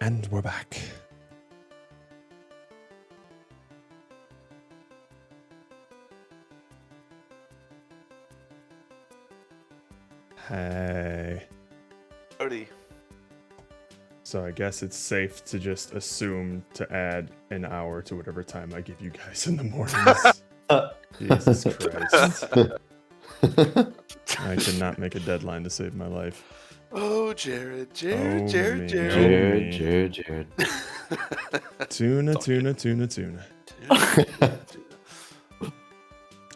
And we're back. Hey. Howdy. So I guess it's safe to just assume to add an hour to whatever time I give you guys in the mornings. Jesus Christ. I cannot make a deadline to save my life. Oh, Jared. Oh, Jared. me. Jared. Tuna. All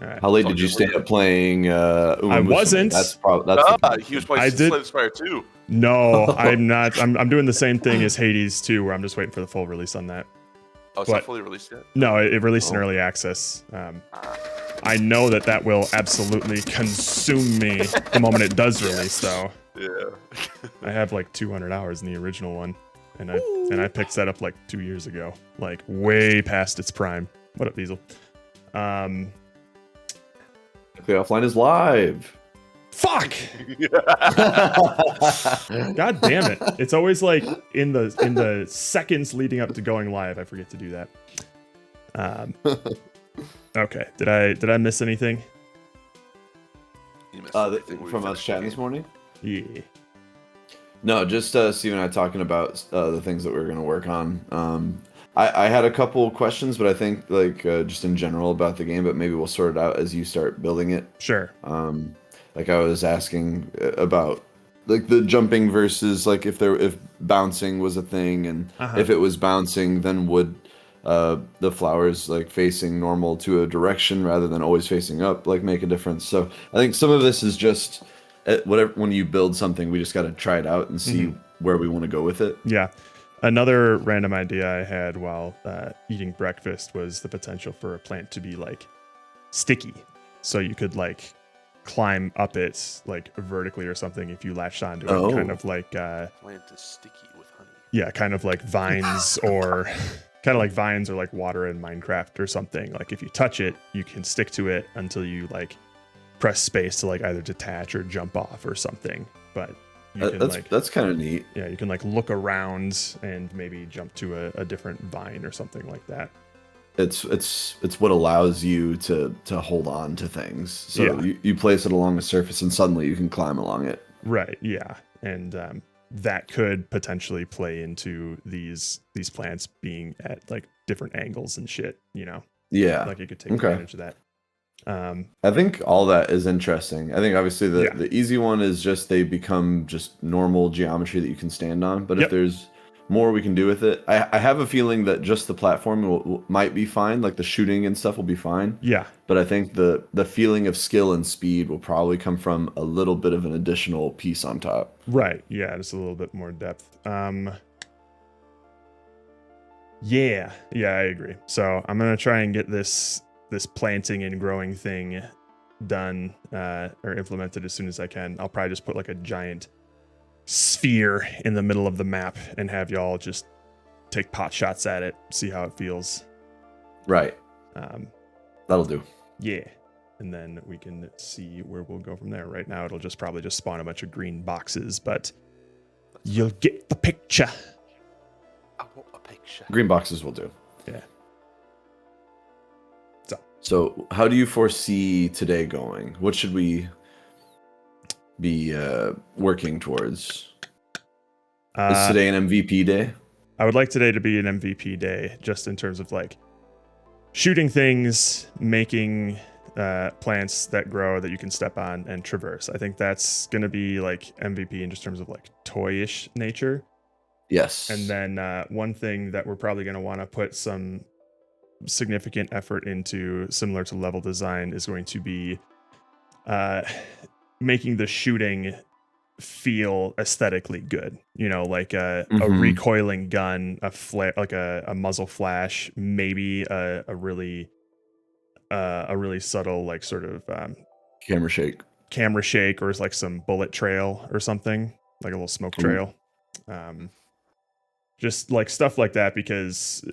right. How late did you stay up playing? I wasn't. That's He was playing Slay the Spire 2. No, I'm not. I'm doing the same thing as Hades 2, where I'm just waiting for the full release on that. Oh, it's not fully released yet? No, it released in early access. I know that will absolutely consume me the moment it does release, though. Yeah. I have like 200 hours in the original one, and I picked that up like 2 years ago, like way past its prime. What up, Diesel? Play Offline is live. Fuck! God damn it! It's always like in the seconds leading up to going live, I forget to do that. Okay, did I miss anything? You missed From us chatting this morning? Yeah. No, just Steve and I talking about the things that we were going to work on. I had a couple questions, but I think just in general about the game, but maybe we'll sort it out as you start building it. Sure. Like I was asking about like the jumping versus like if bouncing was a thing, and if it was bouncing, then would the flowers like facing normal to a direction rather than always facing up like make a difference. So I think some of this is just whatever, when you build something, we just got to try it out and see where we want to go with it. Yeah. Another random idea I had while eating breakfast was the potential for a plant to be like sticky, so you could like climb up it like vertically or something if you latched onto it, kind of like plant is sticky with honey. Yeah, kind of like vines or like water in Minecraft or something. Like if you touch it, you can stick to it until you like press space to like either detach or jump off or something. But you can that's kind of neat. Yeah, you can like look around and maybe jump to a different vine or something like that. It's what allows you to hold on to things. So you place it along a surface and suddenly you can climb along it. Right. Yeah. And that could potentially play into these plants being at like different angles and shit, you know? Yeah. Like you could take advantage of that. I think all that is interesting. I think obviously the easy one is just they become just normal geometry that you can stand on. But if there's more we can do with it, I have a feeling that just the platform might be fine. Like the shooting and stuff will be fine. Yeah. But I think the feeling of skill and speed will probably come from a little bit of an additional piece on top. Right. Yeah. Just a little bit more depth. Yeah, I agree. So I'm going to try and get this planting and growing thing done or implemented as soon as I can. I'll probably just put like a giant sphere in the middle of the map and have y'all just take pot shots at it, see how it feels. Right. That'll do. Yeah. And then we can see where we'll go from there. Right now, it'll just probably just spawn a bunch of green boxes, but you'll get the picture. I want a picture. Green boxes will do. Yeah. So how do you foresee today going? What should we be working towards? Is today an MVP day? I would like today to be an MVP day, just in terms of like shooting things, making plants that grow that you can step on and traverse. I think that's going to be like MVP in just terms of like toyish nature. Yes. And then one thing that we're probably going to want to put some significant effort into, similar to level design, is going to be making the shooting feel aesthetically good. You know, like a recoiling gun, a flare, like a muzzle flash, maybe a really subtle like sort of camera shake, or like some bullet trail or something, like a little smoke trail. Just like stuff like that, because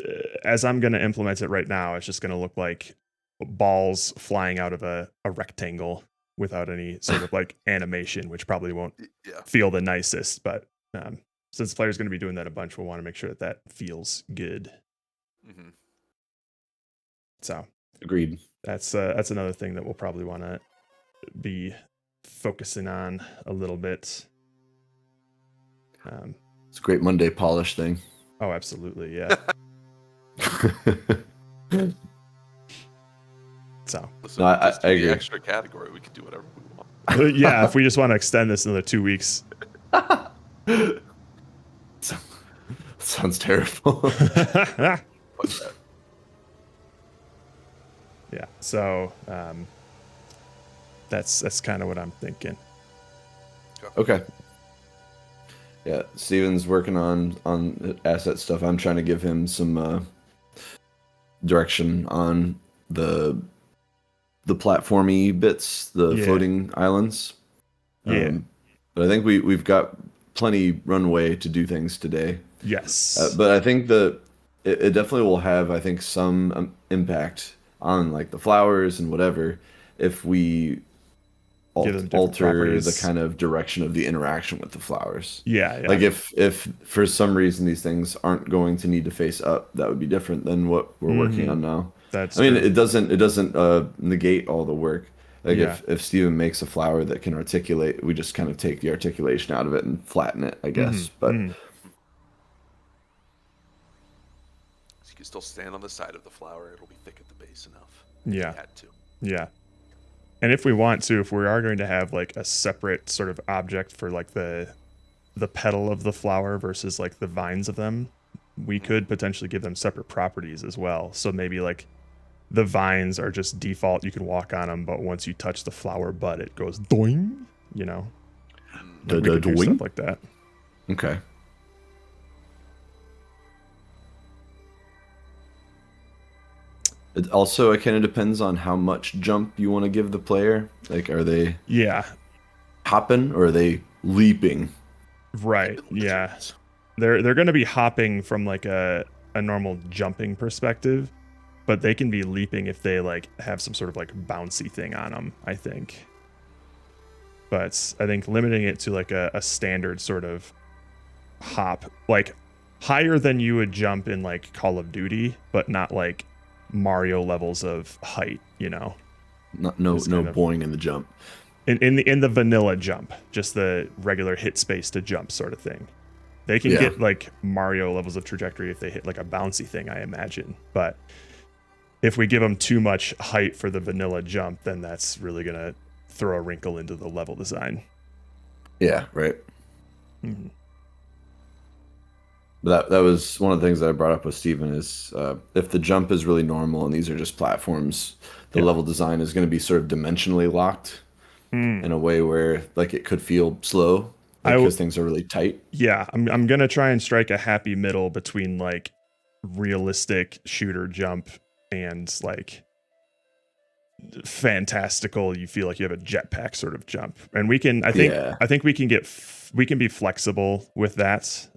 as I'm going to implement it right now, it's just going to look like balls flying out of a rectangle without any sort of like animation, which probably won't feel the nicest, but since the player's going to be doing that a bunch, we'll want to make sure that that feels good. Mm-hmm. So Agreed. That's another thing that we'll probably want to be focusing on a little bit. It's a great Monday polish thing. Oh, absolutely, yeah. So Listen, No, I just do the agree. extra category. We can do whatever we want. yeah, if we just want to extend this another 2 weeks. Sounds terrible. Fuck that. Yeah, so that's kind of what I'm thinking. Okay. Yeah, Steven's working on asset stuff. I'm trying to give him some direction on the platformy bits, the Yeah. floating islands. Yeah. But I think we've got plenty runway to do things today. Yes. But I think it definitely will have, I think, some impact on like the flowers and whatever if we Give them different alter properties. the kind of direction of the interaction with the flowers. Yeah. Like if for some reason these things aren't going to need to face up, that would be different than what we're working on now. That's I mean, true. it doesn't negate all the work. Like Yeah. if Steven makes a flower that can articulate, we just kind of take the articulation out of it and flatten it, I guess. But So you can still stand on the side of the flower. It'll be thick at the base enough. Yeah. If you had to. Yeah. And if we want to, if we are going to have like a separate sort of object for like the petal of the flower versus like the vines of them, we could potentially give them separate properties as well. So maybe like the vines are just default, you can walk on them, but once you touch the flower bud, it goes doing, you know. Like we could do stuff like that. Okay. It also, it kind of depends on how much jump you want to give the player. Like, are they hopping or are they leaping? Right. Yeah. They're going to be hopping from like a normal jumping perspective, but they can be leaping if they like have some sort of like bouncy thing on them, I think. But I think limiting it to like a standard sort of hop, like higher than you would jump in like Call of Duty, but not like Mario levels of height, you know. No boing in the jump. In the vanilla jump, just the regular hit space to jump sort of thing. They can get like Mario levels of trajectory if they hit like a bouncy thing, I imagine. But if we give them too much height for the vanilla jump, then that's really gonna throw a wrinkle into the level design. Yeah, right. Mm-hmm. But that was one of the things that I brought up with Steven is if the jump is really normal and these are just platforms, the level design is going to be sort of dimensionally locked in a way where like it could feel slow because things are really tight. Yeah, I'm going to try and strike a happy middle between like realistic shooter jump and like fantastical, you feel like you have a jetpack sort of jump. And we can I think we can be flexible with that.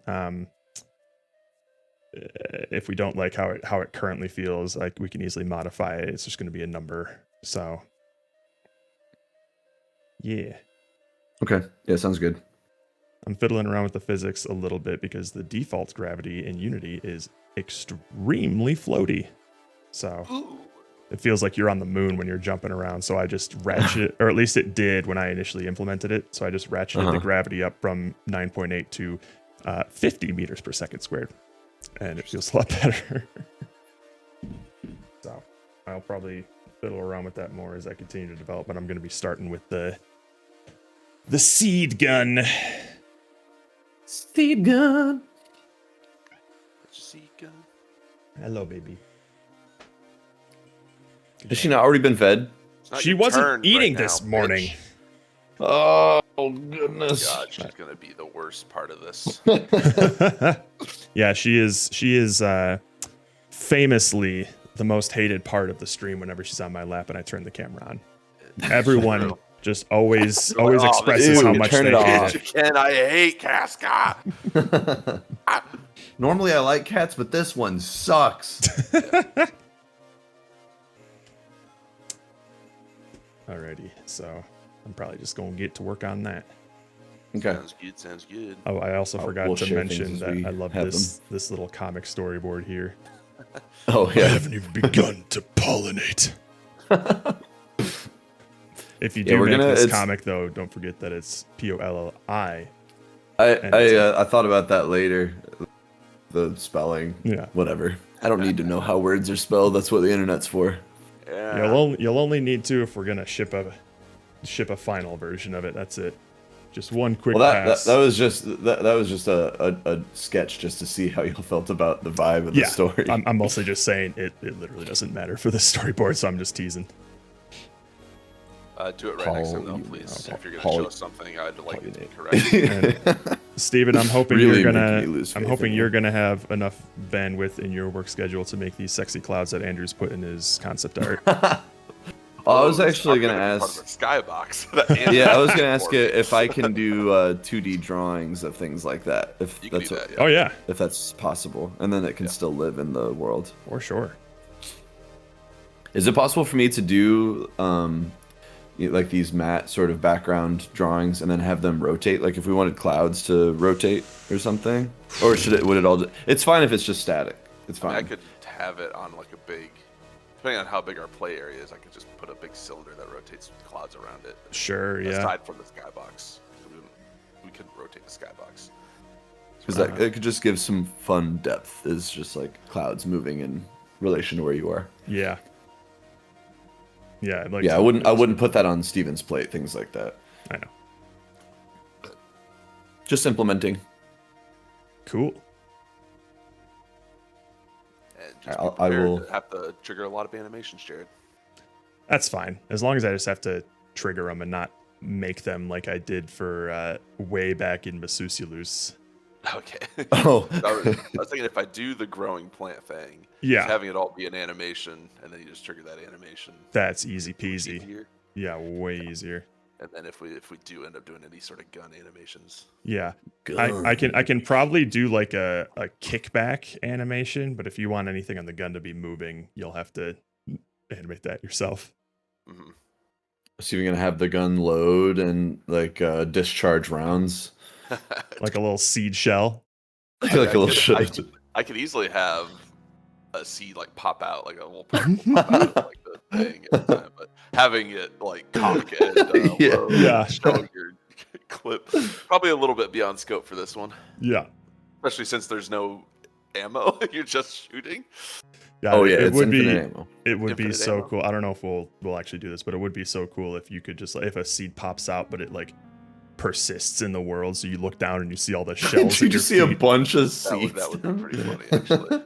If we don't like how it currently feels, like we can easily modify it. It's just going to be a number. So yeah. Okay. Yeah, sounds good. I'm fiddling around with the physics a little bit because the default gravity in Unity is extremely floaty. So it feels like you're on the moon when you're jumping around. So I just ratchet, or at least it did when I initially implemented it. So I just ratcheted the gravity up from 9.8 to 50 meters per second squared. And it feels a lot better. So I'll probably fiddle around with that more as I continue to develop, but I'm going to be starting with the seed gun. Seed gun. Seed gun. Hello, baby. Has she not already been fed? She wasn't eating this morning. Bitch. Oh goodness! God, she's gonna be the worst part of this. Yeah, she is famously the most hated part of the stream whenever she's on my lap and I turn the camera on. Everyone just always expresses how much they hate it. Ken, I hate Casca. Normally I like cats, but this one sucks. Alrighty, so I'm probably just gonna get to work on that. Okay. Sounds good. Sounds good. Oh, I also forgot we'll to share things mention as that we I love have this little comic storyboard here. Oh I yeah. haven't even begun to pollinate. If you Yeah, do we're make gonna- this it's- comic, though, don't forget that it's POLLI. I thought about that later. The spelling. Yeah. Whatever. I don't need to know how words are spelled. That's what the internet's for. Yeah. You'll only need to if we're gonna ship a final version of it. That's it. Just one quick Well, that pass. that was just a sketch just to see how you felt about the vibe of the story. I'm mostly just saying it literally doesn't matter for the storyboard, so I'm just teasing. Do it right next time, though, Paul, please. you know, If you're gonna Paul- show us something, I'd like it to be Paul, correct. Steven, I'm hoping Really you're making gonna me lose I'm faith hoping in you're you. gonna have enough bandwidth in your work schedule to make these sexy clouds that Andrew's put in his concept art. I was Oh, actually it's gonna be part ask. of a skybox. Yeah, I was gonna ask you if I can do 2D drawings of things like that. If You can that's do what, that, yeah. Oh yeah, if that's possible, and then it can still live in the world. for sure. Is it possible for me to do like these matte sort of background drawings and then have them rotate? Like if we wanted clouds to rotate or something, or would it all? It's fine if it's just static. It's I mean, fine. I could have it on like a big, depending on how big our play area is, I could just put a big cylinder that rotates clouds around it. Sure, yeah. Aside from the skybox, we couldn't rotate the skybox. Because that it could just give some fun depth. Is just like clouds moving in relation to where you are. Yeah. Yeah, Yeah, I wouldn't put that on Steven's plate. Things like that. I know. Just implementing. Cool. And just I be prepared will- to have to trigger a lot of animations, Jared. That's fine. As long as I just have to trigger them and not make them like I did for way back in Masusilus. Oh. Okay. I was thinking if I do the growing plant thing, Yeah. just having it all be an animation, and then you just trigger that animation. That's easy peasy. Easier. Yeah, way easier. And then if we do end up doing any sort of gun animations, Yeah. I can probably do like a kickback animation, but if you want anything on the gun to be moving, you'll have to animate that yourself. mhm. So you're gonna have the gun load and like discharge rounds, Like a little seed shell. like a little I shit. I could easily have a seed like pop out, like a little particle pop out of like the thing every time, but having it like cock and Yeah. load, Yeah. showing your clip, probably a little bit beyond scope for this one, Yeah. especially since there's no ammo. You're just shooting. Yeah, Oh yeah, it it's would be infinite ammo. it would be Infinite so ammo. cool. I don't know if we'll actually do this, but it would be so cool if you could just like if a seed pops out, but it like persists in the world. So you look down and you see all the shells. you at your just see a feet. bunch of That would seeds. be pretty funny, actually.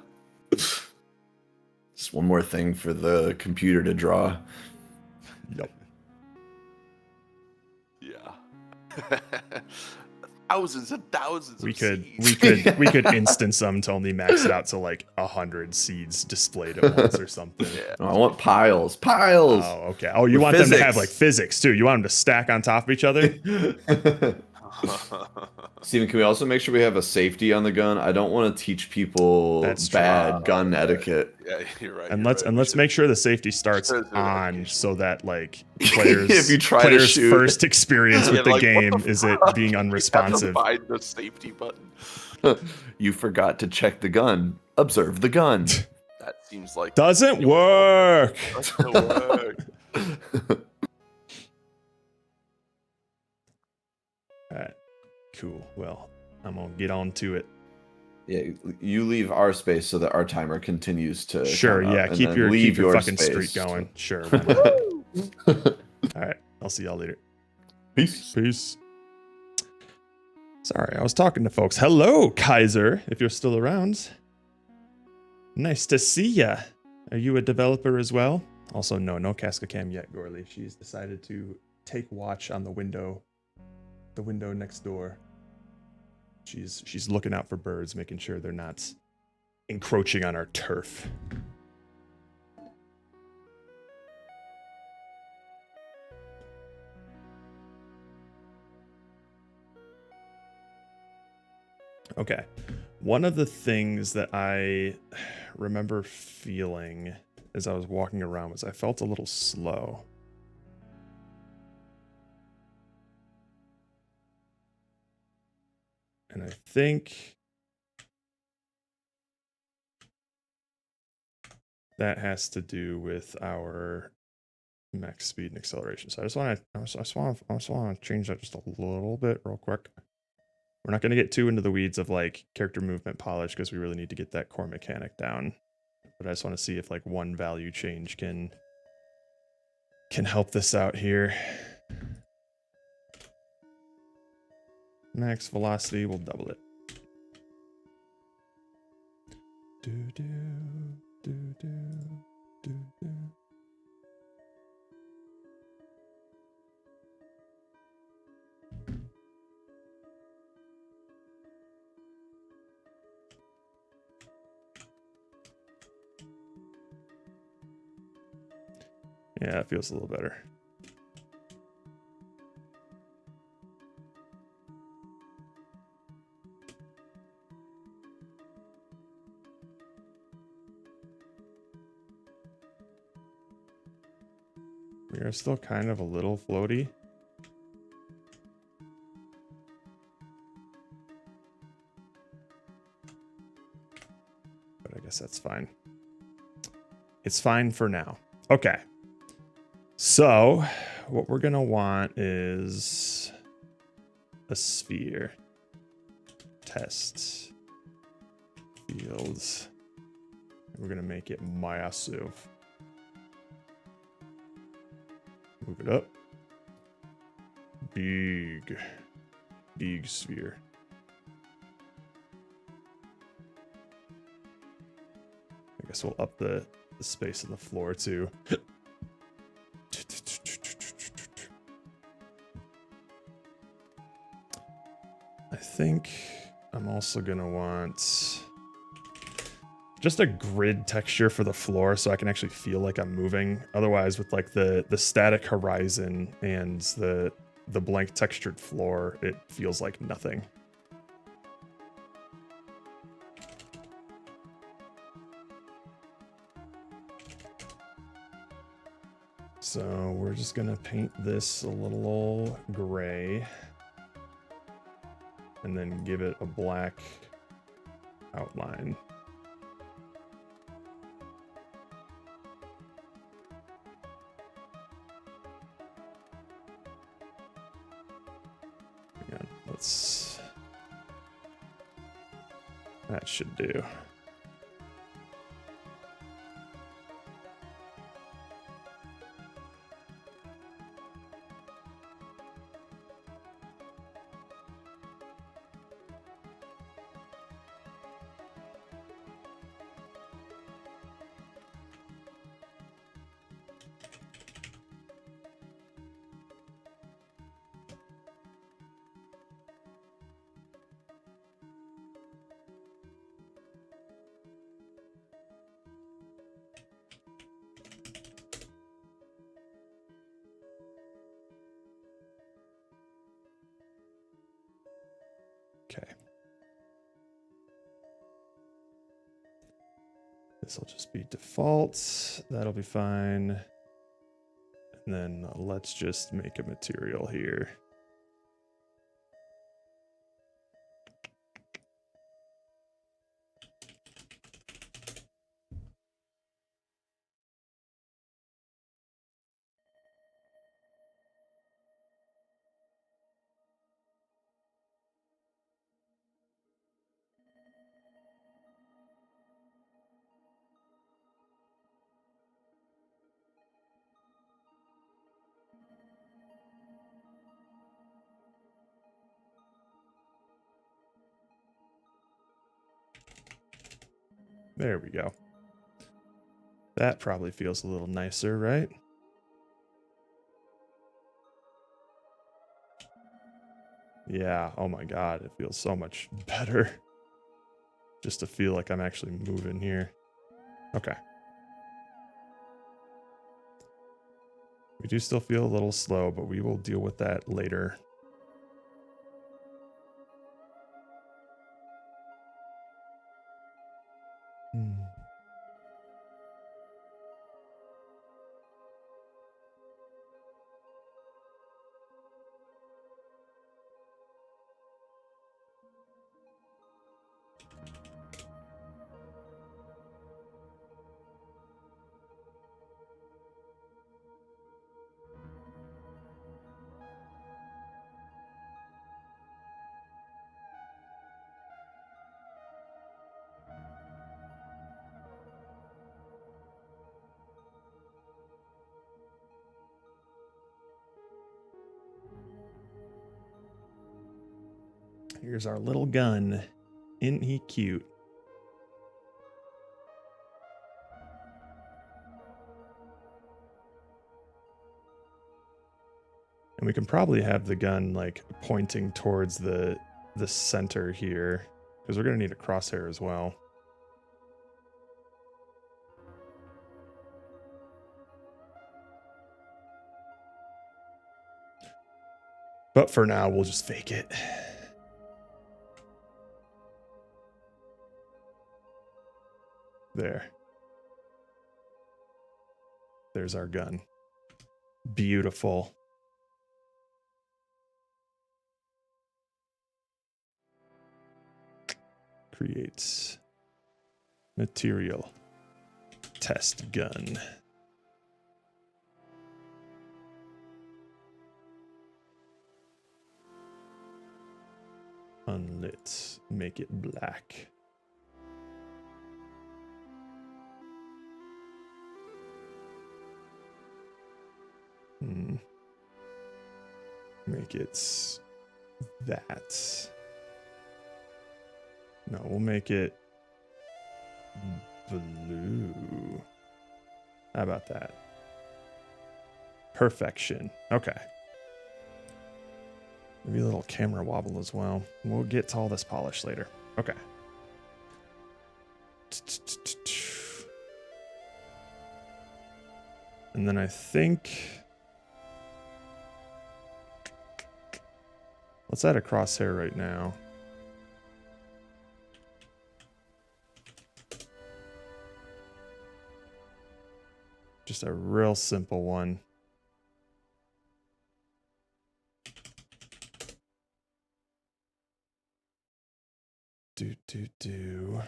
Just one more thing for the computer to draw. Yep. Yeah. Thousands and thousands We of could seeds. we could instance them to only max it out to like 100 seeds displayed at once or something. Yeah. Oh, I want piles. Piles. Oh, okay. Oh, you With want them to have physics. like physics too. You want them to stack on top of each other? Steven, can we also make sure we have a safety on the gun? I don't want to teach people That's true. bad gun etiquette. Yeah, you're right. And you're let's right. and We let's should- make sure the safety starts should do it on occasionally. so that like players If you try to players shoot- first experience with Yeah, the like, what game the is it fuck? being You have to unresponsive. find the safety button. You forgot to check the gun. Observe the gun. That seems like Doesn't work. doesn't work. All right. Cool. Well, I'm gonna get on to it. Yeah, you leave our space so that our timer continues to. Sure. count up, Yeah. and Keep then your leave fucking space streak to- going. Sure. Why not? All right. I'll see y'all later. Peace. Peace. Sorry, I was talking to folks. Hello, Kaiser, if you're still around. Nice to see ya. Are you a developer as well? Also, no Casca Cam yet, Gorley. She's decided to take watch on the window next door. She's looking out for birds, making sure they're not encroaching on our turf. Okay. One of the things that I remember feeling as I was walking around was I felt a little slow. And I think that has to do with our max speed and acceleration. So I just want to change that just a little bit real quick. We're not going to get too into the weeds of like character movement polish because we really need to get that core mechanic down. But I just want to see if like one value change can help this out here. Max velocity, we'll double it. Do do do do do do. Yeah, it feels a little better. We are still kind of a little floaty. But I guess that's fine. It's fine for now. Okay. So what we're going to want is a sphere. Test. Fields. We're going to make it massive. Move it up. Big sphere. I guess we'll up the space on the floor too. I think I'm also gonna want just a grid texture for the floor so I can actually feel like I'm moving. Otherwise, with like the static horizon and the blank textured floor, it feels like nothing. So we're just gonna paint this a little gray and then give it a black outline. Again, that should do. Okay. This will just be default. That'll be fine. And then let's just make a material here. There we go. That probably feels a little nicer, right? Yeah, oh my god, it feels so much better. Just to feel like I'm actually moving here. Okay. We do still feel a little slow, but we will deal with that later. Here's our little gun. Isn't he cute? And we can probably have the gun like pointing towards the center here, because we're gonna need a crosshair as well. But for now, we'll just fake it. There. There's our gun. Beautiful. Creates material. Test gun. Unlit. Make it black. Make it that. No, we'll make it blue. How about that? Perfection. Okay. Maybe a little camera wobble as well. We'll get to all this polish later. Okay. And then I think... let's add a crosshair right now. Just a real simple one. Do.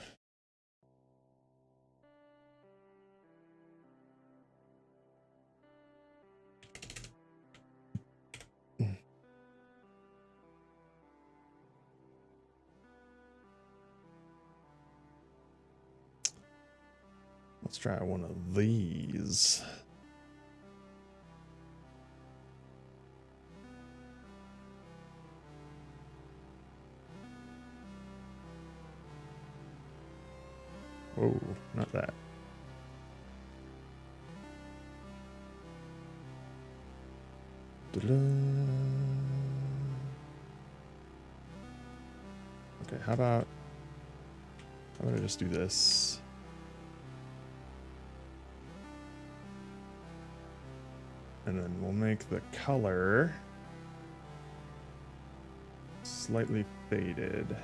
Let's try one of these. Oh, not that. Okay, how about I just do this? And then we'll make the color slightly faded.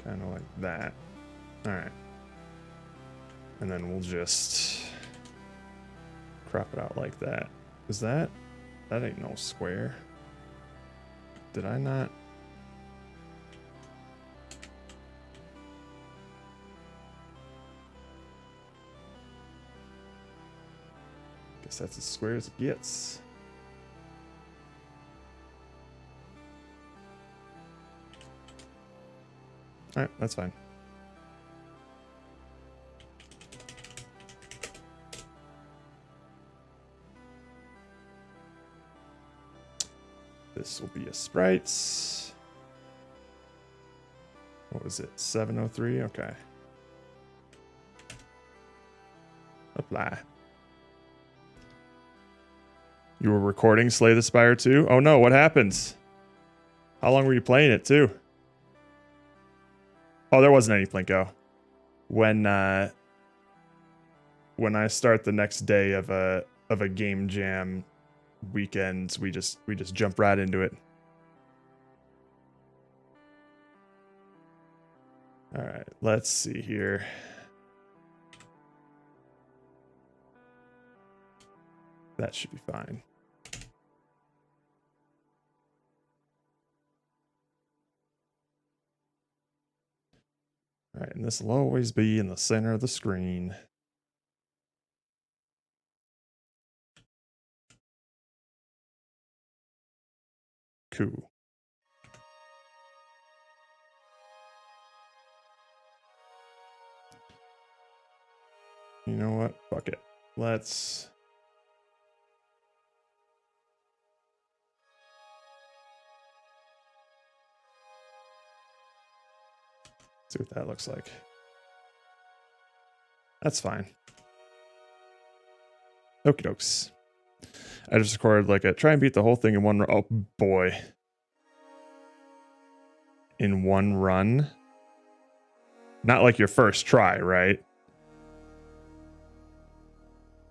Kind of like that. All right. And then we'll just crop it out like that. Is that ain't no square. Did I not? Guess that's as square as it gets. All right, that's fine. This will be a sprites. What was it? 703? Okay. Apply. You were recording Slay the Spire 2? Oh no, what happens? How long were you playing it too? Oh, there wasn't any Plinko. When I start the next day of a game jam weekend, we just jump right into it. All right, let's see here. That should be fine. All right, and this will always be in the center of the screen. Cool. You know what? Fuck it. Let's See what that looks like. That's fine. Okie dokes. I just recorded like a try and beat the whole thing in one run. Oh boy. In one run. Not like your first try, right?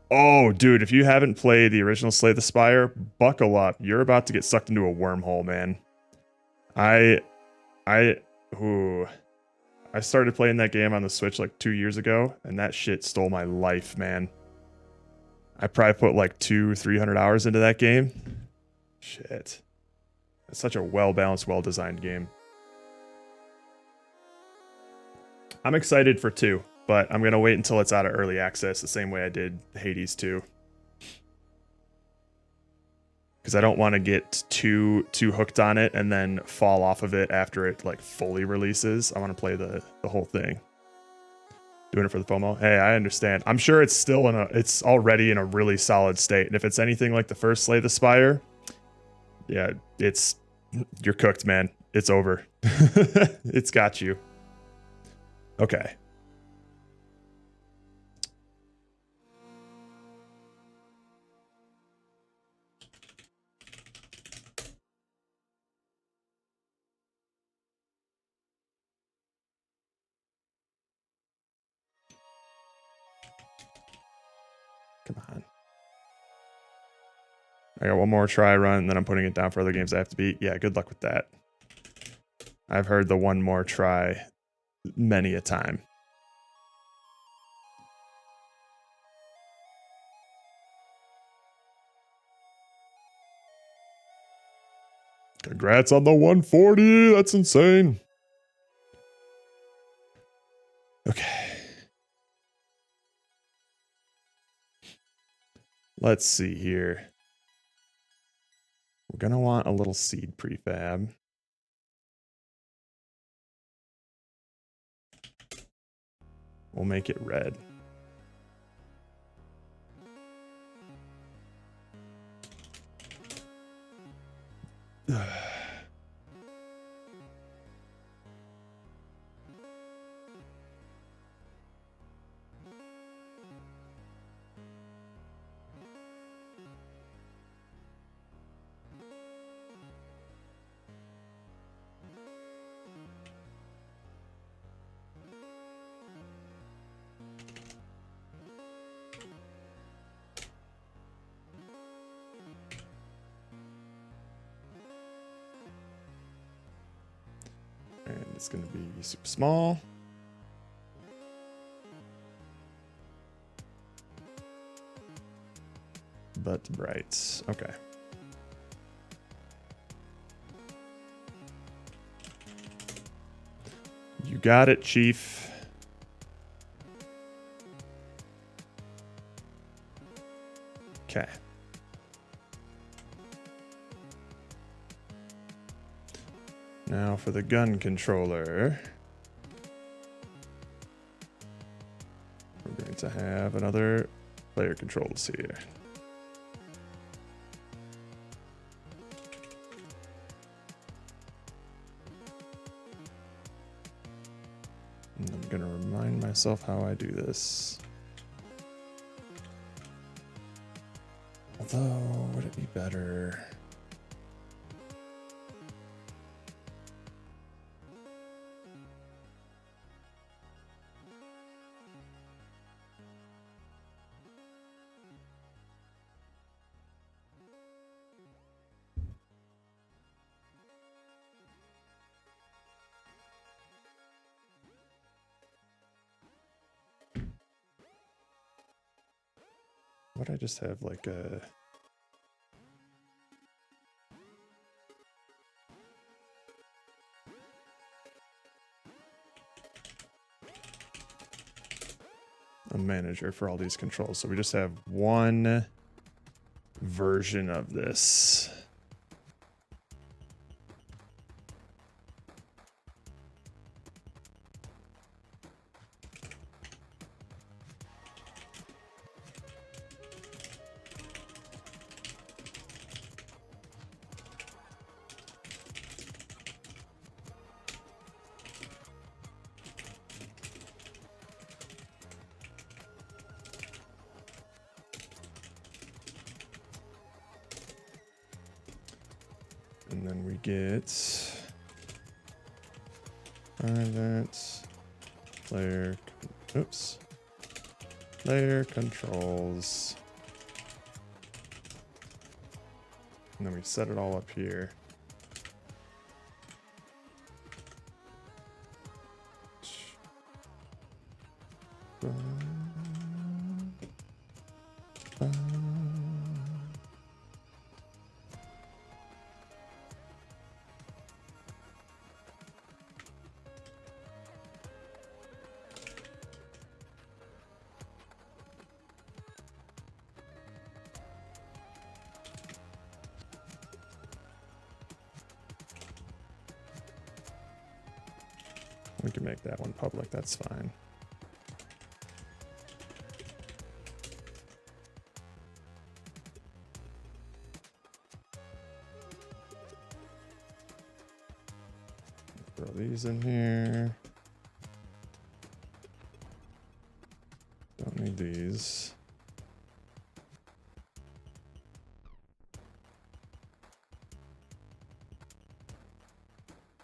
Oh, dude, if you haven't played the original Slay the Spire, buckle up. You're about to get sucked into a wormhole, man. I started playing that game on the Switch like 2 years ago, and that shit stole my life, man. I probably put like 200-300 hours into that game. Shit. It's such a well-balanced, well-designed game. I'm excited for 2, but I'm going to wait until it's out of early access the same way I did Hades 2. Because I don't want to get too hooked on it and then fall off of it after it like fully releases. I want to play the whole thing. Doing it for the FOMO. Hey, I understand. I'm sure it's still it's already in a really solid state. And if it's anything like the first Slay the Spire, yeah, you're cooked, man. It's over. It's got you. Okay. Come on. I got one more try run, and then I'm putting it down for other games I have to beat. Yeah, good luck with that. I've heard the one more try many a time. Congrats on the 140. That's insane. Okay. Let's see here. We're going to want a little seed prefab. We'll make it red. And it's going to be super small. But bright. Okay. You got it, Chief. Okay. Now for the gun controller. We're going to have another player controls here. And I'm going to remind myself how I do this. Although, would it be better? Would I just have like a... manager for all these controls, so we just have one version of this. And then we get private player, oops, player controls. And then we set it all up here. We can make that one public, that's fine. Throw these in here. Don't need these.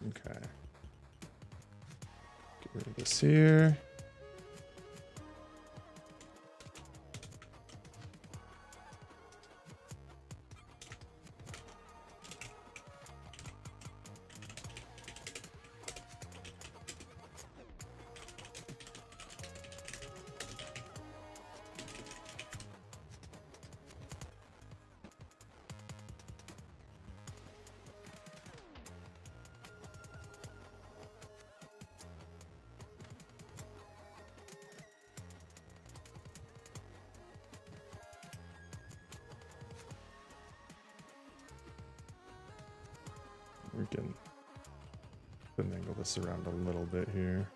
Okay. Get rid of this here. We can finagle this around a little bit here.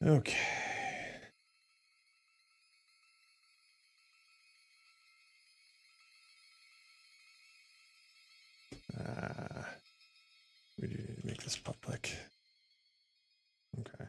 Okay. We do need to make this public. Okay.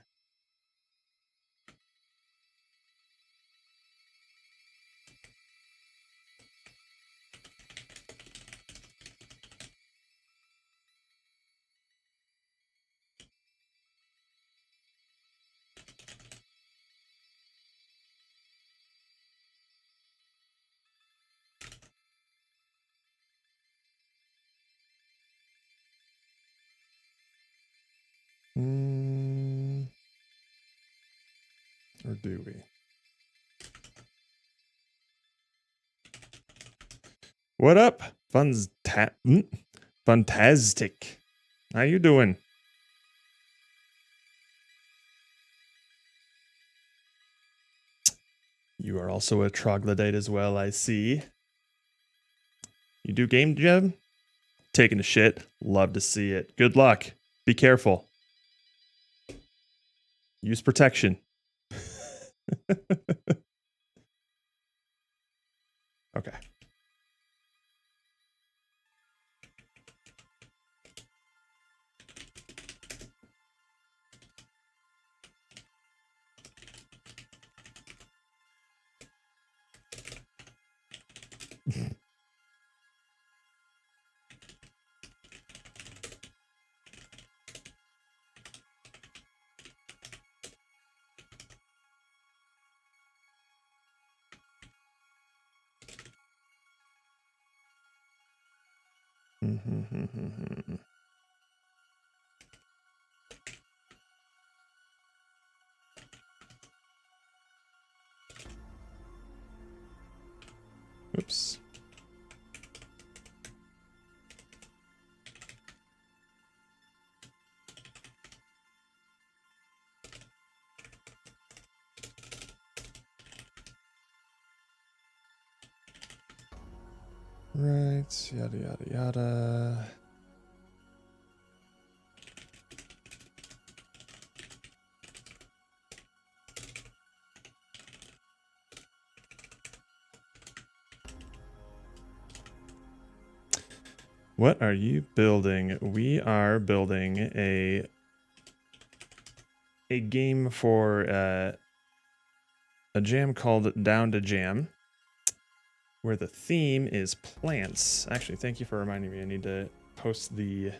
Or do we? What up? Fantastic. How you doing? You are also a troglodyte as well, I see. You do game jam? Taking a shit. Love to see it. Good luck. Be careful. Use protection. Okay. Oops. Right, yada yada yada. What are you building? We are building a game for a jam called Down to Jam, where the theme is plants. Actually, thank you for reminding me. I need to post the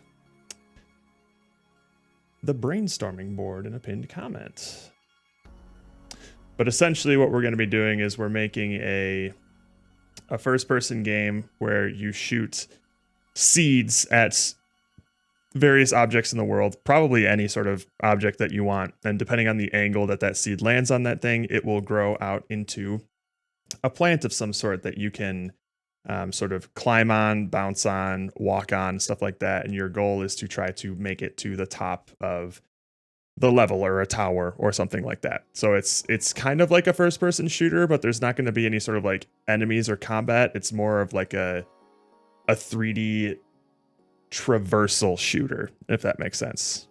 brainstorming board in a pinned comment. But essentially what we're going to be doing is we're making a first-person game where you shoot seeds at various objects in the world, probably any sort of object that you want. And depending on the angle that that seed lands on that thing, it will grow out into a plant of some sort that you can sort of climb on, bounce on, walk on, stuff like that. And your goal is to try to make it to the top of the level or a tower or something like that. So it's kind of like a first person shooter, but there's not going to be any sort of like enemies or combat. It's more of like a 3D traversal shooter, if that makes sense.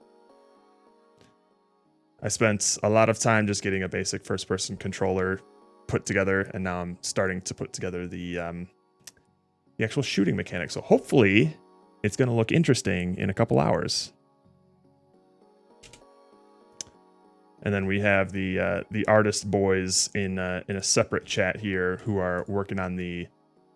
I spent a lot of time just getting a basic first person controller put together, and now I'm starting to put together the actual shooting mechanics. So hopefully it's going to look interesting in a couple hours. And then we have the artist boys in a separate chat here who are working on the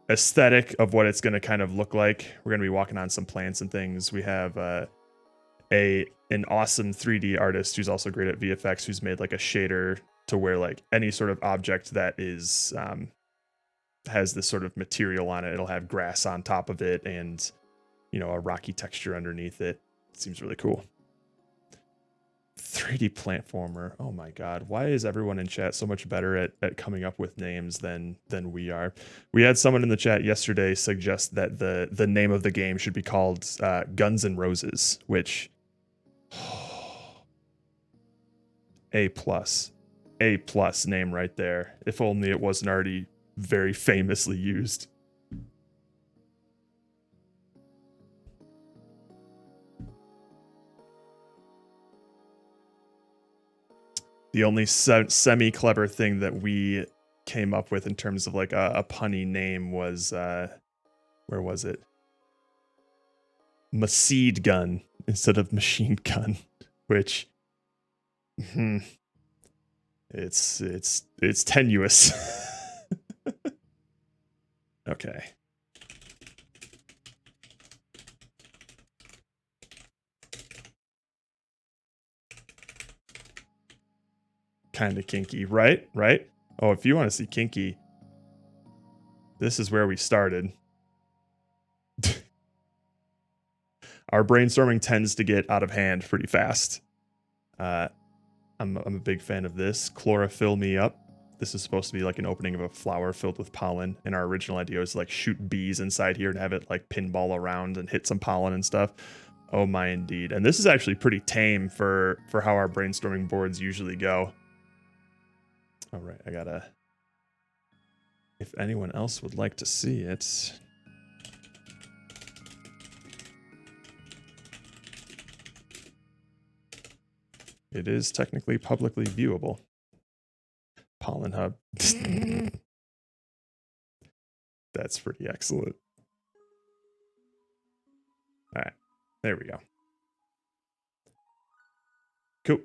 aesthetic of what it's going to kind of look like. We're going to be walking on some plants and things. We have an awesome 3D artist who's also great at VFX, who's made like a shader to where like any sort of object that is has this sort of material on it, it'll have grass on top of it and, you know, a rocky texture underneath it. It seems really cool. 3D platformer. Oh my god, why is everyone in chat so much better at coming up with names than we are? We had someone in the chat yesterday suggest that the name of the game should be called Guns N' Roses, which A plus name right there. If only it wasn't already very famously used. The only semi-clever thing that we came up with in terms of like a punny name was where was it? Maseed gun instead of machine gun, which it's tenuous. Okay. Kind of kinky, right? Right? Oh, if you want to see kinky, this is where we started. Our brainstorming tends to get out of hand pretty fast. I'm a big fan of this. Chlorophyll me up. This is supposed to be like an opening of a flower filled with pollen. And our original idea was to like shoot bees inside here and have it like pinball around and hit some pollen and stuff. Oh my indeed. And this is actually pretty tame for how our brainstorming boards usually go. All right, I gotta... If anyone else would like to see it... It is technically publicly viewable. Pollen Hub. That's pretty excellent. All right, there we go. Cool.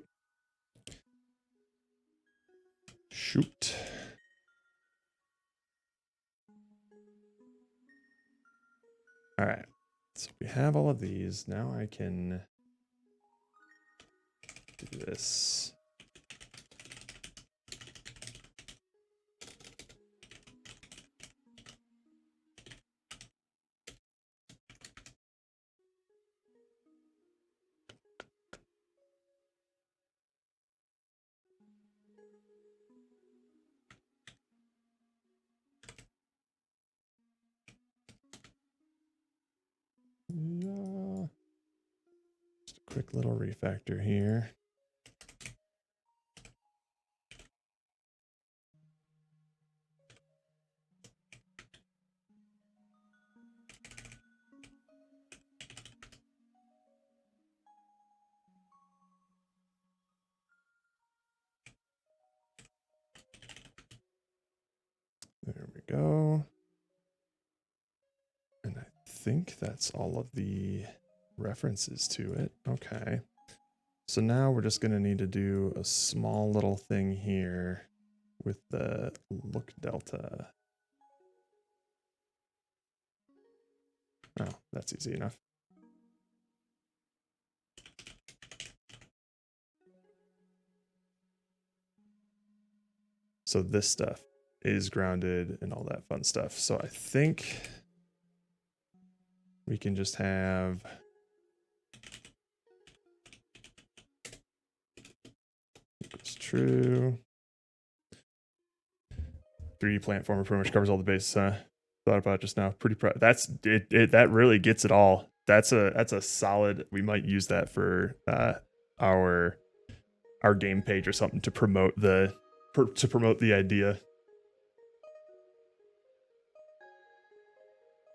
Shoot. All right, so we have all of these. Now I can do this. Yeah. Just a quick little refactor here. go. And I think that's all of the references to it. Okay. So now we're just going to need to do a small little thing here with the look delta. Oh, that's easy enough. So this stuff is grounded and all that fun stuff. So I think we can just have equals true. 3D plant former pretty much covers all the bases. Thought about it just now. Pretty proud. That's it. That really gets it all. That's a solid. We might use that for our game page or something to promote the idea.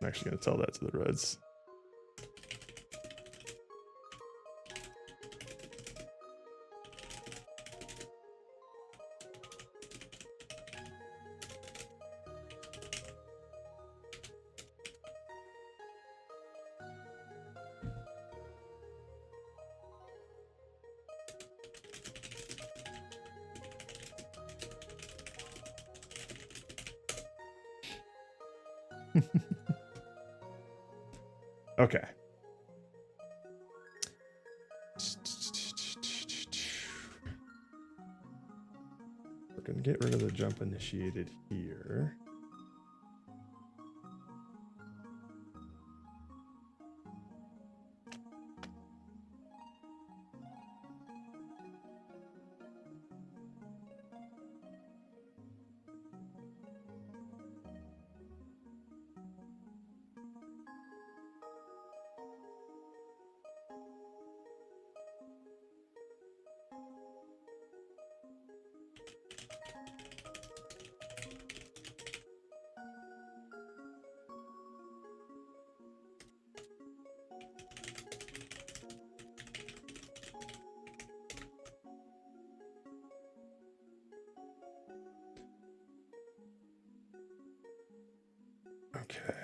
I'm actually going to tell that to the Reds. Okay. We're going to get rid of the jump initiated here. Okay.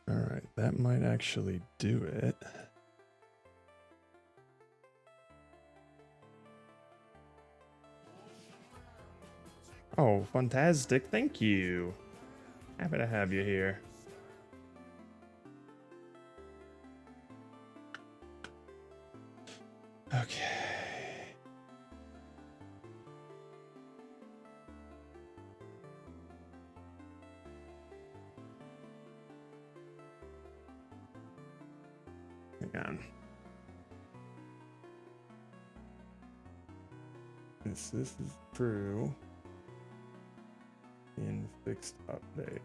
All right, that might actually do it. Oh, fantastic. Thank you. Happy to have you here. Okay. Hang on. This is true. In fixed update.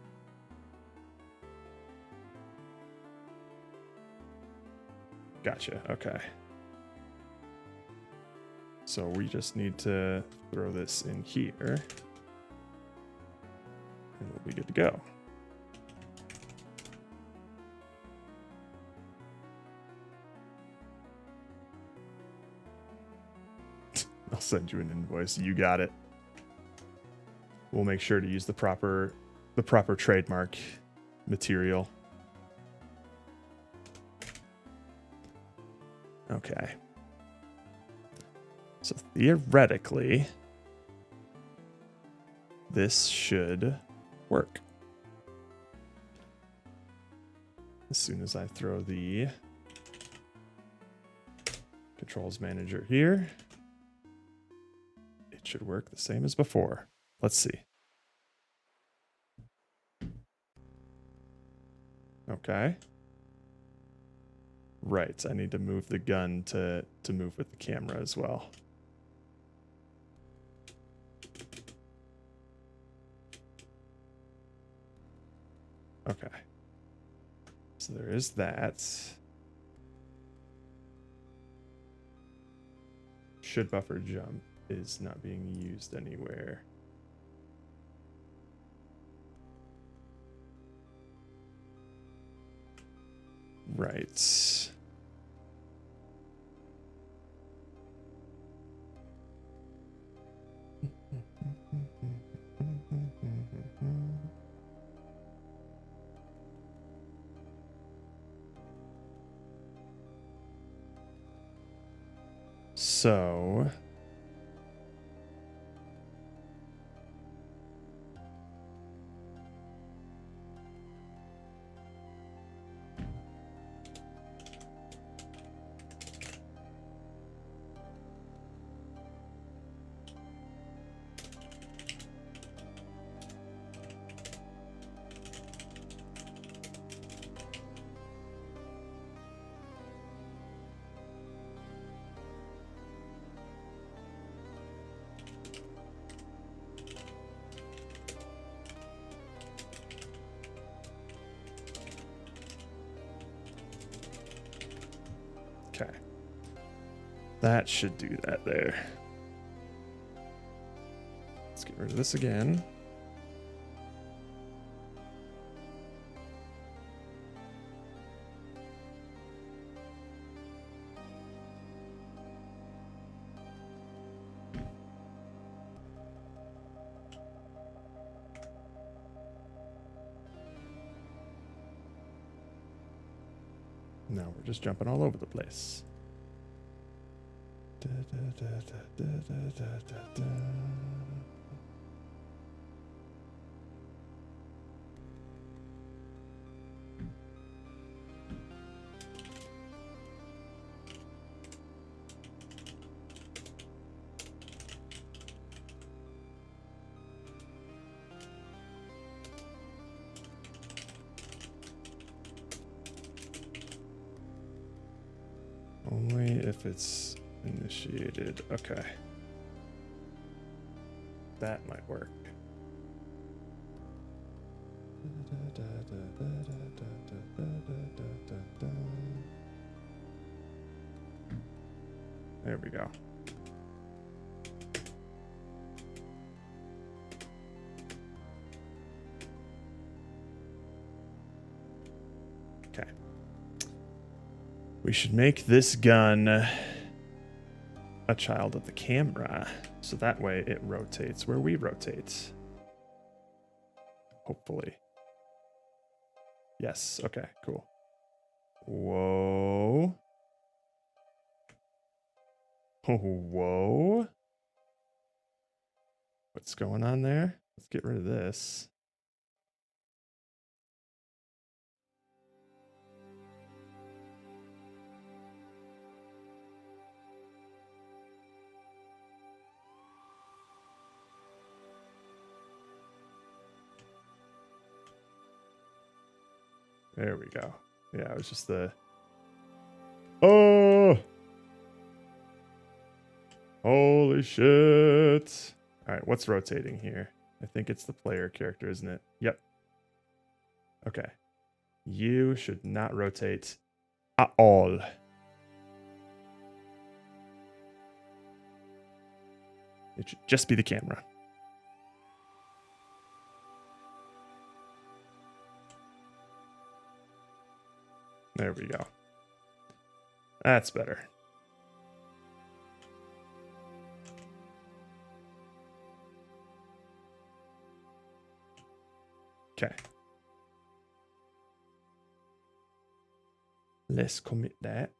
Gotcha. Okay. So we just need to throw this in here and we'll be good to go. I'll send you an invoice. You got it. We'll make sure to use the proper trademark material. Okay. So theoretically, this should work. As soon as I throw the controls manager here, it should work the same as before. Let's see. Okay. Right, I need to move the gun to move with the camera as well. Okay. So there is that. Should buffer jump is not being used anywhere. Right. So okay. That should do that there. Let's get rid of this again. Now we're just jumping all over the place. Da, da, da, da, da, da, da, da. Only if it's initiated. Okay. That might work. There we go. Okay. We should make this gun a child of the camera, so that way it rotates where we rotate. Hopefully. Yes, okay, cool. Whoa. Whoa. What's going on there? Let's get rid of this. There we go. Yeah, it was just the... Oh! Holy shit. All right, what's rotating here? I think it's the player character, isn't it? Yep. Okay. You should not rotate at all. It should just be the camera. There we go. That's better. Okay. Let's commit that.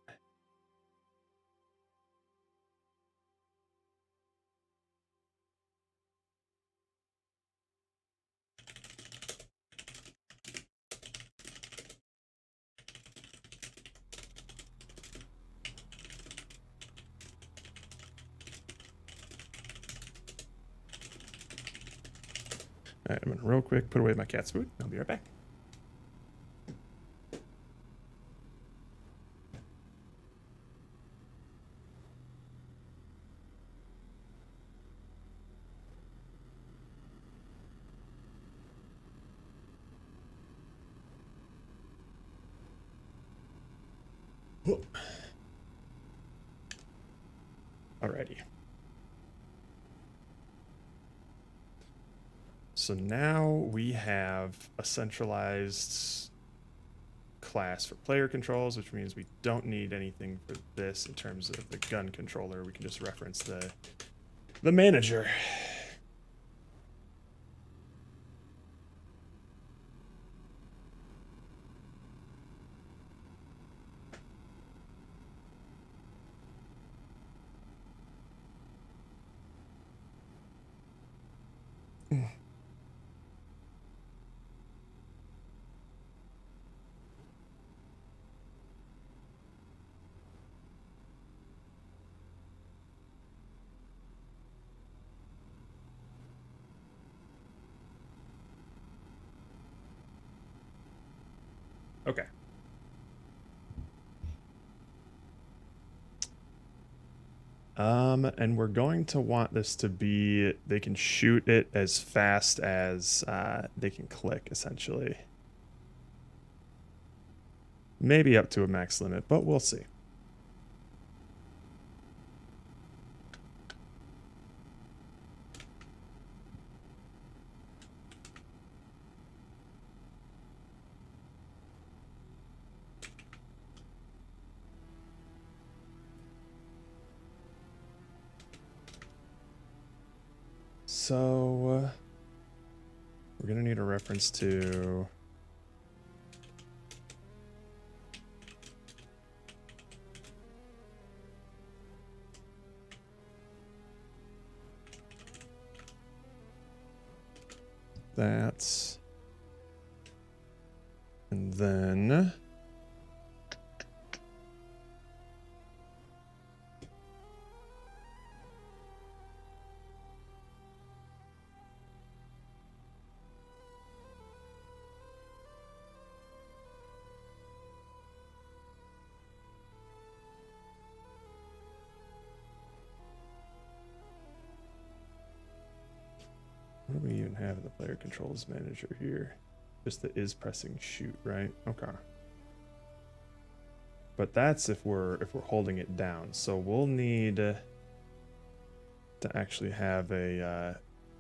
All right, I'm gonna real quick put away my cat's food. I'll be right back. Alrighty. So now we have a centralized class for player controls, which means we don't need anything for this in terms of the gun controller. We can just reference the manager. Okay. And we're going to want this to be, they can shoot it as fast as they can click, essentially. Maybe up to a max limit, but we'll see. So, we're going to need a reference to... that. And then... What do we even have in the player controls manager here? Just the is pressing shoot, right? Okay. But that's if we're holding it down. So we'll need to actually have a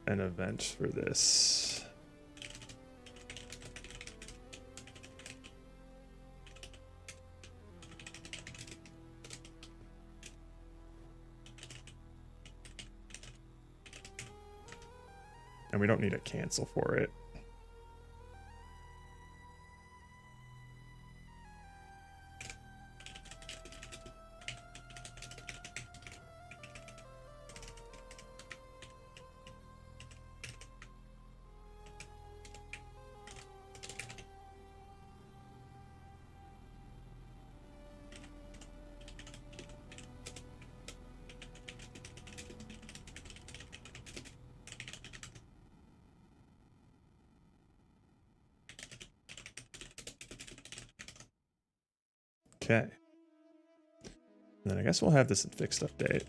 an event for this. And we don't need a cancel for it. Okay. And then I guess we'll have this in fixed update.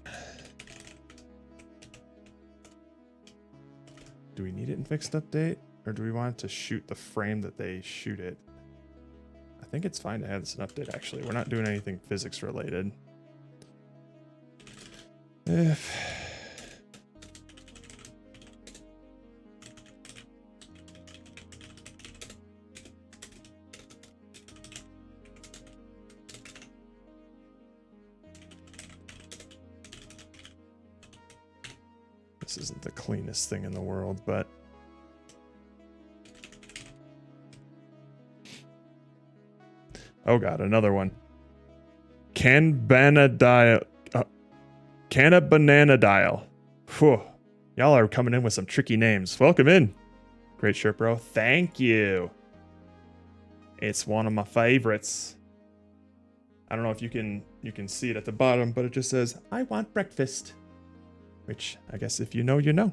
Do we need it in fixed update? Or do we want it to shoot the frame that they shoot it? I think it's fine to have this in update, actually. We're not doing anything physics related. If... This isn't the cleanest thing in the world, but... Oh god, another one. Canbanadial. Cannabananadial. Phew. Y'all are coming in with some tricky names. Welcome in. Great shirt, bro. Thank you. It's one of my favorites. I don't know if you can see it at the bottom, but it just says, I want breakfast. Which, I guess if you know, you know.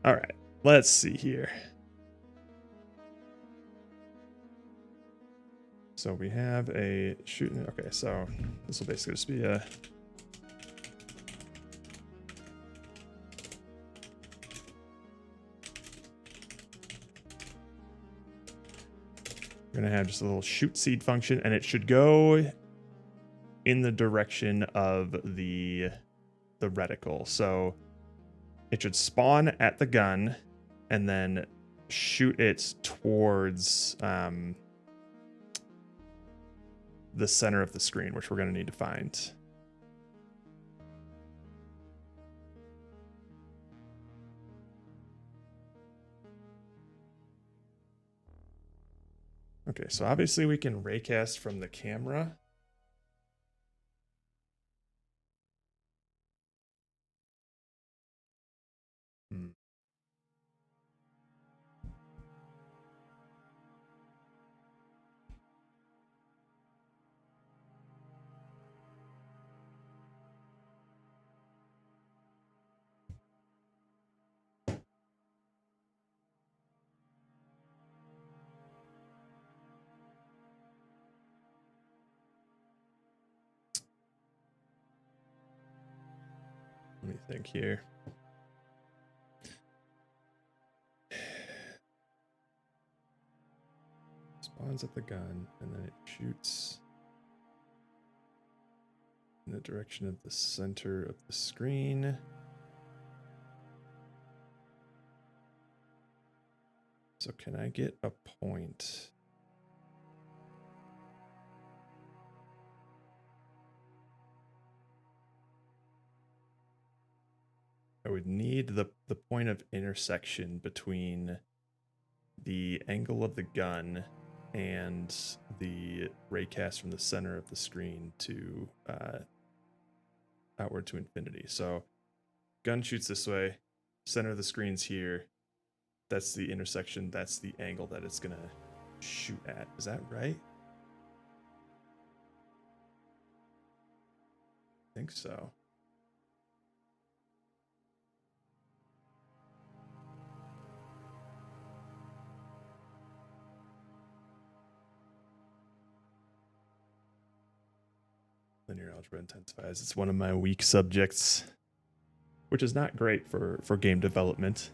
All right, let's see here. So we have a shooting. Okay, so this will basically just be a... We're going to have just a little shoot seed function, and it should go in the direction of the reticle. So it should spawn at the gun and then shoot it towards the center of the screen, which we're going to need to find. Okay, so obviously we can raycast from the camera. Let me think here. Spawns at the gun, and then it shoots in the direction of the center of the screen. So can I get a point? I would need the point of intersection between the angle of the gun and the raycast from the center of the screen to outward to infinity. So gun shoots this way, center of the screen's here. That's the intersection. That's the angle that it's gonna shoot at. Is that right? I think so. Linear algebra intensifies. It's one of my weak subjects, which is not great for game development.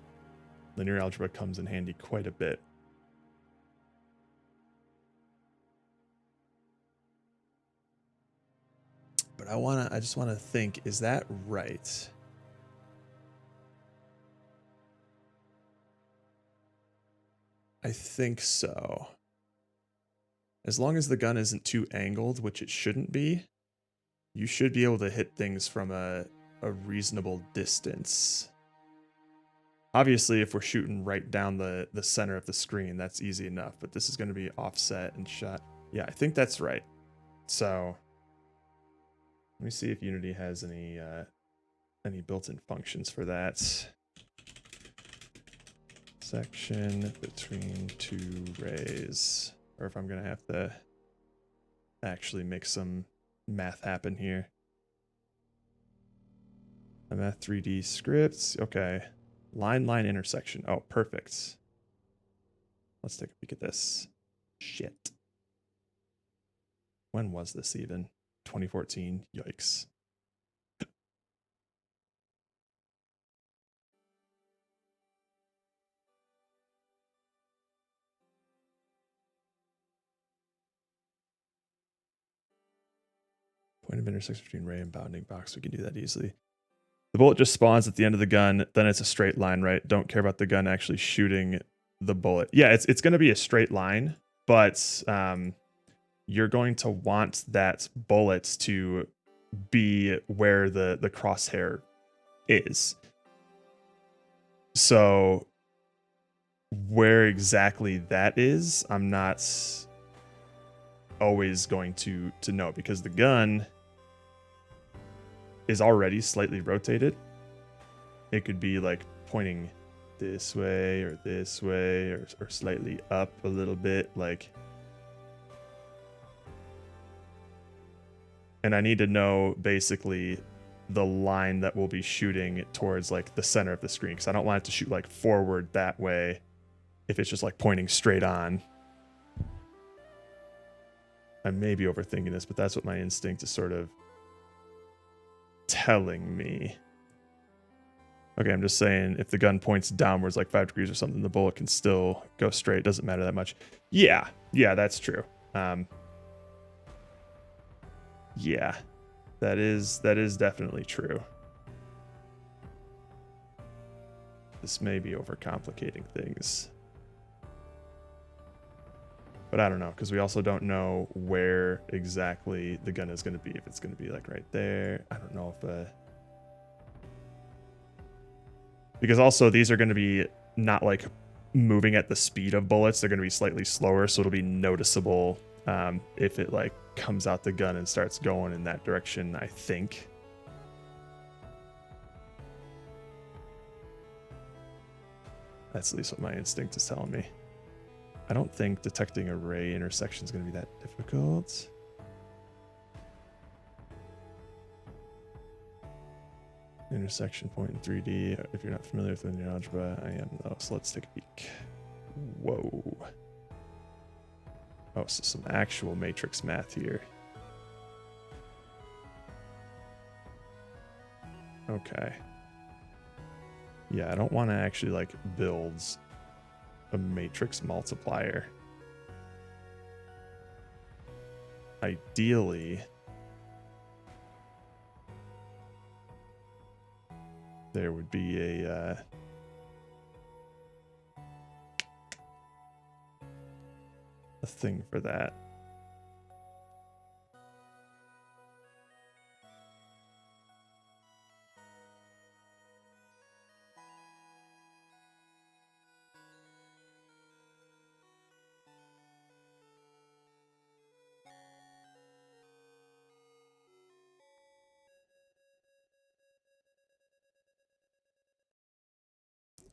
Linear algebra comes in handy quite a bit. But I just wanna think, is that right? I think so. As long as the gun isn't too angled, which it shouldn't be, you should be able to hit things from a reasonable distance. Obviously, if we're shooting right down the center of the screen, that's easy enough, but this is going to be offset and shot. Yeah, I think that's right. So let me see if Unity has any built-in functions for that. Section between two rays, or if I'm going to have to actually make some math happen here. A math 3D scripts. Okay. Line intersection. Oh, perfect. Let's take a peek at this. Shit. When was this even? 2014. Yikes. Point of intersection between ray and bounding box. We can do that easily. The bullet just spawns at the end of the gun. Then it's a straight line, right? Don't care about the gun actually shooting the bullet. Yeah, it's going to be a straight line, but you're going to want that bullet to be where the crosshair is. So where exactly that is, I'm not always going to know, because the gun is already slightly rotated. It could be like pointing this way or slightly up a little bit, like. And I need to know basically the line that we'll be shooting towards, like the center of the screen, because I don't want it to shoot like forward that way if it's just like pointing straight on. I may be overthinking this, but that's what my instinct is sort of telling me. Okay, I'm just saying if the gun points downwards like 5 degrees or something, the bullet can still go straight. Doesn't matter that much. Yeah, that's true. Yeah, that is definitely true. This may be overcomplicating things. But I don't know, because we also don't know where exactly the gun is going to be. If it's going to be like right there. I don't know if... Because also these are going to be not like moving at the speed of bullets. They're going to be slightly slower, so it'll be noticeable if it like comes out the gun and starts going in that direction, I think. That's at least what my instinct is telling me. I don't think detecting a ray intersection is going to be that difficult. Intersection point in 3D. If you're not familiar with linear algebra, I am though. So let's take a peek. Whoa. Oh, so some actual matrix math here. Okay. Yeah, I don't want to actually like build a matrix multiplier. Ideally, there would be a thing for that.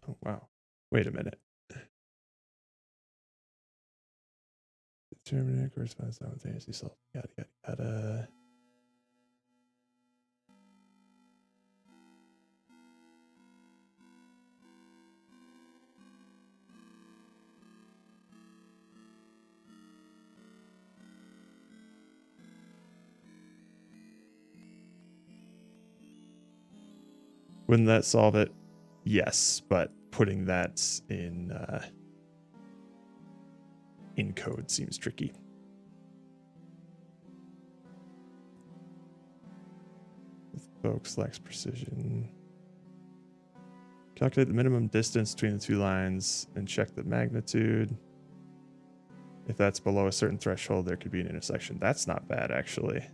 Oh, wow. Wait a minute. Determinant corresponds simultaneously solve. Yada. Wouldn't that solve it? Yes, but putting that in code seems tricky. With folks lacks precision. Calculate the minimum distance between the two lines and check the magnitude. If that's below a certain threshold, there could be an intersection. That's not bad, actually.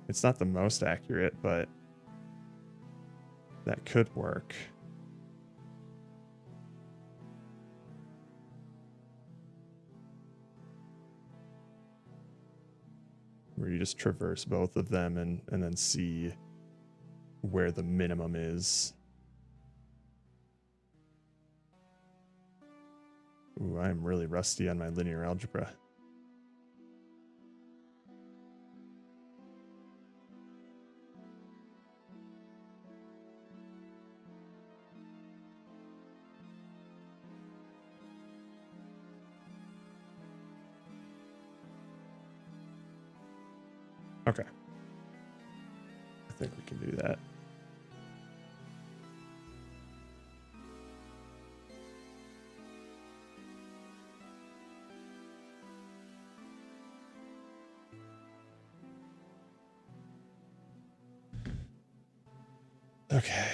It's not the most accurate, but that could work. Where you just traverse both of them and then see where the minimum is. Ooh, I'm really rusty on my linear algebra. Okay. I think we can do that. Okay.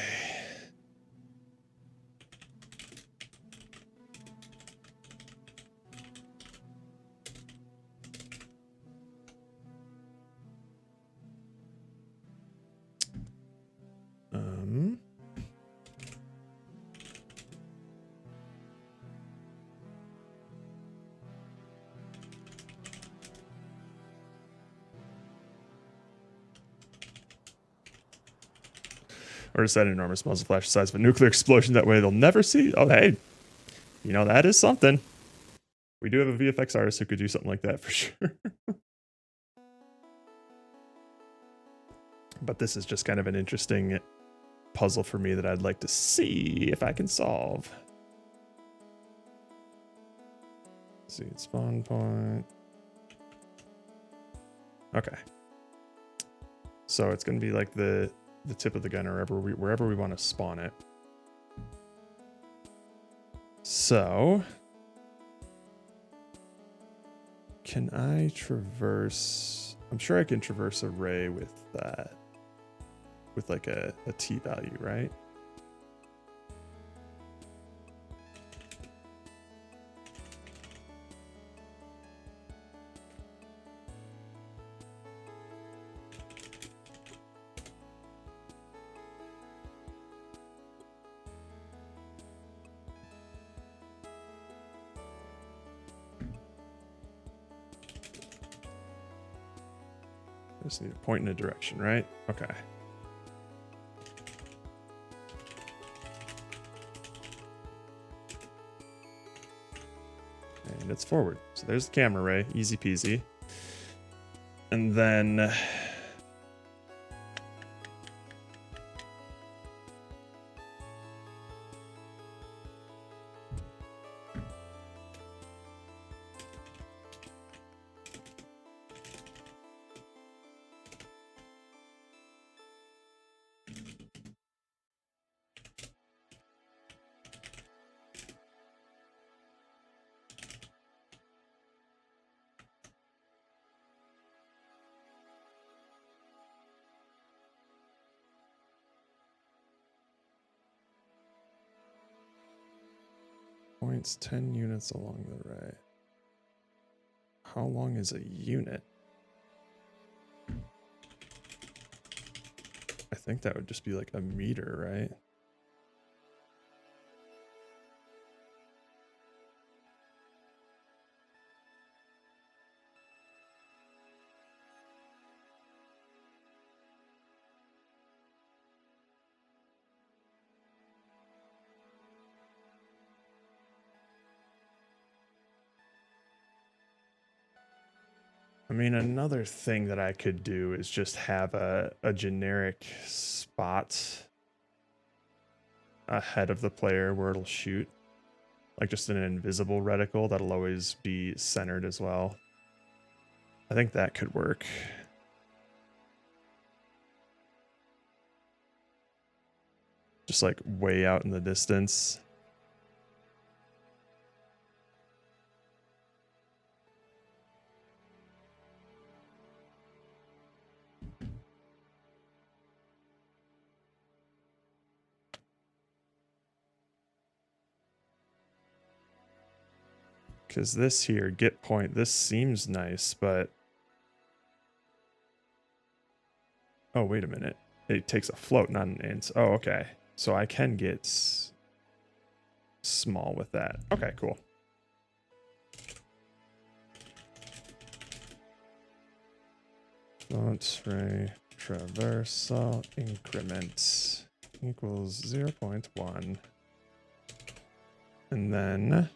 Or is that enormous muzzle flash the size of a nuclear explosion? That way they'll never see. Oh, hey, that is something. We do have a VFX artist who could do something like that for sure. But this is just kind of an interesting puzzle for me that I'd like to see if I can solve. Let's see, spawn point. Okay. So it's going to be like the the tip of the gun or wherever we want to spawn it. So, can I traverse? I'm sure I can traverse a ray with like a T value, right? Just need to point in a direction, right? Okay. And it's forward. So there's the camera ray, easy peasy. And then points 10 units along the ray. How long is a unit? I think that would just be like a meter, right? I mean, another thing that I could do is just have a generic spot ahead of the player where it'll shoot. Like just an invisible reticle that'll always be centered as well. I think that could work. Just like way out in the distance. Because this here, get point, this seems nice, but... Oh, wait a minute. It takes a float, not an int. Oh, okay. So I can get small with that. Okay, cool. Float ray traversal increment equals 0.1. And then...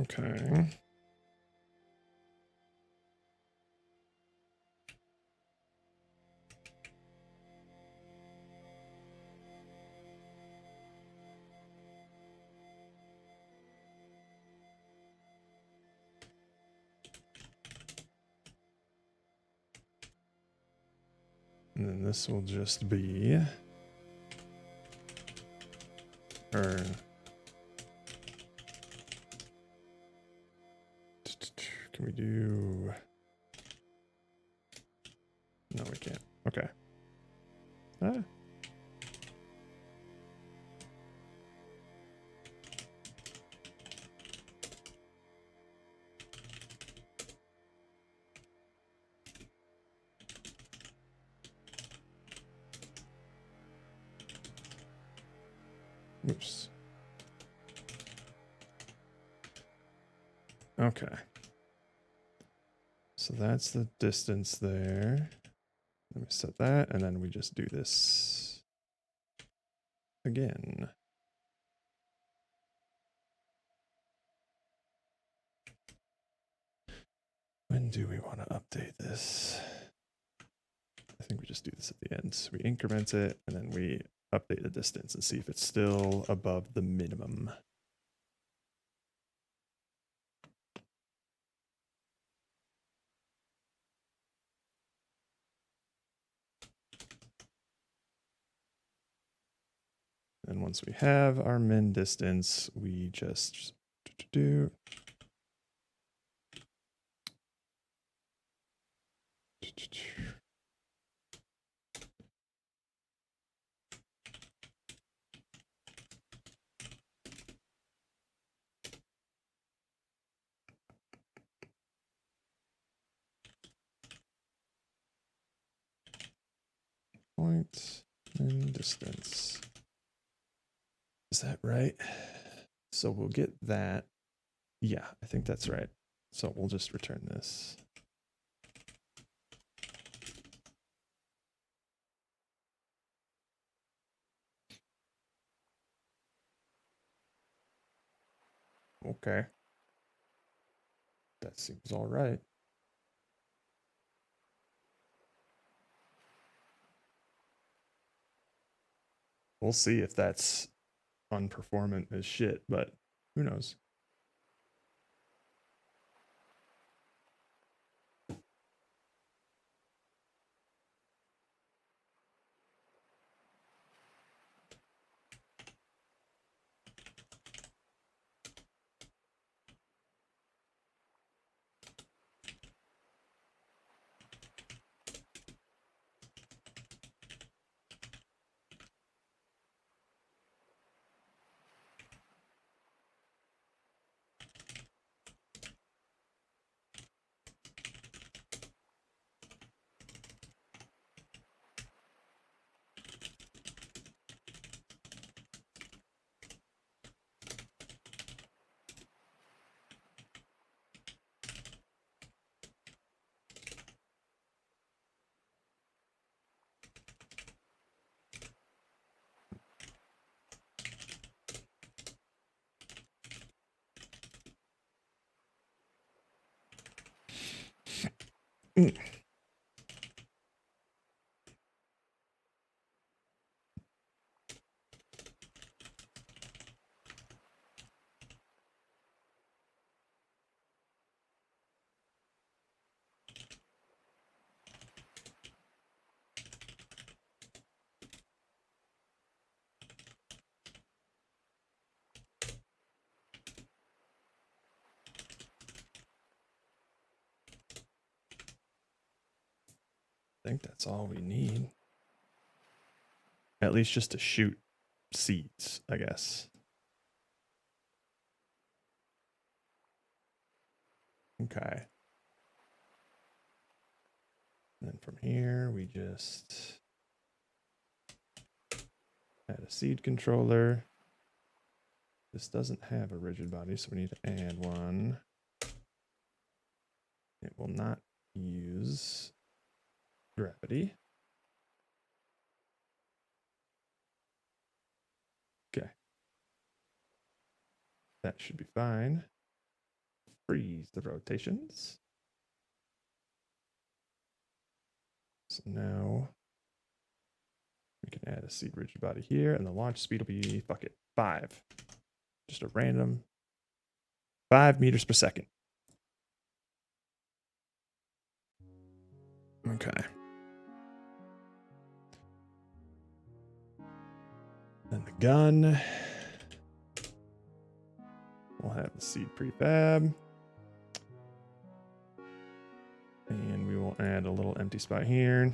Okay. And then this will just be, or can we do, no, we can't. Okay. Ah. Oops. Okay. So that's the distance there. Let me set that, and then we just do this again. When do we want to update this? I think we just do this at the end. So we increment it, and then we update the distance and see if it's still above the minimum. And once we have our min distance, we just do. Point and distance. Is that right? So we'll get that. Yeah, I think that's right. So we'll just return this. Okay. That seems all right. We'll see if that's unperformant as shit, but who knows? Mm. I think that's all we need. At least just to shoot seeds, I guess. Okay. And then from here, we just add a seed controller. This doesn't have a rigid body, so we need to add one. It will not use gravity. Okay. That should be fine. freeze the rotations. So now we can add a seed rigid body here, and the launch speed will be, fuck it, 5. Just a random 5 meters per second. Okay. Then the gun. We'll have the seed prefab. And we will add a little empty spot here.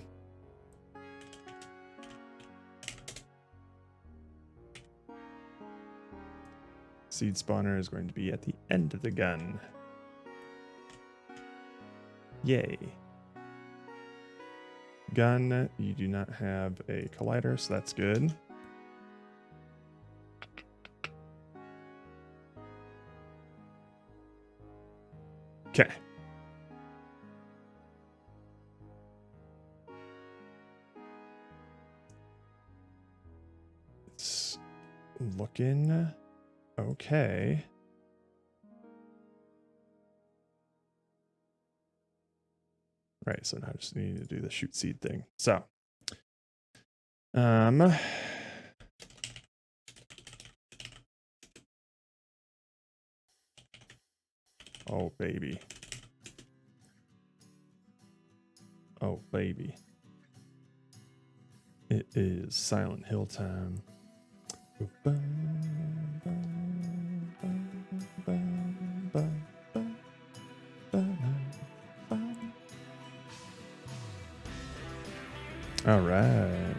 Seed spawner is going to be at the end of the gun. Yay. Gun, you do not have a collider, so that's good. Okay. It's looking okay. Right, so now I just need to do the shoot seed thing. So, oh baby. Oh baby. It is Silent Hill time. All right.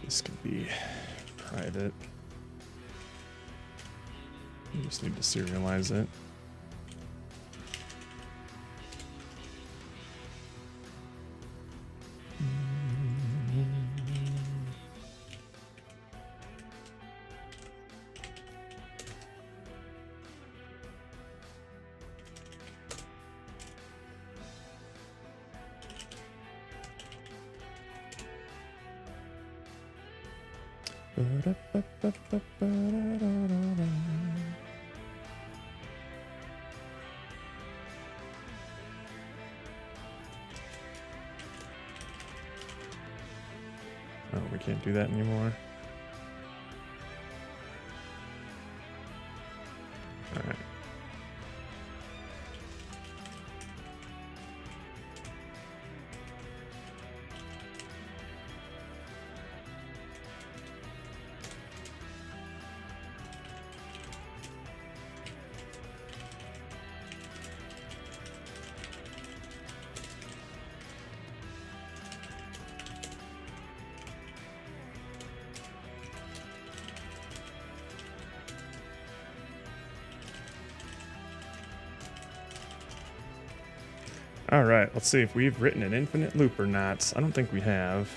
This can be private. You just need to serialize it. Oh, we can't do that anymore. All right. All right, let's see if we've written an infinite loop or not. I don't think we have.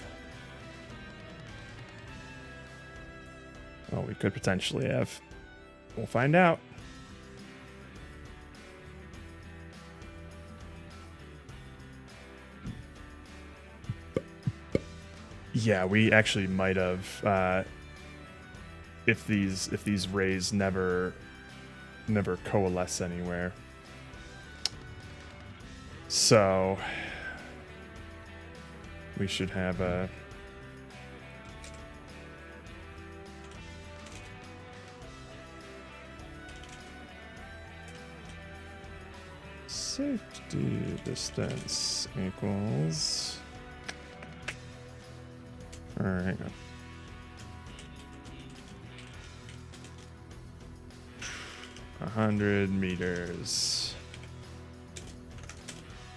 Oh, we could potentially have. We'll find out. Yeah, we actually might have. If these rays never coalesce anywhere. So we should have a safety distance equals. All right, hang on. 100 meters.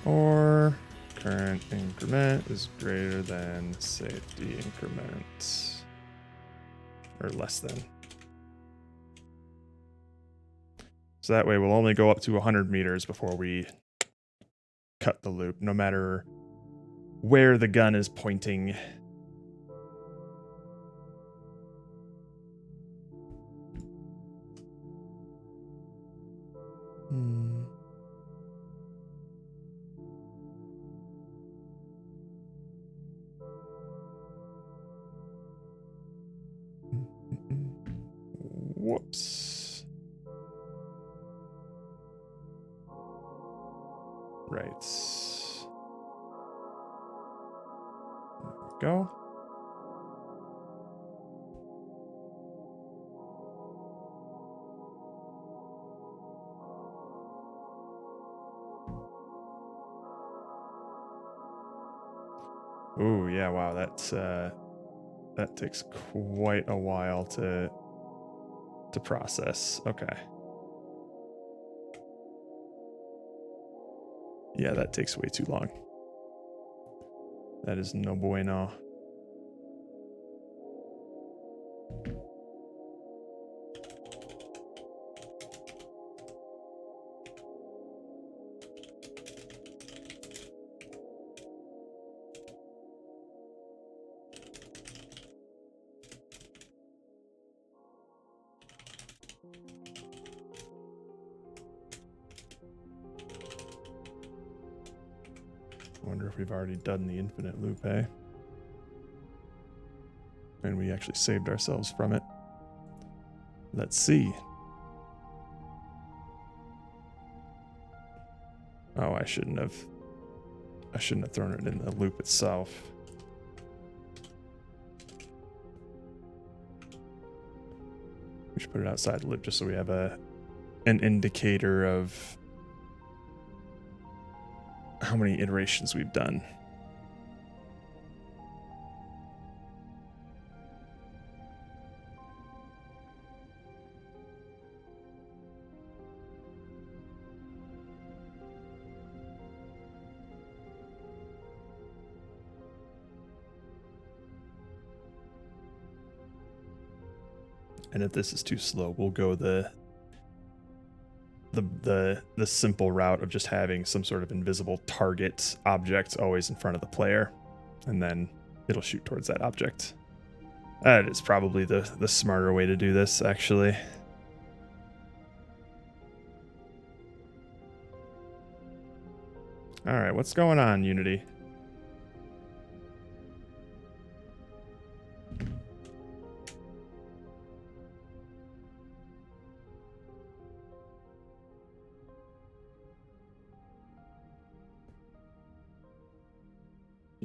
Or current increment is greater than safety increment. Or less than. So that way we'll only go up to 100 meters before we cut the loop, no matter where the gun is pointing. Hmm. Whoops. Right. There we go. Ooh, yeah, wow, that takes quite a while to process. Okay. Yeah, that takes way too long. That is no bueno. I wonder if we've already done the infinite loop, eh? And we actually saved ourselves from it. Let's see. Oh, I shouldn't have thrown it in the loop itself. We should put it outside the loop just so we have an indicator of how many iterations we've done. And if this is too slow, we'll go the simple route of just having some sort of invisible target object always in front of the player, and then it'll shoot towards that object. That is probably the smarter way to do this, actually. All right, what's going on, Unity?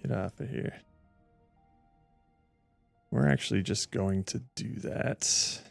Get off of here. We're actually just going to do that.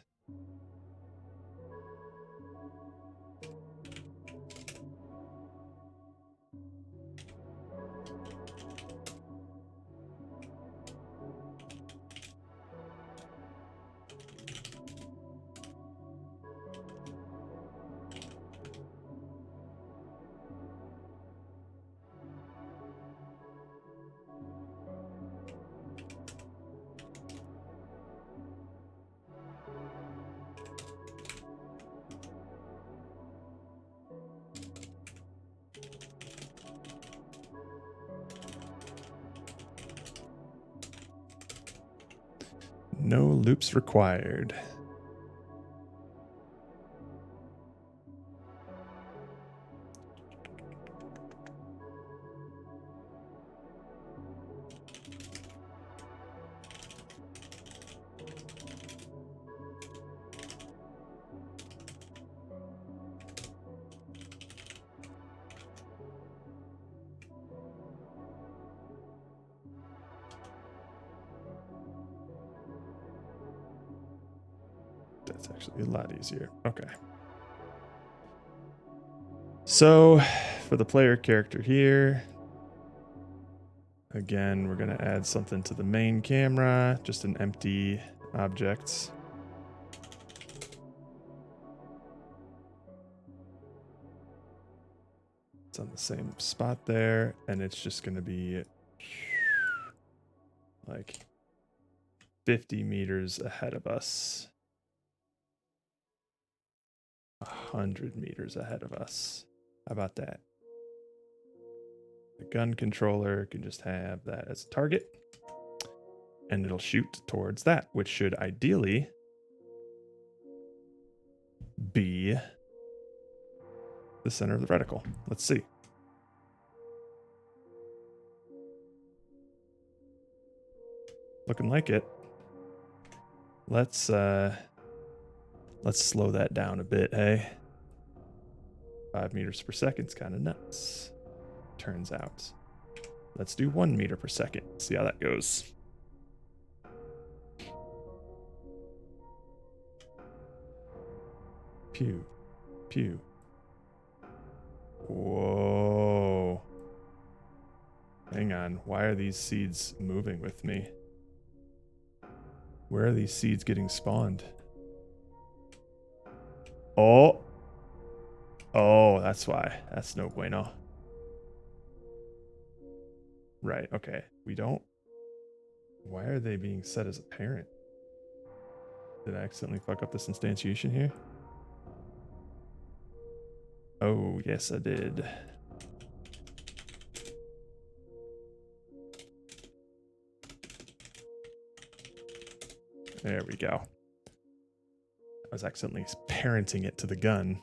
No loops required. That's actually a lot easier. Okay. So for the player character here, again, we're going to add something to the main camera, just an empty object. It's on the same spot there, and it's just going to be like 50 meters ahead of us. 100 meters ahead of us. How about that? The gun controller can just have that as a target, and it'll shoot towards that, which should ideally be the center of the reticle. Let's see. Looking like it. Let's slow that down a bit, hey? 5 meters per second is kind of nuts. Turns out. Let's do 1 meter per second. See how that goes. Pew. Pew. Whoa. Hang on. Why are these seeds moving with me? Where are these seeds getting spawned? Oh. Oh, that's why. That's no bueno. Right, okay. We don't... Why are they being set as a parent? Did I accidentally fuck up this instantiation here? Oh, yes, I did. There we go. I was accidentally parenting it to the gun.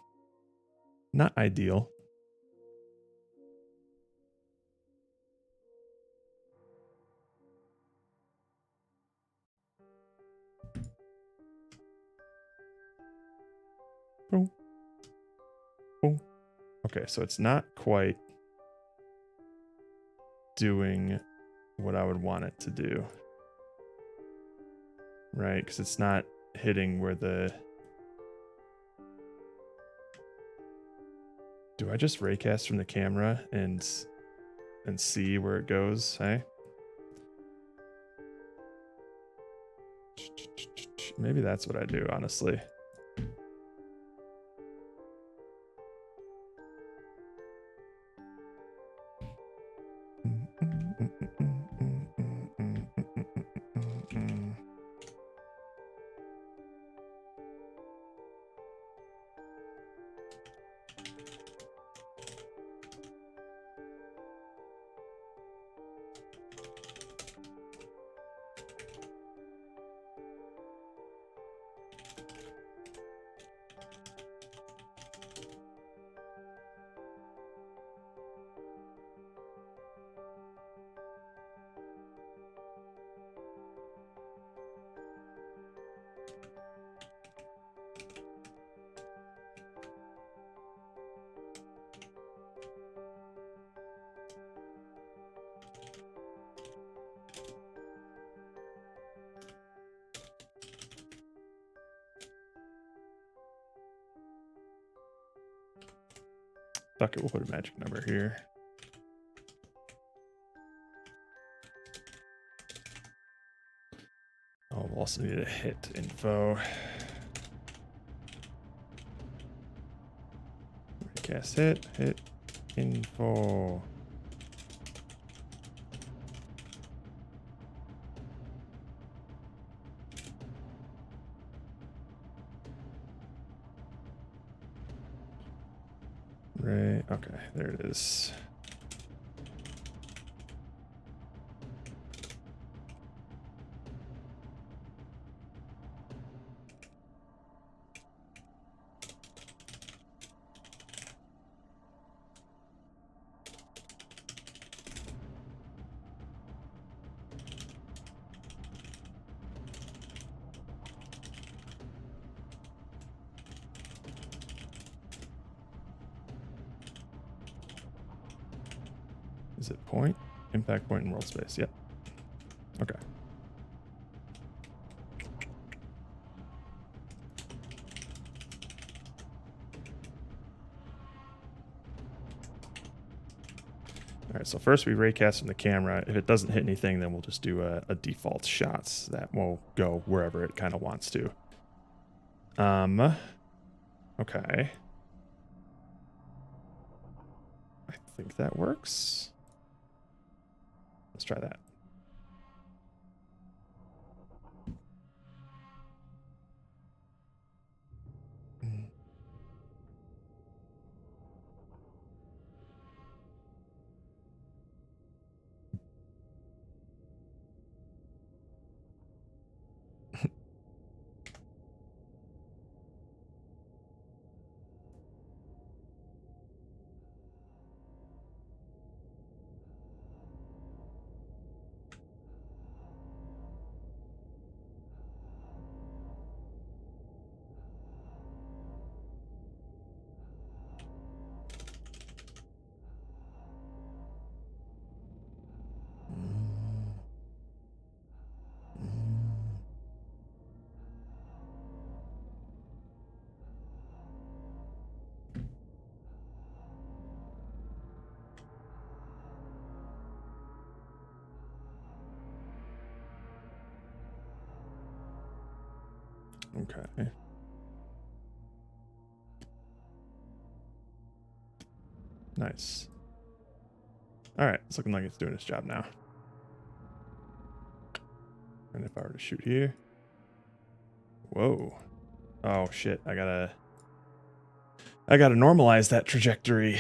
Not ideal. Boom. Boom. Okay, so it's not quite doing what I would want it to do. Right, because it's not hitting where the... Do I just raycast from the camera and see where it goes, hey? Maybe that's what I do, honestly. Fuck it, we'll put a magic number here. Oh, we'll also need a hit info. Cast hit info. Right, okay, there it is. Is it point? Impact point in world space, yep. Okay. All right, so first we raycast from the camera. If it doesn't hit anything, then we'll just do a default shots that will go wherever it kind of wants to. Okay. I think that works. Let's try that. Okay. Nice. All right, it's looking like it's doing its job now. And if I were to shoot here, whoa! Oh shit! I gotta normalize that trajectory.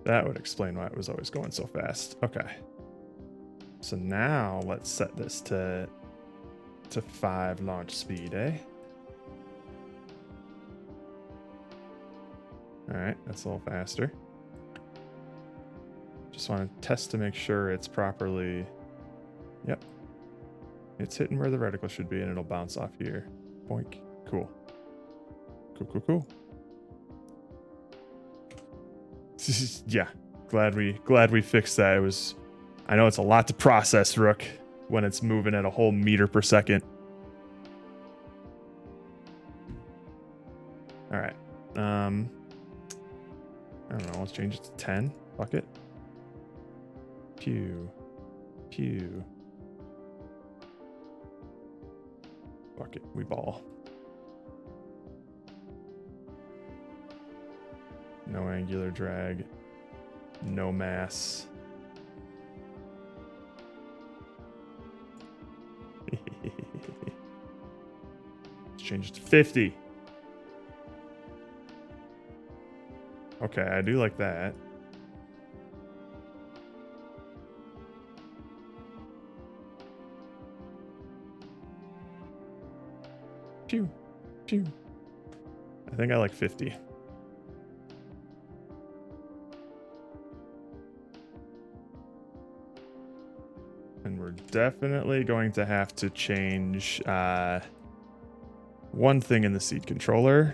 That would explain why it was always going so fast. Okay. So now let's set this to 5 launch speed, eh? All right, that's a little faster. Just want to test to make sure it's properly. Yep. It's hitting where the reticle should be, and it'll bounce off here. Boink. Cool. Cool. Yeah. Glad we fixed that. It was. I know it's a lot to process, Rook, when it's moving at a whole meter per second. All right. I don't know. Let's change it to 10. Fuck it. Pew. Fuck it. We ball. No angular drag. No mass. Let's change it to 50. Okay, I do like that. Pew. I think I like 50. And we're definitely going to have to change one thing in the seed controller.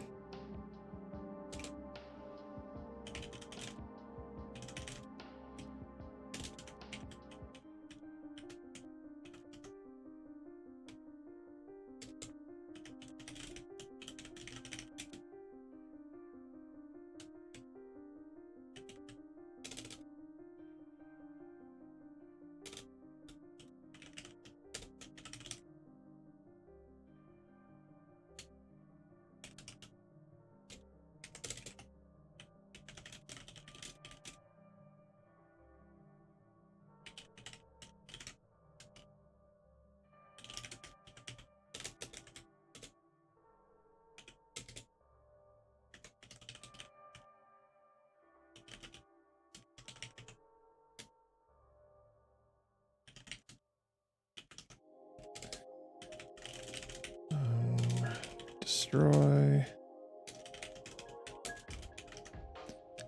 Destroy.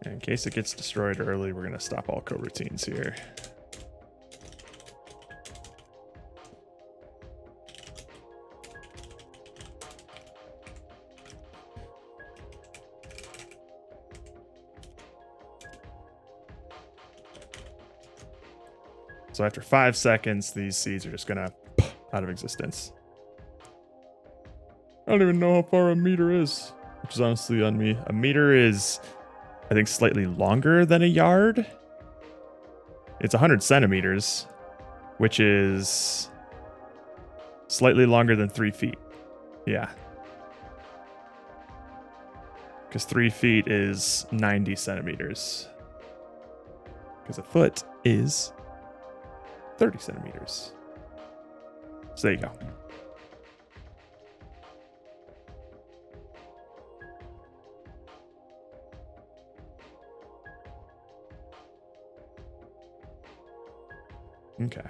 And in case it gets destroyed early, we're going to stop all coroutines here. So after 5 seconds, these seeds are just going to out of existence. I don't even know how far a meter is, which is honestly on me. A meter is, I think, slightly longer than a yard. It's 100 centimeters, which is slightly longer than 3 feet. Yeah. Because 3 feet is 90 centimeters. Because a foot is 30 centimeters. So there you go. Okay.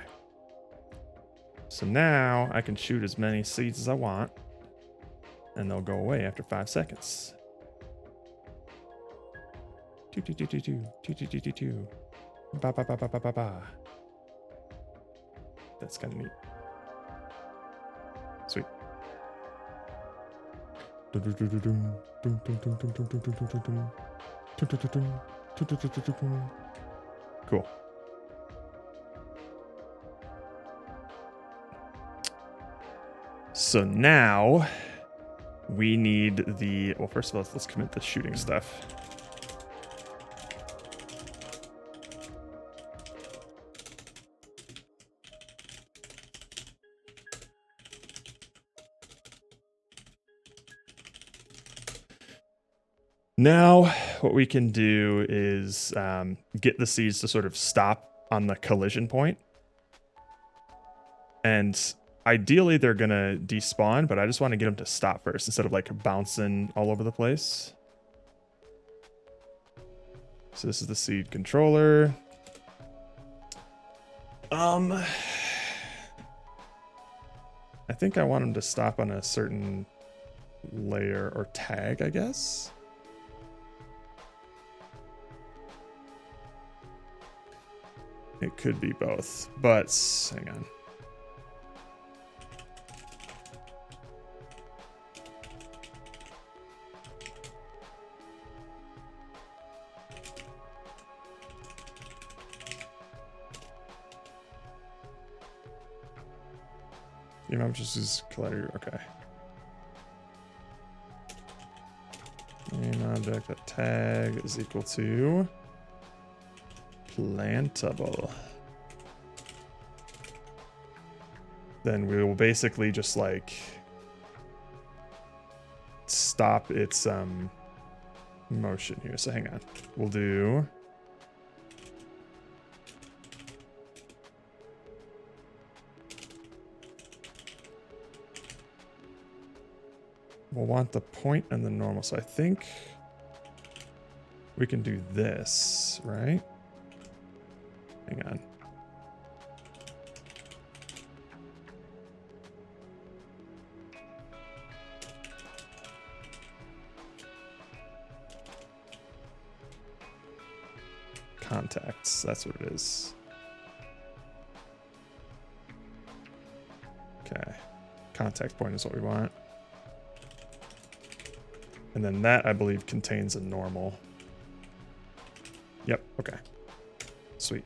So now I can shoot as many seeds as I want, and they'll go away after 5 seconds. Ba ba ba ba ba ba ba. That's kind of neat. Sweet. Cool. So now we need the, well, first of all, let's commit the shooting stuff. Now, what we can do is get the seeds to sort of stop on the collision point. And ideally, they're going to despawn, but I just want to get them to stop first instead of like bouncing all over the place. So this is the seed controller. I think I want them to stop on a certain layer or tag, I guess. It could be both, but hang on. You know, just use collider. Okay. Main object that tag is equal to plantable. Then we will basically just like stop its motion here. So hang on. We'll do we'll want the point and the normal. So I think we can do this, right? Hang on. Contacts, that's what it is. Okay. Contact point is what we want. And then that, I believe, contains a normal. Yep, okay. Sweet.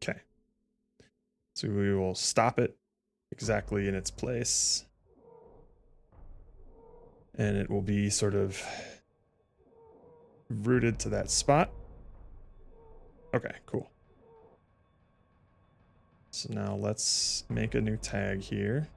Okay. So we will stop it exactly in its place. And it will be sort of rooted to that spot. Okay, cool. So now let's make a new tag here.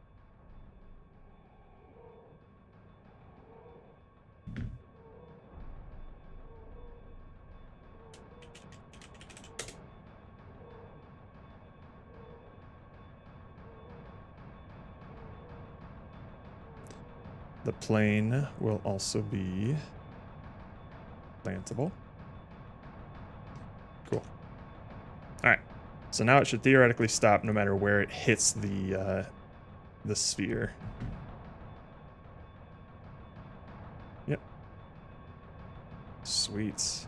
The plane will also be plantable. Cool. All right. So now it should theoretically stop no matter where it hits the sphere. Yep. Sweet.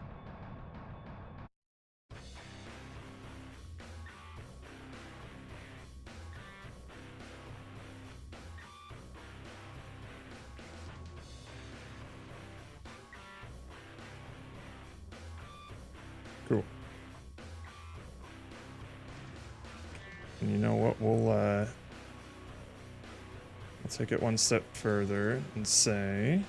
Cool. And you know what? We'll take it one step further and say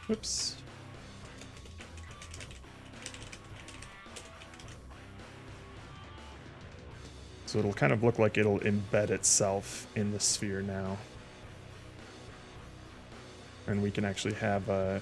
whoops. So it'll kind of look like it'll embed itself in the sphere now. And we can actually have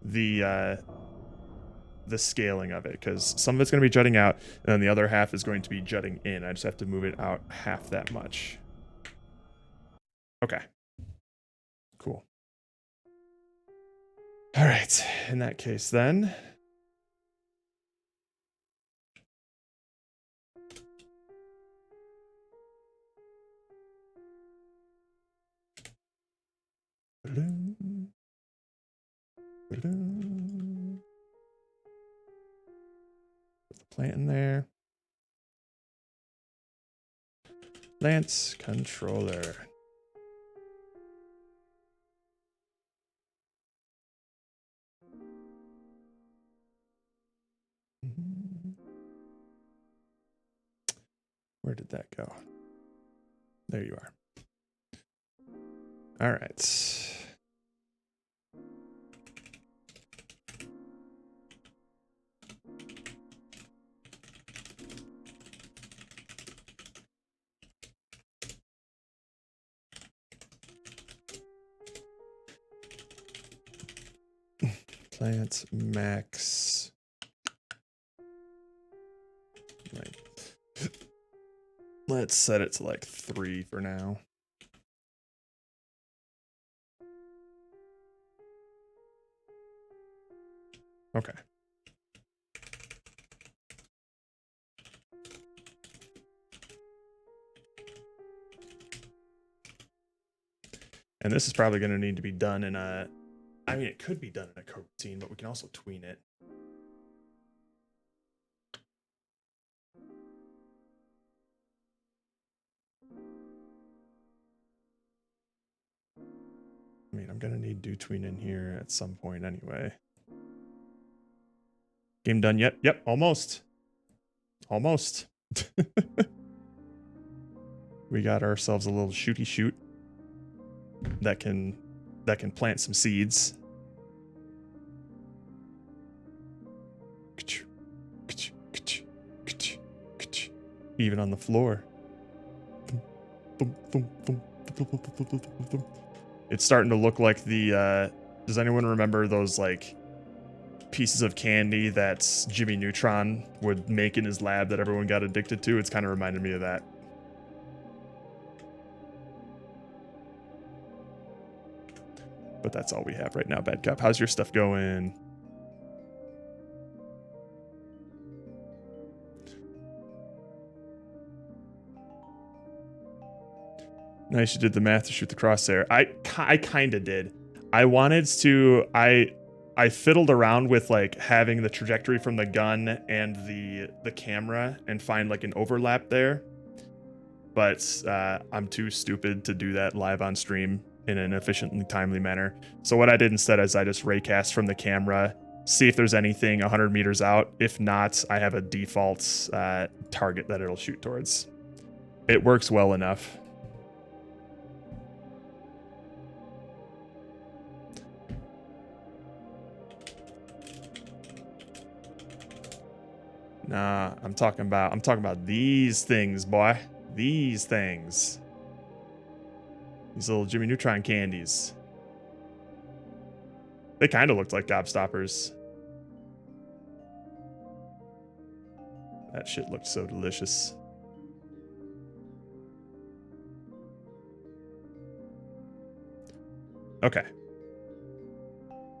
the scaling of it, because some of it's going to be jutting out and then the other half is going to be jutting in. I just have to move it out half that much. Okay. Cool. All right. In that case, then. Put the plant in there. Lance controller. Where did that go? There you are. All right. Plant max. Right. Let's set it to like 3 for now. Okay. And this is probably going to need to be done in a... I mean, it could be done in a coroutine, but we can also tween it. I mean, I'm going to need do tween in here at some point anyway. Game done yet? Yep, almost. Almost. We got ourselves a little shooty shoot that can plant some seeds. Even on the floor. It's starting to look like the does anyone remember those like pieces of candy that Jimmy Neutron would make in his lab that everyone got addicted to? It's kind of reminded me of that. But that's all we have right now, Bad Cop. How's your stuff going? Nice, you did the math to shoot the crosshair. I kind of did. I wanted to... I fiddled around with like having the trajectory from the gun and the camera and find like an overlap there. But I'm too stupid to do that live on stream in an efficiently timely manner. So what I did instead is I just raycast from the camera, see if there's anything 100 meters out. If not, I have a default target that it'll shoot towards. It works well enough. Nah, I'm talking about these things, boy. These things. These little Jimmy Neutron candies. They kind of looked like gobstoppers. That shit looked so delicious. Okay.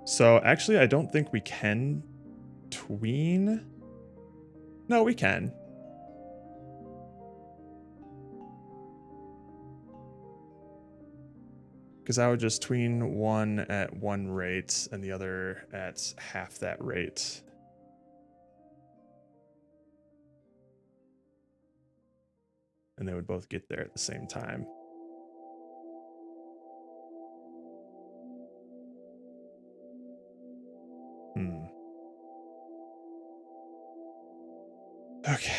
So actually, I don't think we can tween. No, we can. Because I would just tween one at one rate and the other at half that rate. And they would both get there at the same time. Okay.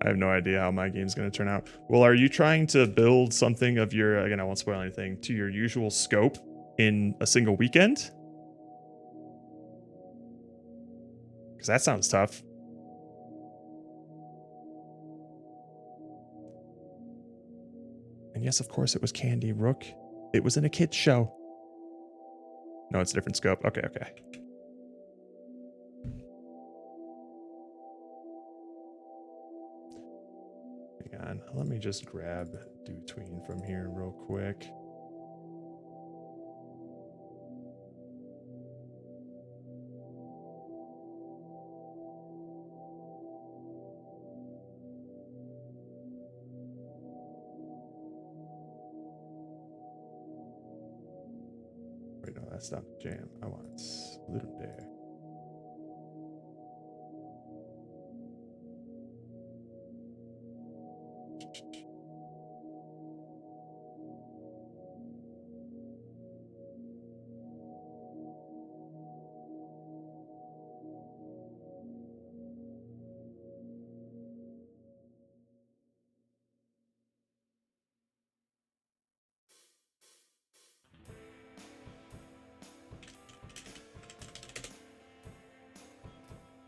I have no idea how my game's going to turn out. Well, are you trying to build something of your, again, I won't spoil anything, to your usual scope in a single weekend? Because that sounds tough. And yes, of course, it was Candy Rook. It was in a kids show. No, it's a different scope. Okay, okay. Hang on. Let me just grab Dewtween from here real quick. Wait, no, that's not the jam. I want Little Dare.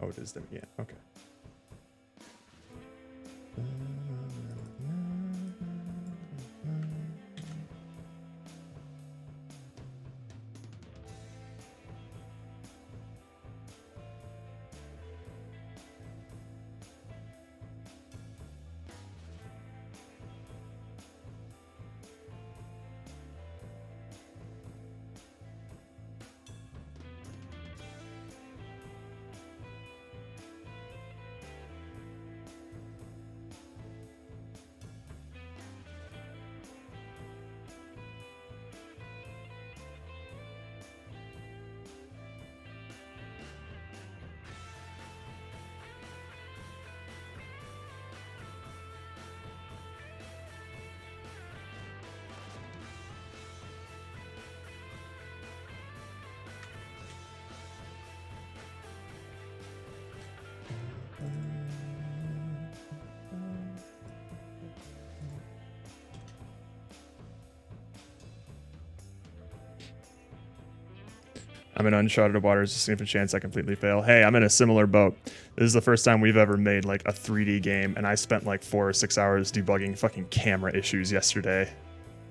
Oh, it is them again. Okay. I'm in uncharted waters, just seeing if a chance I completely fail. Hey, I'm in a similar boat. This is the first time we've ever made like a 3D game, and I spent like 4 or 6 hours debugging fucking camera issues yesterday.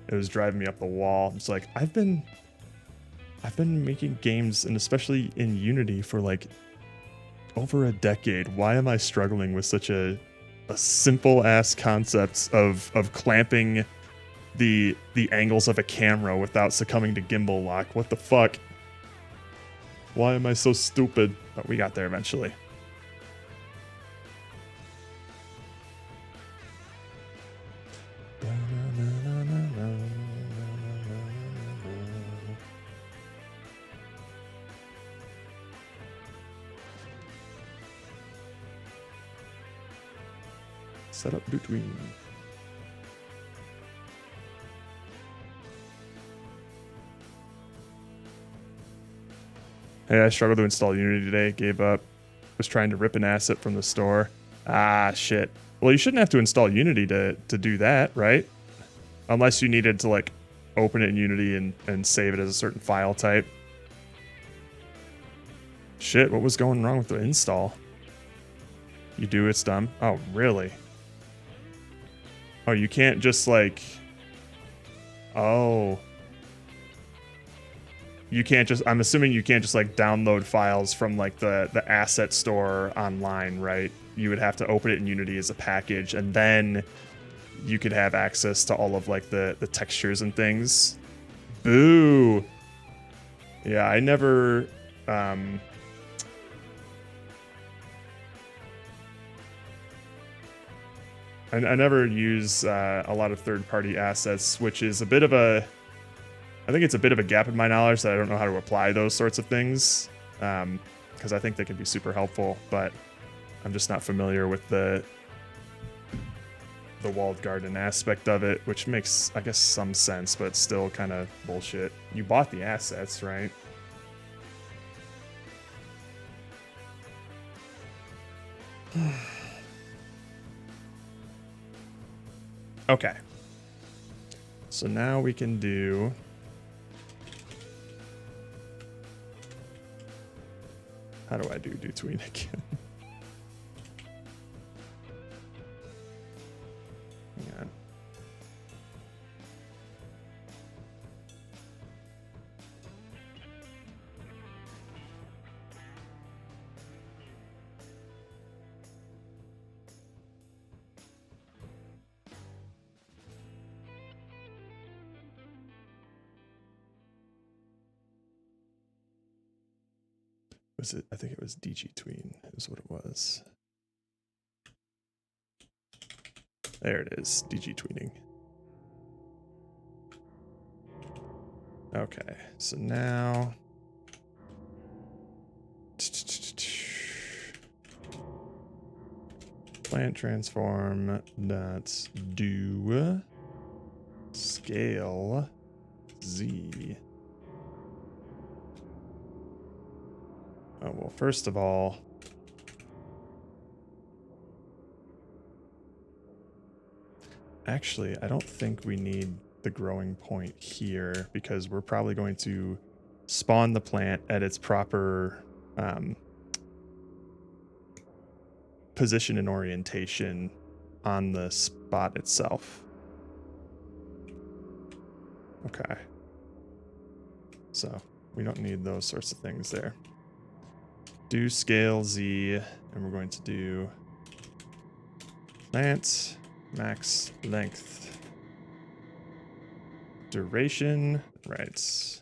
It was driving me up the wall. It's like I've been making games, and especially in Unity, for like over a decade. Why am I struggling with such a simple ass concept of clamping the angles of a camera without succumbing to gimbal lock? What the fuck? Why am I so stupid? But we got there eventually. Set up between. Hey, I struggled to install Unity today, gave up, was trying to rip an asset from the store. Ah, shit. Well, you shouldn't have to install Unity to do that, right? Unless you needed to, like, open it in Unity and save it as a certain file type. Shit, what was going wrong with the install? You do, it's done. Oh, really? Oh, you can't just, like... Oh... You can't just, I'm assuming you can't just like download files from like the asset store online, right? You would have to open it in Unity as a package, and then you could have access to all of like the textures and things. Boo. Yeah, I never, I never use a lot of third-party assets, which is a bit of a, I think it's a bit of a gap in my knowledge that I don't know how to apply those sorts of things, because I think they can be super helpful, but I'm just not familiar with the walled garden aspect of it, which makes, I guess, some sense, but it's still kind of bullshit. You bought the assets, right? Okay. So now we can do... How do I do tween again? Hang on. Was it? I think it was DG tween is what it was. There it is, DG tweening. Okay, so now plant transform dot do scale Z. Oh, well, first of all, actually, I don't think we need the growing point here because we're probably going to spawn the plant at its proper position and orientation on the spot itself. Okay. So we don't need those sorts of things there. Do scale Z, and we're going to do plant max length duration, right.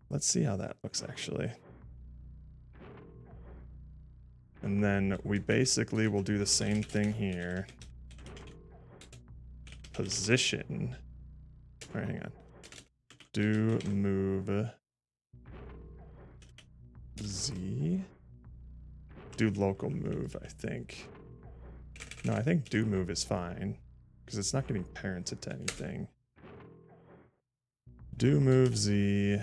Let's see how that looks actually. And then we basically will do the same thing here. Position. All right, hang on. Do move Z. Do local move, I think. No, I think do move is fine because it's not getting parented to anything. Do move Z.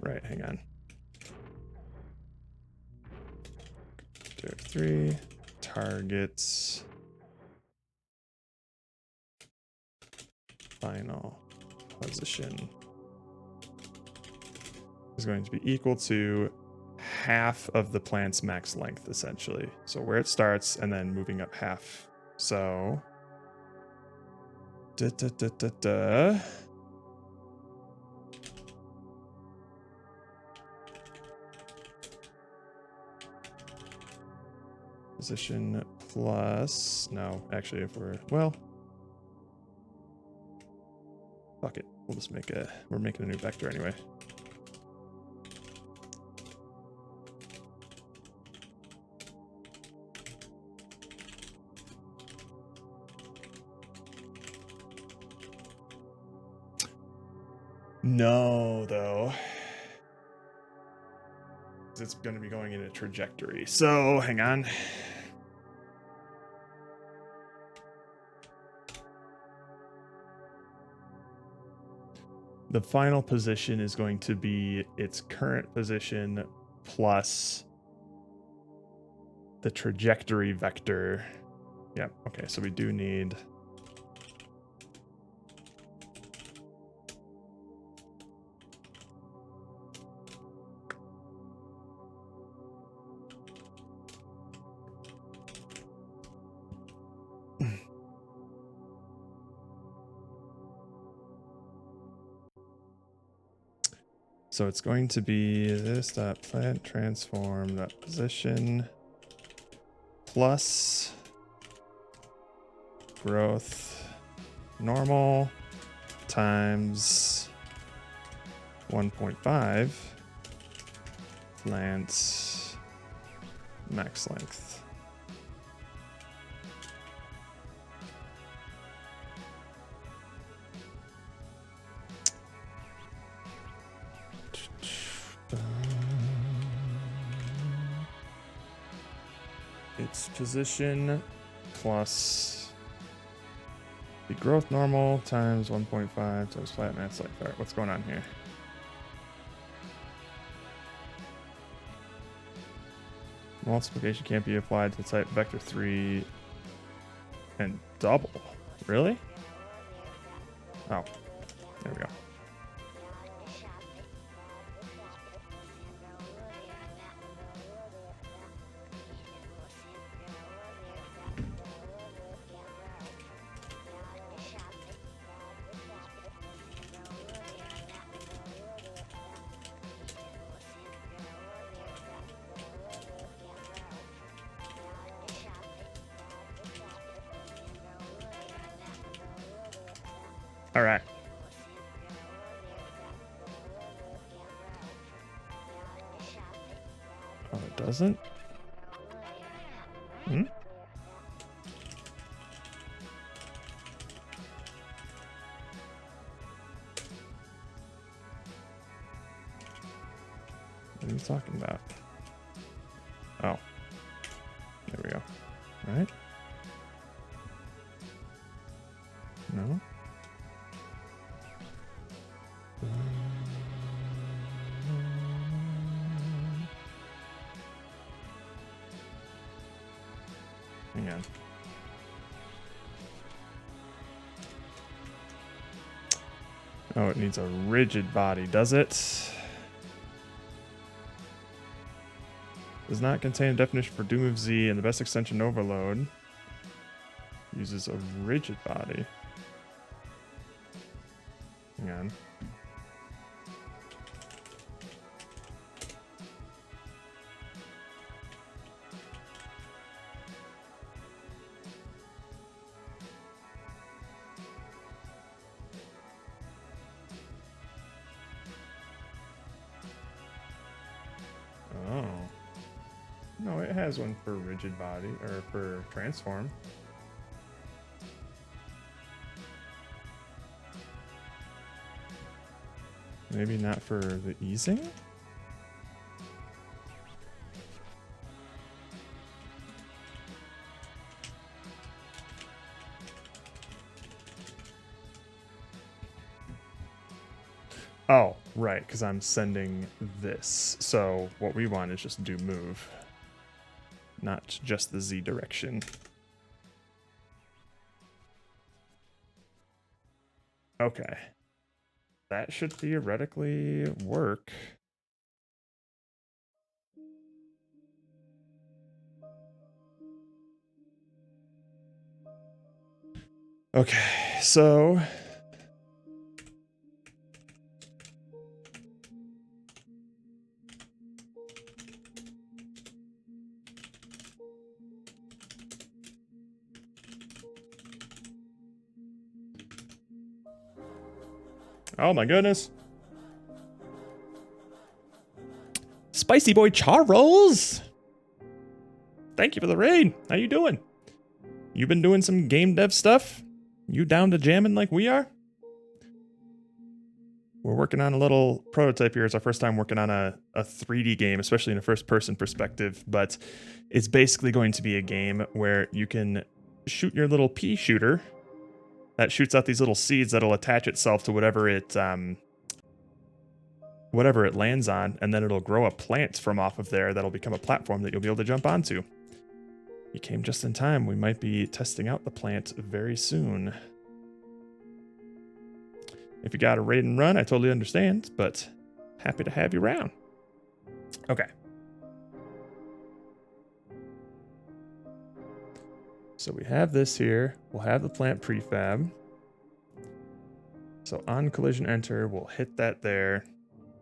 Right, hang on. Do 3 targets. Final position is going to be equal to half of the plant's max length, essentially. So where it starts and then moving up half. So position plus, no, actually if we're, well, fuck it. We'll just make we're making a new vector anyway. No, though. It's going to be going in a trajectory. So, hang on. The final position is going to be its current position plus the trajectory vector. Yep. Okay, so we do need... So it's going to be this dot plant transform dot position plus growth normal times 1.5 plant max length. its position plus the growth normal times 1.5 times flat mass life. All right, what's going on here? Multiplication can't be applied to type vector 3 and double. Really? Oh, there we go. All right. Oh, it doesn't? Hmm? What are you talking about? Oh. There we go. All right. No? Hang on. Oh, it needs a rigid body, does it? Does not contain a definition for do move Z, and the best extension overload uses a rigid body. Hang on. Oh. No, it has one for rigid body, or for transform. Maybe not for the easing? Oh, right, because I'm sending this. So what we want is just do move, not just the Z direction. Okay. That should theoretically work. Okay, so oh my goodness. Spicy boy Charles! Thank you for the raid. How you doing? You been doing some game dev stuff? You down to jamming like we are? We're working on a little prototype here. It's our first time working on a 3D game, especially in a first-person perspective, but it's basically going to be a game where you can shoot your little pea shooter that shoots out these little seeds that'll attach itself to whatever it lands on, and then it'll grow a plant from off of there that'll become a platform that you'll be able to jump onto. You came just in time. We might be testing out the plant very soon. If you got a raid and run, I totally understand, but happy to have you around. Okay. So we have this here. We'll have the plant prefab. So on collision enter, we'll hit that there,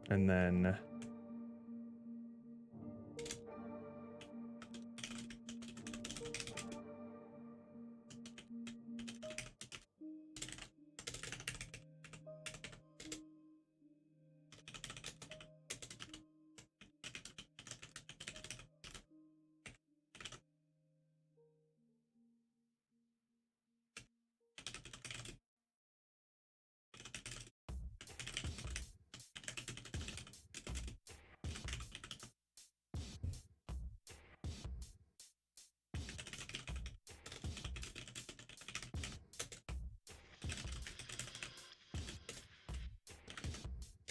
and then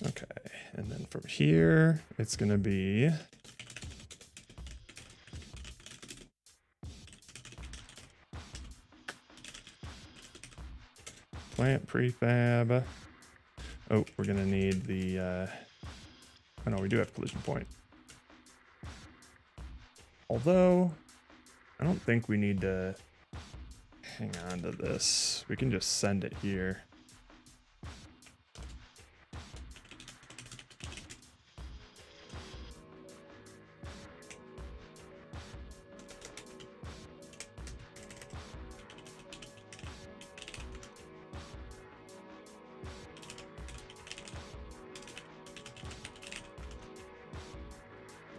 Okay, and then from here, it's going to be plant prefab. Oh, we're going to need the, oh no, we do have collision point. Although, I don't think we need to hang on to this. We can just send it here.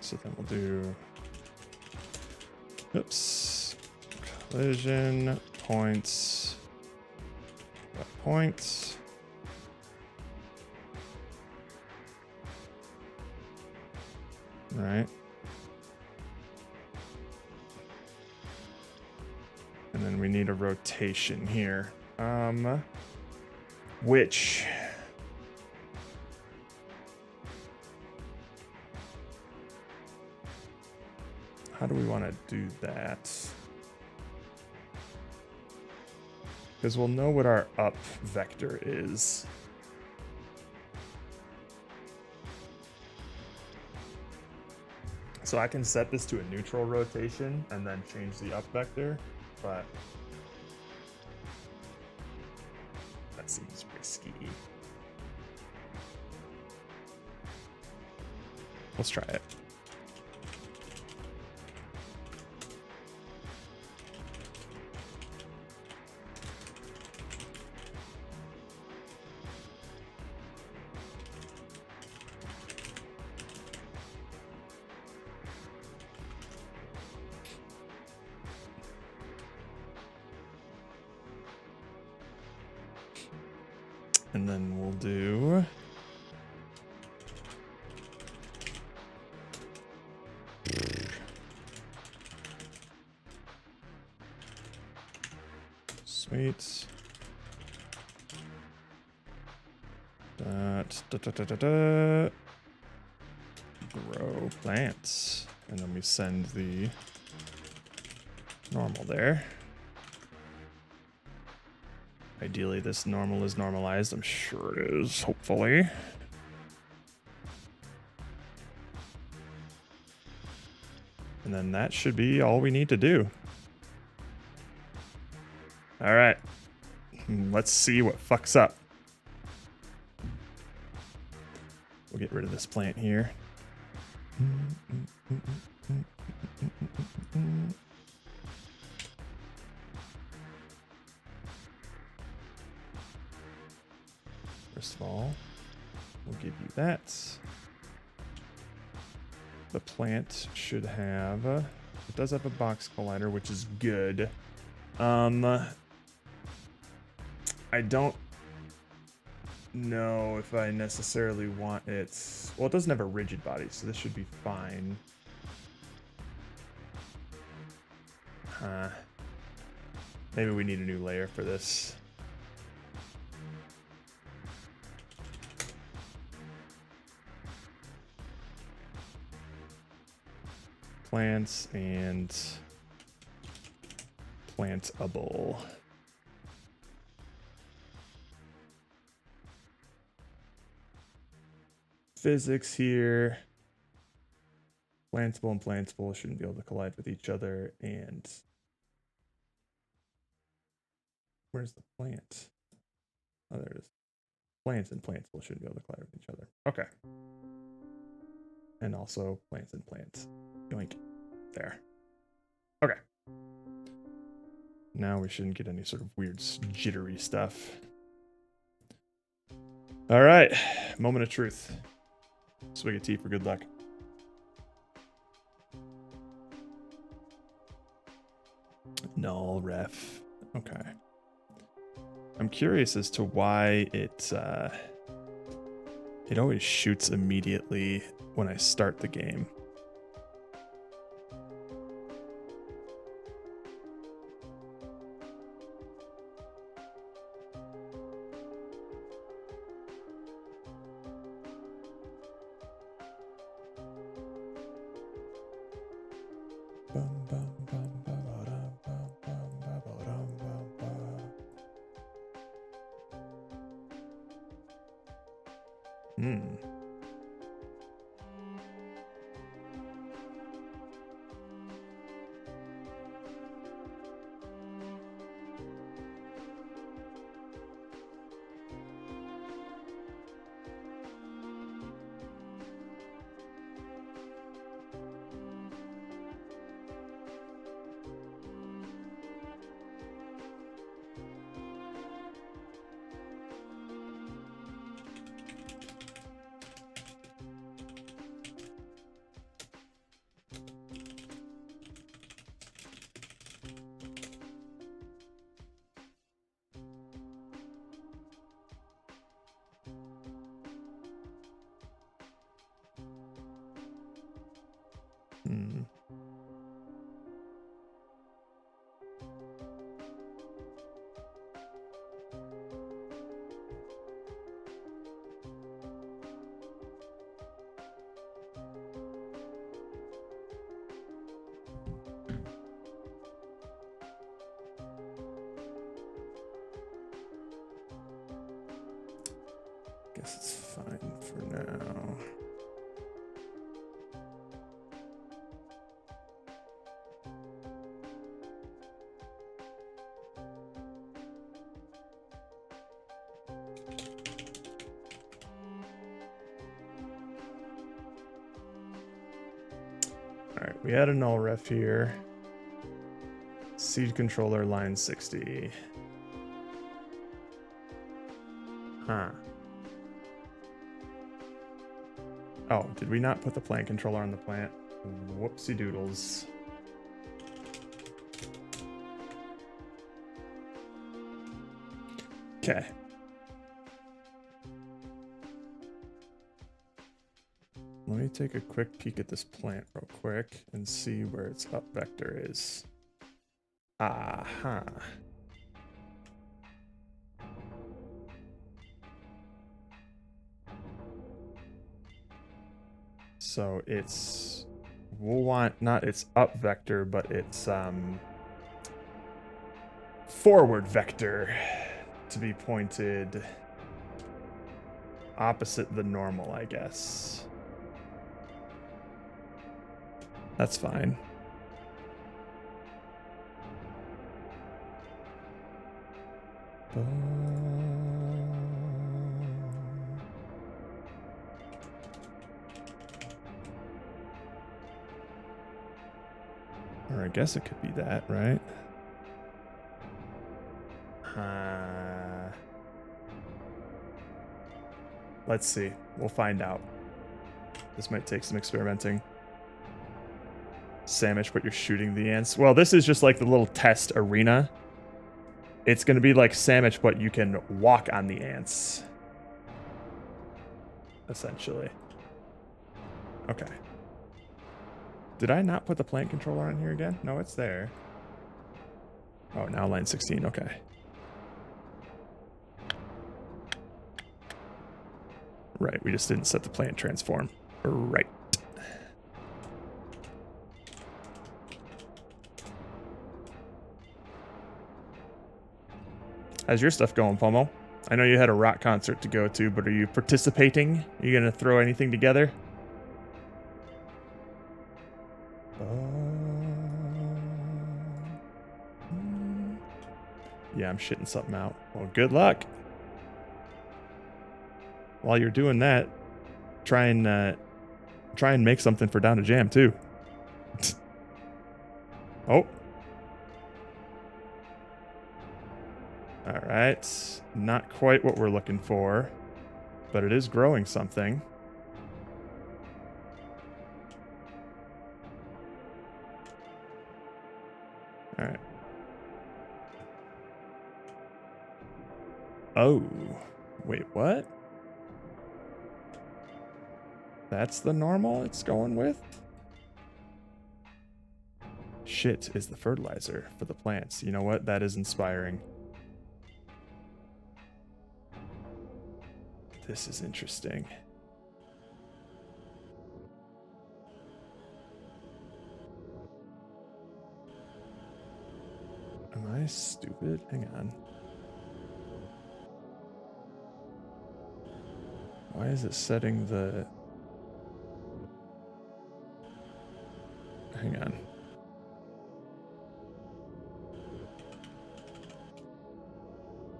So then we'll do, oops, collision points, points. Right. And then we need a rotation here. Which how do we want to do that? Because we'll know what our up vector is. So I can set this to a neutral rotation and then change the up vector, but that seems risky. Let's try it. And then we'll do sweet. Grow plants. And then we send the normal there. Ideally, this normal is normalized. I'm sure it is, hopefully. And then that should be all we need to do. All right. Let's see what fucks up. We'll get rid of this plant here. First of all, we'll give you that. The plant should have, it does have a box collider, which is good. I don't know if I necessarily want it. Well, it doesn't have a rigid body, so this should be fine. Maybe we need a new layer for this. Plants and plantable. Physics here. Plantable and plantable shouldn't be able to collide with each other. And where's the plant? Oh, there it is. Plants and plantable shouldn't be able to collide with each other. Okay. And also plants and plants. Yoink. There. Okay. Now we shouldn't get any sort of weird jittery stuff. All right. Moment of truth. Swig of tea for good luck. Null ref. Okay. I'm curious as to why it always shoots immediately when I start the game. Hmm. Hmm. Guess it's fine for now. All right, we had a null ref here. Seed controller line 60. Huh. Oh, did we not put the plant controller on the plant? Whoopsie doodles. Okay. Let me take a quick peek at this plant real quick and see where its up vector is. Aha. So we'll want not its up vector, but its forward vector to be pointed opposite the normal, I guess. That's fine. Or I guess it could be that, right? Let's see. We'll find out. This might take some experimenting. Sandwich, but you're shooting the ants. Well, this is just like the little test arena. It's going to be like sandwich, but you can walk on the ants. Essentially. Okay. Did I not put the plant controller on here again? No, it's there. Oh, now line 16. Okay. Right, we just didn't set the plant transform. Right. How's your stuff going, Pomo? I know you had a rock concert to go to, but are you participating? Are you going to throw anything together? Yeah, I'm shitting something out. Well, good luck. While you're doing that, try and make something for Down to Jam too. Oh. All right. Not quite what we're looking for, but it is growing something. All right. Oh, wait, what? That's the normal it's going with? Shit is the fertilizer for the plants. You know what? That is inspiring. This is interesting. stupid? Hang on. Why is it setting the... Hang on.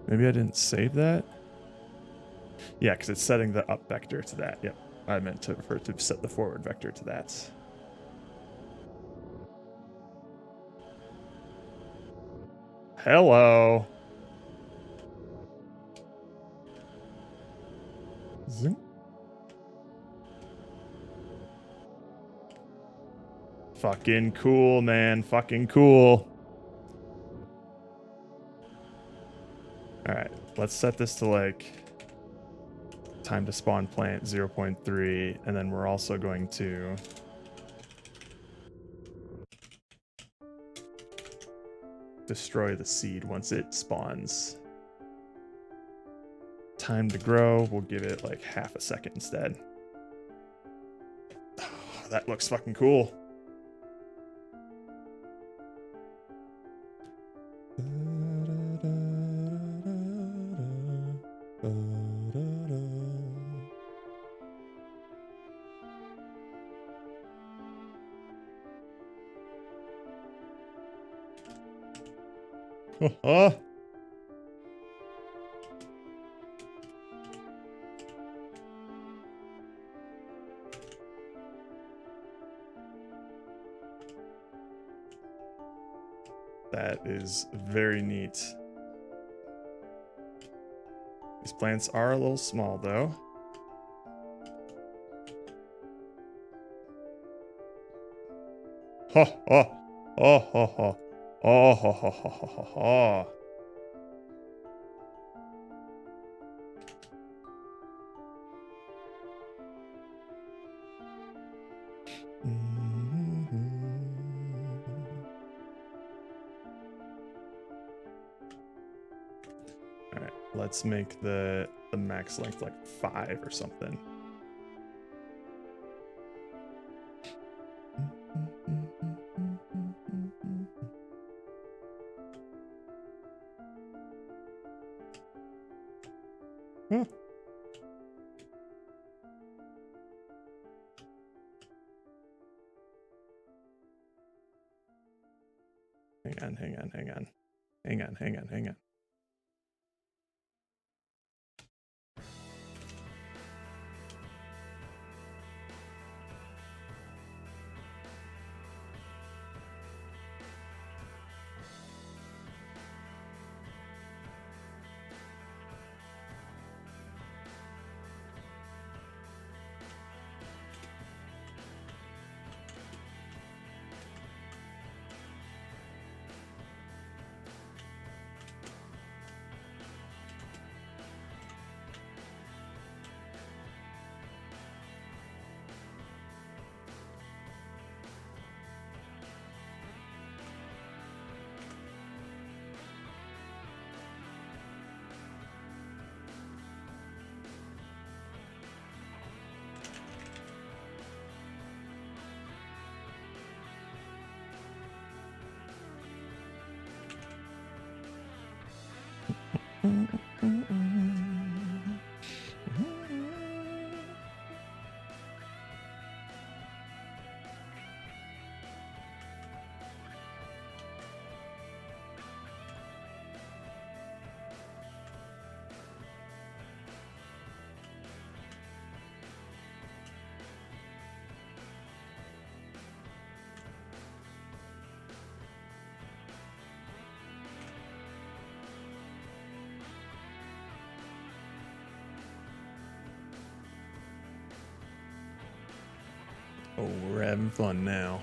Maybe I didn't save that? Yeah, because it's setting the up vector to that. Yep. I meant for it to set the forward vector to that. Hello. Zoom. Fucking cool, man. Fucking cool. All right, let's set this to like time to spawn plant 0.3, and then we're also going to destroy the seed once it spawns. Time to grow, we'll give it like half a second instead. Oh, that looks fucking cool. That is very neat. These plants are a little small though. Ha ha. Oh ha ha. Oh ha ha ha ha ha ha. All right, let's make the max length like 5 or something. Huh. Hang on. Oh, we're having fun now.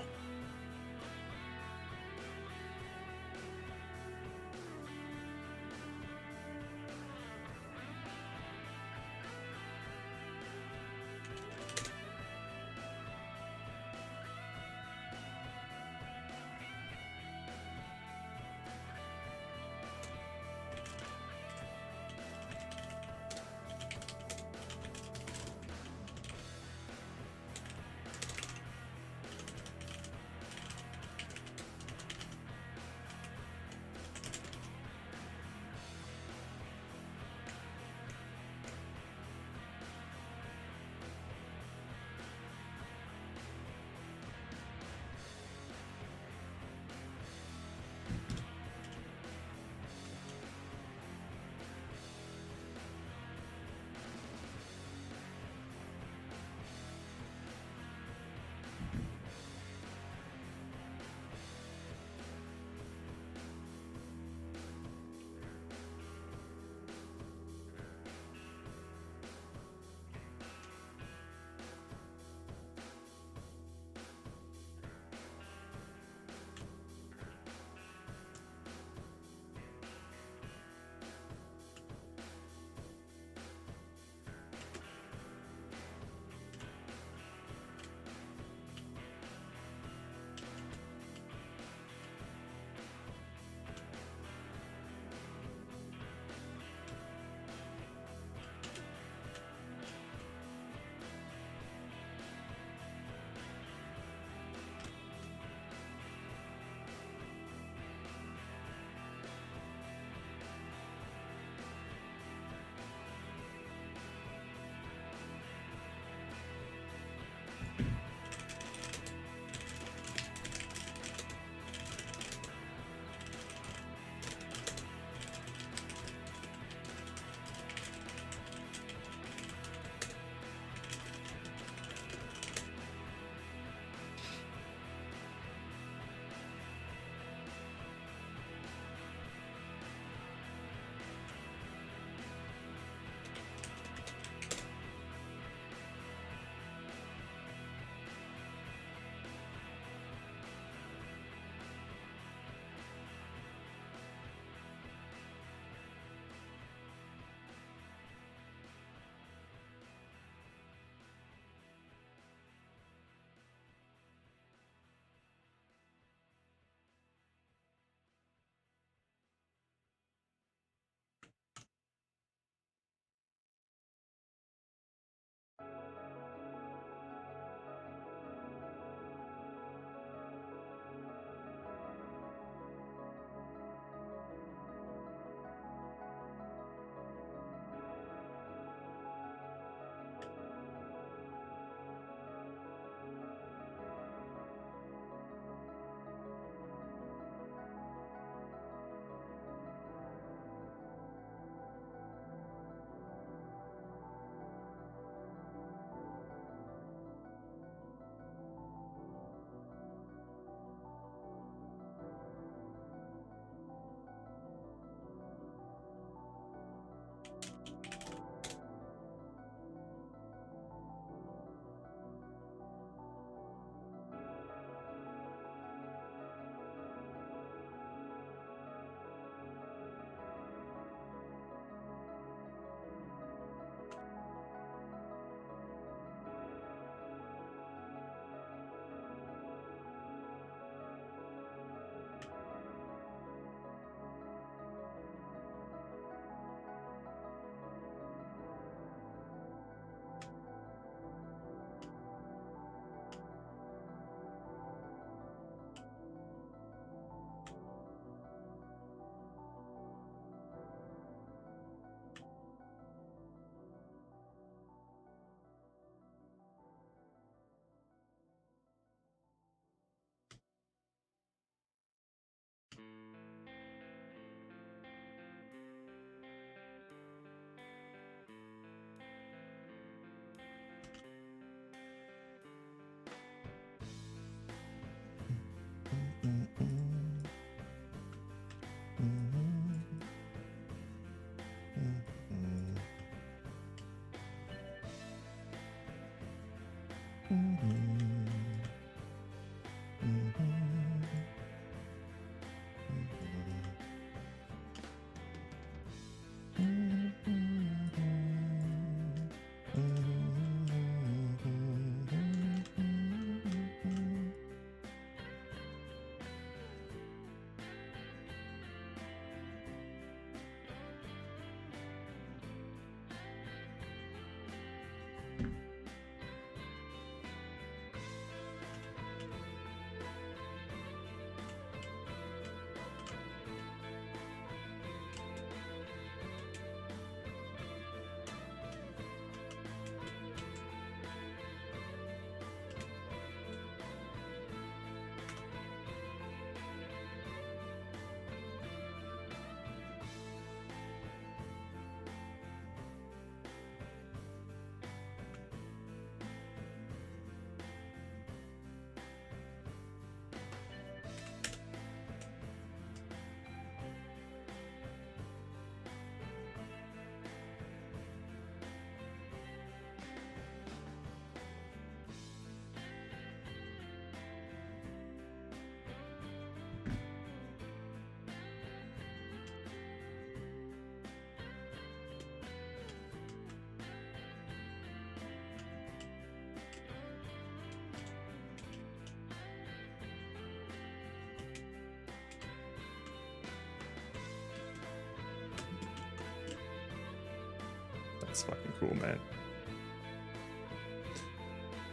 That's fucking cool, man.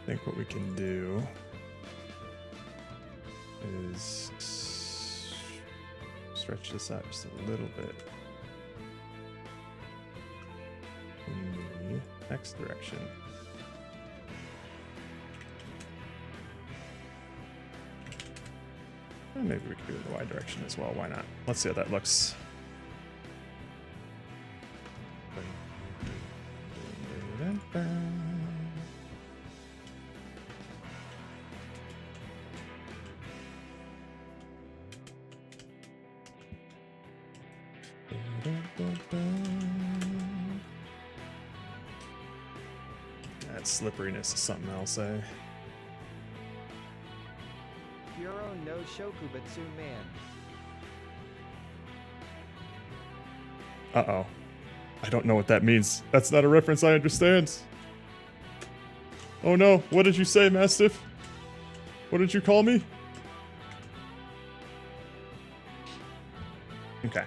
I think what we can do is stretch this out just a little bit in the X direction. And maybe we can do it in the Y direction as well. Why not? Let's see how that looks. That slipperiness is something else, eh? Bureau no Shokubutsu man. Uh-oh. I don't know what that means. That's not a reference I understand. Oh no, what did you say, Mastiff? What did you call me? Okay.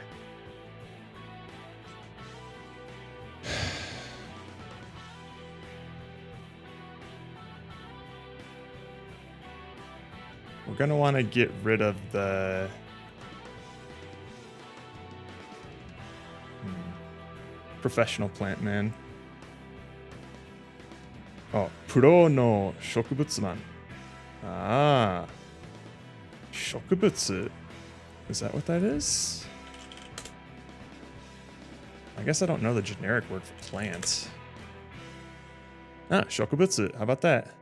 We're gonna want to get rid of the professional plant man. Oh, Pro no Shokubutsuman. Ah. Shokubutsu. Is that what that is? I guess I don't know the generic word for plant. Ah, Shokubutsu. How about that?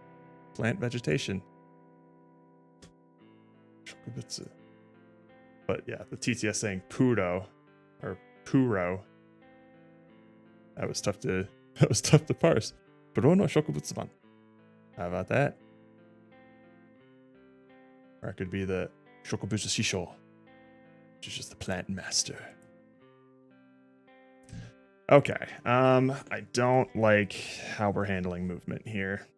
Plant vegetation. Shokubutsu. But yeah, the TTS saying Puro or Puro. That was tough to parse. Pro no Shokubutsuman. How about that? Or it could be the Shokubutsu Shisho, which is just the plant master. Okay. I don't like how we're handling movement here.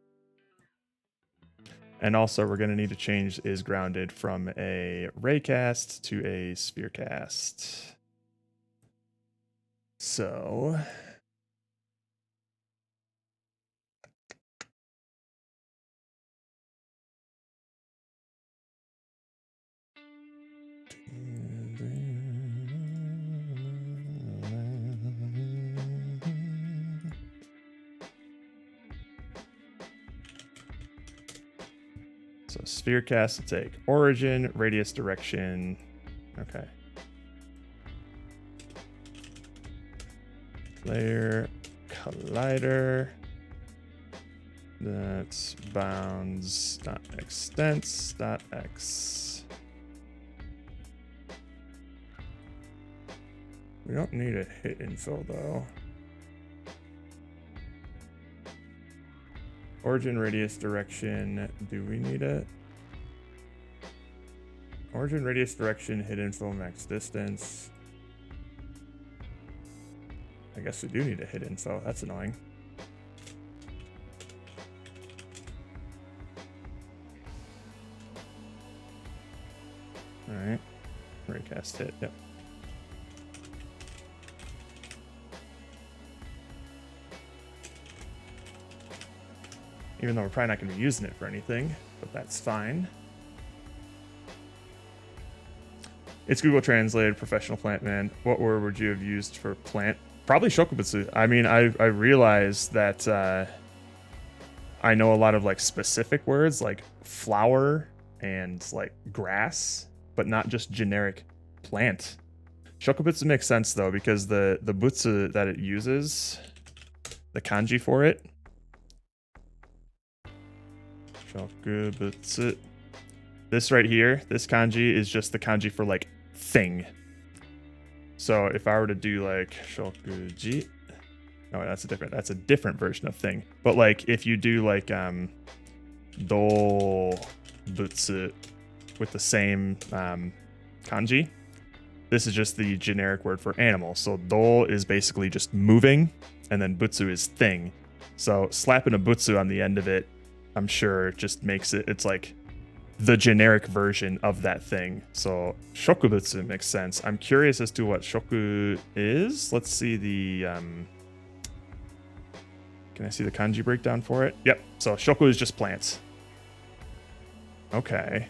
And also we're gonna need to change is grounded from a ray cast to a sphere cast. So So sphere cast will take origin, radius, direction. Okay. Layer, collider. That's bounds dot extents dot x. We don't need a hit info though. Origin, radius, direction. Do we need it? Origin, radius, direction, hit info, max distance. I guess we do need a hit info. That's annoying. All right. Raycast hit. Yep. Even though we're probably not going to be using it for anything, but that's fine. It's Google Translate, professional plant man. What word would you have used for plant? Probably shokubutsu. I mean, I realized that I know a lot of like specific words like flower and like grass, but not just generic plant. Shokubutsu makes sense though, because the butsu that it uses, the kanji for it. Shokubutsu. This right here, this kanji is just the kanji for like thing. So if I were to do like shokuji, oh, that's a different version of thing. But like if you do like dobutsu with the same kanji, this is just the generic word for animal. So do is basically just moving, and then butsu is thing. So slapping a butsu on the end of it, I'm sure just makes it's like the generic version of that thing. So shokubutsu makes sense. I'm curious as to what shoku is. Let's see the can I see the kanji breakdown for it? Yep. So shoku is just plants. Okay.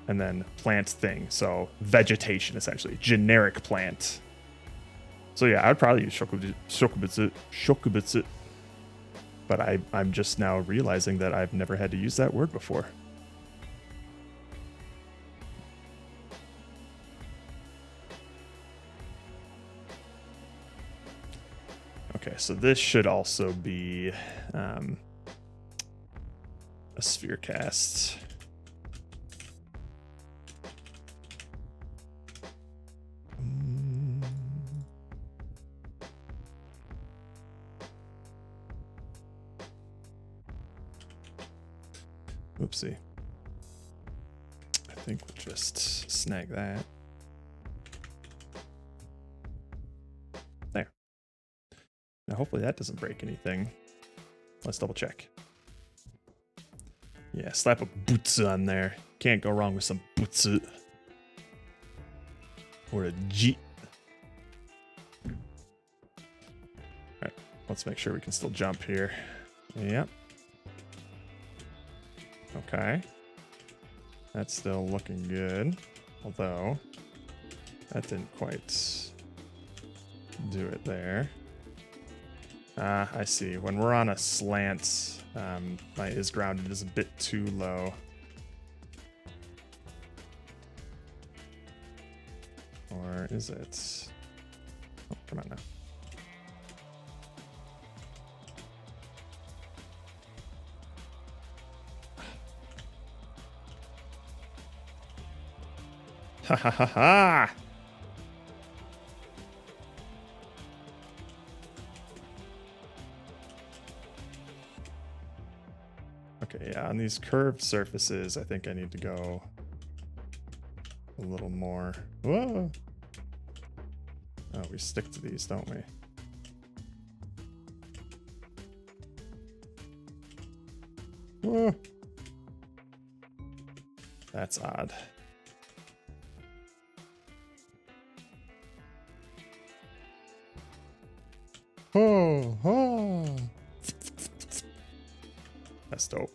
And then plant thing. So vegetation, essentially. Generic plant. So yeah, I'd probably use shokubutsu. But I'm just now realizing that I've never had to use that word before. Okay, so this should also be a sphere cast. Oopsie. I think we'll just snag that. There. Now hopefully that doesn't break anything. Let's double check. Yeah, slap a butsu on there. Can't go wrong with some butsu. Or a ji. Alright, let's make sure we can still jump here. Yep. Okay. That's still looking good. Although, that didn't quite do it there. I see. When we're on a slant, my is grounded is a bit too low. Or is it? Oh, come on now. Ha ha ha ha! Okay, yeah, on these curved surfaces, I think I need to go a little more. Whoa! Oh, we stick to these, don't we? Whoa! That's odd. Oh, oh. That's dope.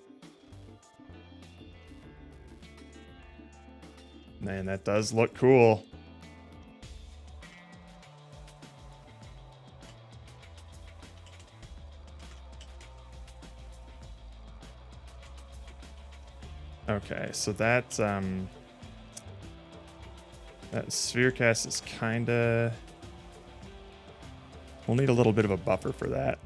Man, that does look cool. Okay, so that sphere cast is kinda. We'll need a little bit of a buffer for that.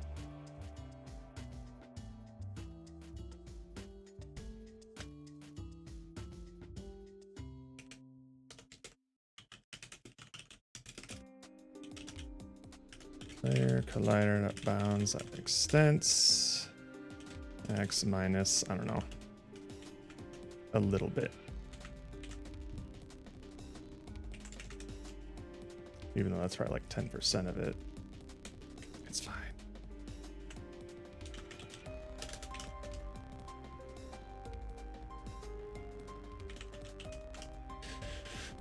Player, collider, that bounds, that makes sense. X minus, I don't know, a little bit. Even though that's probably like 10% of it. It's fine.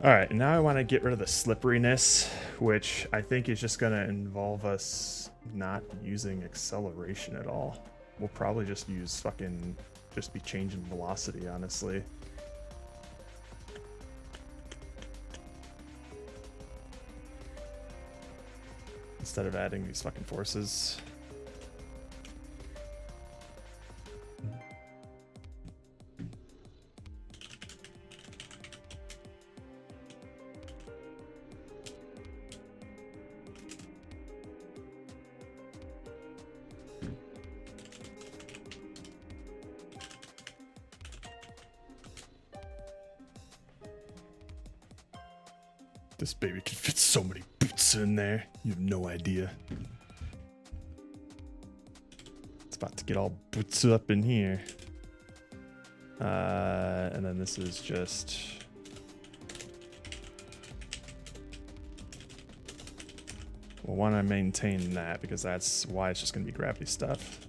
All right, now I want to get rid of the slipperiness, which I think is just going to involve us not using acceleration at all. We'll probably just use just be changing velocity, honestly. Instead of adding these fucking forces. This baby can fit so many boots in there. You have no idea. It's about to get all boots up in here. And then this is just... Well, one, I maintain that because that's why it's just going to be gravity stuff.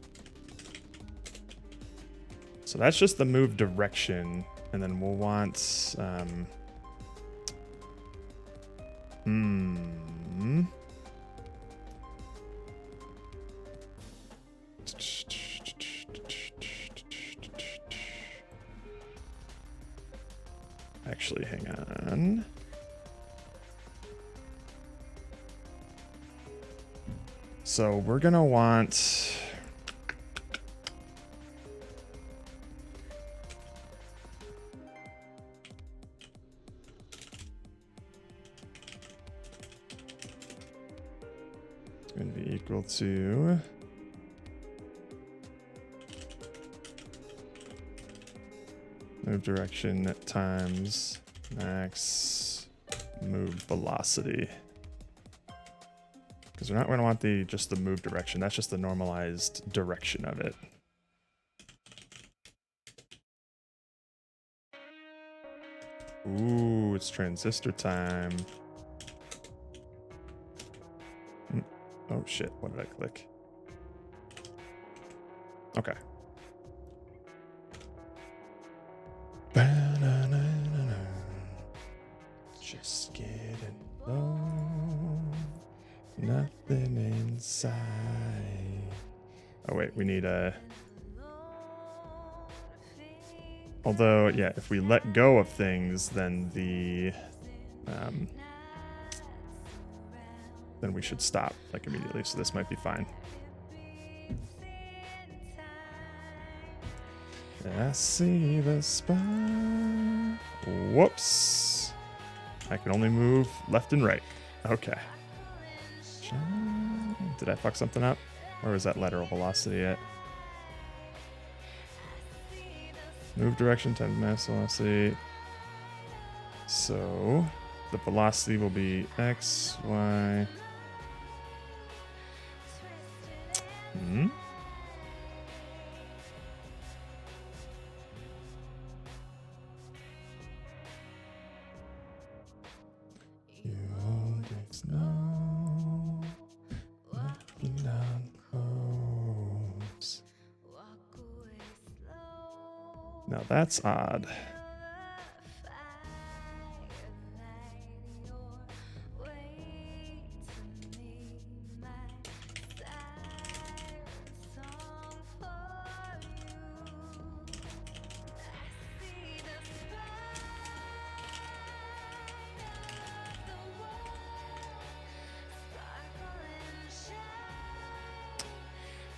So that's just the move direction. And then we'll want... Actually, hang on. So we're gonna want... Going to be equal to move direction times max move velocity. Because we're not going to want just the move direction. That's just the normalized direction of it. Ooh, it's transistor time. Oh shit, what did I click? Okay. Just getting low, nothing inside. Oh wait, we need a... Although, yeah, if we let go of things, then then we should stop like immediately. So this might be fine. I see the spot. Whoops. I can only move left and right. Okay. Did I fuck something up? Where was that lateral velocity at? Move direction times mass velocity. So the velocity will be x, y. You always know knocking down hopes. Now that's odd.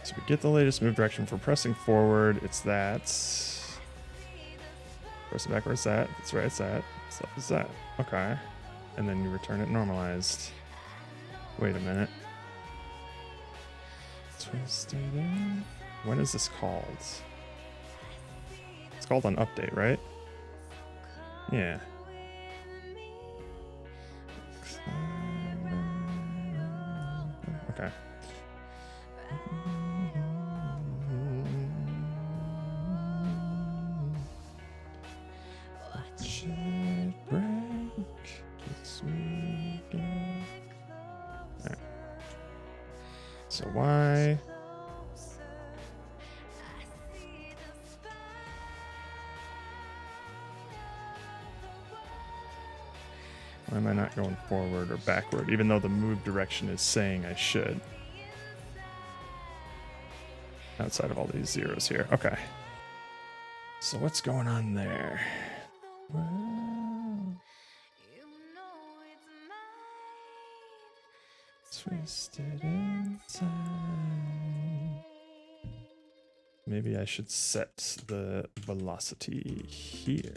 So we get the latest move direction for pressing forward. It's that. Pressing back, where's that? That's right, it's that. Stuff is that. Okay. And then you return it normalized. Wait a minute. Twisted in. When is this called? It's called an update, right? Yeah. Okay. So why? Why am I not going forward or backward, even though the move direction is saying I should? Outside of all these zeros here. Okay. So what's going on there? Well, twisted inside. Maybe I should set the velocity here.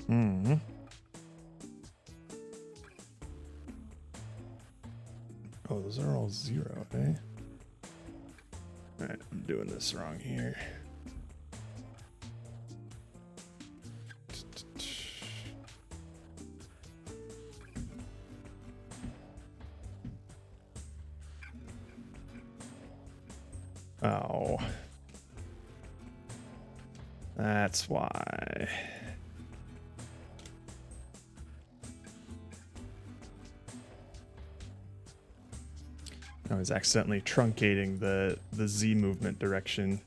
Hmm. Oh, those are all zero, eh? Alright, I'm doing this wrong here. Oh. That's why. I was accidentally truncating the Z movement direction.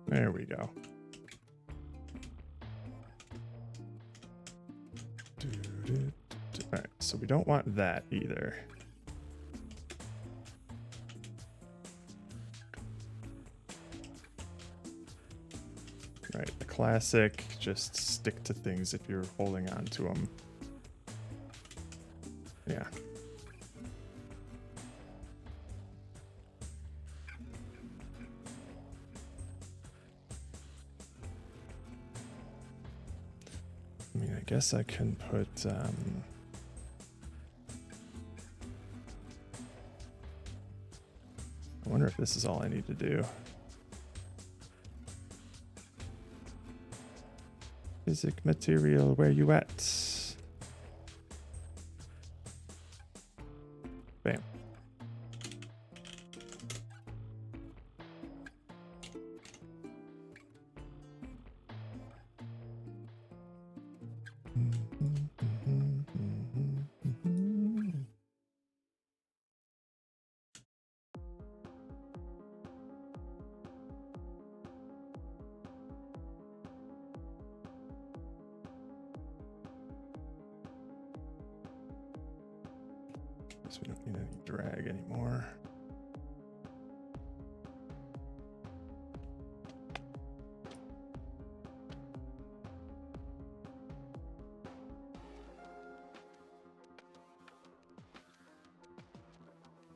There we go. Alright, so we don't want that either. Right, the classic, just stick to things if you're holding on to them. Yeah. I mean, I guess I can put, I wonder if this is all I need to do. Physic material, where you at? Bam. Guess we don't need any drag anymore.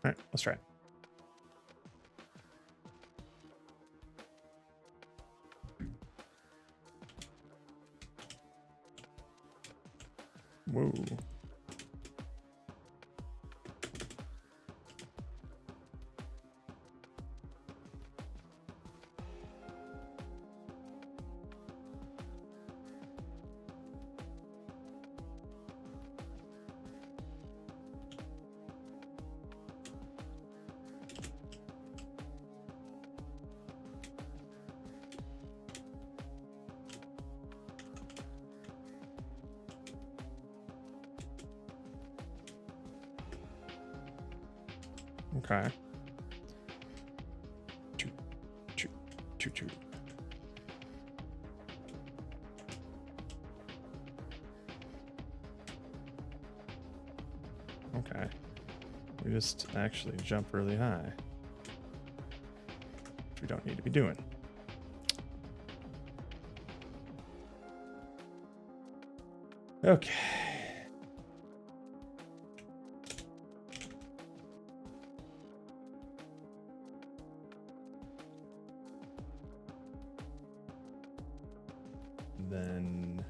All right, let's try it. Whoa. Okay. Choo, choo, choo, choo. Okay. We just actually jump really high. Which we don't need to be doing. Okay. Then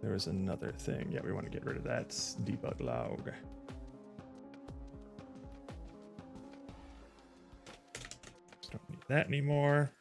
there was another thing. Yeah, we want to get rid of that debug log. Just don't need that anymore.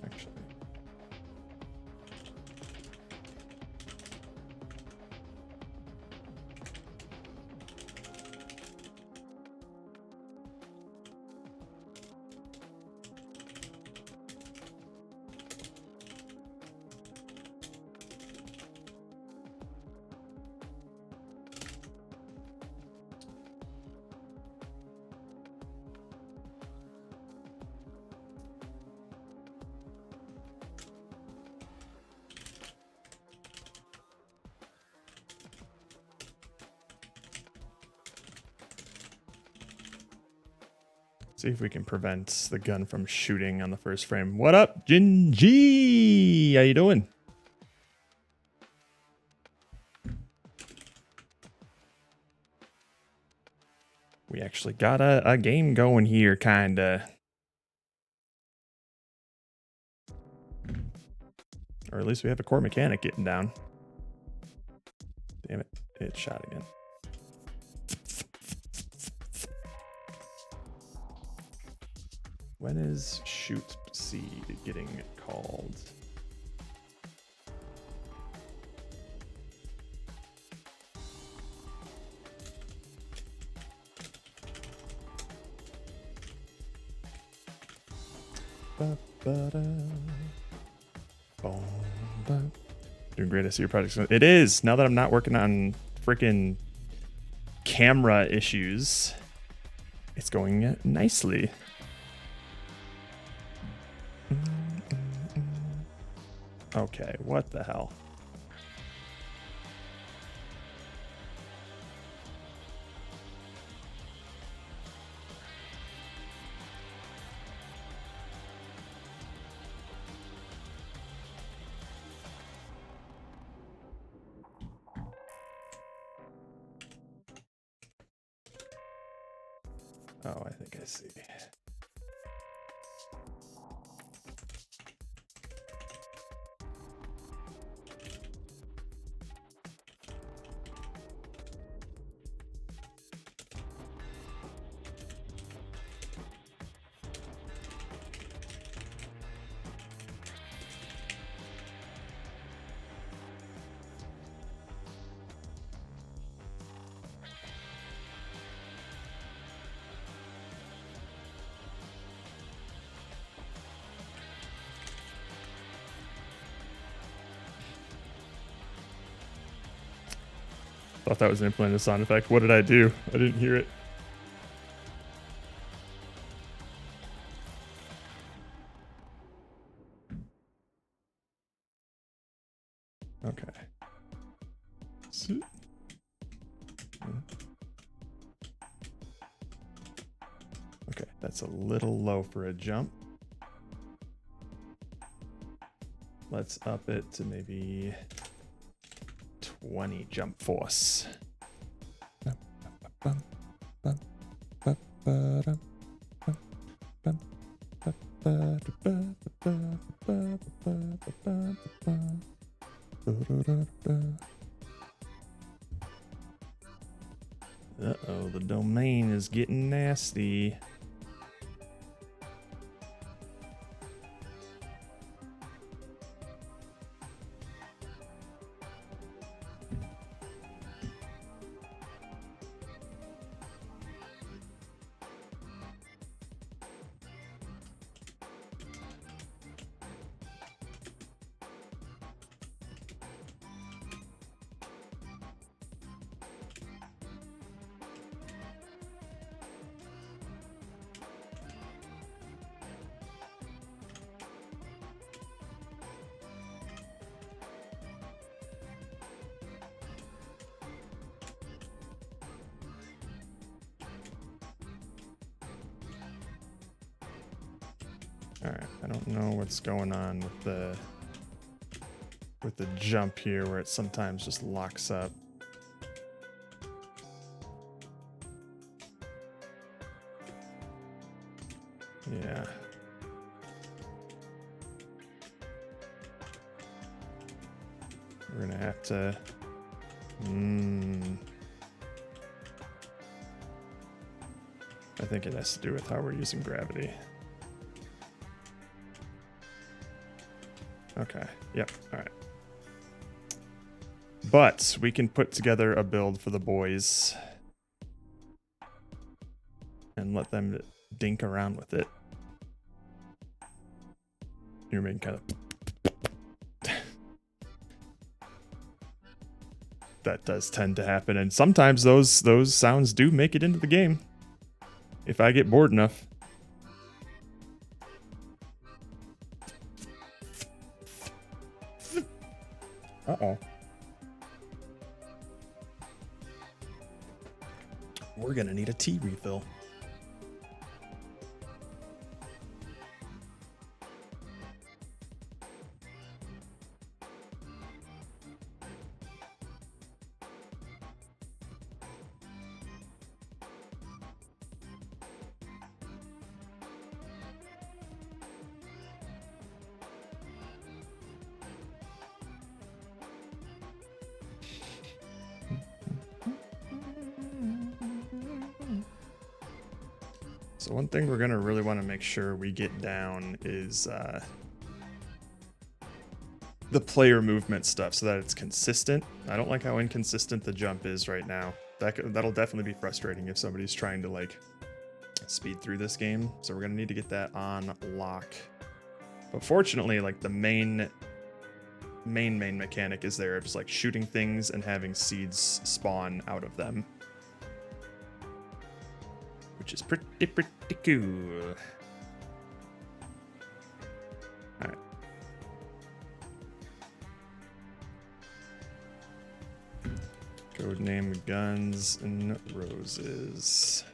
Actually. See if we can prevent the gun from shooting on the first frame. What up, Jinji? How you doing? We actually got a game going here, kinda. Or at least we have a core mechanic getting down. Damn it, it shot again. When is shoot seed getting called? Doing great. I see your project. It is. Now that I'm not working on freaking camera issues, it's going nicely. Okay, what the hell? Oh, I think I see. Thought that was an implemented sound effect. What did I do? I didn't hear it. Okay. Okay, that's a little low for a jump. Let's up it to maybe 20 jump force. Uh-oh, the domain is getting nasty. Alright, I don't know what's going on with the jump here where it sometimes just locks up. Yeah. We're gonna have to I think it has to do with how we're using gravity. Okay. Yep. All right. But we can put together a build for the boys and let them dink around with it. You're making kind of that does tend to happen, and sometimes those sounds do make it into the game if I get bored enough. Uh-oh. We're gonna need a tea refill. So one thing we're gonna really want to make sure we get down is the player movement stuff so that it's consistent. I don't like how inconsistent the jump is right now. That'll definitely be frustrating if somebody's trying to like speed through this game. So we're gonna need to get that on lock. But fortunately, like the main mechanic is there, just like shooting things and having seeds spawn out of them, which is pretty cool. All right. Codename Guns and Roses.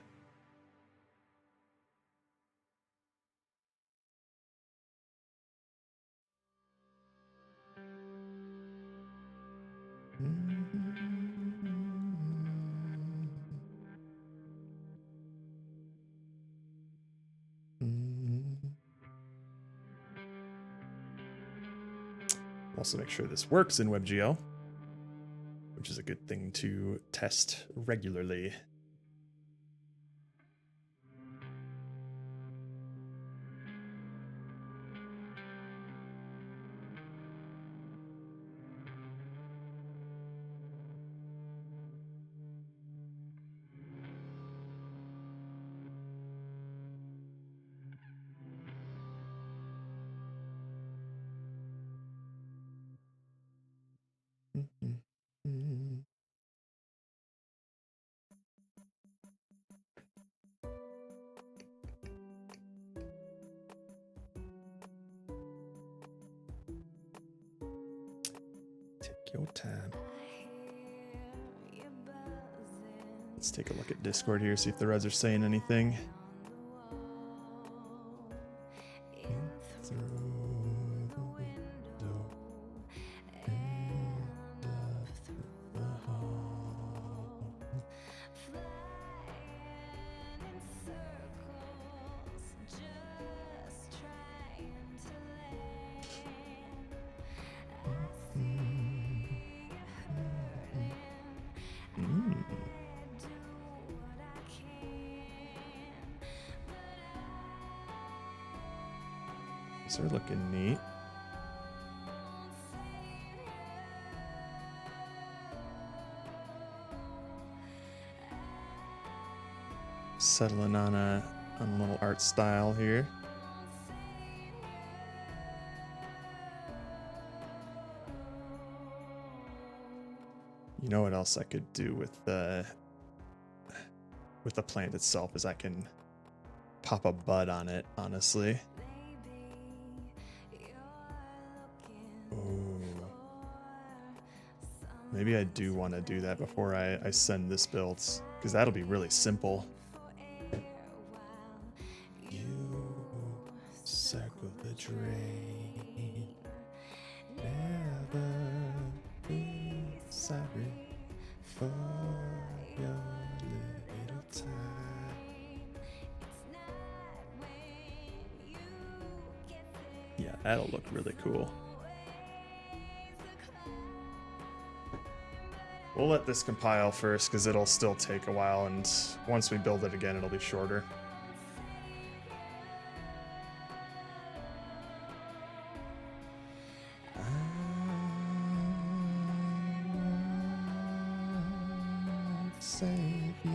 Also make sure this works in WebGL, which is a good thing to test regularly. Take your time. Let's take a look at Discord here, see if the res are saying anything. These are looking neat. Settling on a little art style here. You know what else I could do with the plant itself is I can pop a bud on it, honestly. Ooh. Maybe I do want to do that before I send this build, because that'll be really simple. You circle the drain, never be sorry for your little time. Yeah, that'll look really cool. We'll let this compile first because it'll still take a while, and once we build it again, it'll be shorter. Savior.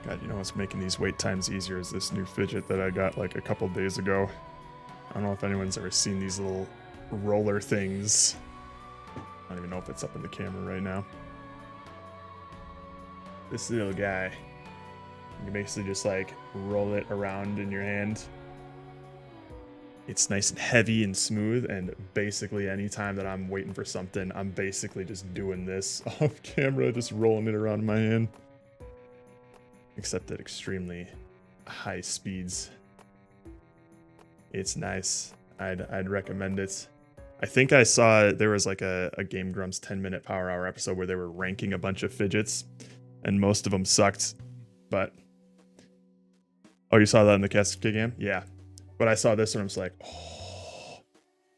God, you know what's making these wait times easier is this new fidget that I got like a couple days ago. I don't know if anyone's ever seen these little roller things. I don't even know if it's up in the camera right now. This little guy, you basically just like roll it around in your hand. It's nice and heavy and smooth, and basically anytime that I'm waiting for something, I'm basically just doing this off camera, just rolling it around in my hand. Except at extremely high speeds. It's nice. I'd recommend it. I think I saw there was like a Game Grumps 10-minute Power Hour episode where they were ranking a bunch of fidgets, and most of them sucked. But oh, you saw that in the Casket game? Yeah. But I saw this one, I was like, oh.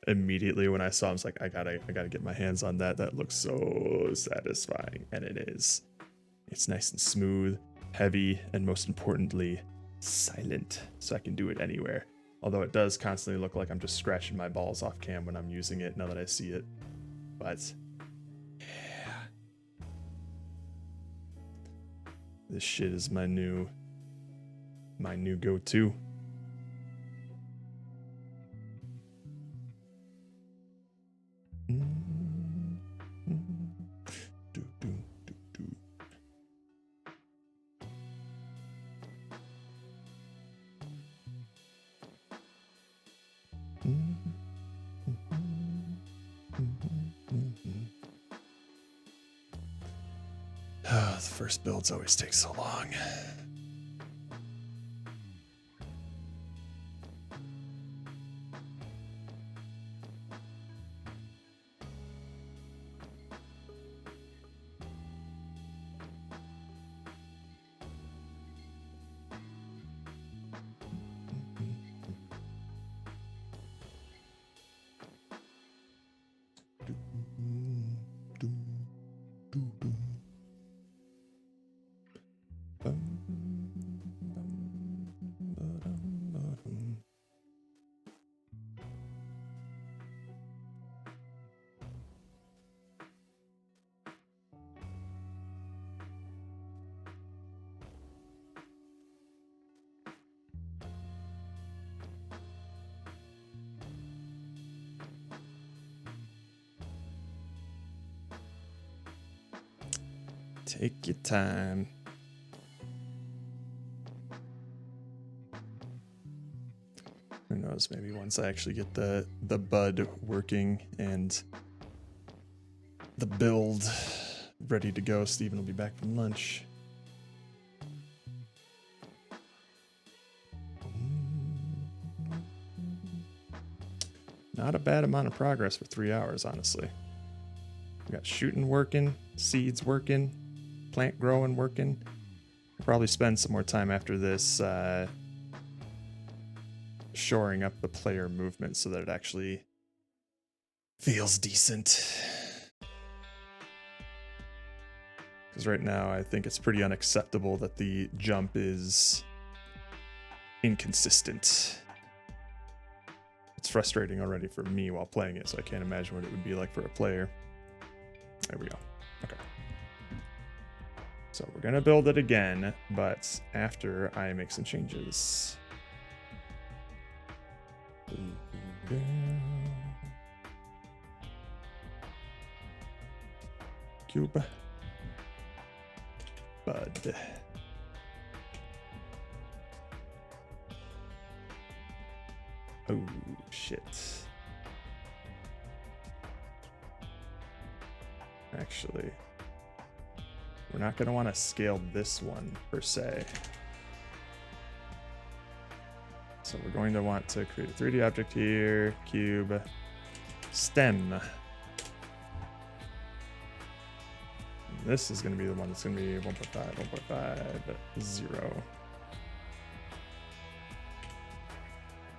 Immediately when I saw it, I was like, I gotta get my hands on that. That looks so satisfying, and it is. It's nice and smooth, heavy, and most importantly, silent, so I can do it anywhere. Although it does constantly look like I'm just scratching my balls off cam when I'm using it, now that I see it. But yeah, this shit is my new go-to. The first builds always take so long. Take your time. Who knows, maybe once I actually get the bud working and the build ready to go, Steven will be back from lunch. Not a bad amount of progress for 3 hours, honestly. We got shooting working, seeds working, plant growing working. I'll probably spend some more time after this shoring up the player movement so that it actually feels decent. Because right now I think it's pretty unacceptable that the jump is inconsistent. It's frustrating already for me while playing it, so I can't imagine what it would be like for a player. There we go. Okay. So we're gonna build it again, but after I make some changes. Cube. Bud. Oh, shit. Actually, we're not going to want to scale this one per se. So we're going to want to create a 3D object here, cube, stem. This is going to be the one that's going to be 1.5, 1.5, 0.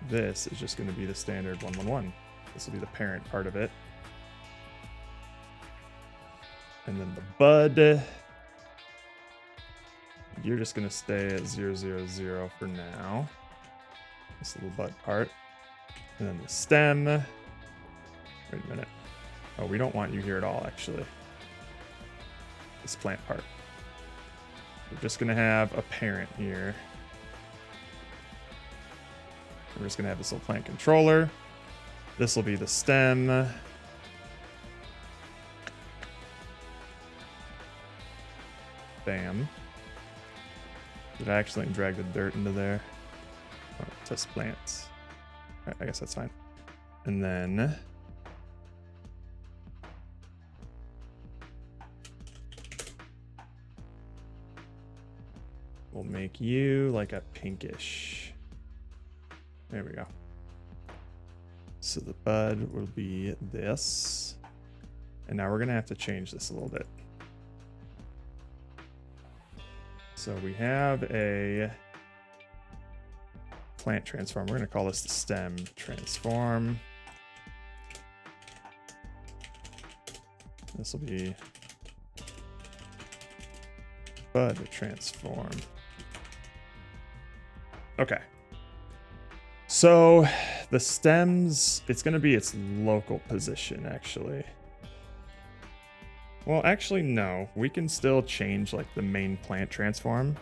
This is just going to be the standard 111. This will be the parent part of it. And then the bud, you're just going to stay at 0, 0, 0 for now. This little bud part. And then the stem. Wait a minute. Oh, we don't want you here at all, actually. This plant part. We're just going to have a parent here. We're just going to have this little plant controller. This will be the stem. Bam. Did I actually drag the dirt into there? Oh, test plants. All right, I guess that's fine. And then we'll make you like a pinkish. There we go. So the bud will be this. And now we're going to have to change this a little bit. So we have a plant transform. We're going to call this the stem transform. This will be bud transform. Okay. So the stems, it's going to be its local position, actually. Well, actually, no. We can still change, like, the main plant transform.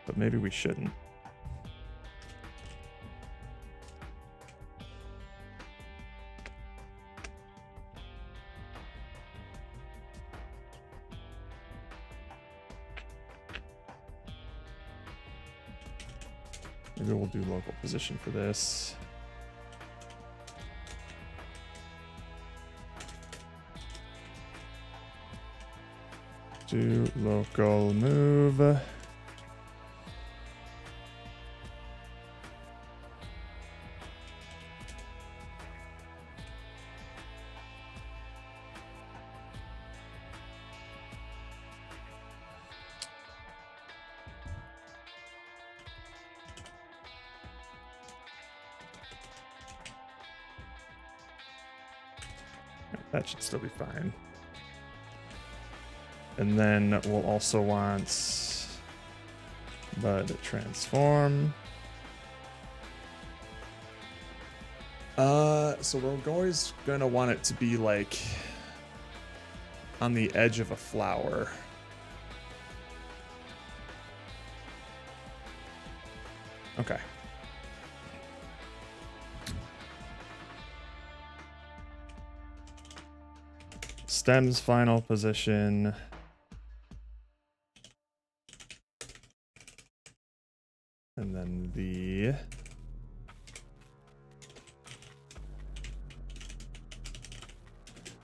But maybe we shouldn't. Maybe we'll do local position for this. Do local move. That should still be fine. And then we'll also want bud transform. So we're always gonna want it to be like on the edge of a flower. Okay. Stem's final position. And then the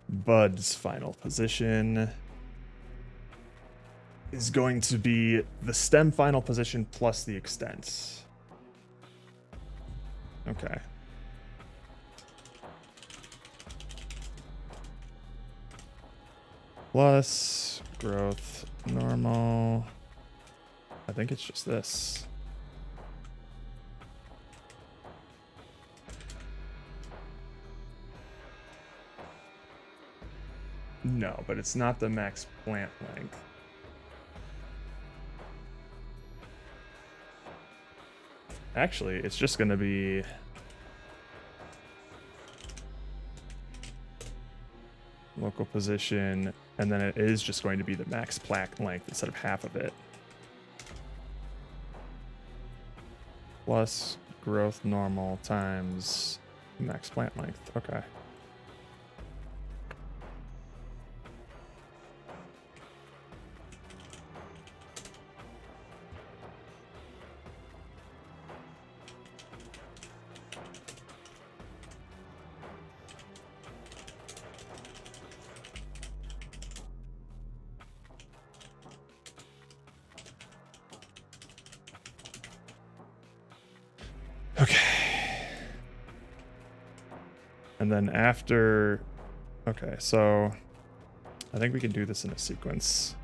bud's final position is going to be the stem final position plus the extent. Okay. plus growth normal. I think it's just this. No, but it's not the max plant length. Actually, it's just going to be local position, and then it is just going to be the max plant length instead of half of it. Plus growth normal times max plant length. Okay. And then after, okay, so I think we can do this in a sequence.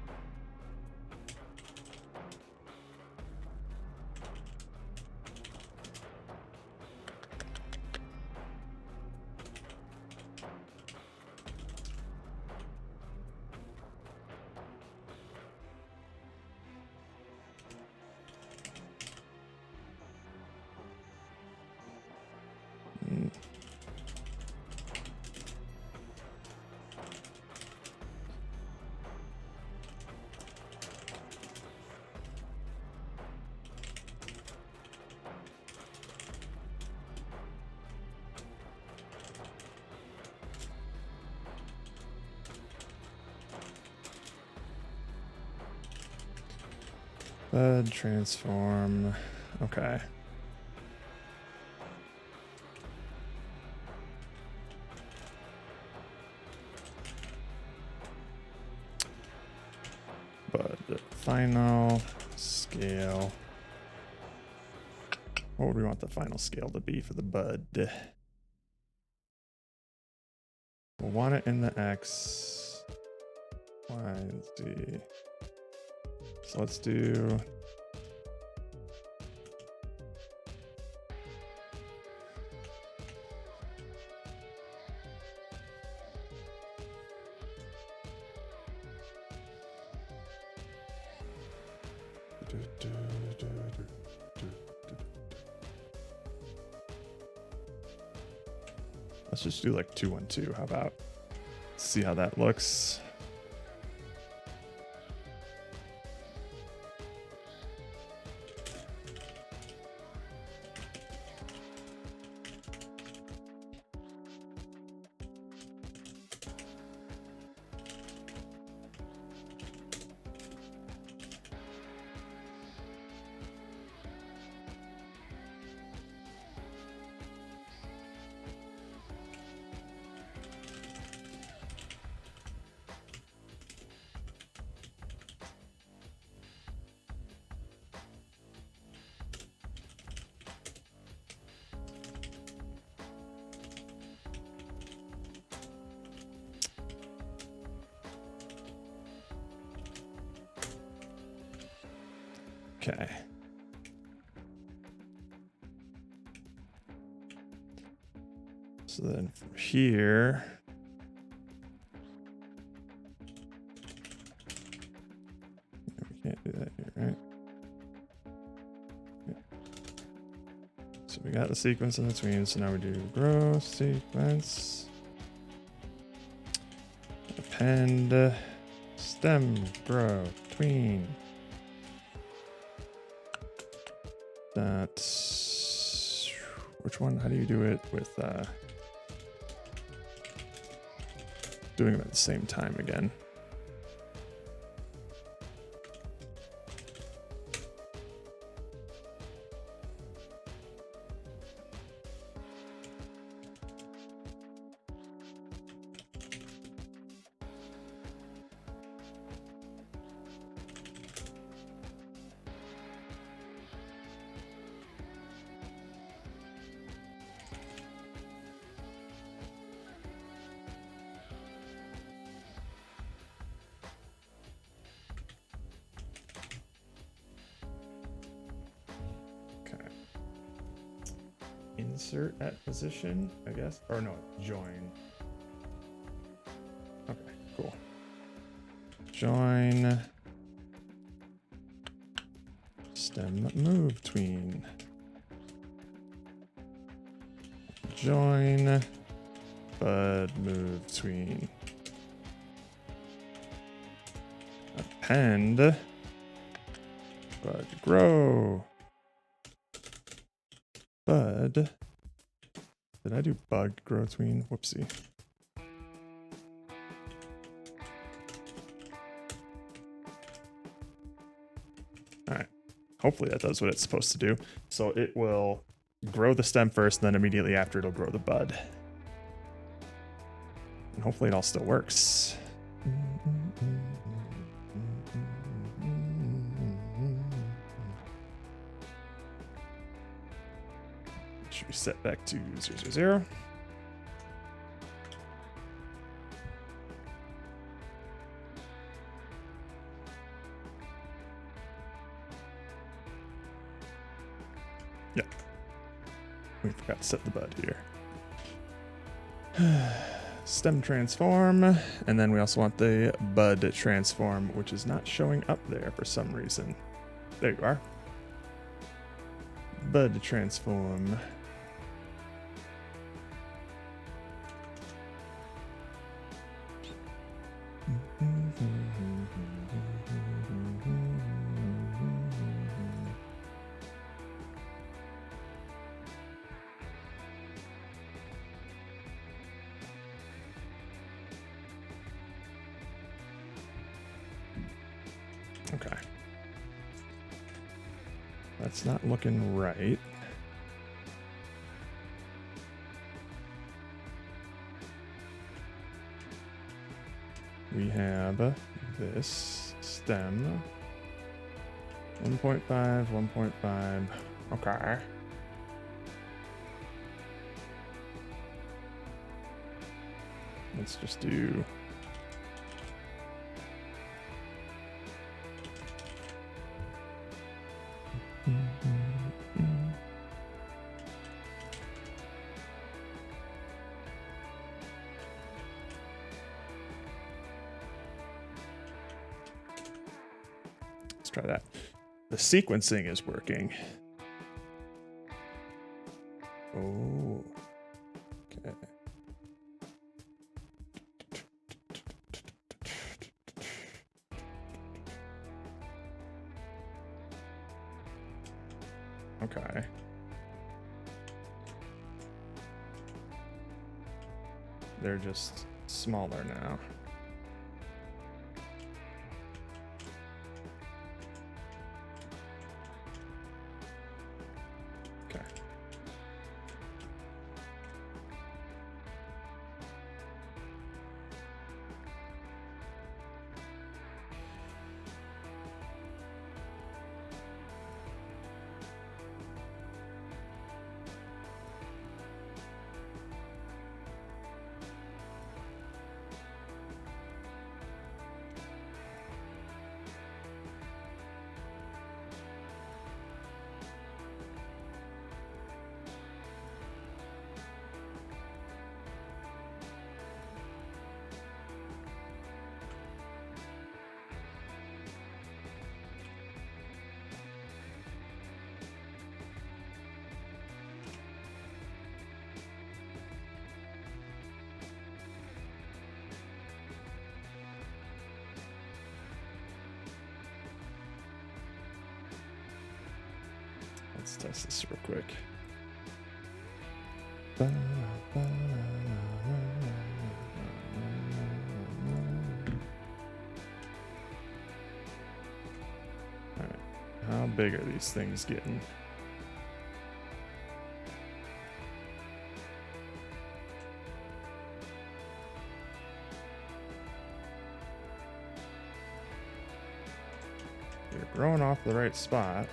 Bud transform. Okay. Bud final scale. What would we want the final scale to be for the bud? We'll want it in the X, Y, and Z. So let's do let's just do like 2, 1, 2. How about? See how that looks. Okay. So then from here, we can't do that here, right? Yeah. So we got the sequence in between. So now we do growth sequence, append, stem grow tween. That's which one? How do you do it with doing them at the same time again? insert at position, I guess. Or no, join. Okay, cool. Join stem move tween. Join bud move tween. Append bud grow. Bud. Did I do bud grow tween? Whoopsie. Alright. Hopefully that does what it's supposed to do. So it will grow the stem first, and then immediately after it'll grow the bud. And hopefully it all still works. Should be set back to 0, 0, 0. Yeah. We forgot to set the bud here. Stem transform, and then we also want the bud transform, which is not showing up there for some reason. There you are. Bud transform. Okay. That's not looking right. We have this stem. 1.5, 1.5. Okay. Let's just do let's try that. The sequencing is working. Oh. Okay. Okay. They're just smaller now. Okay. Let's test this real quick. Alright, how big are these things getting? They're growing off the right spot.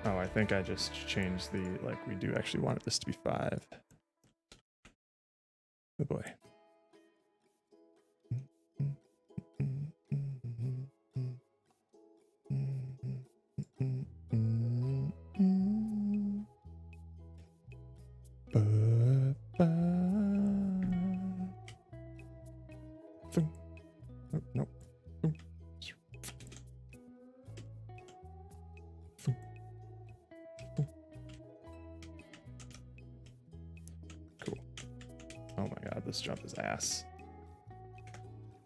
Oh, I think I just changed the, like, we do actually want this to be 5. Oh boy. Oh, nope. Ooh. Cool. Oh my god, this jump is ass.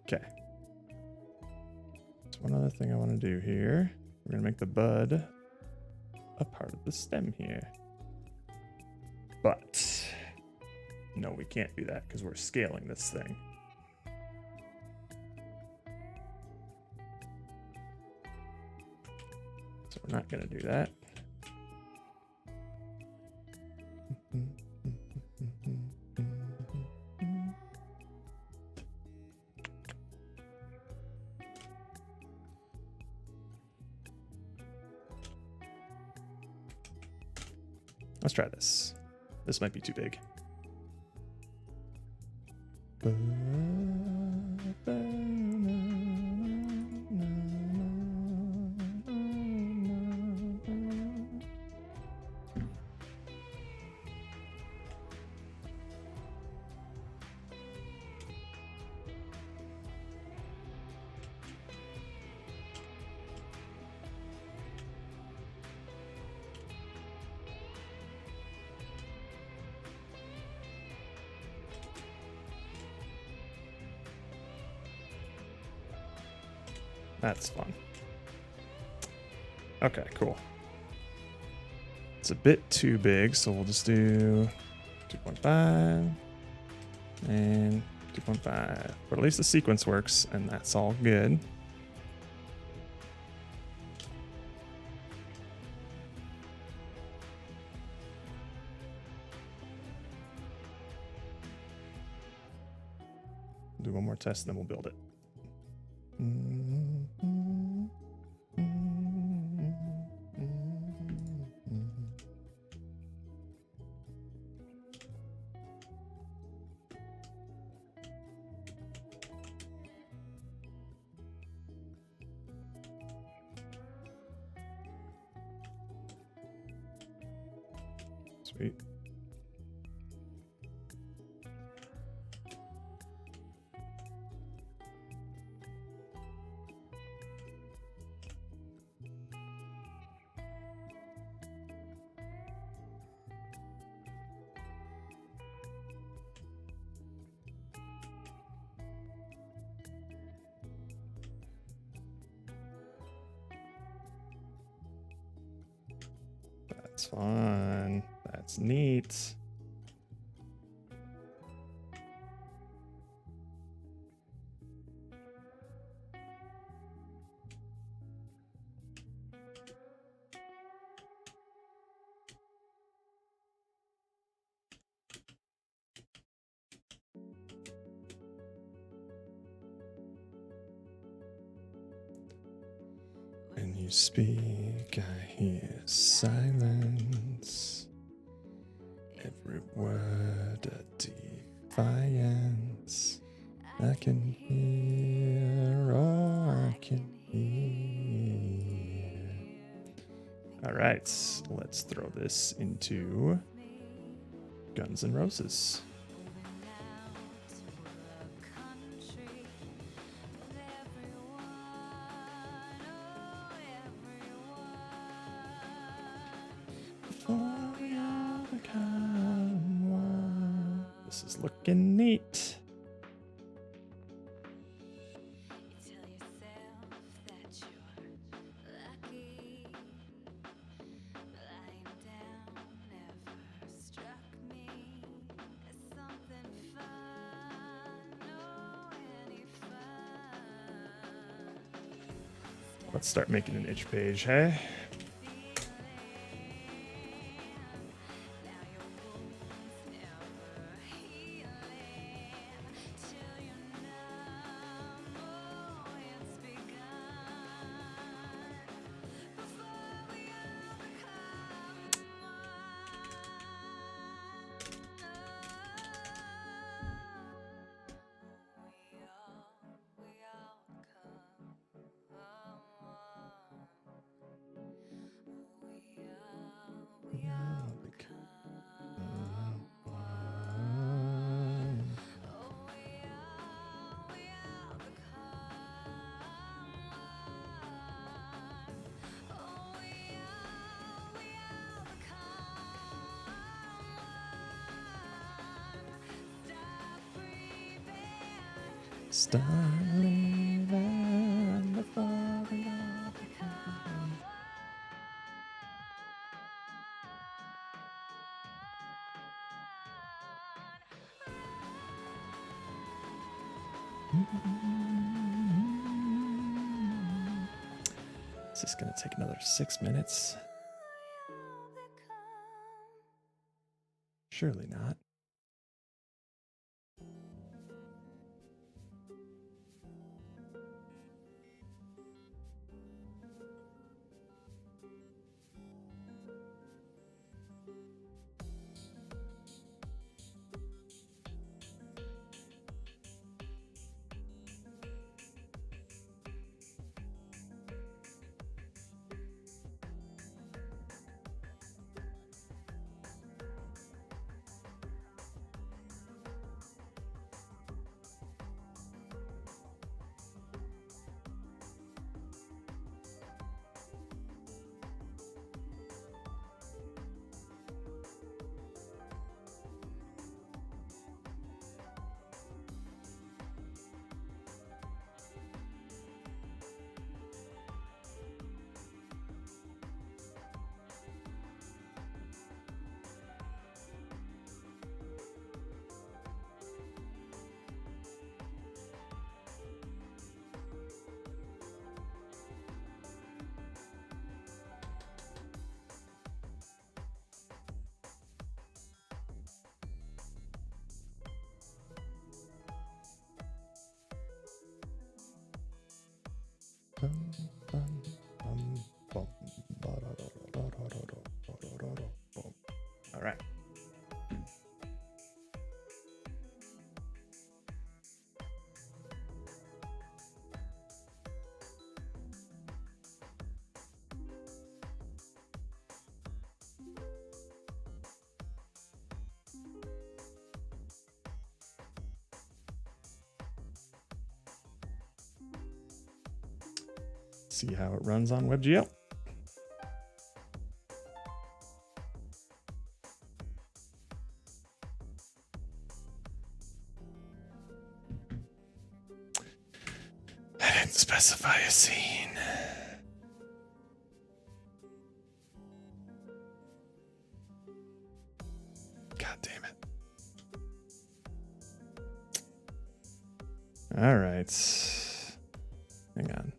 Okay. There's one other thing I want to do here. We're going to make the bud a part of the stem here. But no, we can't do that because we're scaling this thing. So we're not going to do that. Let's try this. This might be too big. That's fun. Okay, cool. It's a bit too big, so we'll just do 2.5 and 2.5. But at least the sequence works, and that's all good. Do one more test, and then we'll build it. Sweet. That's fun. That's neat. When you speak, I hear silence. Every word a defiance. I can hear, oh, I can hear. All right, let's throw this into Guns N' Roses. Before we all become one. This is looking neat. Let's start making an itch page, hey? Start living before the Lord becomes. Is this gonna take another 6 minutes? Surely not. All right. See how it runs on WebGL. I didn't specify a scene. God damn it. All right. Hang on.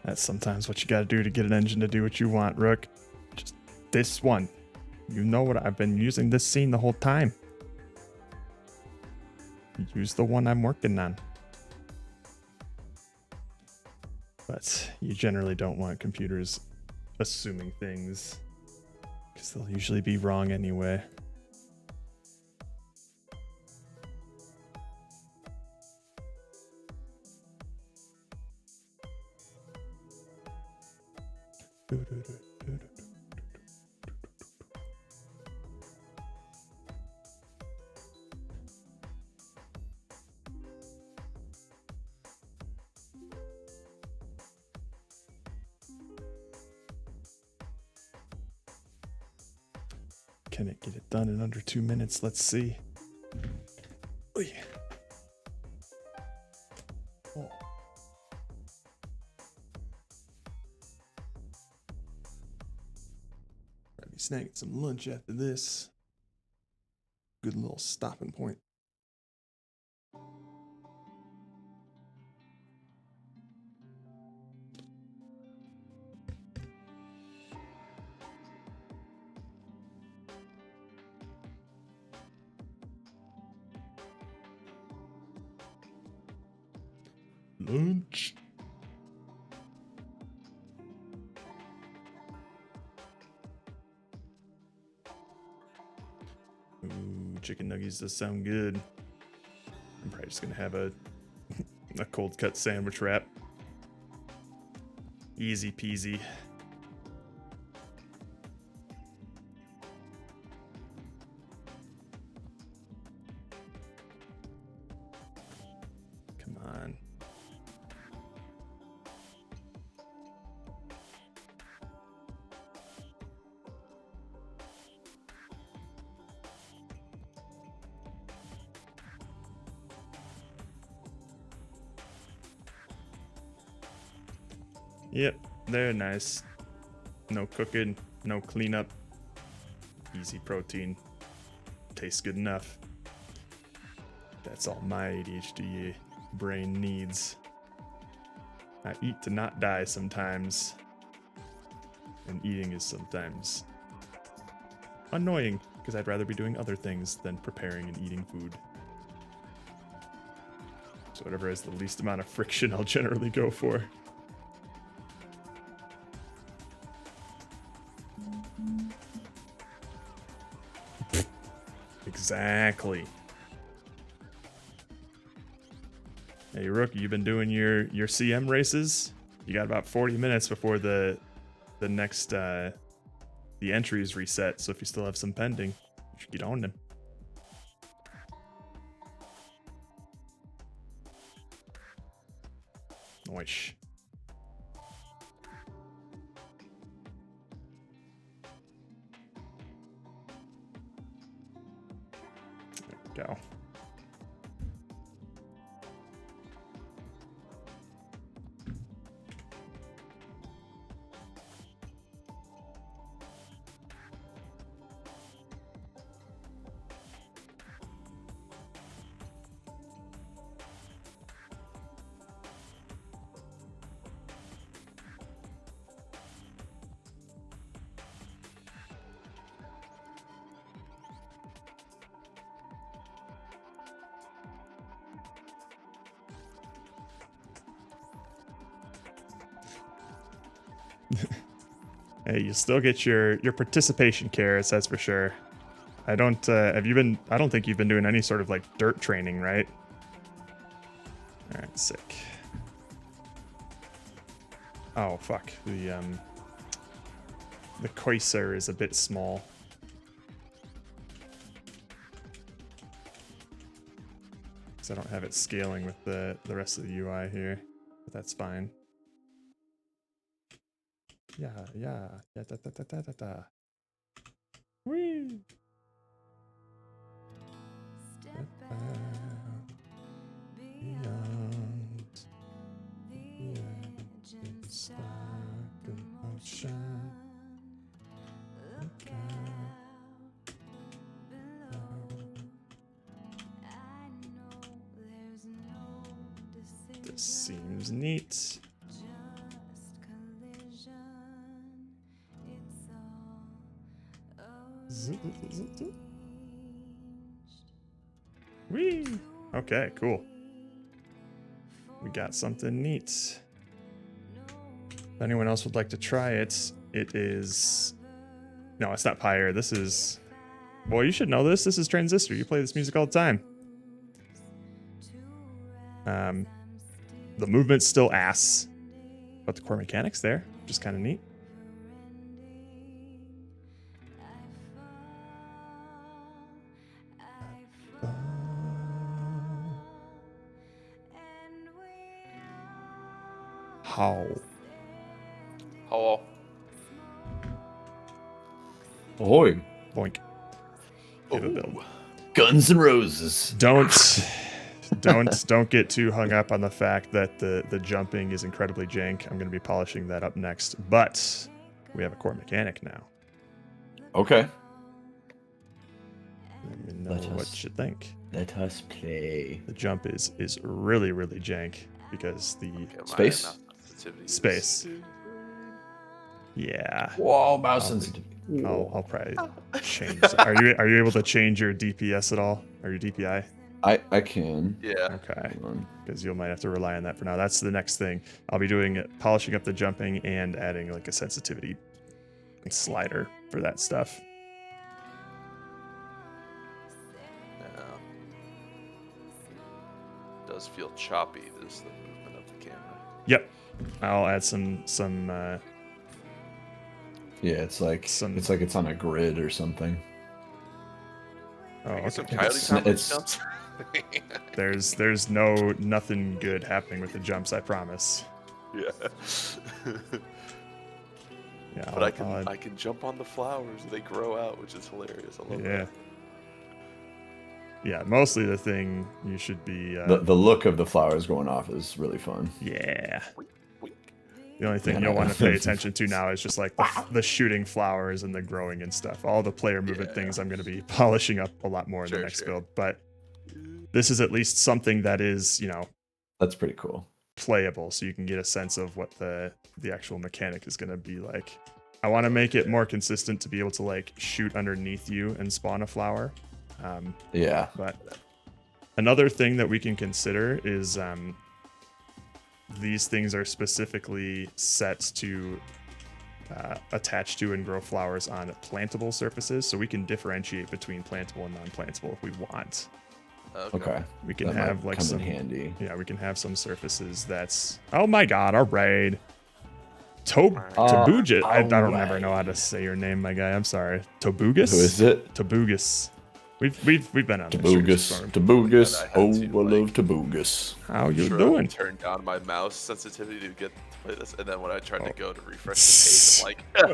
That's sometimes what you got to do to get an engine to do what you want, Rook. Just this one. You know what? I've been using this scene the whole time. Use the one I'm working on. But you generally don't want computers assuming things, because they'll usually be wrong anyway. Can it get it done in under 2 minutes? Let's see. Oy. Oh. I'll be snagging some lunch after this. Good little stopping point. Lunch. Ooh, chicken nuggets does sound good. I'm probably just gonna have a cold cut sandwich wrap. Easy peasy. Come on. Yep, they're nice. No cooking, no cleanup. Easy protein. Tastes good enough. That's all my ADHD brain needs. I eat to not die sometimes. And eating is sometimes annoying because I'd rather be doing other things than preparing and eating food. So whatever has the least amount of friction, I'll generally go for. Exactly. Hey, Rookie, you been doing your CM races? You got about 40 minutes before the next the entries reset. So if you still have some pending, you should get on them. Nice. There we go. Hey, you still get your participation carrots, that's for sure. I don't think you've been doing any sort of like dirt training, right? All right, sick. Oh fuck, the Coiser is a bit small. So I don't have it scaling with the rest of the UI here, but that's fine. Yeah, da da da da da da. Whee! Step out beyond the edge and start the motion. Look out below. I know there's no decision. This seems neat. Whee! Okay, cool. We got something neat. If anyone else would like to try it, it is... No, it's not Pyre. This is... Well, you should know this. This is Transistor. You play this music all the time. The movement's still ass, but the core mechanic's there, which is kind of neat. How? Hello. Ahoy. Boink. Give a build. Guns N' Roses. Don't get too hung up on the fact that the jumping is incredibly jank. I'm going to be polishing that up next, but we have a core mechanic now. Okay. Let me know what you think. Let us play. The jump is really, really jank because the Space? Space. Yeah. Whoa, mouse sensitivity. I'll probably change. Are you able to change your DPS at all or your DPI? I can. Yeah. Okay. Because you might have to rely on that for now. That's the next thing. I'll be doing polishing up the jumping and adding like a sensitivity slider for that stuff. does feel choppy. This the movement of the camera. Yep. I'll add some Yeah, it's like it's on a grid or something. oh, I guess some okay. coyote It's- jumps. There's nothing good happening with the jumps, I promise. Yeah. Yeah, But I can jump on the flowers. They grow out, which is hilarious. I love yeah. that. Yeah, mostly the thing you should be The look of the flowers going off is really fun. yeah. Wink. The only thing Yeah, you'll no. want to pay attention to now is just like the shooting flowers and the growing and stuff. All the player movement Yeah. things I'm going to be polishing up a lot more in the next build. But this is at least something that is, That's pretty cool. playable, so you can get a sense of what the actual mechanic is going to be like. I want to make it more consistent to be able to like shoot underneath you and spawn a flower. Yeah. But another thing that we can consider is these things are specifically set to attach to and grow flowers on plantable surfaces, so we can differentiate between plantable and non-plantable if we want. Okay. We can That have might like come some in handy. Yeah, we can have some surfaces that's oh my god, our raid. Tobugus. I don't ever know how to say your name, my guy. I'm sorry. Tobugus? Who is it? Tobugus. We've been on this Tabugus. storm. Tabugus. And I had Oh, to, I like- love Tabugus. How you Sure, doing? Turn down my mouse sensitivity to get to play this, and then when I tried to go to refresh the page, I'm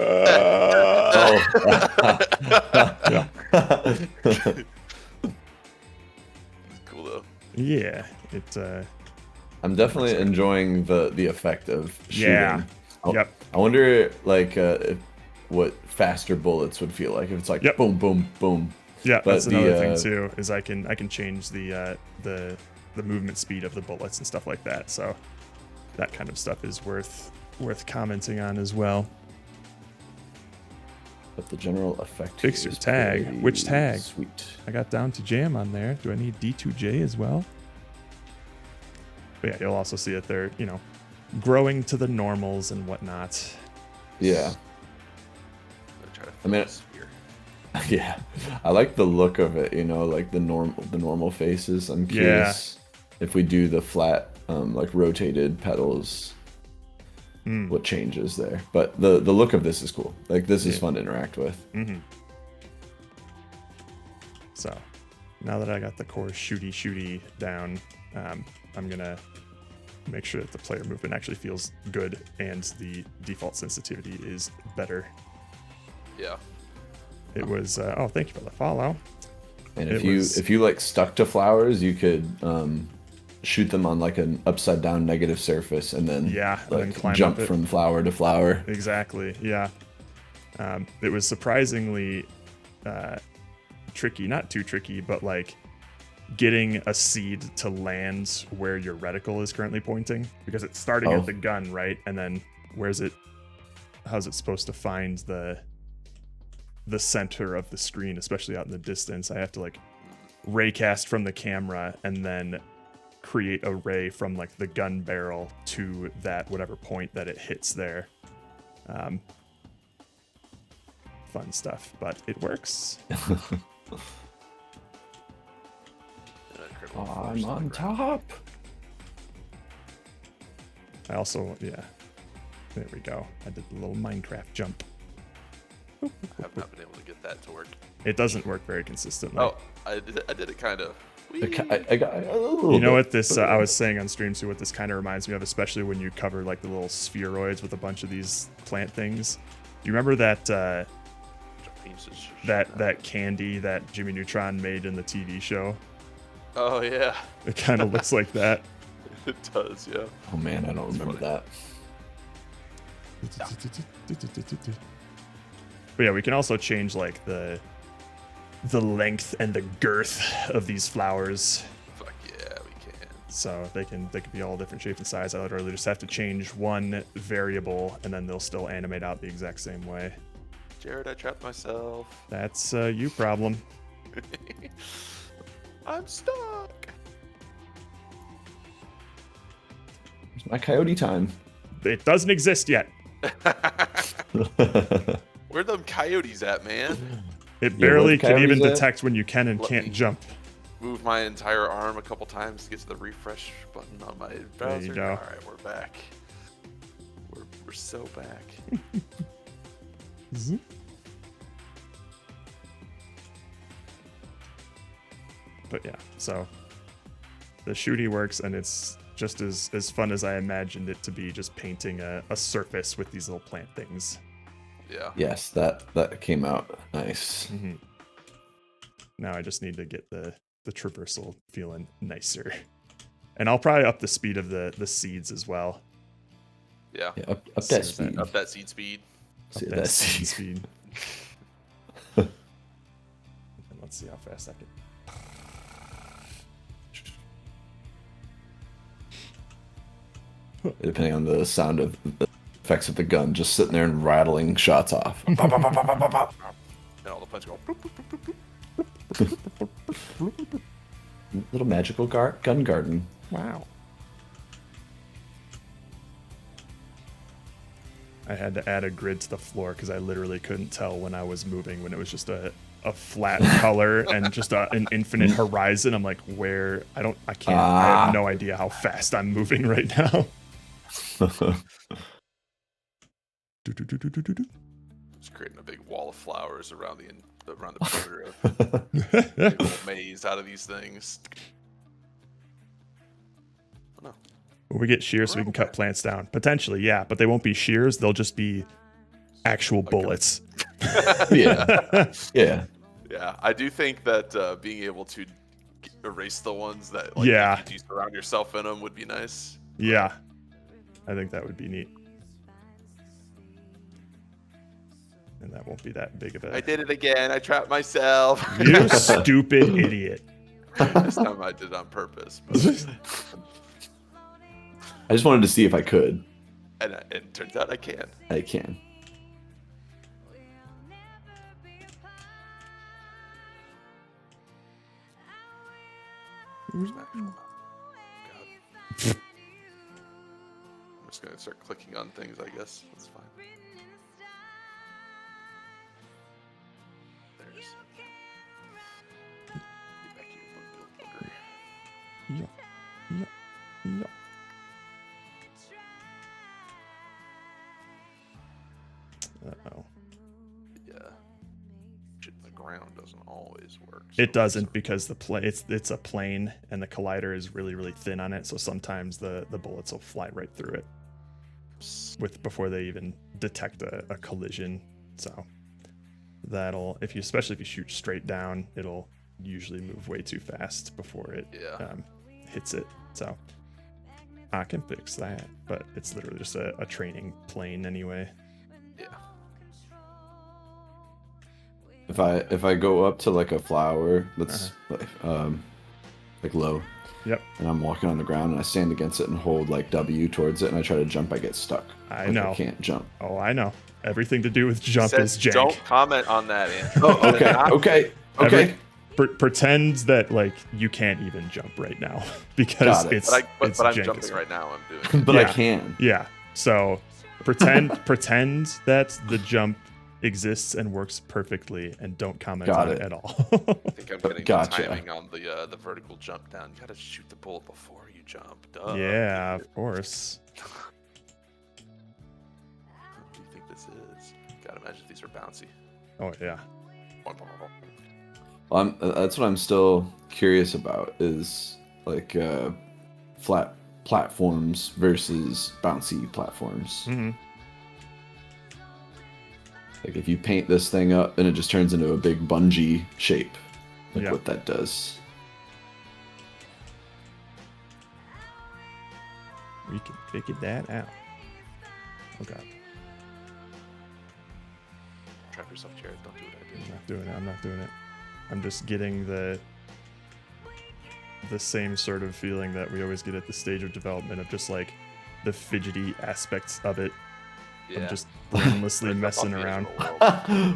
like, it's cool though. Yeah, it I'm definitely enjoying the effect of shooting. Yeah. I- Yep. I wonder what faster bullets would feel like if it's like Yep. boom, boom, boom. yeah, But that's another the, thing too, is I can change the movement speed of the bullets and stuff like that. So that kind of stuff is worth commenting on as well. But the general effect. Fix here your is tag. pretty Which tag? Sweet. I got down to jam on there. Do I need D2J as well? But yeah, you'll also see that they're, growing to the normals and whatnot. Yeah. I'm gonna try to I mean, fill this sphere. Yeah. I like the look of it, like the normal faces. I'm curious if we do the flat, like rotated petals, what changes there. But the look of this is cool. Like this is fun to interact with. Mm-hmm. So now that I got the core shooty down, I'm gonna make sure that the player movement actually feels good and the default sensitivity is better. Yeah. It was thank you for the follow. And It if you like stuck to flowers, you could shoot them on like an upside down negative surface and then and then climb jump up it. from flower to flower. Exactly. Yeah. It was surprisingly tricky, not too tricky, but like getting a seed to land where your reticle is currently pointing, because it's starting at the gun, right? And then how's it supposed to find the center of the screen, especially out in the distance? I have to like raycast from the camera and then create a ray from like the gun barrel to that whatever point that it hits there. Fun stuff, but it works. I'm on top. I also, there we go. I did the little Minecraft jump. I have not been able to get that to work. It doesn't work very consistently. Oh, I did it kind of. I got a little You know bit, what this, but- I was saying on stream too, what this kind of reminds me of, especially when you cover like the little spheroids with a bunch of these plant things. Do you remember that that candy that Jimmy Neutron made in the TV show? Oh yeah, It kind of looks like that. it does. Yeah. Oh man, I don't remember that. But yeah, we can also change like the length and the girth of these flowers, Fuck yeah, we can. so they can be all different shapes and size. I literally just have to change one variable and then they'll still animate out the exact same way. Jared, I trapped myself. That's you problem. I'm stuck. It's my coyote time. It doesn't exist yet. Where them coyotes at, man? It barely where the can even coyotes at? detect when you can and Let can't me- jump. move my entire arm a couple times to get to the refresh button on my browser. There you go. All right, we're back. We're so back. But yeah, so the shooty works, and it's just as fun as I imagined it to be, just painting a surface with these little plant things. Yeah. Yes, that came out nice. Mm-hmm. Now I just need to get the traversal feeling nicer. And I'll probably up the speed of the seeds as well. Yeah. Yeah, up So that speed. Up that seed speed. See, Up that seed speed. And let's see how fast I can. Depending on the sound of the effects of the gun, just sitting there and rattling shots off. And all the plants go. Little magical gun garden. Wow. I had to add a grid to the floor because I literally couldn't tell when I was moving, when it was just a flat color and just an infinite horizon. I'm like, where? I can't. I have no idea how fast I'm moving right now. Just creating a big wall of flowers around the perimeter of a little maze out of these things. Oh, no. When we get shears, so we can cut plants down. Potentially, yeah, but they won't be shears. They'll just be actual bullets. Yeah. Yeah. Yeah, I do think that being able to erase the ones that Yeah. you surround yourself in them would be nice. Yeah. I think that would be neat. And that won't be that big of a... I did it again. I trapped myself. You stupid idiot. This time I did it on purpose. But, I just wanted to see if I could. and it turns out I can. I can. Where's my actual map? God. I'm just gonna start clicking on things, I guess. That's fine. There it is. Get back here, booger. Yeah. Yeah. Yeah. Uh-oh. Yeah. Shit in the ground doesn't always work. It doesn't, because it's a plane and the collider is really, really thin on it, so sometimes the bullets will fly right through it before they even detect a collision. So that'll, especially if you shoot straight down, it'll usually move way too fast before it hits it. So I can fix that, but it's literally just a training plane anyway. Yeah. If I go up to like a flower that's like low, Yep. and I'm walking on the ground and I stand against it and hold like W towards it and I try to jump, I get stuck. I Like, know. I can't jump. Oh, I know. Everything to do with jump Says, is jank. don't comment on that, Andrew. Oh, okay, okay, okay. Pretend that like you can't even jump right now because Got it. it's But I'm jank jumping as right now. I'm doing it. But I Yeah. can. Yeah. So pretend that the jump exists and works perfectly, and don't comment Got on it it. at all. I think I'm getting Gotcha. the timing on the vertical jump down. You gotta shoot the bullet before you jump. Duh. Yeah, of course. What do you think this is? Gotta imagine these are bouncy. Oh yeah. Well, that's what I'm still curious about is like flat platforms versus bouncy platforms. Mm-hmm. Like if you paint this thing up and it just turns into a big bungee shape, like Yeah. what that does. We can figure that out. Oh god, Trap yourself, Jared. Don't do what I did. I'm not doing it. I'm just getting the same sort of feeling that we always get at the stage of development of just like the fidgety aspects of it. I'm just brainlessly messing around.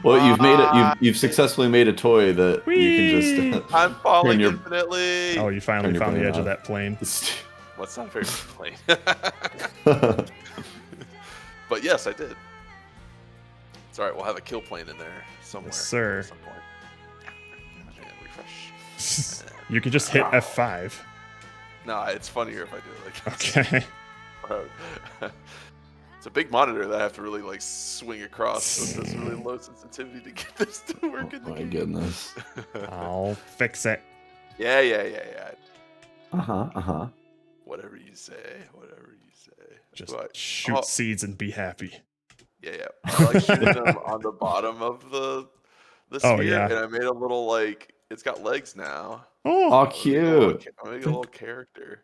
Well, you've successfully made a toy that you can just I'm falling your- infinitely. Oh, you finally Turn your found the brain edge of off. that plane. What's not very plain. But yes, I did. It's all right. We'll have a kill plane in there somewhere. Yes, sir. At some point. And refresh. You could just hit F5. No, it's funnier if I do it like this. Okay. It's a big monitor that I have to really like swing across, so it's really low sensitivity to get this to work in the My game. goodness. I'll fix it. Yeah. Uh-huh. Whatever you say. Just Do I- shoot oh, seeds and be happy. Yeah. I like shooting them on the bottom of the Oh, sphere, yeah. and I made a little like it's got legs now. Oh, Oh, I'm gonna make a little cute. I'm making a little character.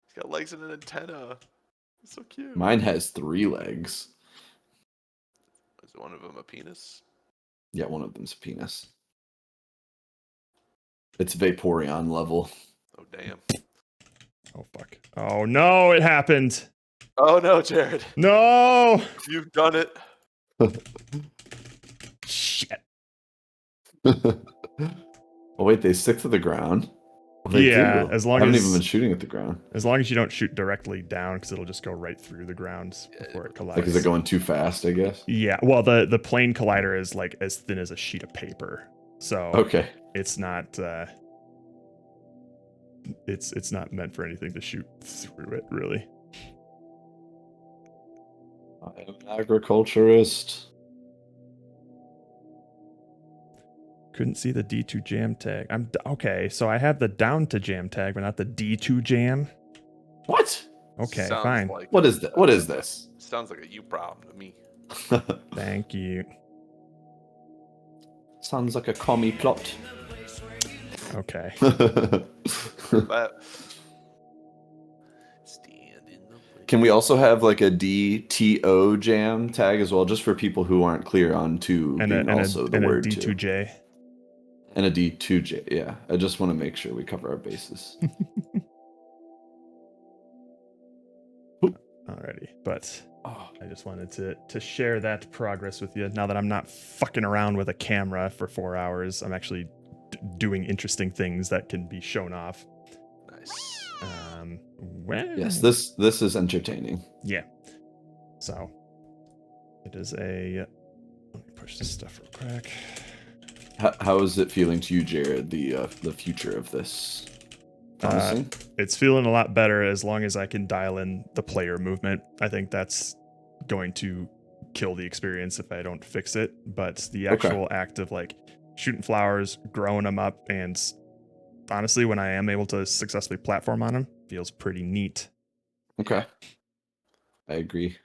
It's got legs and an antenna. It's so cute. Mine has 3 legs. Is one of them a penis? Yeah, one of them's a penis. It's Vaporeon level. Oh damn. oh fuck. Oh no, it happened. Oh no, Jared. No. You've done it. Shit. Oh wait, they stick to the ground. Well, they Yeah, do. as long I haven't as- even been shooting at the ground. As long as you don't shoot directly down, because it'll just go right through the ground before it collides. Like, is it going too fast? I guess. Yeah. Well, the plane collider is like as thin as a sheet of paper, so Okay. it's not. It's not meant for anything to shoot through it, really. I am an agriculturist. Couldn't see the D2 jam tag. Okay, so I have the down to jam tag, but not the D2 jam. What? Okay, Sounds fine. Like What is that? What is this? Sounds like a you problem to me. Thank you. Sounds like a commie plot. Okay. But stand in the way. Can we also have like a DTO jam tag as well, just for people who aren't clear on two being also the and word a two? D2J. And a D2J, yeah. I just want to make sure we cover our bases. Alrighty, but Oh, I just wanted to share that progress with you. Now that I'm not fucking around with a camera for 4 hours, I'm actually doing interesting things that can be shown off. Nice. Well, yes, this is entertaining. Yeah. So it is a. Let me push this stuff real quick. How is it feeling to you, Jared? The future of this. Promising. It's feeling a lot better as long as I can dial in the player movement. I think that's going to kill the experience if I don't fix it. But the actual act of like shooting flowers, growing them up, and honestly, when I am able to successfully platform on them, feels pretty neat. Okay. I agree.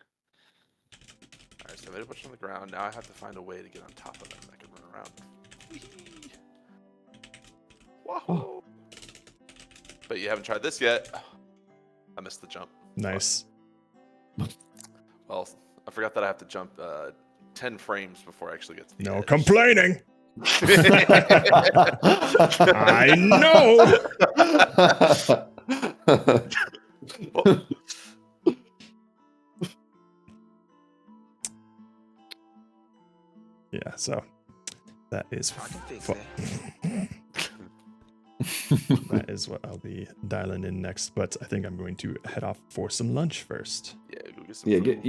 Alright, so I made a bunch on the ground. Now I have to find a way to get on top of them. I can run around. Whoa. But you haven't tried this yet. I missed the jump. Nice. Well, I forgot that I have to jump 10 frames before I actually get to the No edge. complaining. I know. Yeah, so that is that is what I'll be dialing in next. But I think I'm going to head off for some lunch first. Yeah, go get some Yeah, food.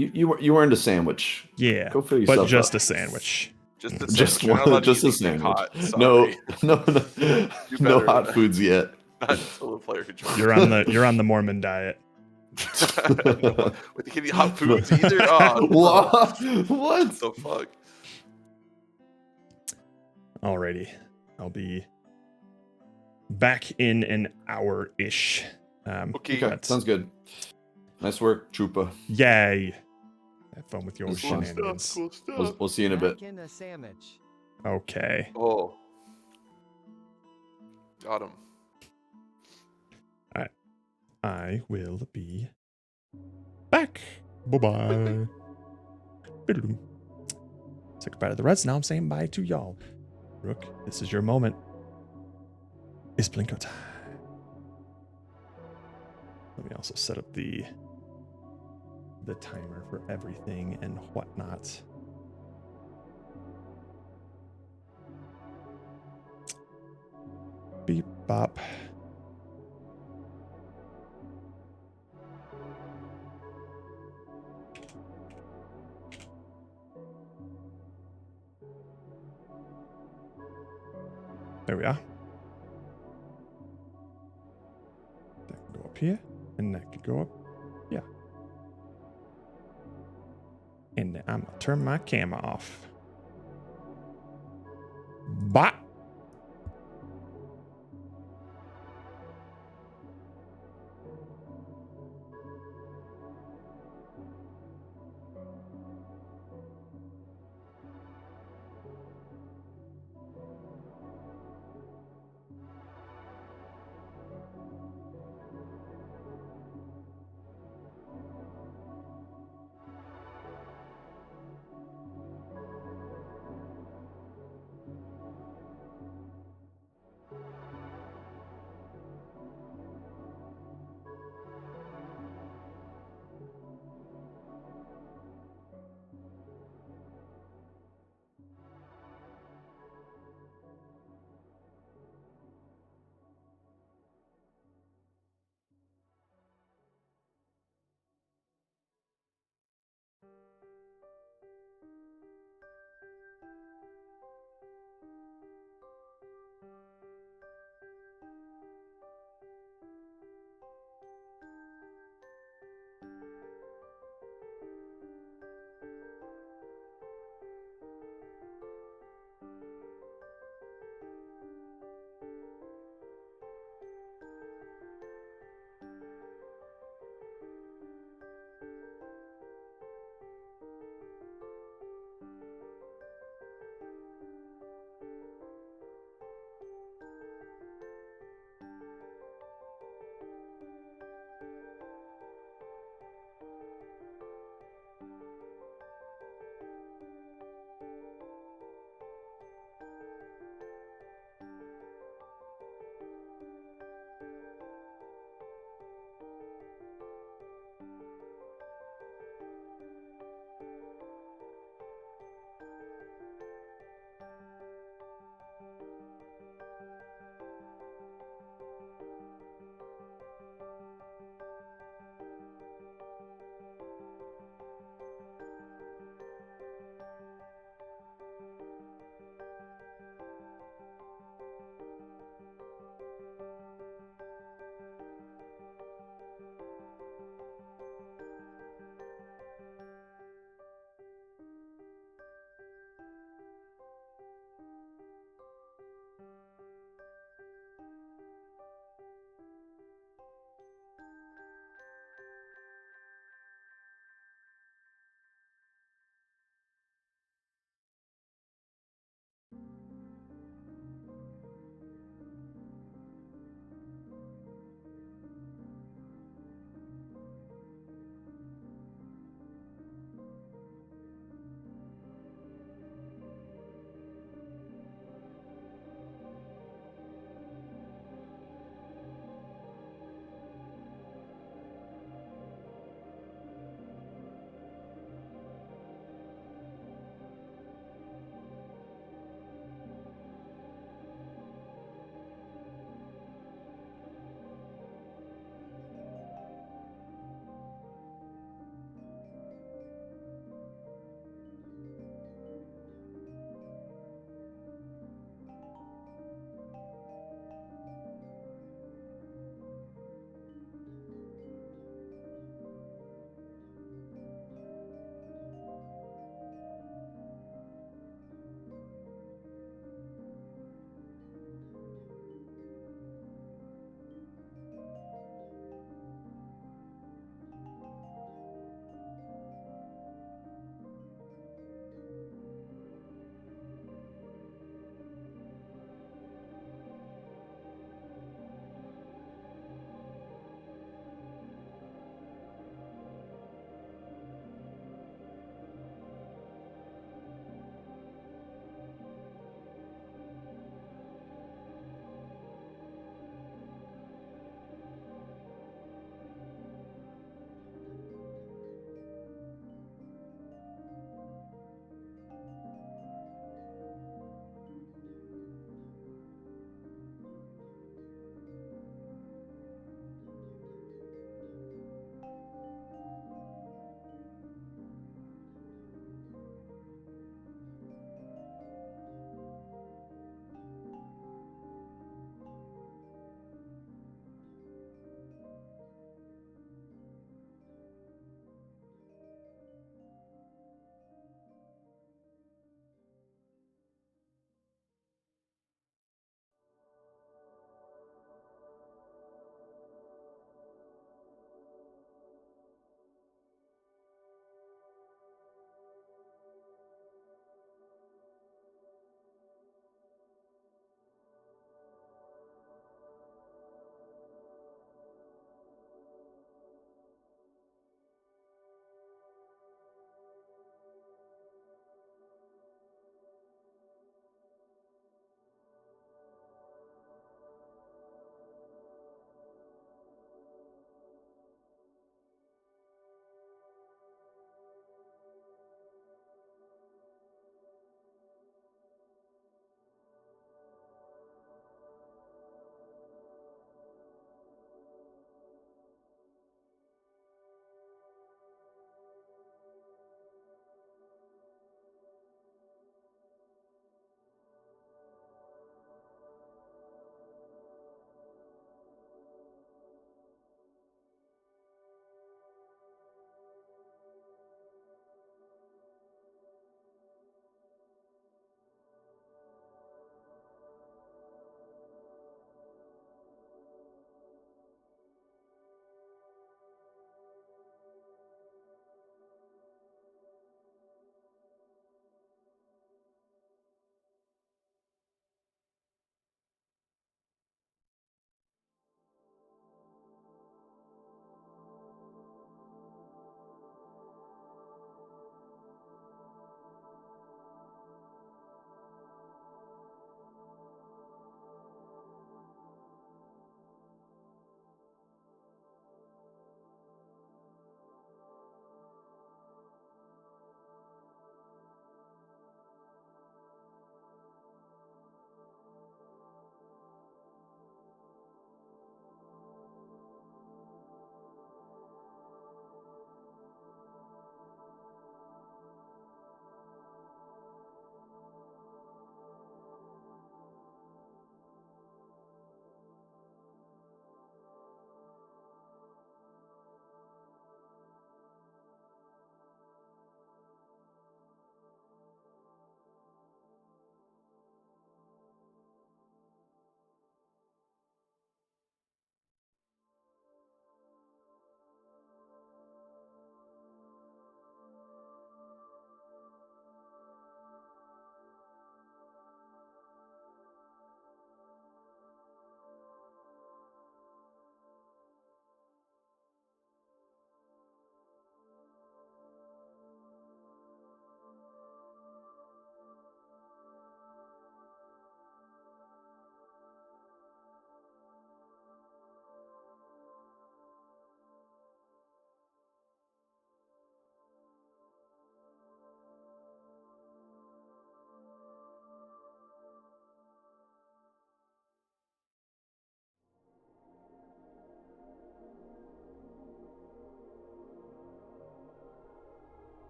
you earned a sandwich. Yeah, Go fill yourself but just up. a sandwich. Just a Just sandwich. You're not allowed one, to just eat a anything sandwich. hot. No, Sorry. no better hot than- foods yet. Not until the player controls. You're on the Mormon diet. With the kitty hot foods either? Oh, What? what the fuck? Alrighty, I'll be back in an hour-ish. Okay. Okay, but sounds good. Nice work, Chupa. Yay! Have fun with your Cool stuff, shenanigans. Cool stuff. We'll see you in a bit. Mac and a sandwich. Okay. Oh. Got him. I will be back. Bye-bye. Biddle-doo. Say goodbye to the Reds. Now I'm saying bye to y'all. Rook, this is your moment. It's Blinko time. Let me also set up the timer for everything and whatnot. Beep bop. There we are. here, and that could go up. Yeah. And then I'm gonna turn my camera off. Bye.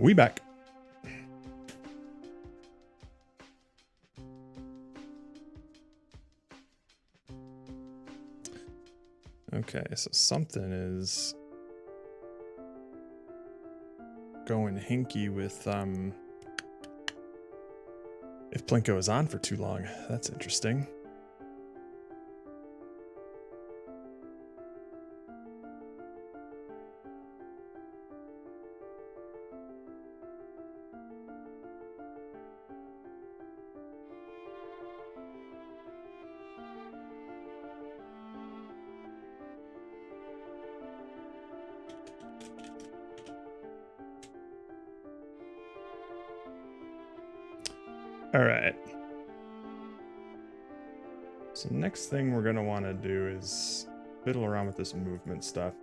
We back. Okay, so something is going hinky with if Plinko is on for too long. That's interesting. All right. So next thing we're going to want to do is fiddle around with this movement stuff.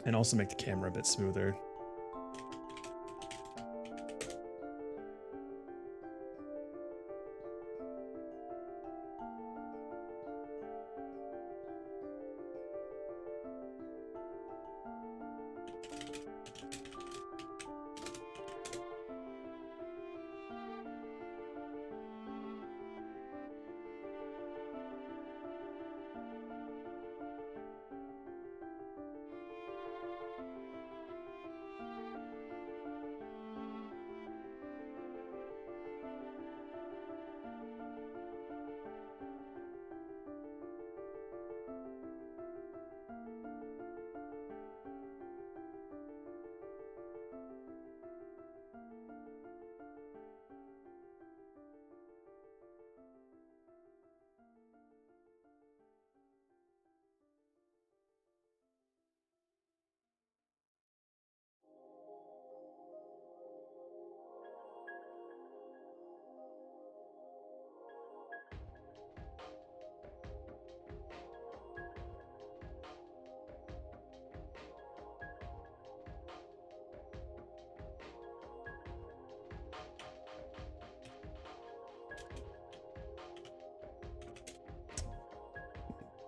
And also make the camera a bit smoother.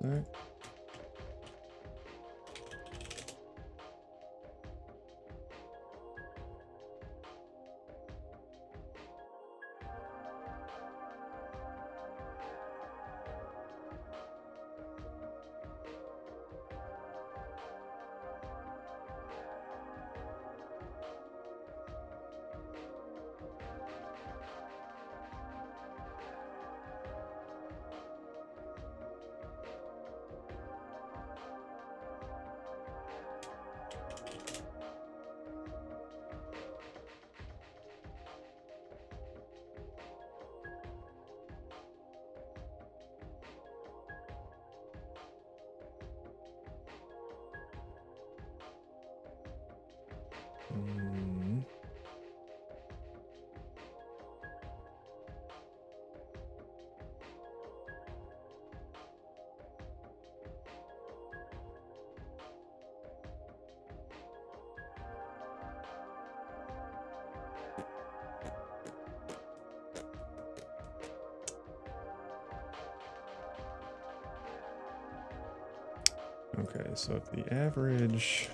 All right. Mm. Okay, so if the average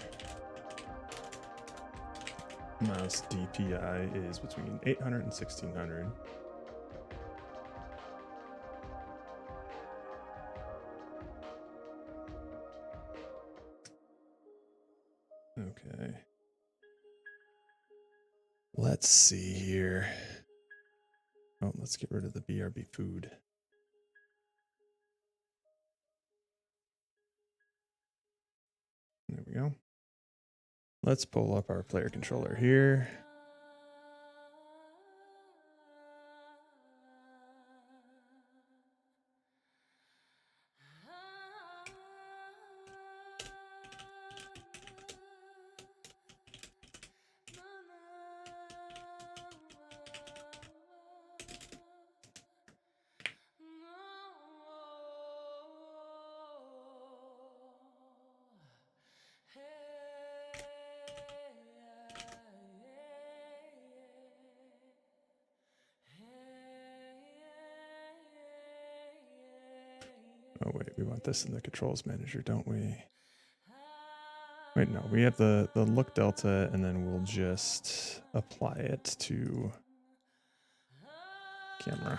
mouse DPI is between 800 and 1600. Okay. Let's see here. Oh, let's get rid of the BRB food. There we go. Let's pull up our player controller here. Oh wait, we want this in the controls manager, don't we? Wait, no, we have the look delta, and then we'll just apply it to camera.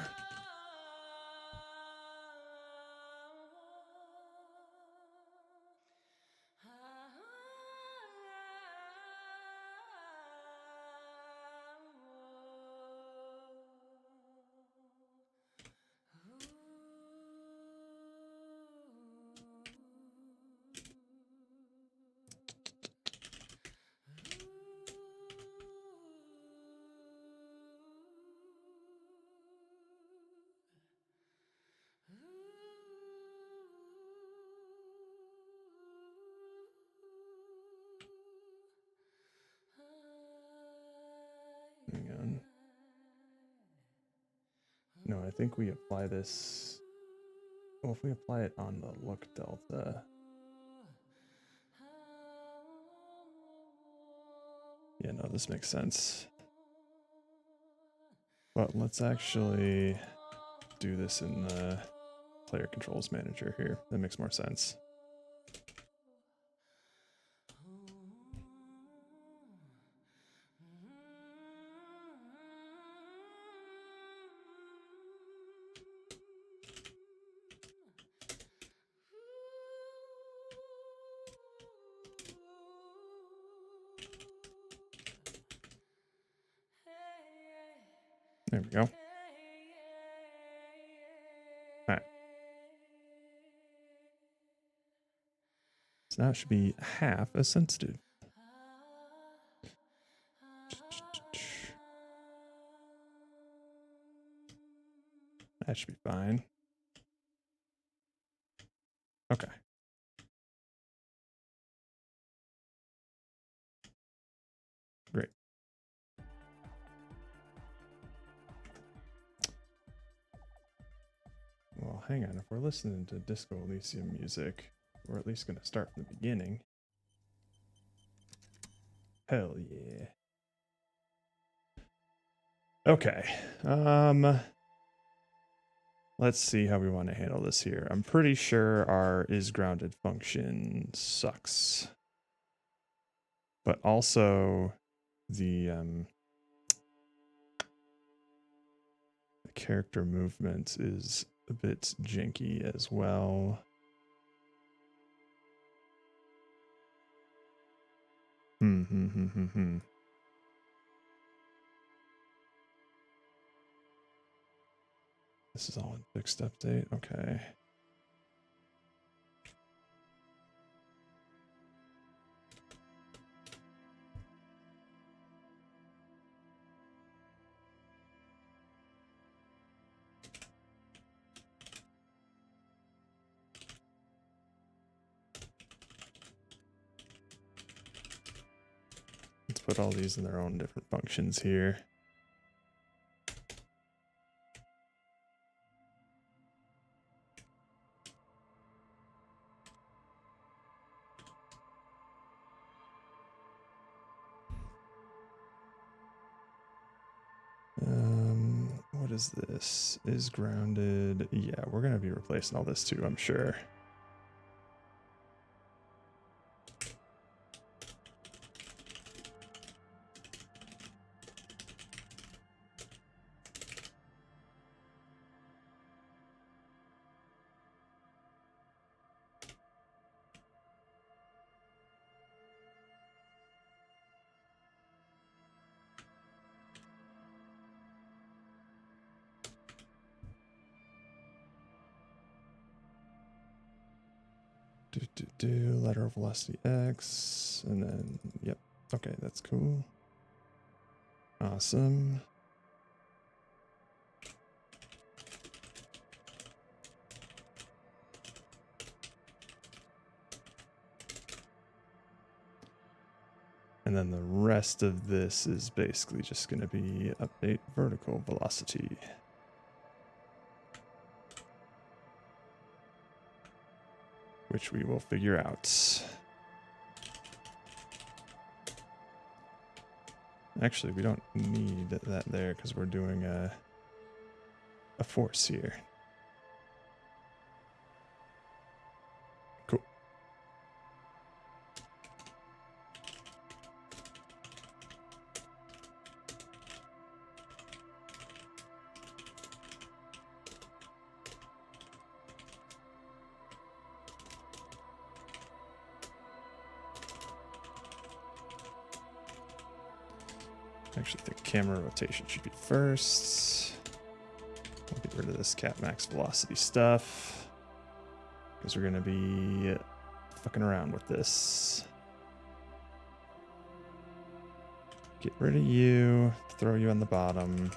Hang on. No, I think we apply this. Well, if we apply it on the look delta. Yeah, no, this makes sense. But let's actually do this in the player controls manager here. That makes more sense. There we go. All right. So now it should be half as sensitive. That should be fine. Okay. Great. Well, hang on. If we're listening to Disco Elysium music, we're at least going to start from the beginning. Hell yeah. Okay. Let's see how we want to handle this here. I'm pretty sure our isGrounded function sucks. But also the character movement is a bit janky as well. This is all in fixed update. Okay. Let's put all these in their own different functions here. What is this? isGrounded. Yeah, we're going to be replacing all this too, I'm sure. Lateral velocity X, and then, yep. Okay, that's cool. Awesome. And then the rest of this is basically just going to be update vertical velocity. Which we will figure out. Actually, we don't need that there because we're doing a force here. Cool. Actually, I think camera rotation should be first. We'll get rid of this cat max velocity stuff because we're gonna be fucking around with this. Get rid of you, throw you on the bottom.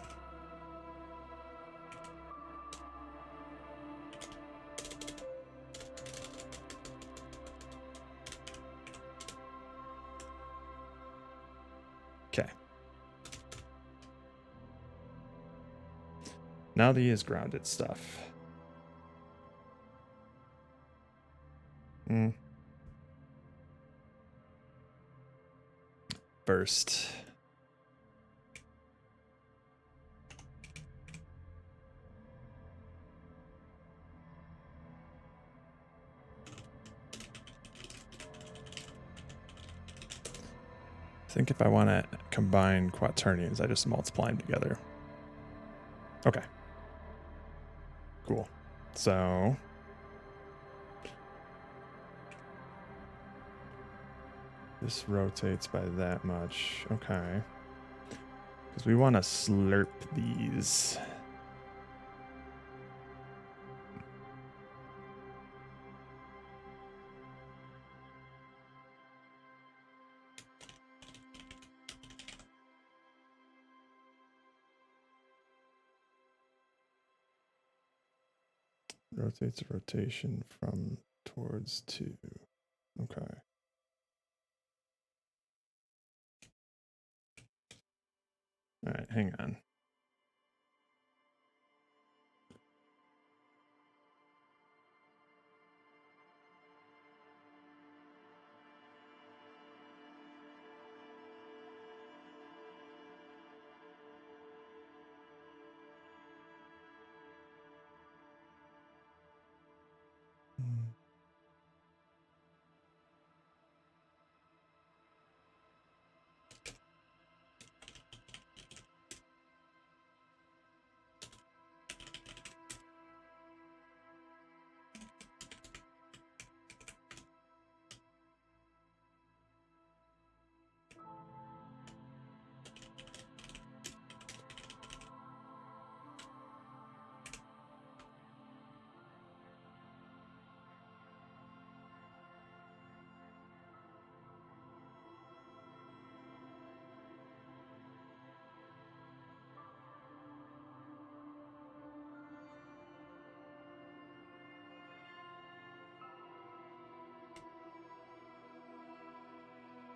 Okay. Now the is grounded stuff. Burst. I think if I want to combine quaternions, I just multiply them together. Okay. Cool. So this rotates by that much. Okay. Because we want to slurp these. Rotates rotation from towards to. Okay. All right, hang on.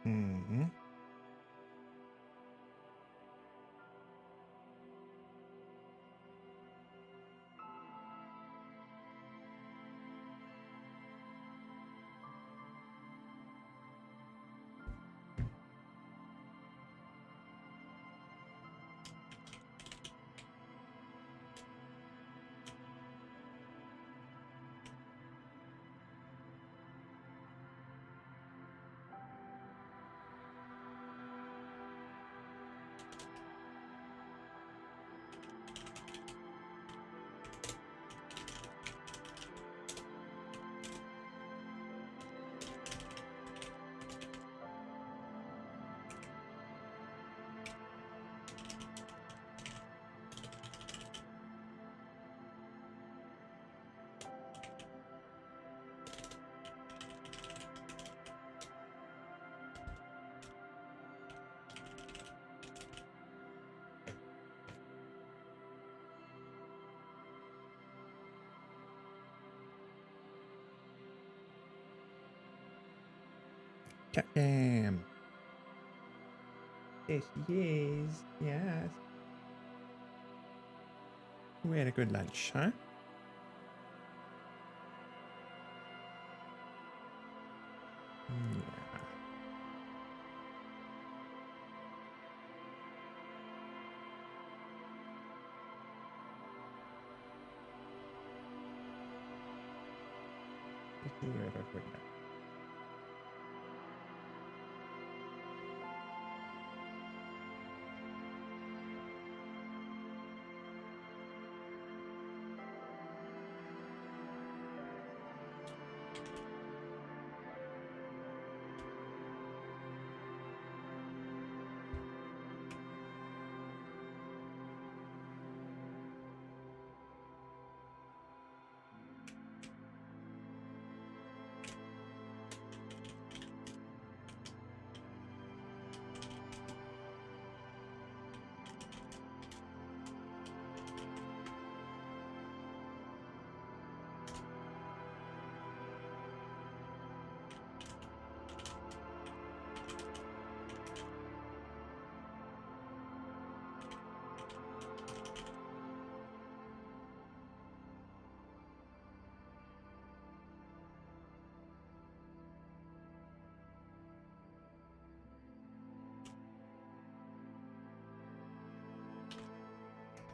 Mm-hmm. Catcam. Yes, yes, yes. We had a good lunch, huh? Yeah. We had a good lunch.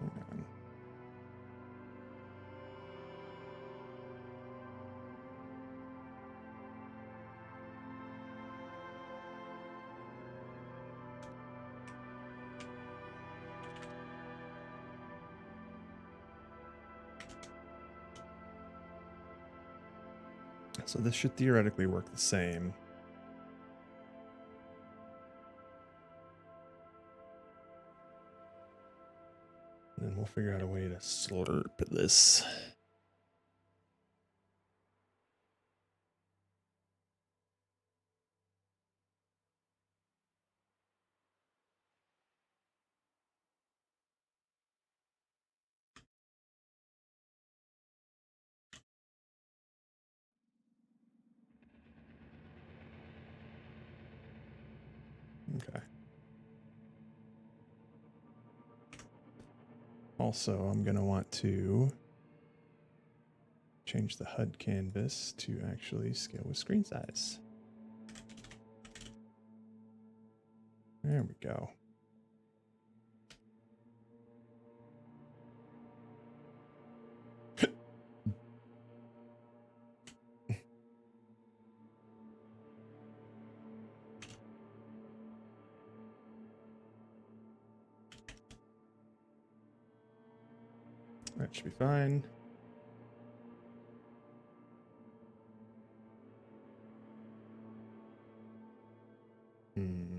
Hang on. So this should theoretically work the same. And then we'll figure out a way to slurp this. Okay. Also, I'm going to want to change the HUD canvas to actually scale with screen size. There we go. That should be fine. Hmm.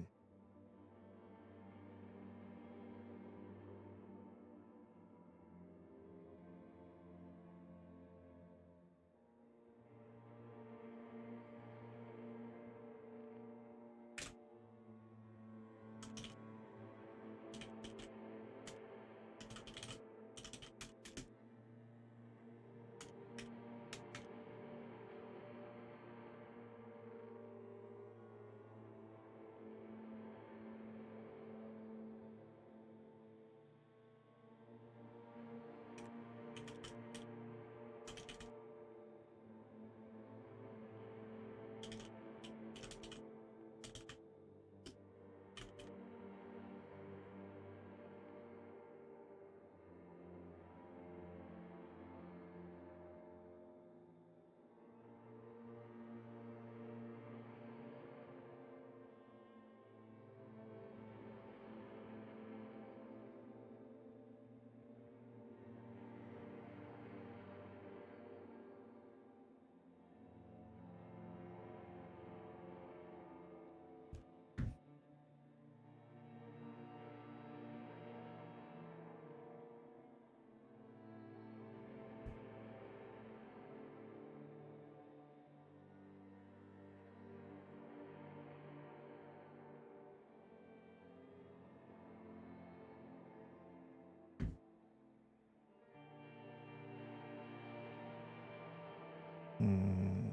Hmm.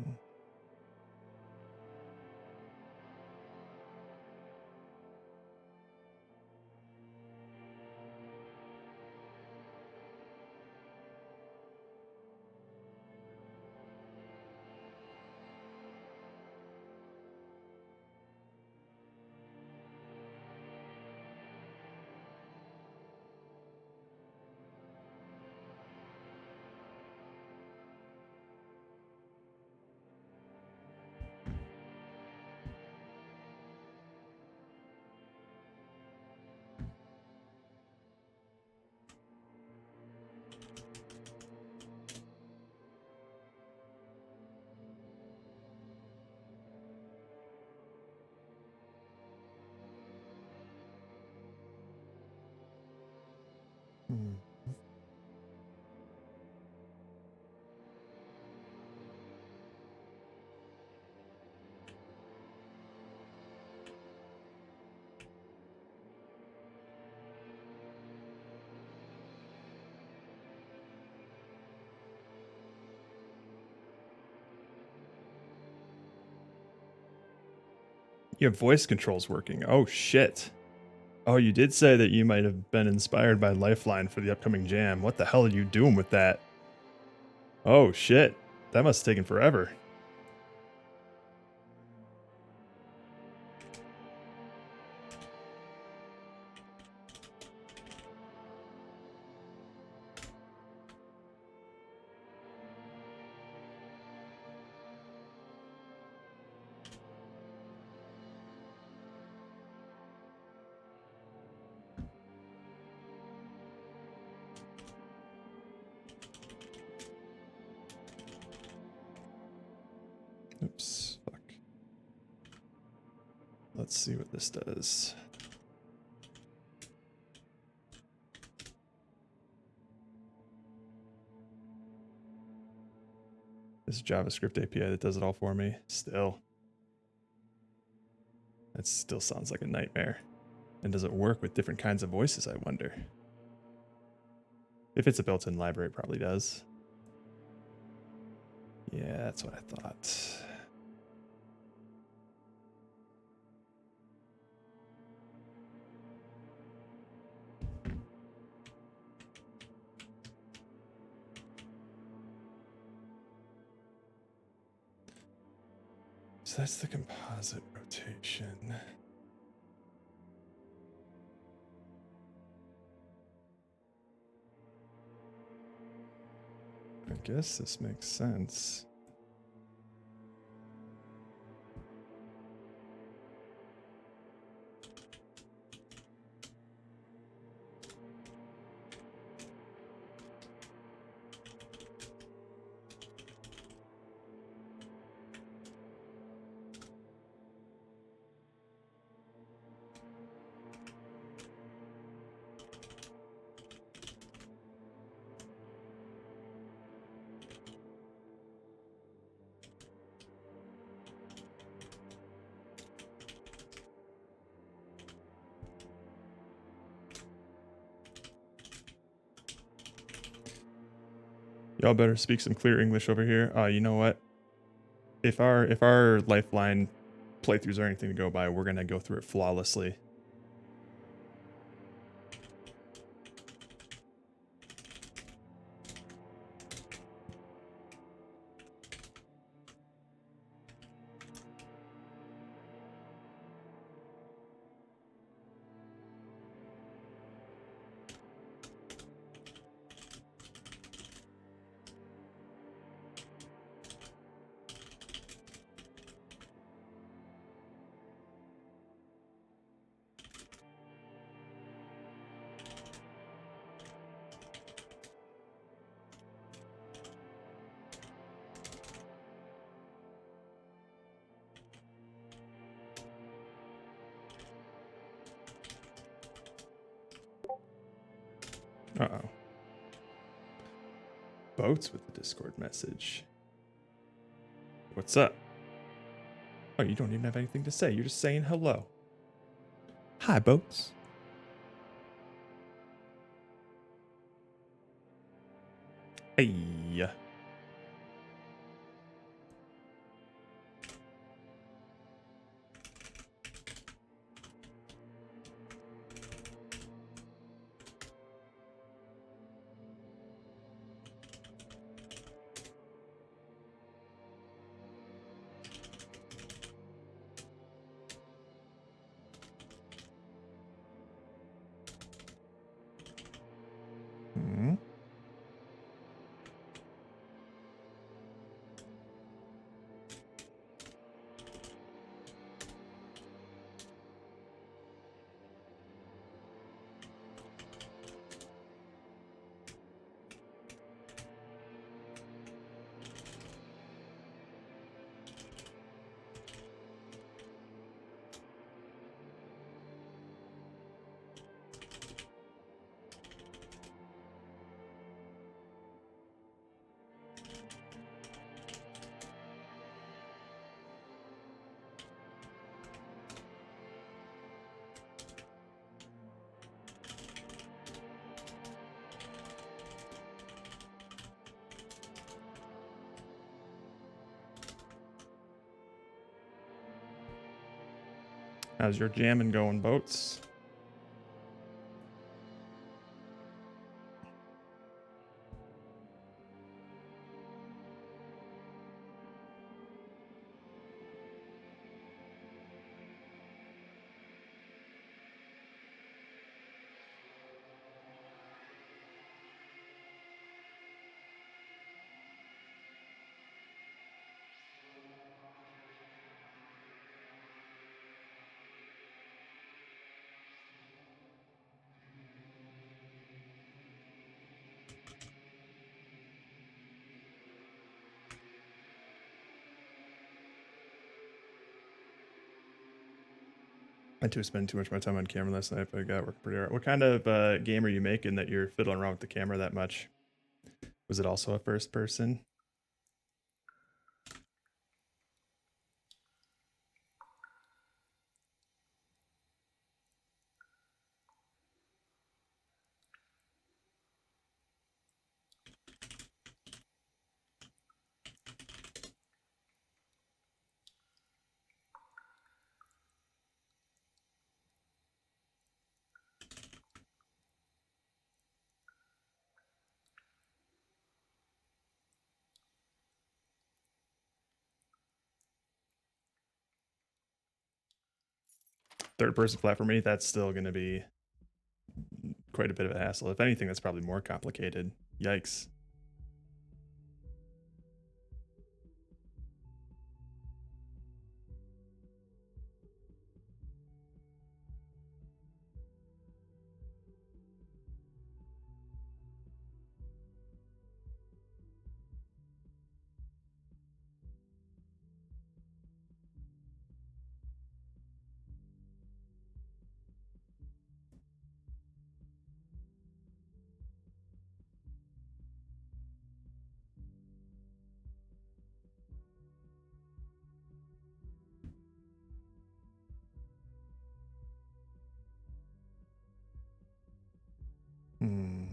Hmm. You have voice controls working. Oh, shit. Oh, you did say that you might have been inspired by Lifeline for the upcoming jam. What the hell are you doing with that? Oh, shit. That must have taken forever. Let's see what this does. This JavaScript API that does it all for me. Still. That still sounds like a nightmare. And does it work with different kinds of voices, I wonder? If it's a built-in library, it probably does. Yeah, that's what I thought. So that's the composite rotation. I guess this makes sense. Y'all better speak some clear English over here. You know what? If our Lifeline playthroughs are anything to go by, we're gonna go through it flawlessly. Uh-oh. Boats with the Discord message. What's up? Oh, you don't even have anything to say. You're just saying hello. Hi, Boats. Hey. Hmm. How's your jamming going, Boats? I too spent too much of my time on camera last night, but I got working pretty hard. What kind of game are you making that you're fiddling around with the camera that much? Was it also a first person? Third person flat for me, that's still going to be quite a bit of a hassle. If anything, that's probably more complicated. Yikes. Hmm.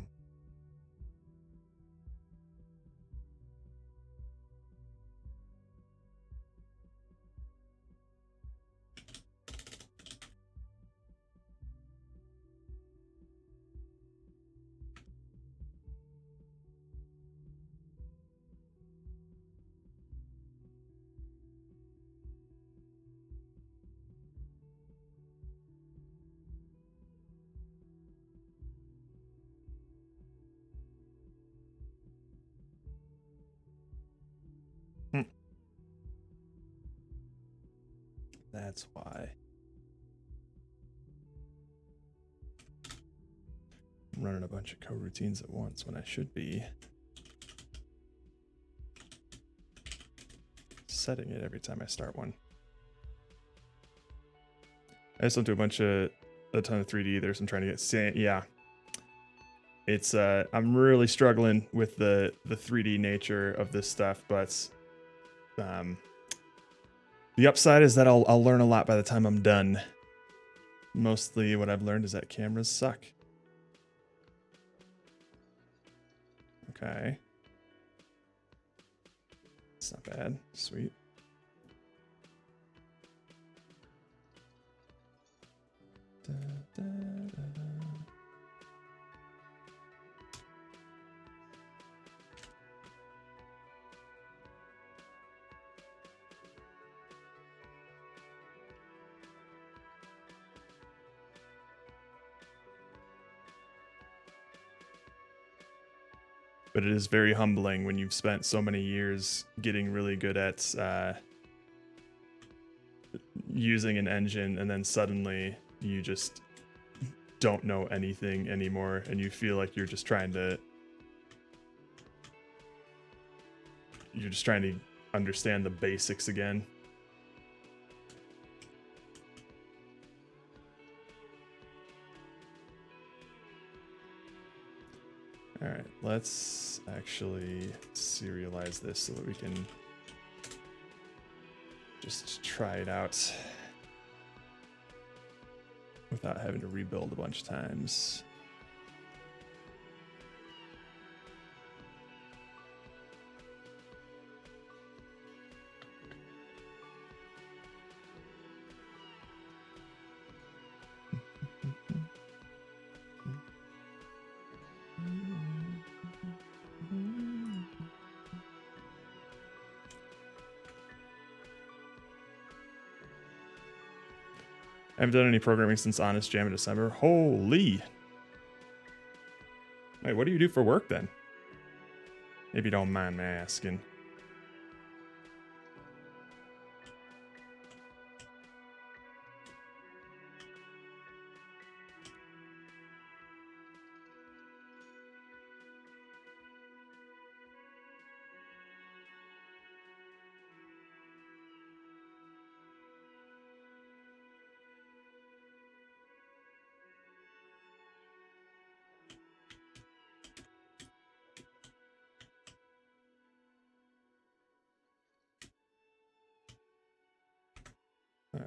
Hmm. That's why. I'm running a bunch of coroutines at once when I should be setting it every time I start one. I just don't do a ton of 3D either, so I'm trying to get yeah. It's I'm really struggling with the 3D nature of this stuff, but the upside is that I'll learn a lot by the time I'm done. Mostly what I've learned is that cameras suck. Okay. It's not bad. Sweet. Da, da, da, da. But it is very humbling when you've spent so many years getting really good at using an engine, and then suddenly you just don't know anything anymore, and you feel like you're just trying to understand the basics again. All right, let's actually serialize this so that we can just try it out without having to rebuild a bunch of times. I haven't done any programming since Honest Jam in December. Holy. Wait, what do you do for work then? If you don't mind me asking.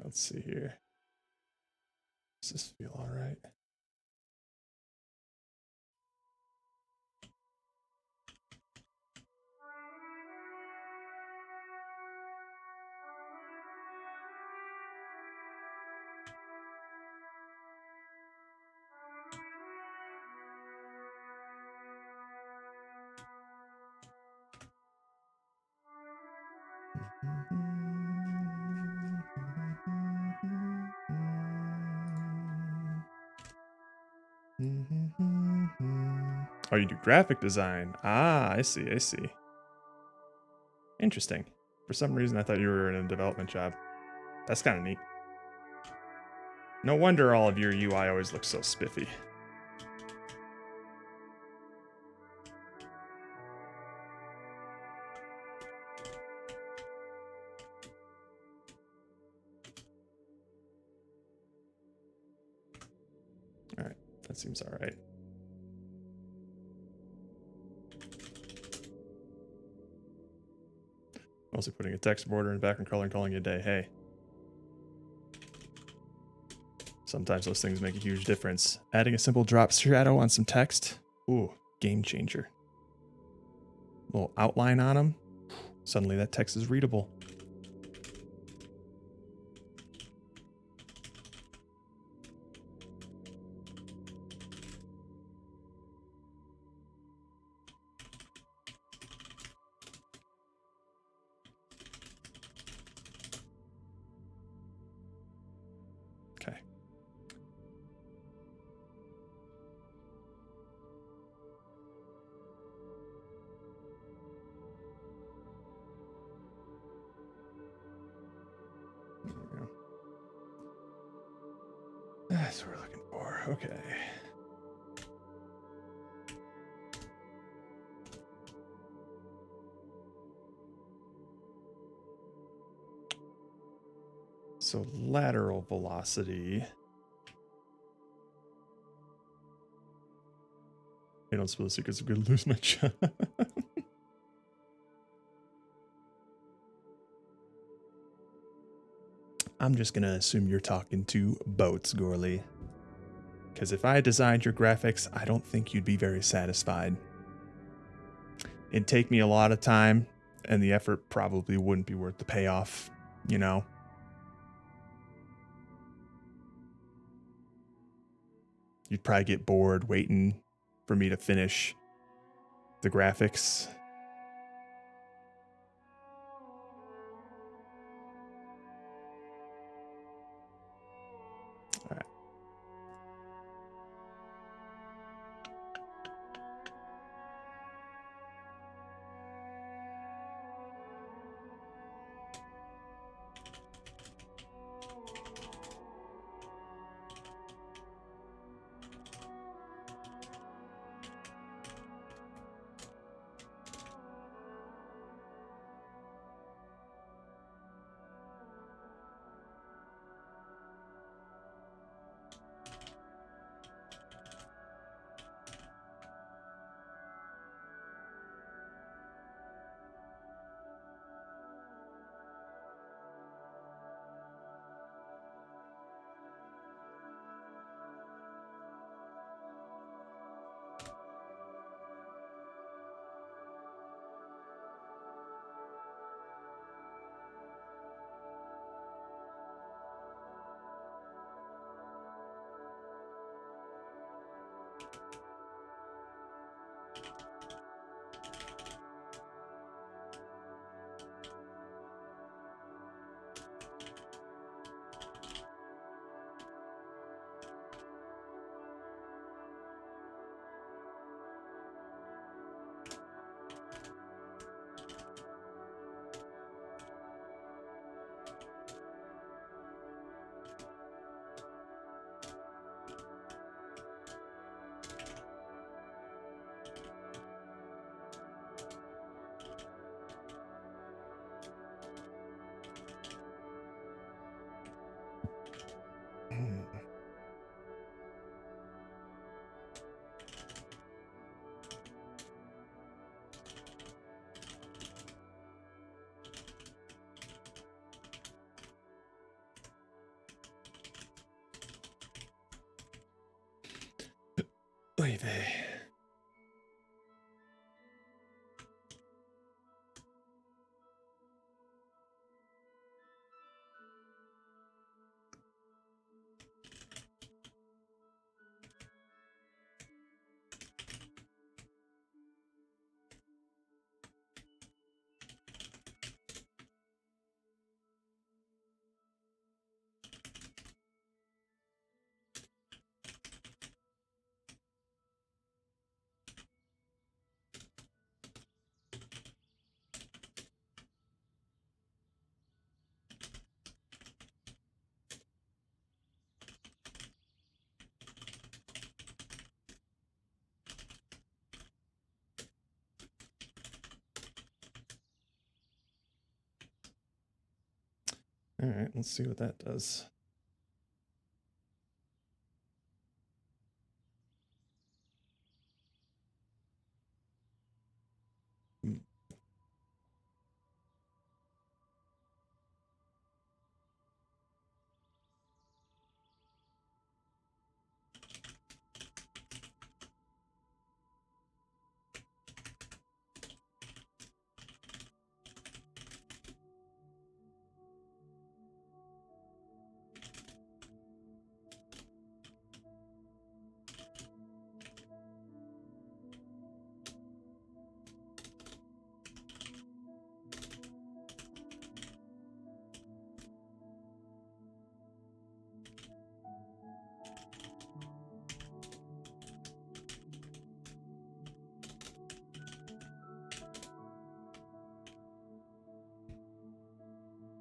let's see here. Does this feel all right? Oh, you do graphic design. Ah, I see. I see. Interesting. For some reason, I thought you were in a development job. That's kind of neat. No wonder all of your UI always looks so spiffy. All right, that seems all right. Mostly putting a text border and background color and calling it a day. Hey. Sometimes those things make a huge difference. Adding a simple drop shadow on some text. Ooh, game changer. Little outline on them. Suddenly that text is readable. Okay. There we go. That's what we're looking for. Okay. So lateral velocity. I don't spill the secrets. I'm going to lose my job. I'm just going to assume you're talking to boats, Gorley. Because if I designed your graphics, I don't think you'd be very satisfied. It'd take me a lot of time, and the effort probably wouldn't be worth the payoff, you know? You'd probably get bored waiting for me to finish the graphics. All right. Oy vey. All right, let's see what that does. Hmm.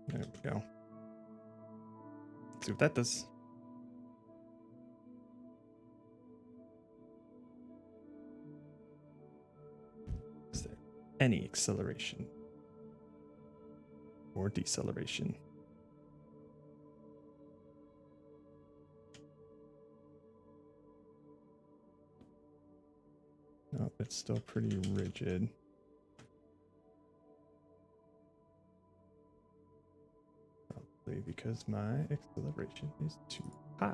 There we go. Let's see what that does. Is there any acceleration or deceleration? Nope, it's still pretty rigid. Probably because my acceleration is too high.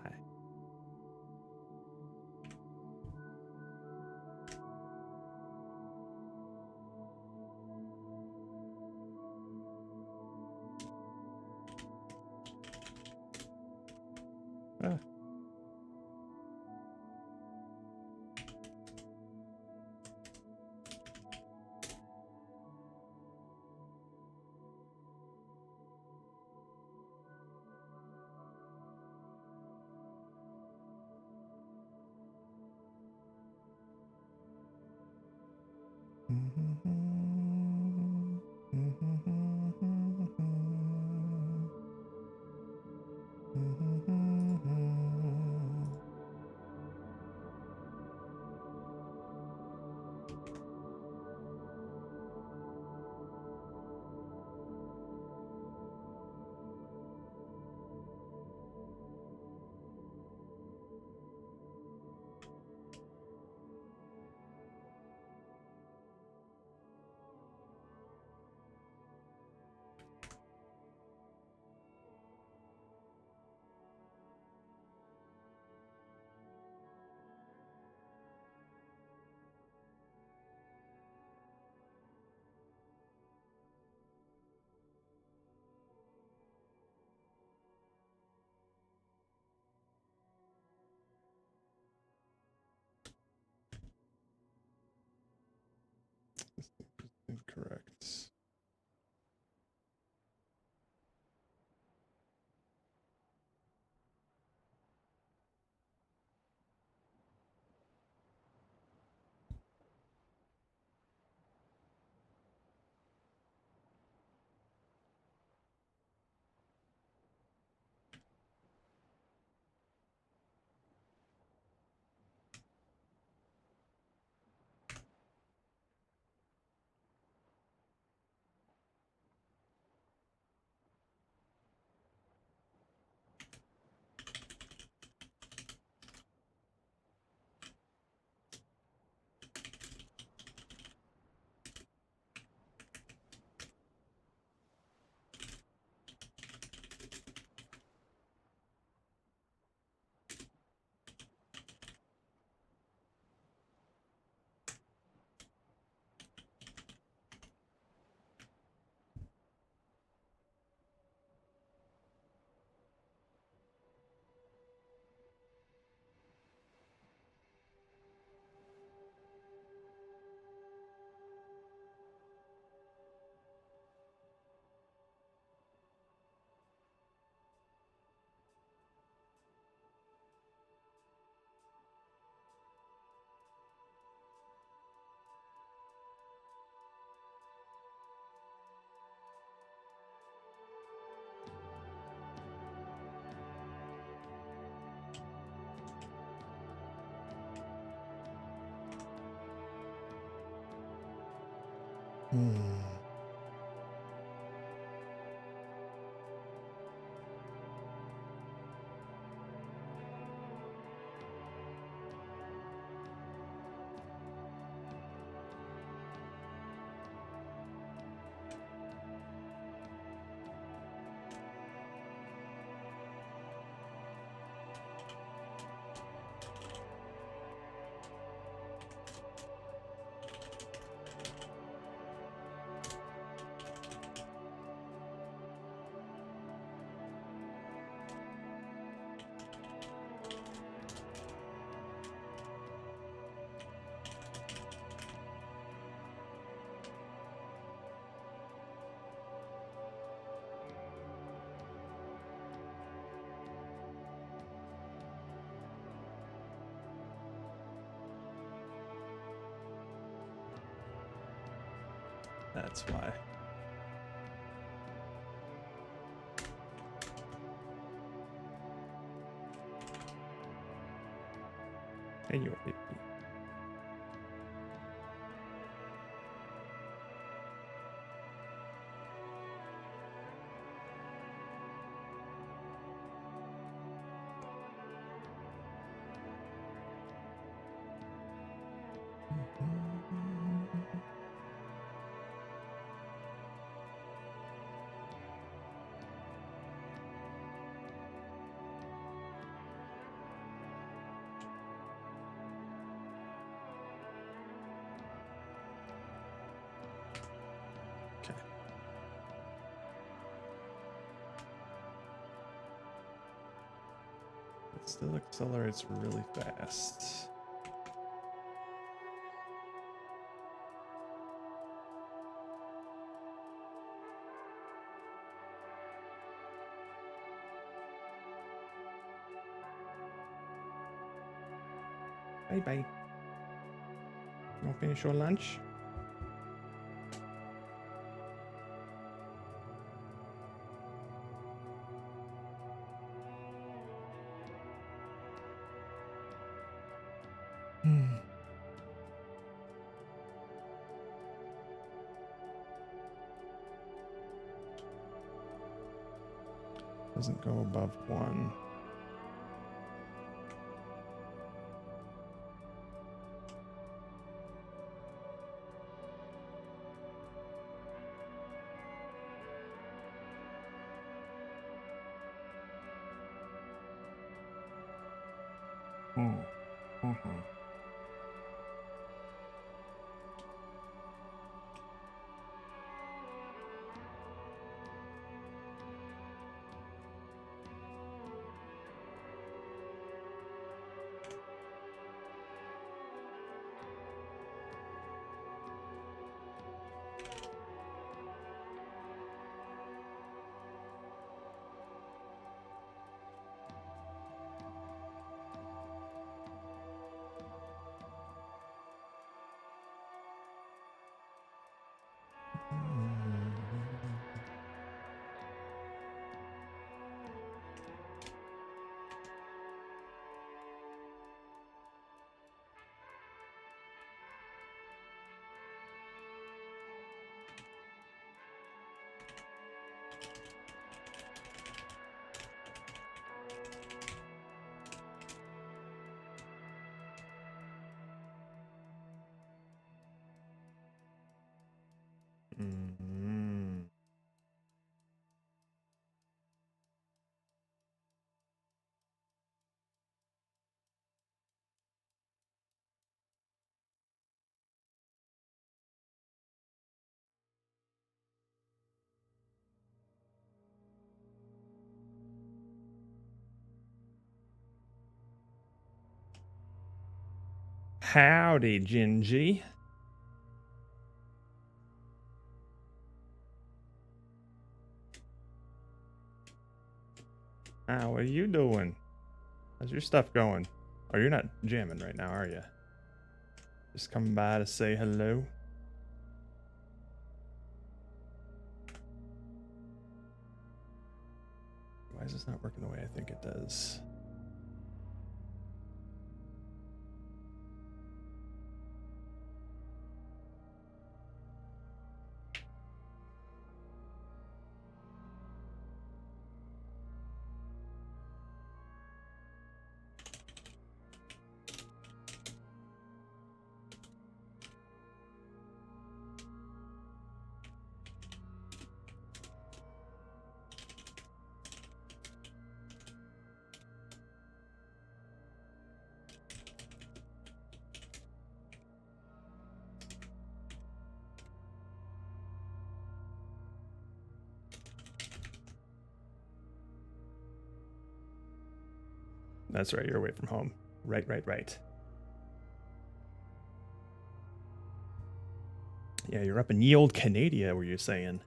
Ah. Incorrect. Hmm. That's why. And you. Okay. It still accelerates really fast. Bye bye. You want to finish your lunch? Hmm. Doesn't go above 1. Hmm. Mm-hmm. Mm-hmm. Howdy, Gingy. How are you doing? How's your stuff going? Oh, you're not jamming right now, are you? Just coming by to say hello. Why is this not working the way I think it does? That's right. You're away from home. Right. Yeah, you're up in ye old Canada, were you saying?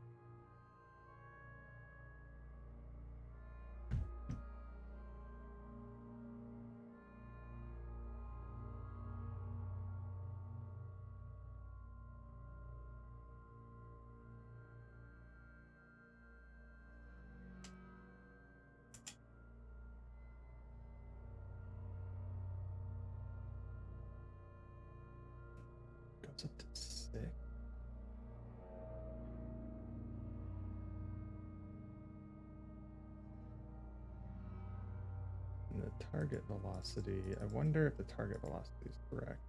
Goes up to 6. And the target velocity, I wonder if the target velocity is correct.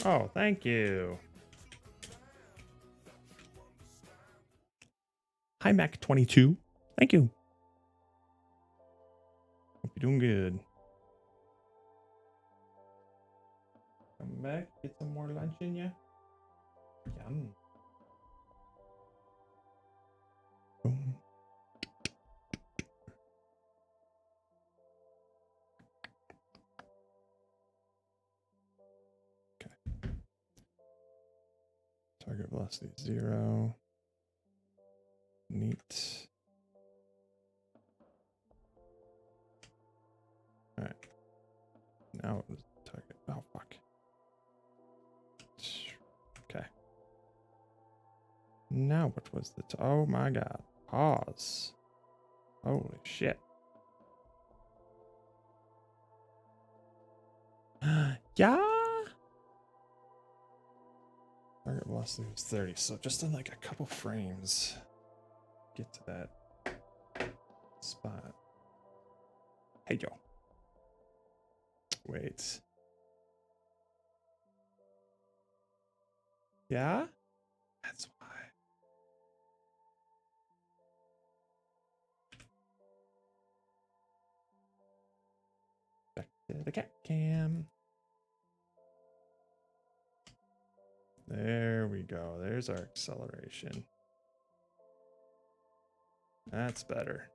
Oh, thank you. Hi, Mac22. Thank you. Hope you're doing good. Come back, get some more lunch in ya. Yum. Boom. Okay. Target velocity 0. Neat. All right. Now it was the target. Oh, fuck. Okay. Now what was the... oh, my God. Pause. Holy shit. Yeah. Target velocity was 30. So just in like a couple frames, get to that spot. Hey, yo. Wait. Yeah? That's why. Back to the cat cam. There we go. There's our acceleration. That's better.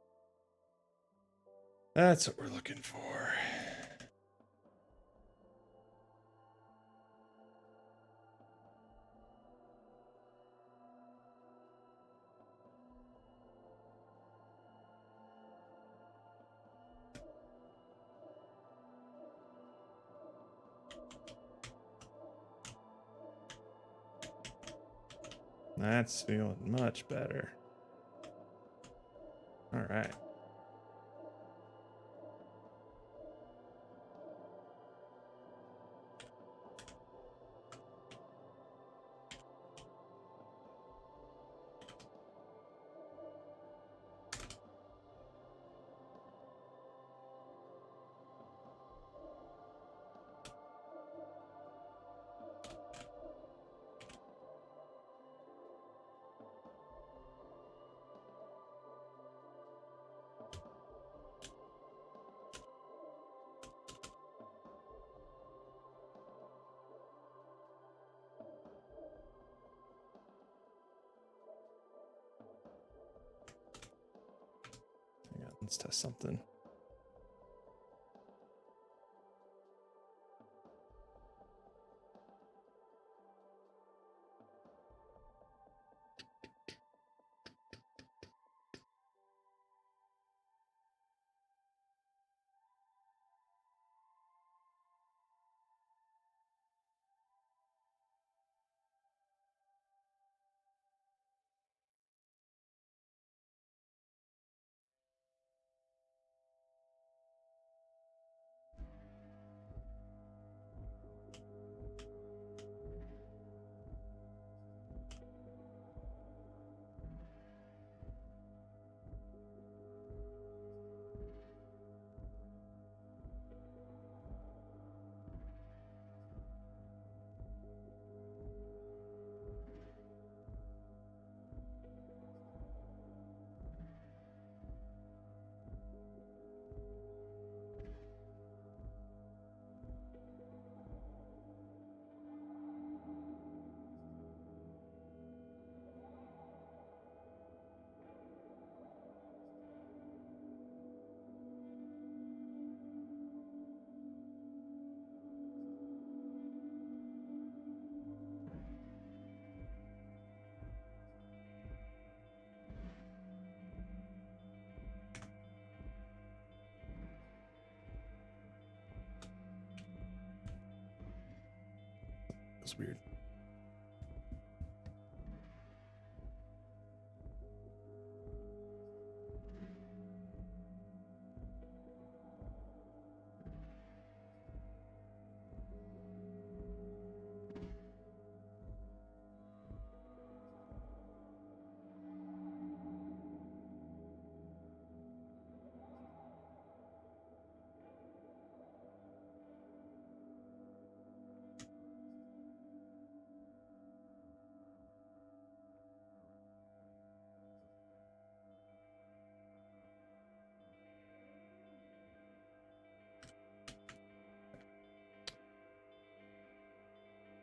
That's what we're looking for. That's feeling much better. All right. Hang on, let's test something. was weird.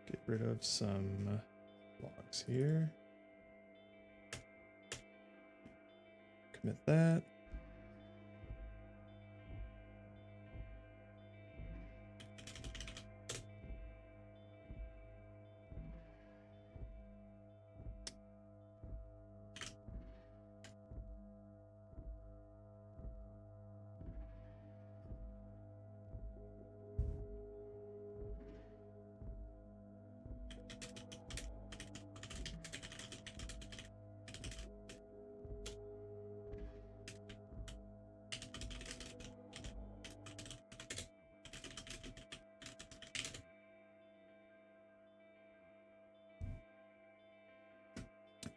Get rid of some logs here. Commit that.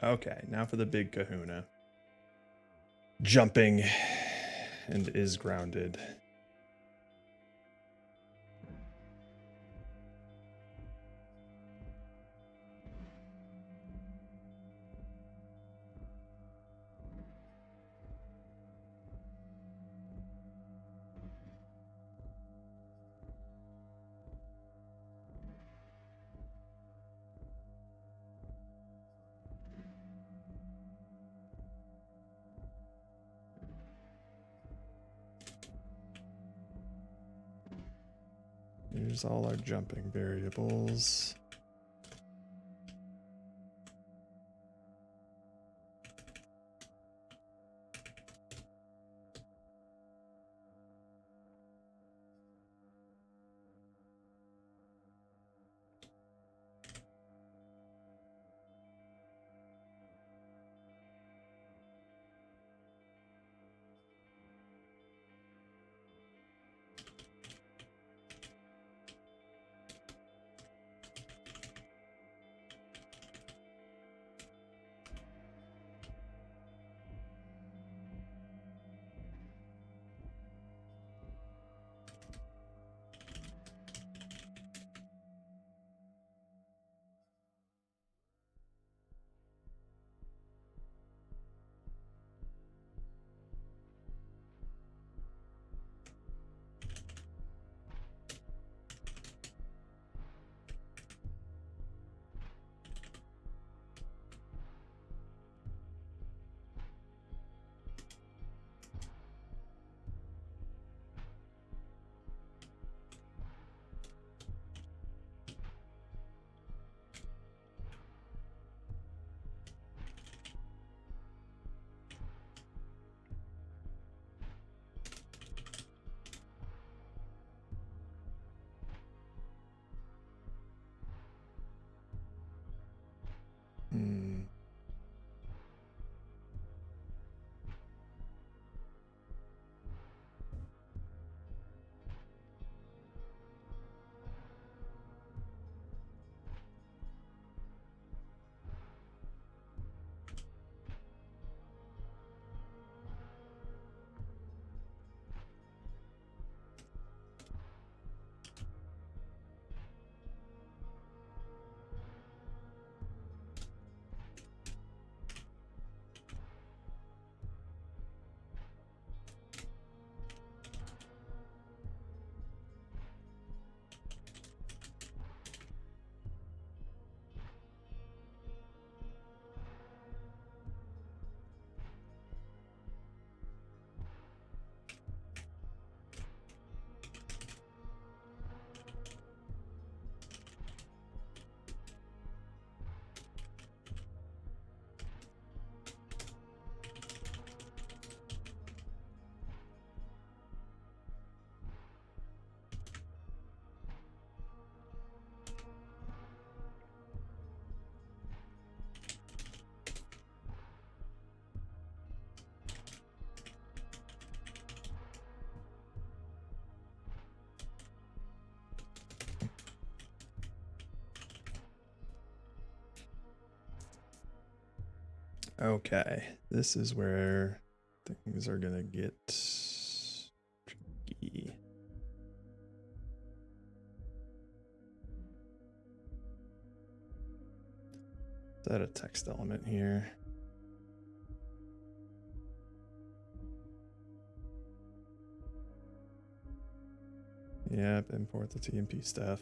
Okay, now for the big kahuna. Jumping and is grounded. Here's all our jumping variables. Okay, this is where things are gonna get tricky. Is that a text element here? Yep, import the TMP stuff.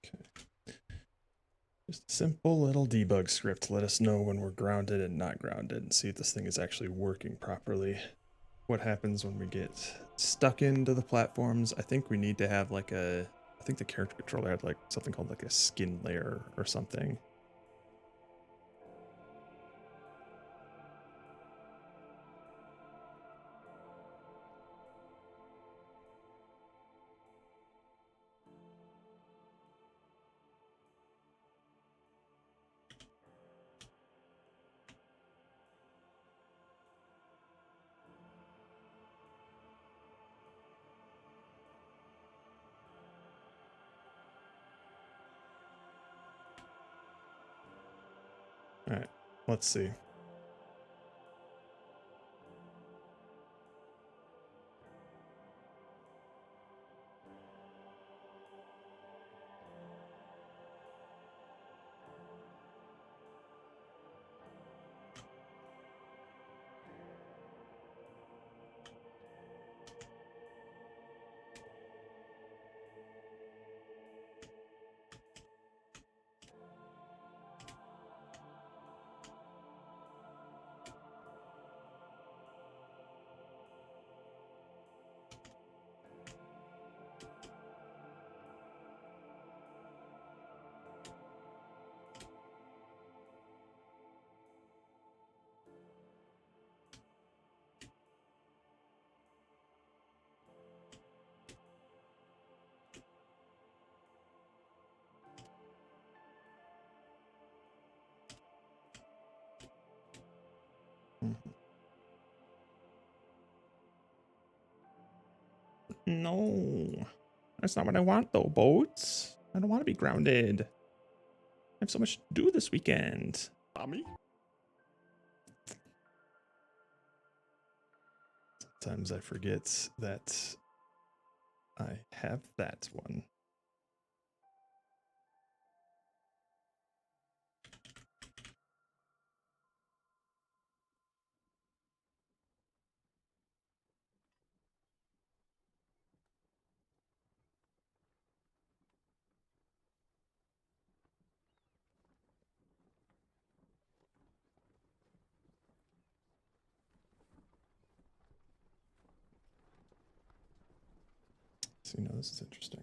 Okay. Just a simple little debug script to let us know when we're grounded and not grounded and see if this thing is actually working properly. What happens when we get stuck into the platforms? I think we need to have like I think the character controller had like something called like a skin layer or something. All right, let's see. No. That's not what I want, though, boats. I don't want to be grounded. I have so much to do this weekend. Mommy? Sometimes I forget that I have that one. So, this is interesting.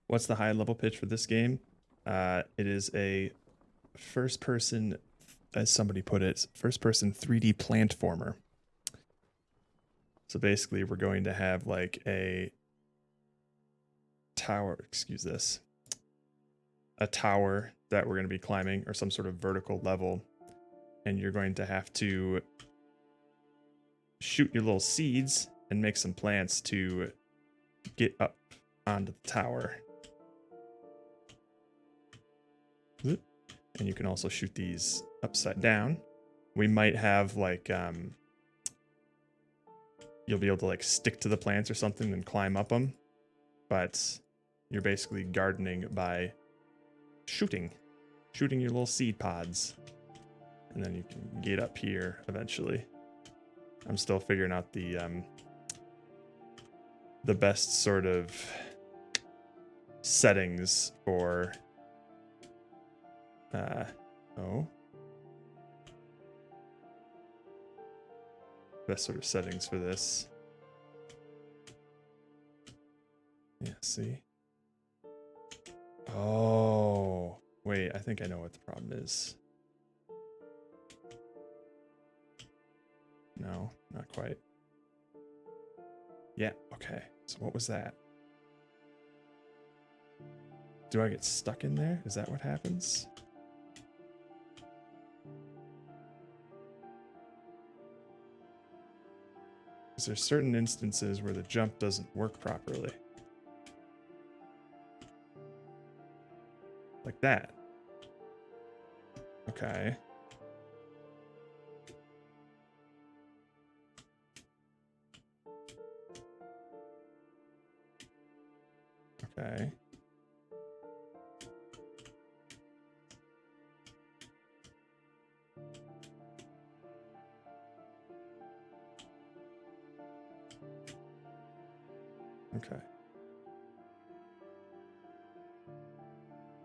What's the high level pitch for this game? It is a first person, as somebody put it, first person 3D plant former. So basically, we're going to have like a tower, a tower that we're going to be climbing, or some sort of vertical level. And you're going to have to shoot your little seeds and make some plants to get up onto the tower. And you can also shoot these upside down. We might have like, you'll be able to like stick to the plants or something and climb up them. But you're basically gardening by shooting your little seed pods. And then you can get up here eventually. I'm still figuring out the best sort of settings for best sort of settings for this. Yeah, see? Oh, wait, I think I know what the problem is. No, not quite. Yeah, okay. So what was that? Do I get stuck in there? Is that what happens? Because there's certain instances where the jump doesn't work properly. Like that. Okay. Okay. Okay.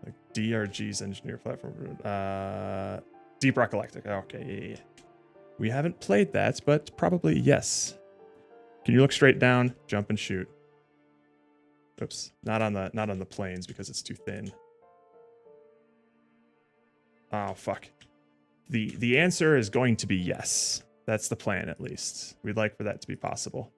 Like DRG's engineer platform. Deep Rock Galactic. Okay, yeah. We haven't played that, but probably yes. Can you look straight down, jump and shoot? Oops, not on the planes because it's too thin. Oh fuck. The answer is going to be yes. That's the plan, at least. We'd like for that to be possible.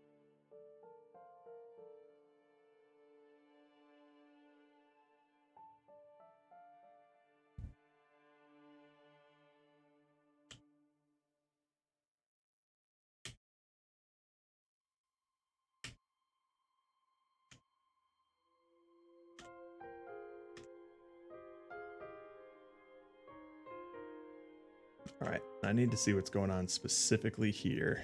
All right, I need to see what's going on specifically here.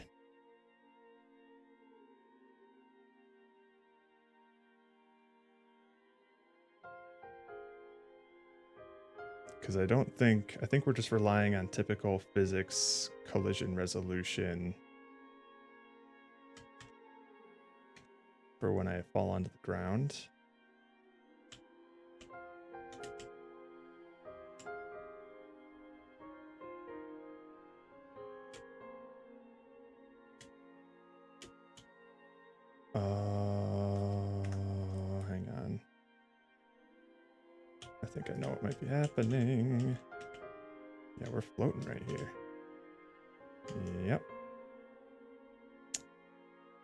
Because I think we're just relying on typical physics collision resolution for when I fall onto the ground. Hang on. I think I know what might be happening. Yeah, we're floating right here. Yep.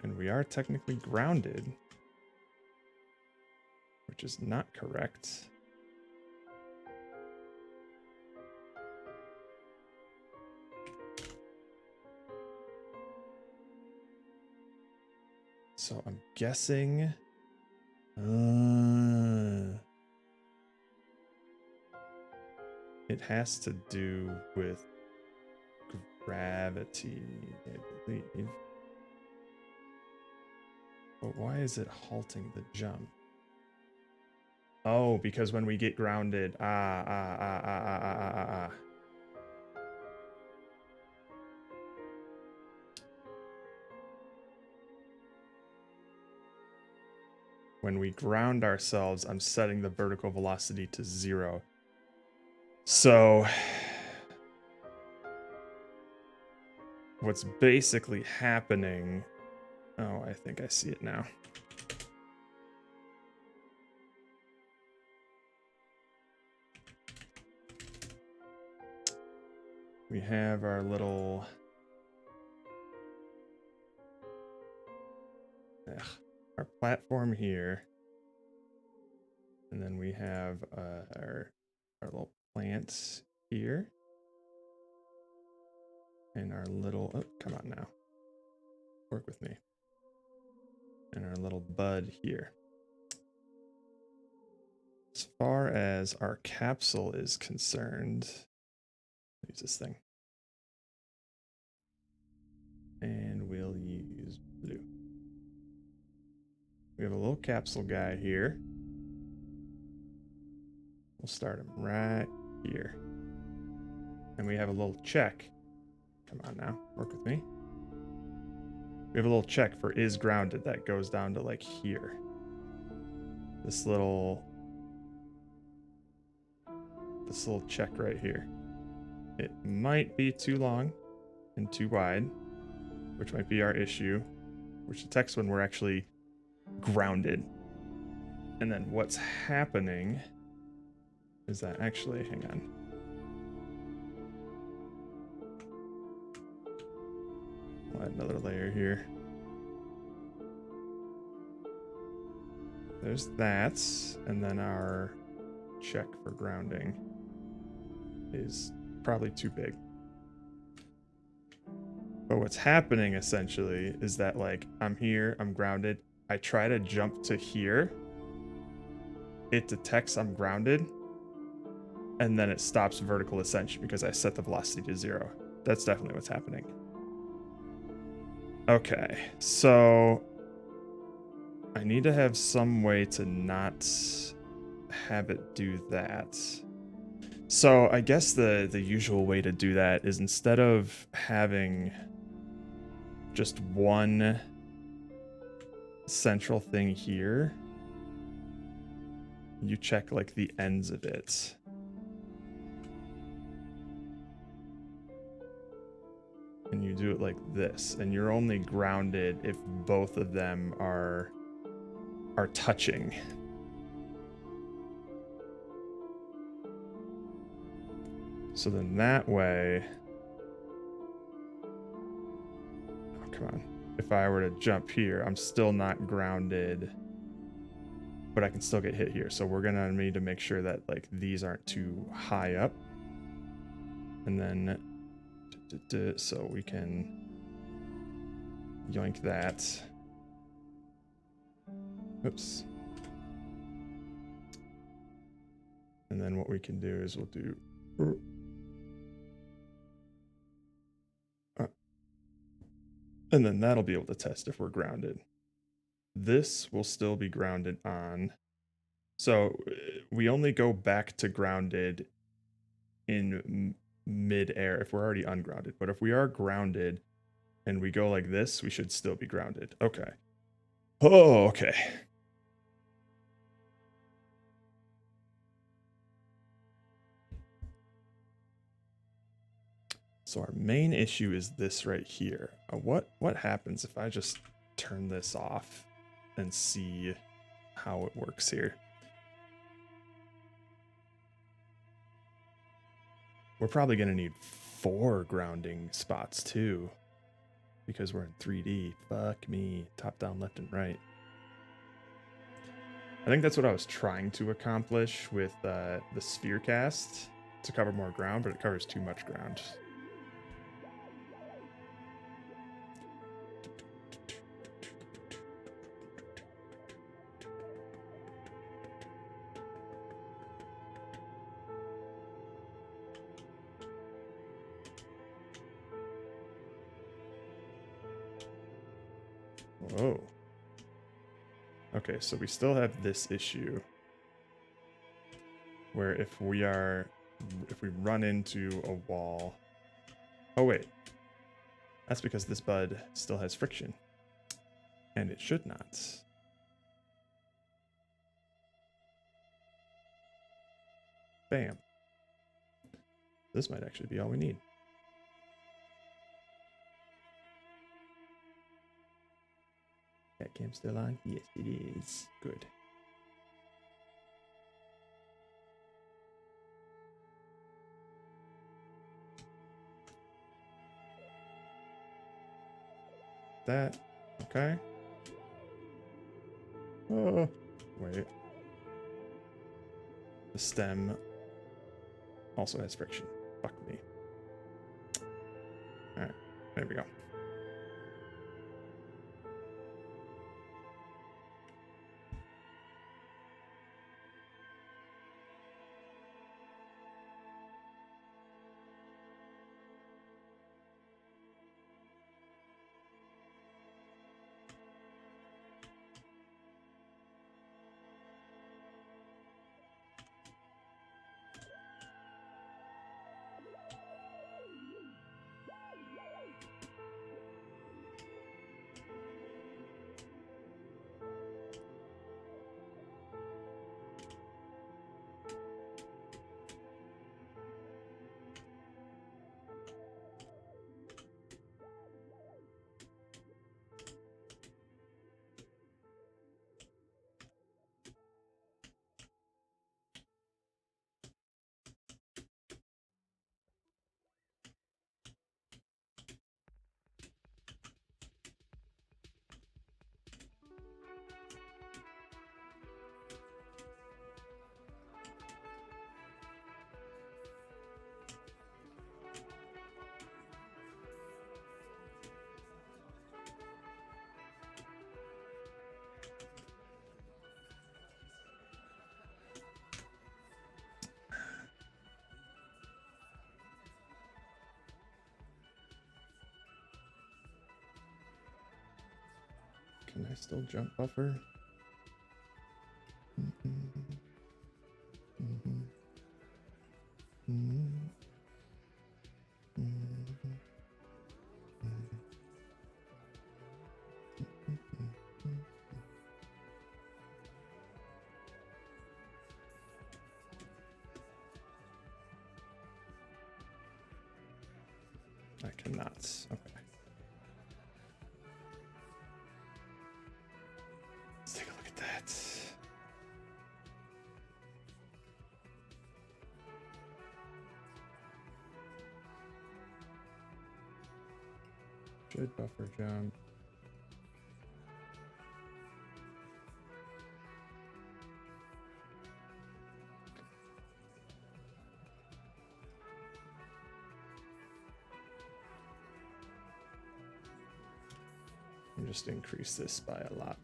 And we are technically grounded, which is not correct. So I'm guessing. It has to do with gravity, I believe. But why is it halting the jump? Oh, because when we get grounded, When we ground ourselves, I'm setting the vertical velocity to 0. So what's basically happening... Oh, I think I see it now. We have our little... our platform here. And then we have our little plants here. And our little... Oh, come on now. Work with me. And our little bud here. As far as our capsule is concerned, use this thing. And we'll use blue. We have a little capsule guy here. We'll start him right here. And we have a little check. Come on now, work with me. We have a little check for is grounded that goes down to like here. This little check right here. It might be too long and too wide, which might be our issue, which detects when we're actually grounded. And then what's happening is that actually, hang on. We'll add another layer here. There's that, and then our check for grounding is probably too big. But what's happening essentially is that like I'm here, I'm grounded. I try to jump to here. It detects I'm grounded. And then it stops vertical ascension because I set the velocity to 0. That's definitely what's happening. Okay, so I need to have some way to not have it do that. So I guess the usual way to do that is instead of having just one central thing here, you check like the ends of it. And you do it like this, and you're only grounded if both of them are touching. So then that way, oh, come on. If I were to jump here, I'm still not grounded, but I can still get hit here. So we're gonna need to make sure that like these aren't too high up. And then, so we can yoink that. Oops. And then what we can do is we'll do... and then that'll be able to test if we're grounded. This will still be grounded on. So we only go back to grounded in mid-air if we're already ungrounded. But if we are grounded and we go like this, we should still be grounded. Okay. Oh, okay. So our main issue is this right here. What happens if I just turn this off and see how it works here? We're probably going to need 4 grounding spots too, because we're in 3D. Fuck me. Top, down, left, and right. I think that's what I was trying to accomplish with the sphere cast, to cover more ground, but it covers too much ground. Whoa. Okay, so we still have this issue where if we run into a wall. Oh wait. That's because this bud still has friction. And it should not. Bam. This might actually be all we need. That cam still on? Yes, it is. Good. That. Okay. Oh, wait. The stem also has friction. Fuck me. Alright, there we go. Can I still jump buffer? I cannot. Okay. Let's take a look at that. Should buffer jump. And just increase this by a lot.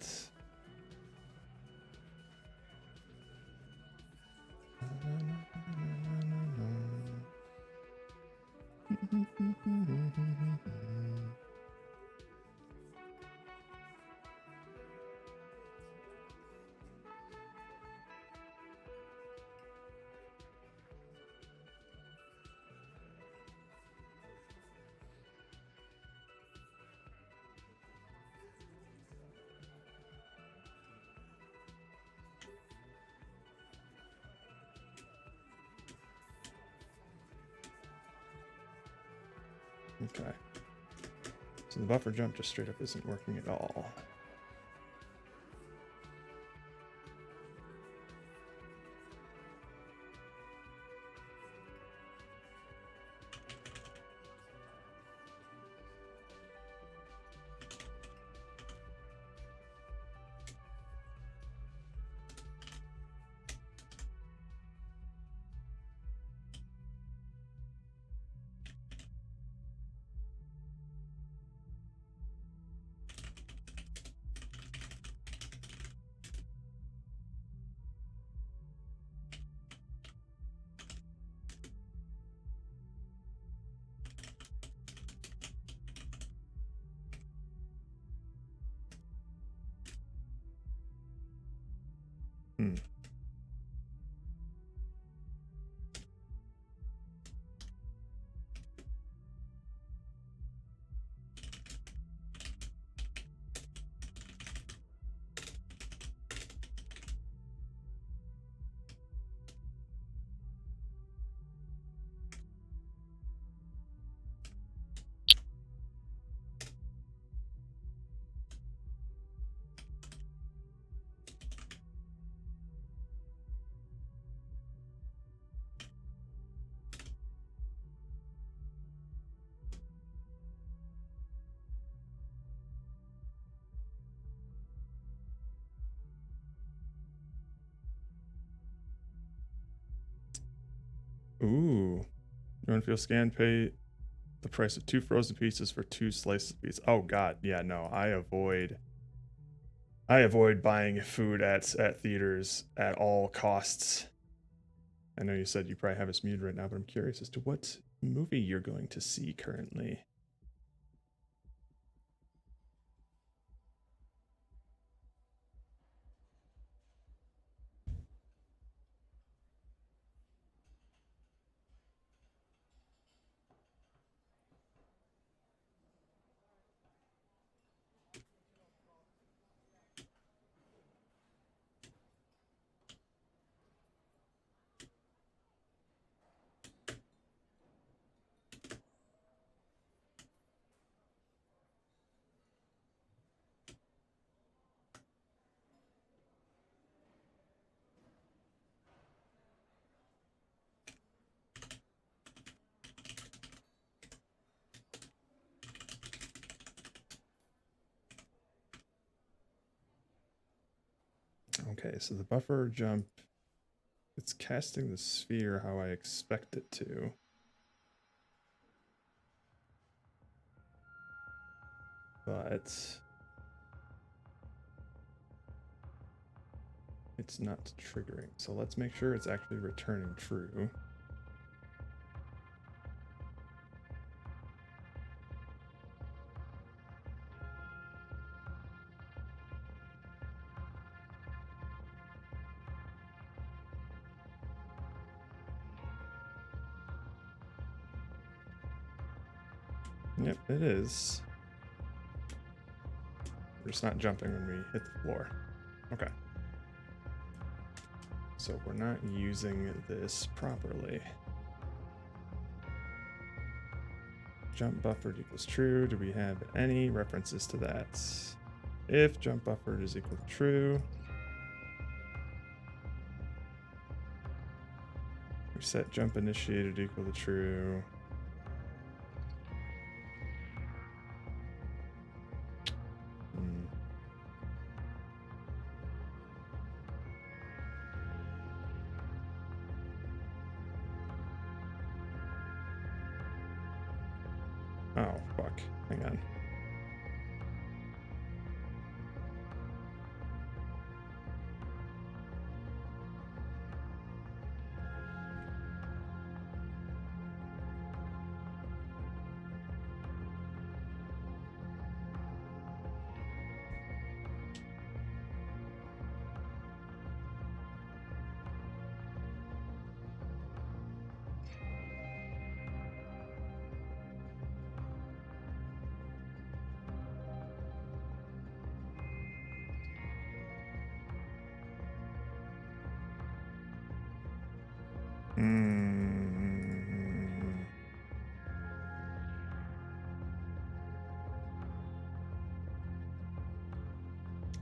Okay. So the buffer jump just straight up isn't working at all. Ooh. You want to feel scan pay the price of 2 frozen pizzas for 2 slices of pizza. Oh god, yeah, no. I avoid buying food at theaters at all costs. I know you said you probably have us muted right now, but I'm curious as to what movie you're going to see currently. Okay, so the buffer jump, it's casting the sphere how I expect it to. But it's not triggering. So let's make sure it's actually returning true. Yep, it is. We're just not jumping when we hit the floor. Okay. So we're not using this properly. Jump buffered equals true. Do we have any references to that? If jump buffered is equal to true, we set jump initiated equal to true. Oh, fuck. Hang on.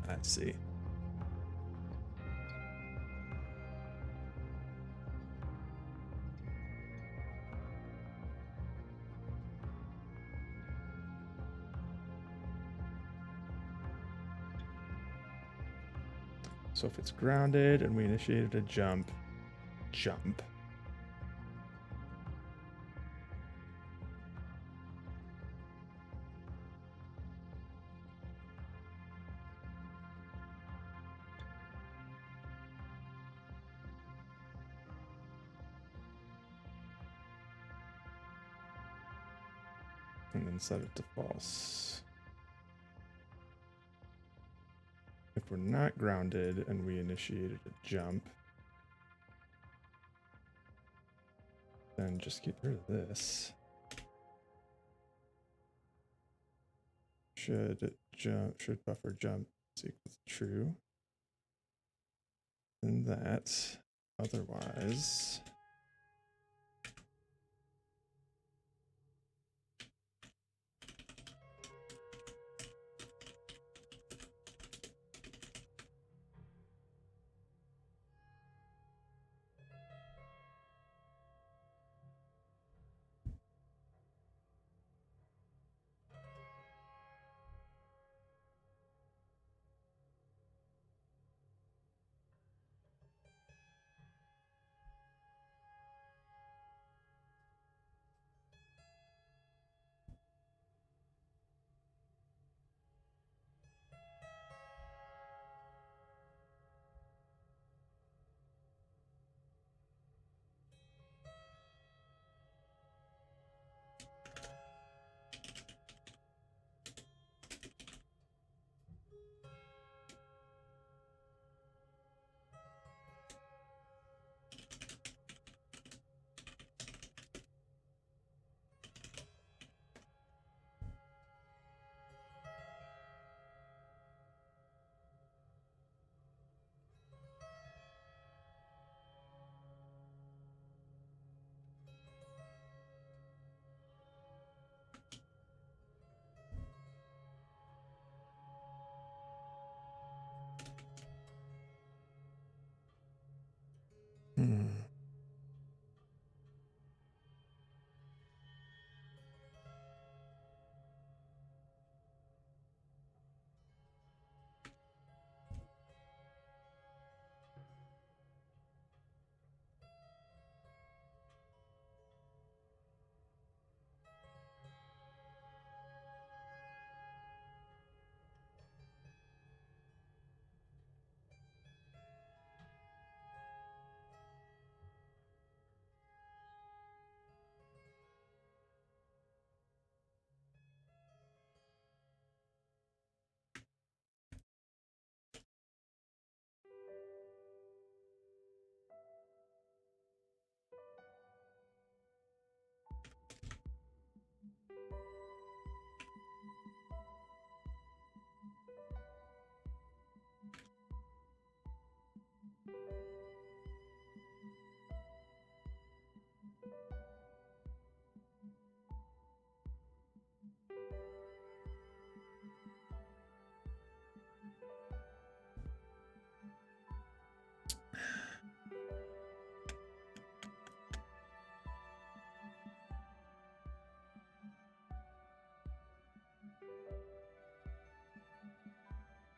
Let's see. So if it's grounded and we initiated a jump. And then set it to false. If we're not grounded and we initiated a jump, then just get rid of this. Should buffer jump is equal to true. And that, otherwise.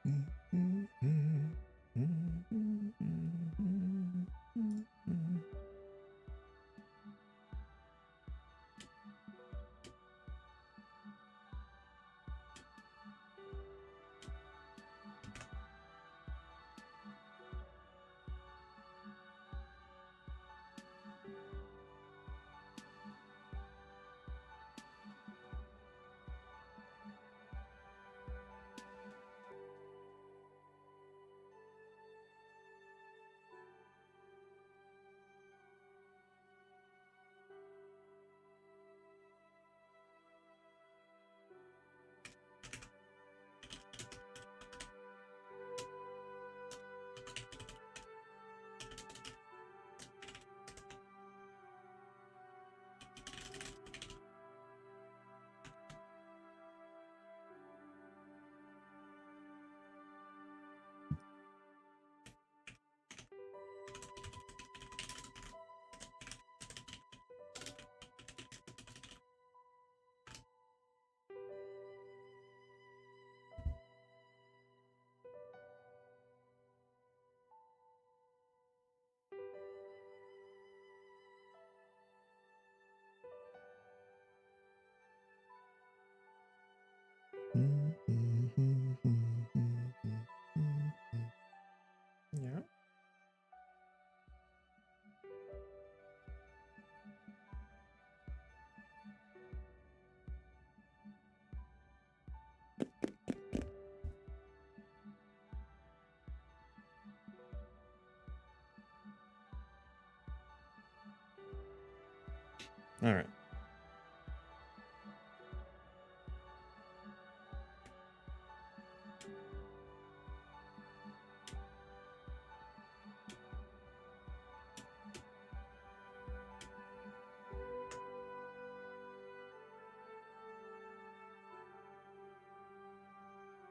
Yeah. All right.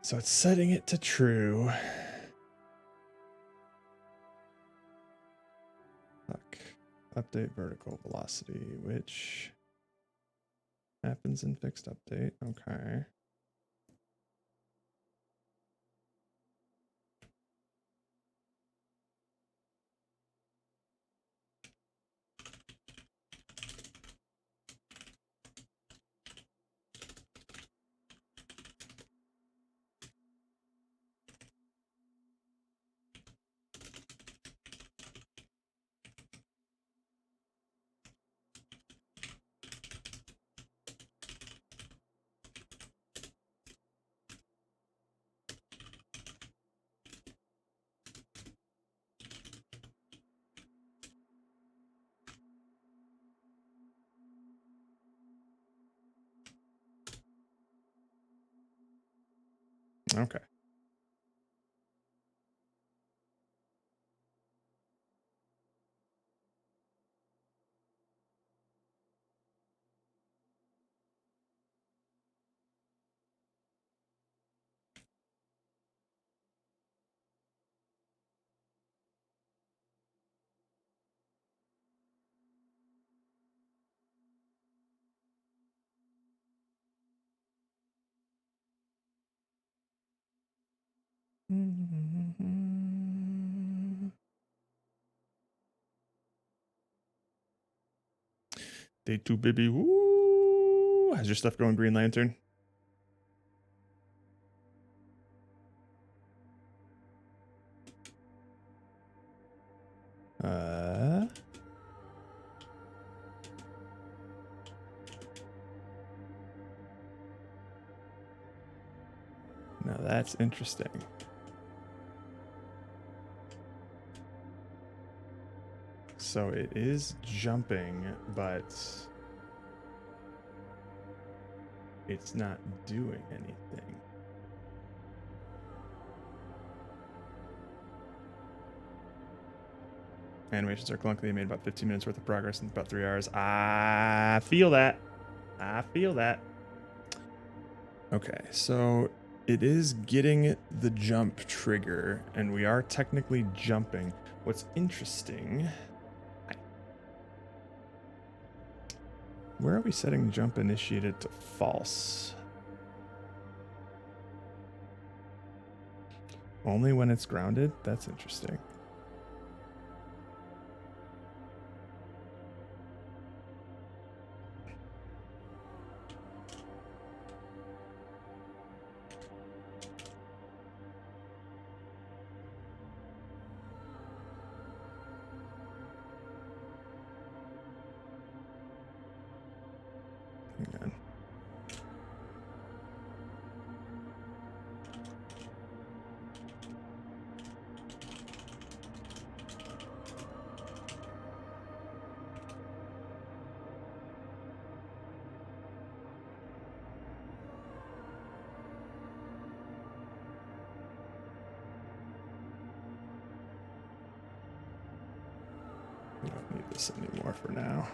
So it's setting it to true. Fuck. Update vertical velocity, which happens in fixed update. Okay. Okay. Day 2, baby. Woo! How's your stuff going, Green Lantern? Uh. Now that's interesting. So it is jumping, but it's not doing anything. Animations are clunky. They made about 15 minutes worth of progress in about 3 hours. I feel that. I feel that. Okay, so it is getting the jump trigger, and we are technically jumping. What's interesting... Where are we setting jump initiated to false? Only when it's grounded? That's interesting. Hang on. We don't need this anymore for now.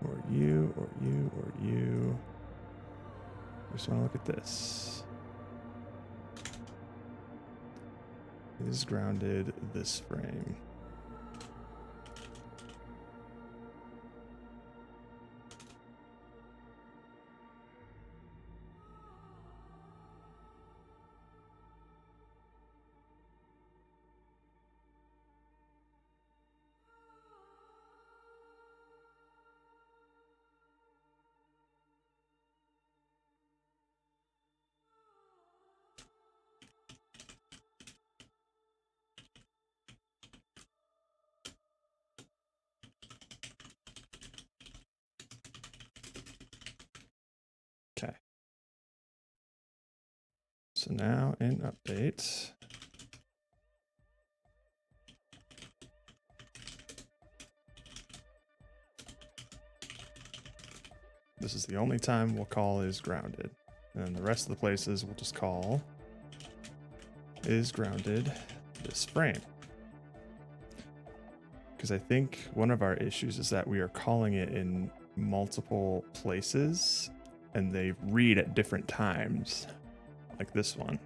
Or you, or you, or you. Just want to look at this. Is grounded this frame. Okay. So now in update, this is the only time we'll call is grounded. And then the rest of the places we'll just call is grounded this frame. Because I think one of our issues is that we are calling it in multiple places and they read at different times, like this one.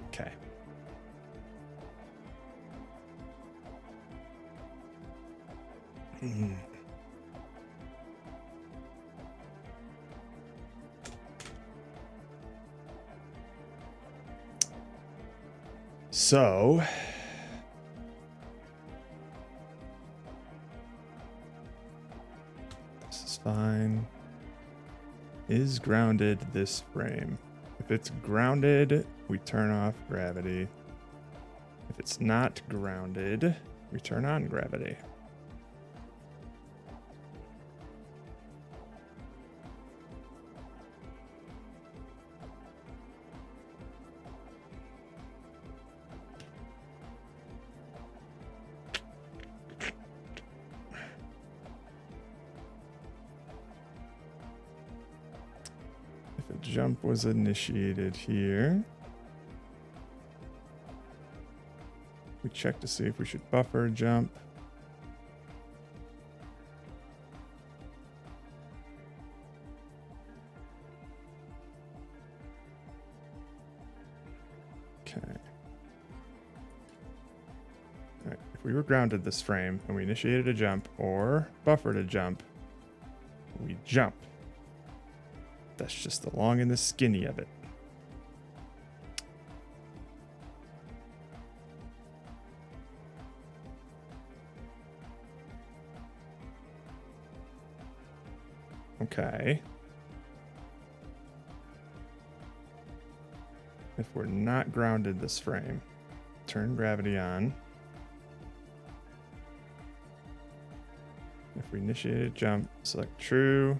Okay. So this is fine. Is grounded this frame. If it's grounded, we turn off gravity. If it's not grounded, we turn on gravity. If a jump was initiated here, we check to see if we should buffer a jump. Okay. All right. If we were grounded this frame and we initiated a jump or buffered a jump, we jump. That's just the long and the skinny of it. Okay. If we're not grounded this frame, turn gravity on. If we initiate a jump, select true.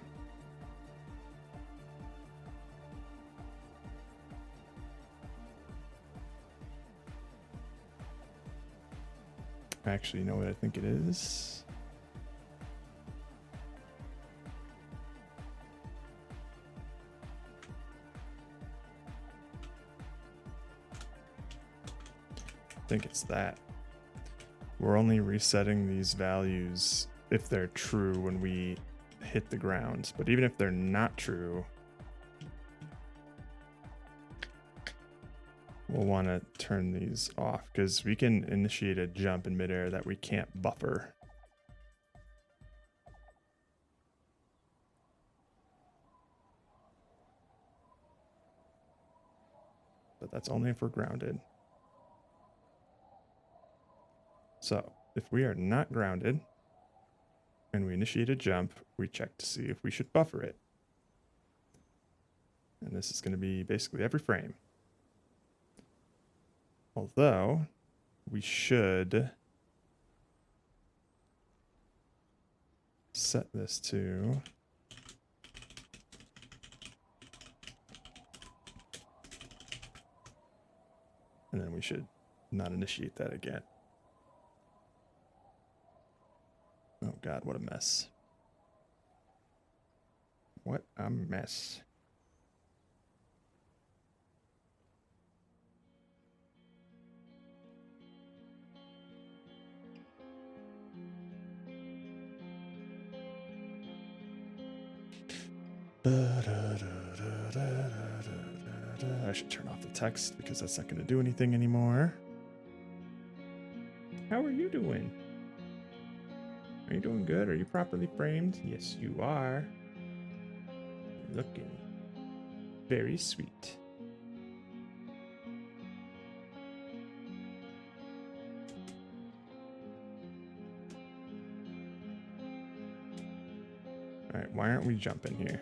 Actually, you know what I think it is? think it's that. We're only resetting these values if they're true when we hit the ground. But even if they're not true, we'll want to turn these off because we can initiate a jump in midair that we can't buffer. But that's only if we're grounded. So if we are not grounded and we initiate a jump, we check to see if we should buffer it. And this is going to be basically every frame. Although we should set this to and then we should not initiate that again. Oh God, what a mess. What a mess. I should turn off the text because that's not going to do anything anymore. How are you doing? Are you doing good? Are you properly framed? Yes, you are. You're looking very sweet. All right, why aren't we jumping here?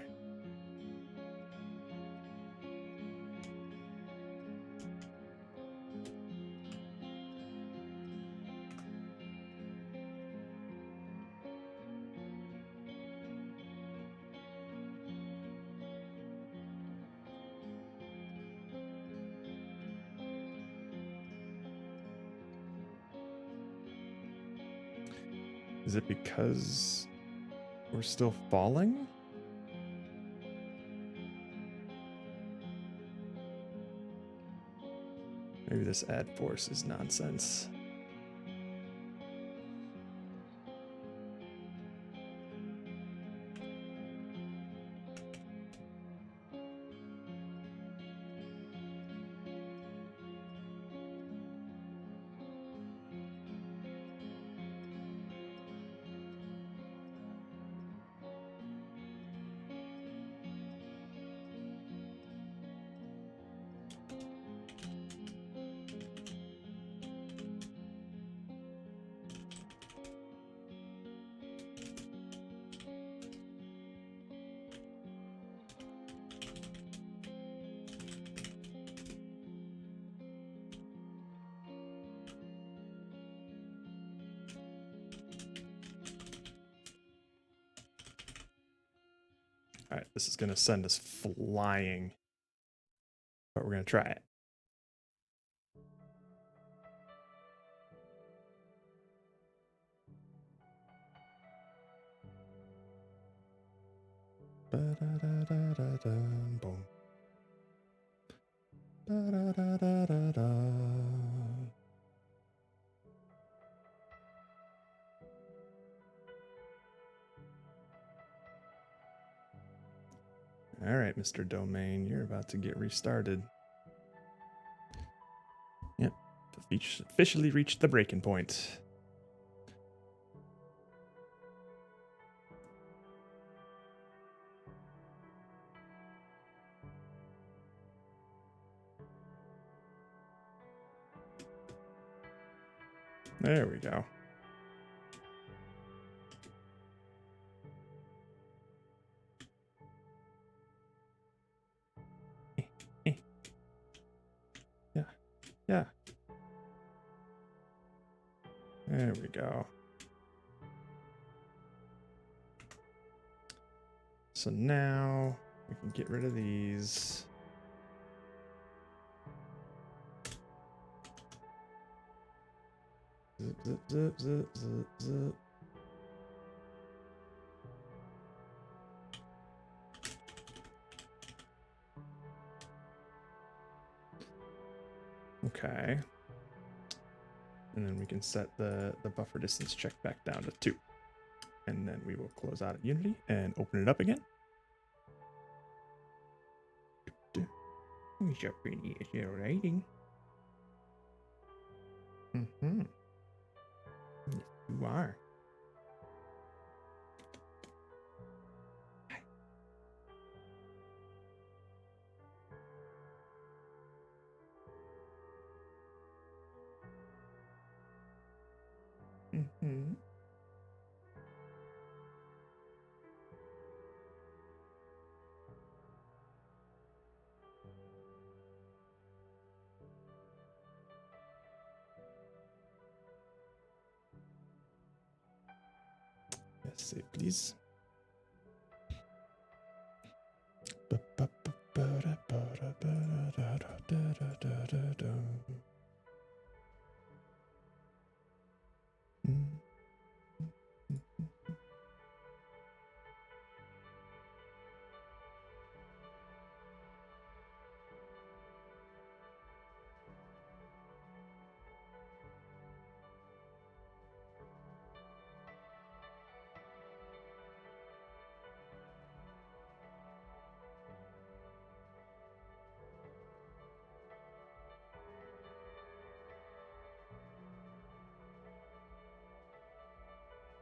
Is it because we're still falling? Maybe this add force is nonsense. All right, this is going to send us flying, but we're going to try it. Ba-da-da-da-da-dum, boom. Ba-da-da-da-da-da. All right, Mr. Domain, you're about to get restarted. Yep, officially reached the breaking point. There we go. Yeah. There we go. So now we can get rid of these. Zip, zip, zip, zip, zip, zip. Okay. and then we can set the buffer distance check back down to 2. And then we will close out of Unity and open it up again. Who's your pretty is your rating? Mm-hmm. Yes, you are. Mm-hmm. Yes, save please.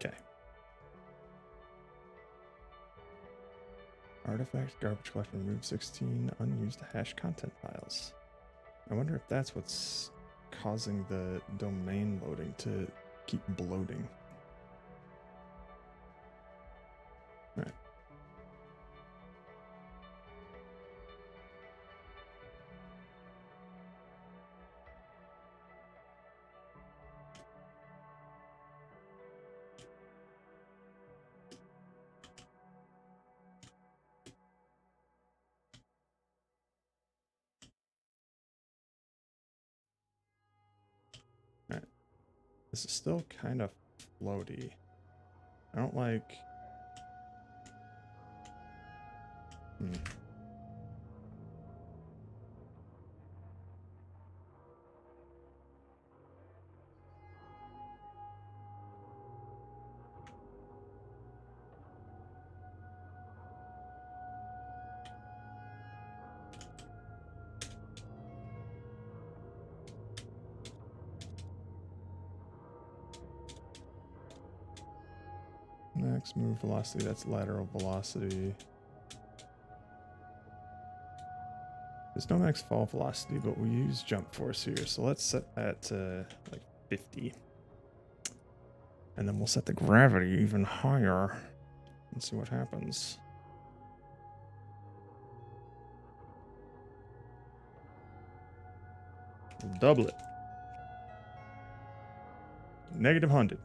Okay. Artifacts, garbage collection, remove 16 unused hash content files. I wonder if that's what's causing the domain loading to keep bloating. All right. Alright. This is still kind of floaty. I don't like... Max move velocity, that's lateral velocity. There's no max fall velocity, but we use jump force here, so let's set that to like 50. And then we'll set the gravity even higher and see what happens. We'll double it. -100.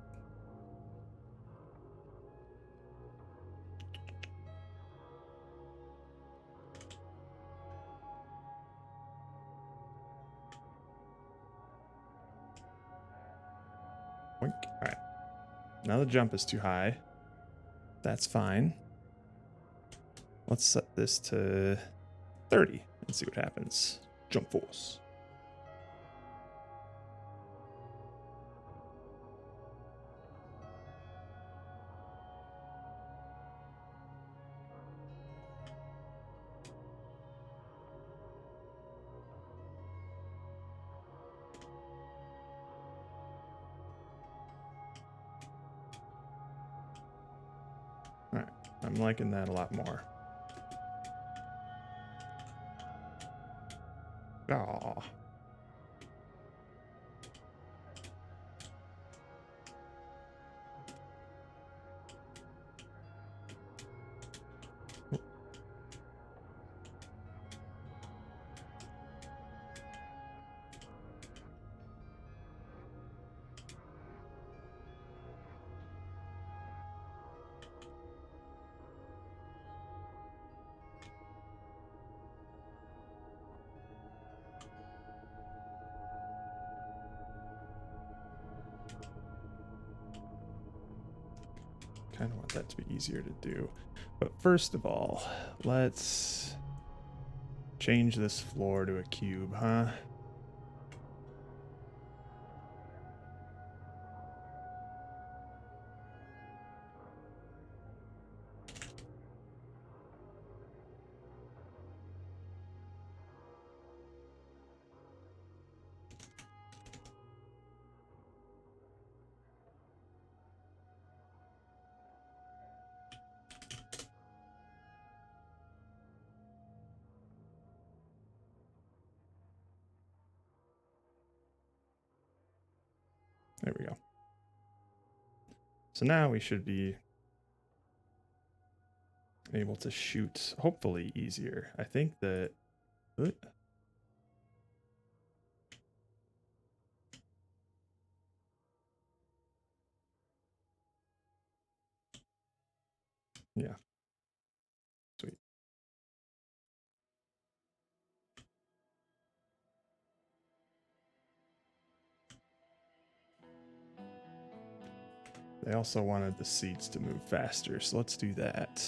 All right. Now the jump is too high. That's fine. Let's set this to 30 and see what happens. Jump force. Alright, I'm liking that a lot more. Aww. Kind of want that to be easier to do. But first of all, let's change this floor to a cube, huh? There we go. So now we should be able to shoot, hopefully easier. I think that... Yeah. Sweet. They also wanted the seats to move faster, so let's do that.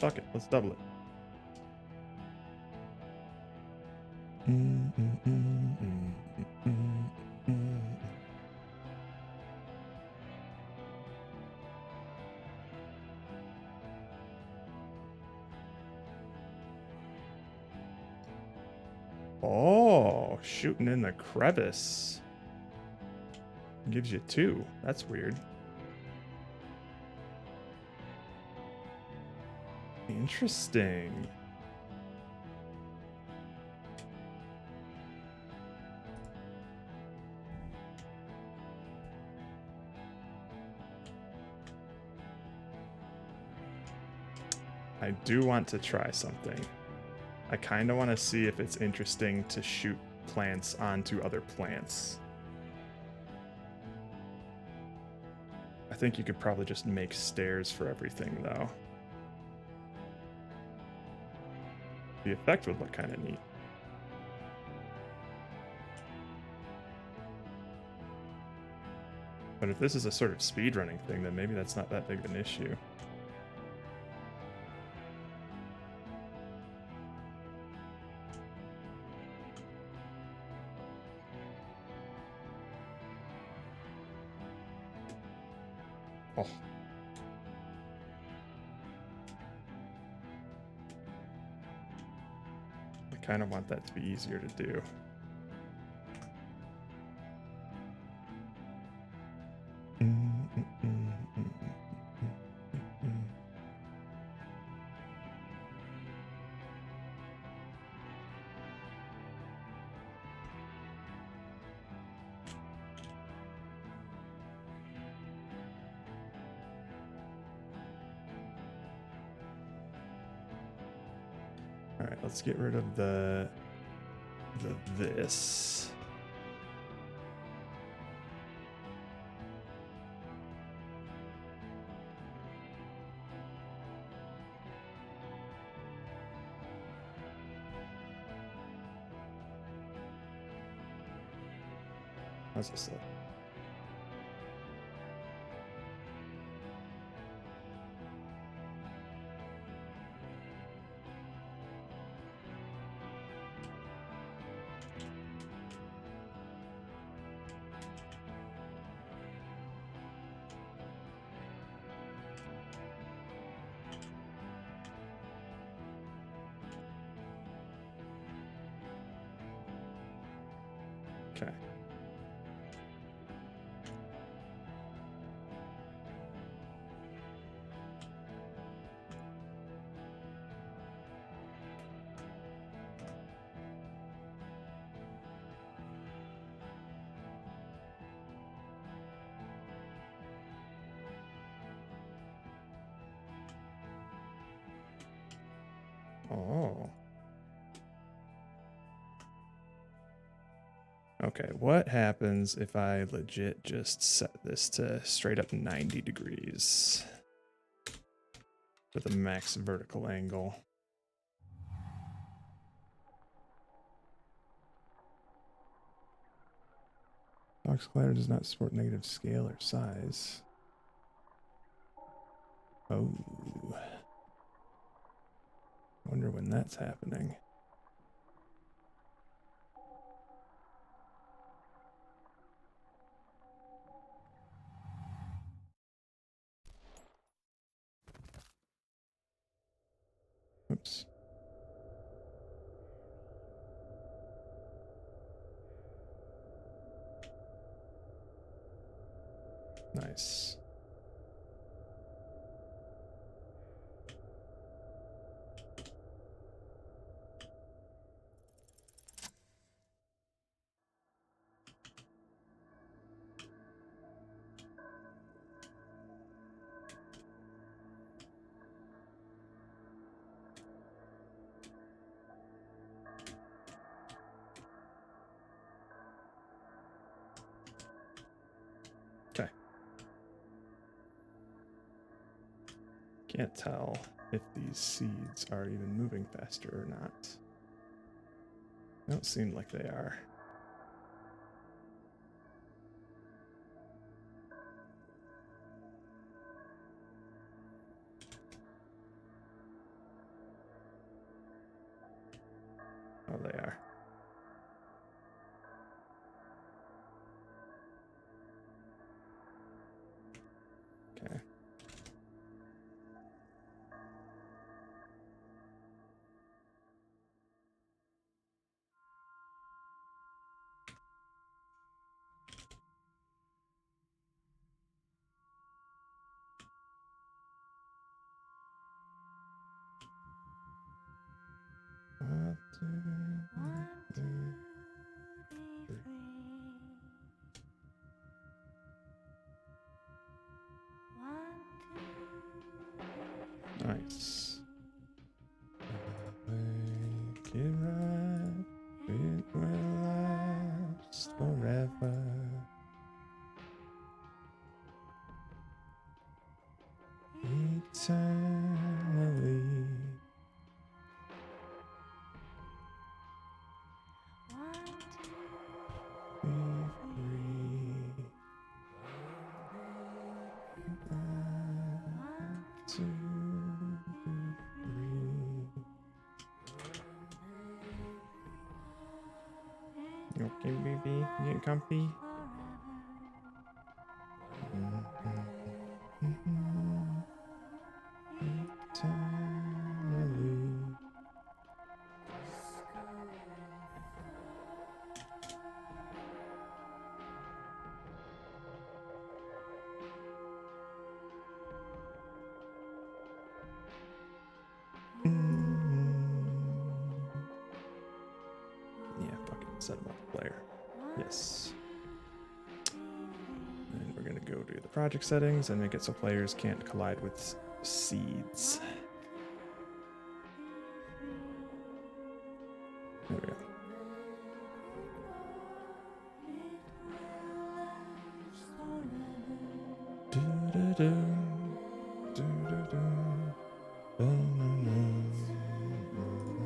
Fuck it, let's double it. Oh, shooting in the crevice. Gives you 2. That's weird. Interesting. I do want to try something. I kind of want to see if it's interesting to shoot plants onto other plants. I think you could probably just make stairs for everything, though. The effect would look kind of neat. But if this is a sort of speedrunning thing, then maybe that's not that big of an issue. Oh. I kind of want that to be easier to do. All right, let's get rid of the this. How's this look? Okay. Oh. Okay, what happens if I legit just set this to straight up 90 degrees with a max vertical angle? Box collider does not support negative scale or size. Oh. Wonder when that's happening. Oops. Nice. Can't tell if these seeds are even moving faster or not. Don't seem like they are. Oh, they are. Okay. One, two, three. Nice. Make it right, it will last forever. Eternally. Be free. To be free. You okay, baby? You getting comfy? Eternally. Yeah, fucking set him up player. Yes. And we're gonna go to the project settings and make it so players can't collide with seeds. There we go. Do-do-do, do-do-do, ba-na-na, na-na-na.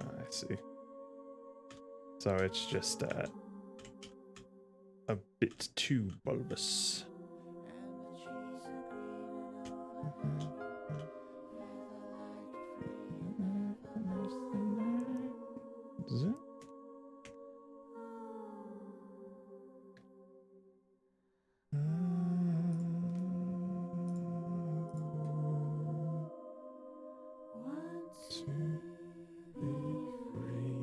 I see. So it's just a bit too bulbous. Zoom. To be free.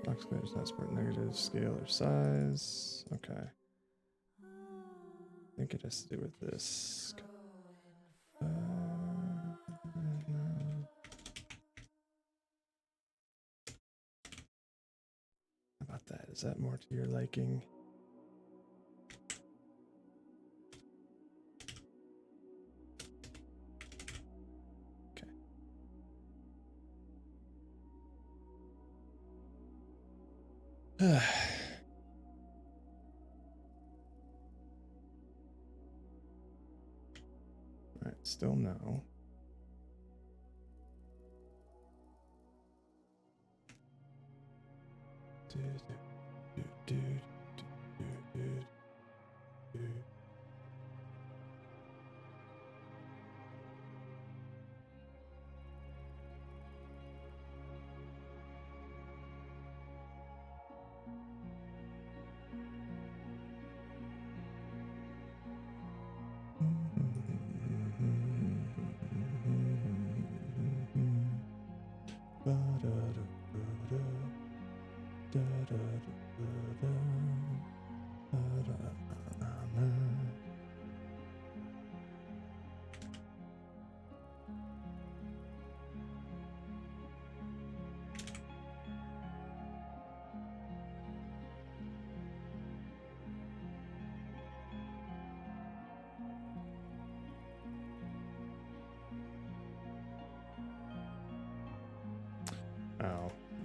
Oxidative transport negative scale or size. Okay. I think it has to do with this. No. How about that? Is that more to your liking? Okay. Alright, still no.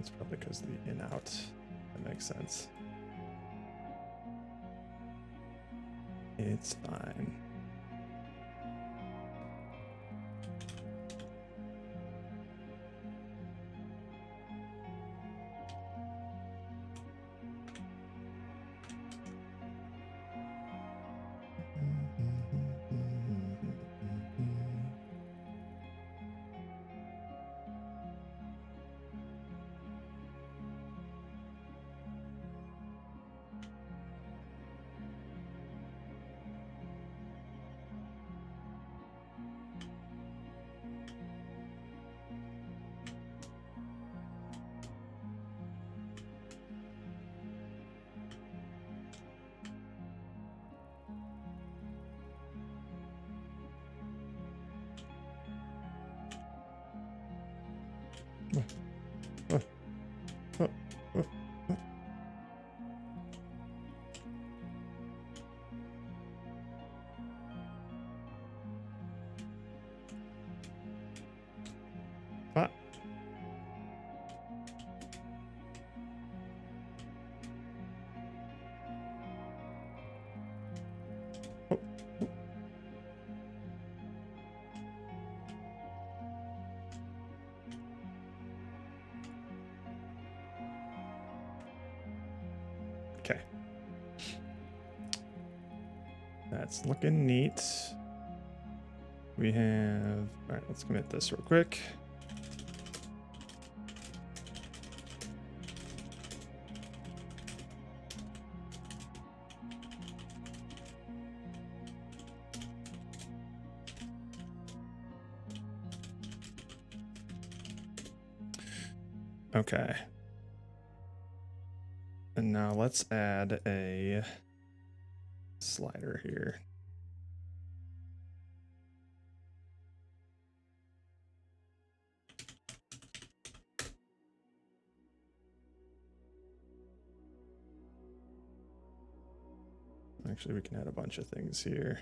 It's probably because of the in out. That makes sense. It's fine. Ah. Oh. Okay. That's looking neat. We have, all right, let's commit this real quick. Okay. And now let's add a slider here. Actually, we can add a bunch of things here.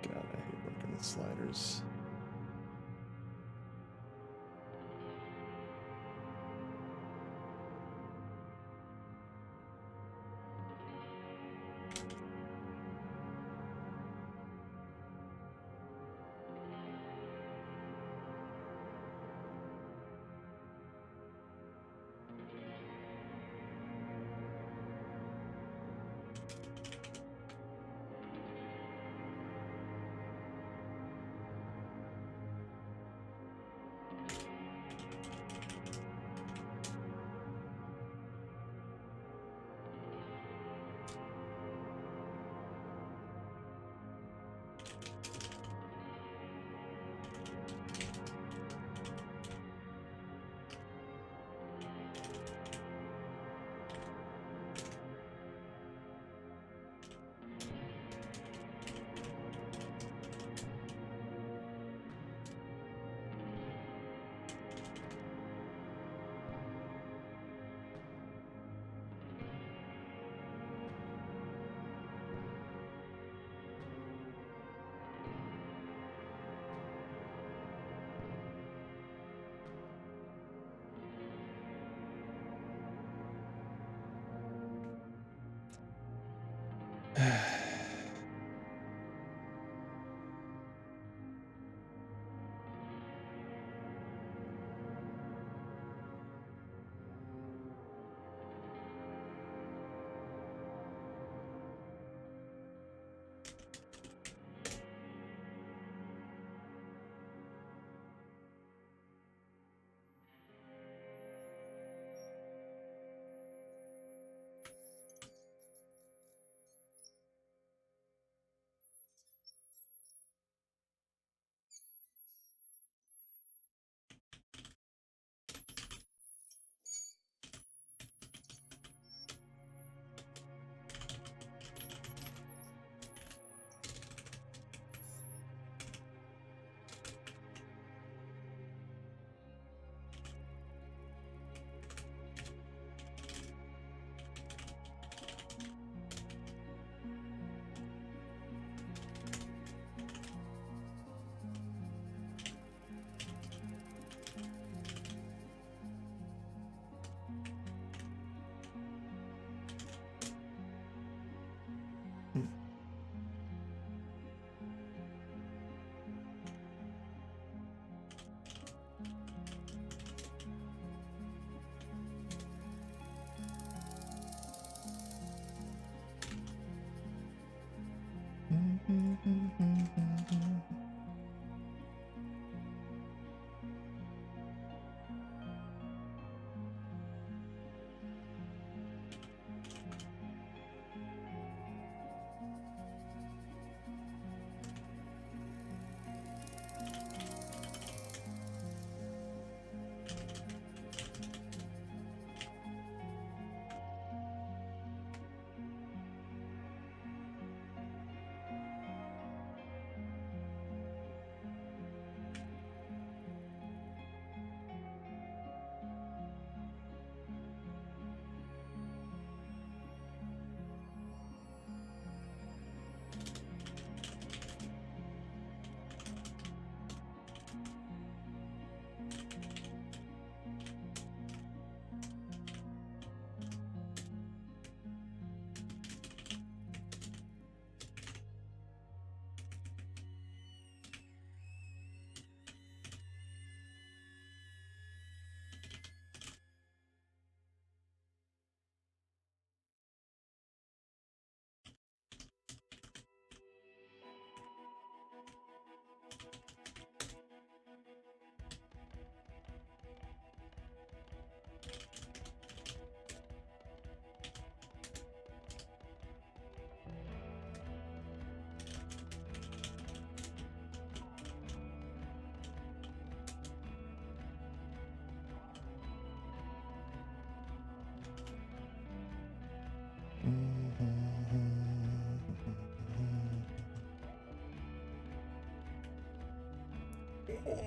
God, I hate working with sliders.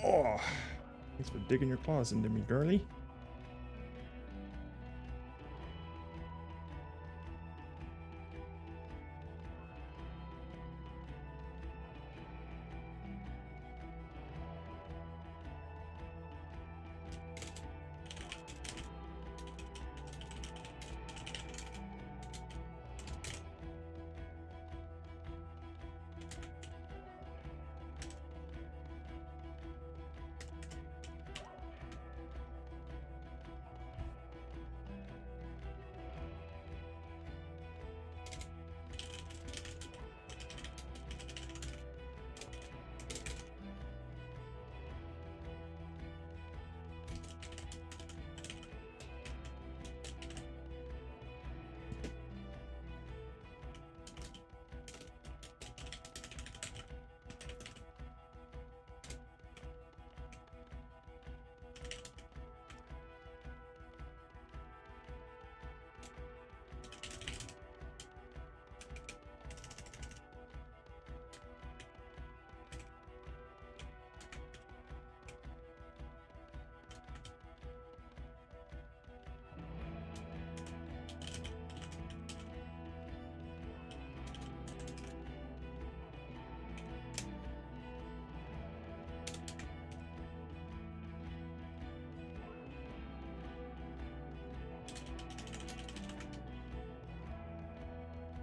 Oh, thanks for digging your claws into me, girly.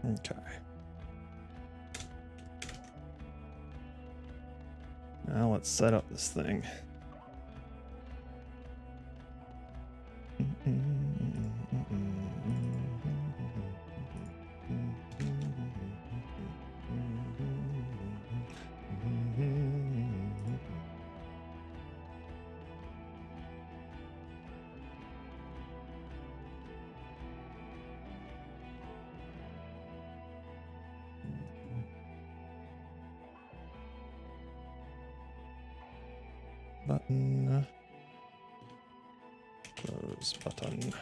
Okay. Now let's set up this thing. Button. Close button.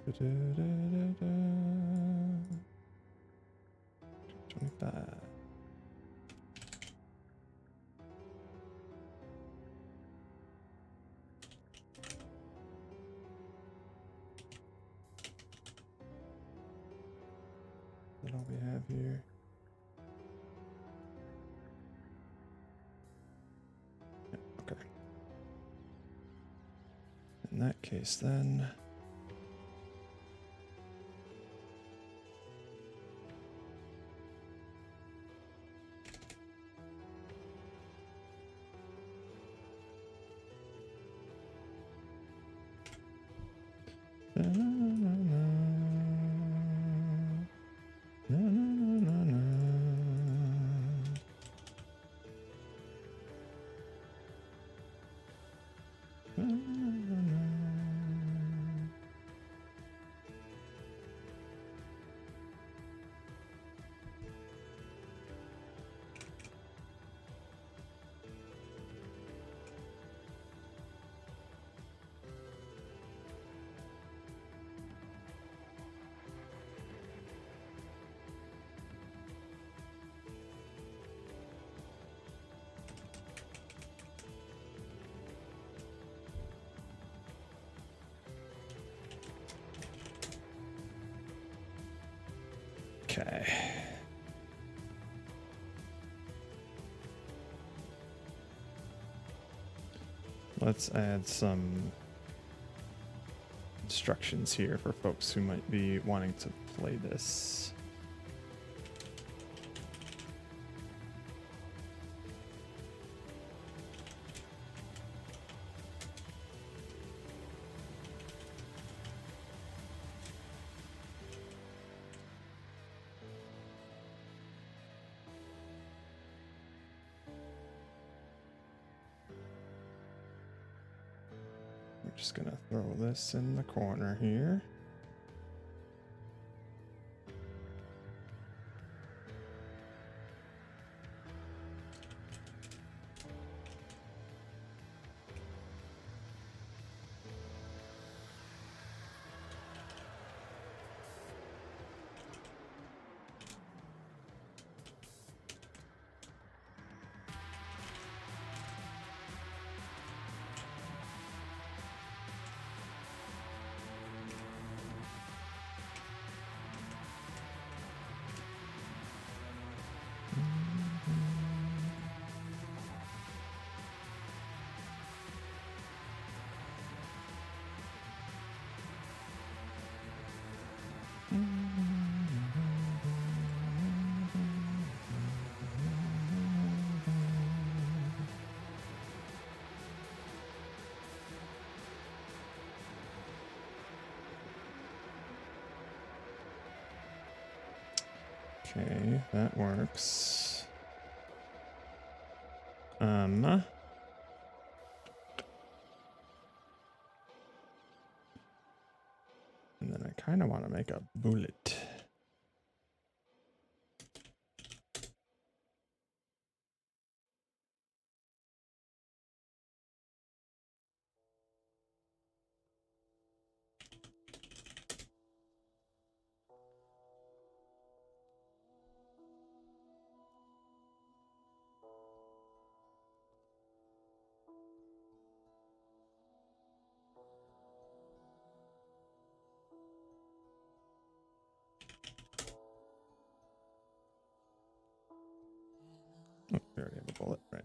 Da-da-da-da-da. 25. What all we have here? Yeah, okay. In that case, then. Okay. Let's add some instructions here for folks who might be wanting to play this. We're just gonna throw this in the corner here. Okay, that works. And then I kind of want to make a bullet. Oh, we already have a bullet, right?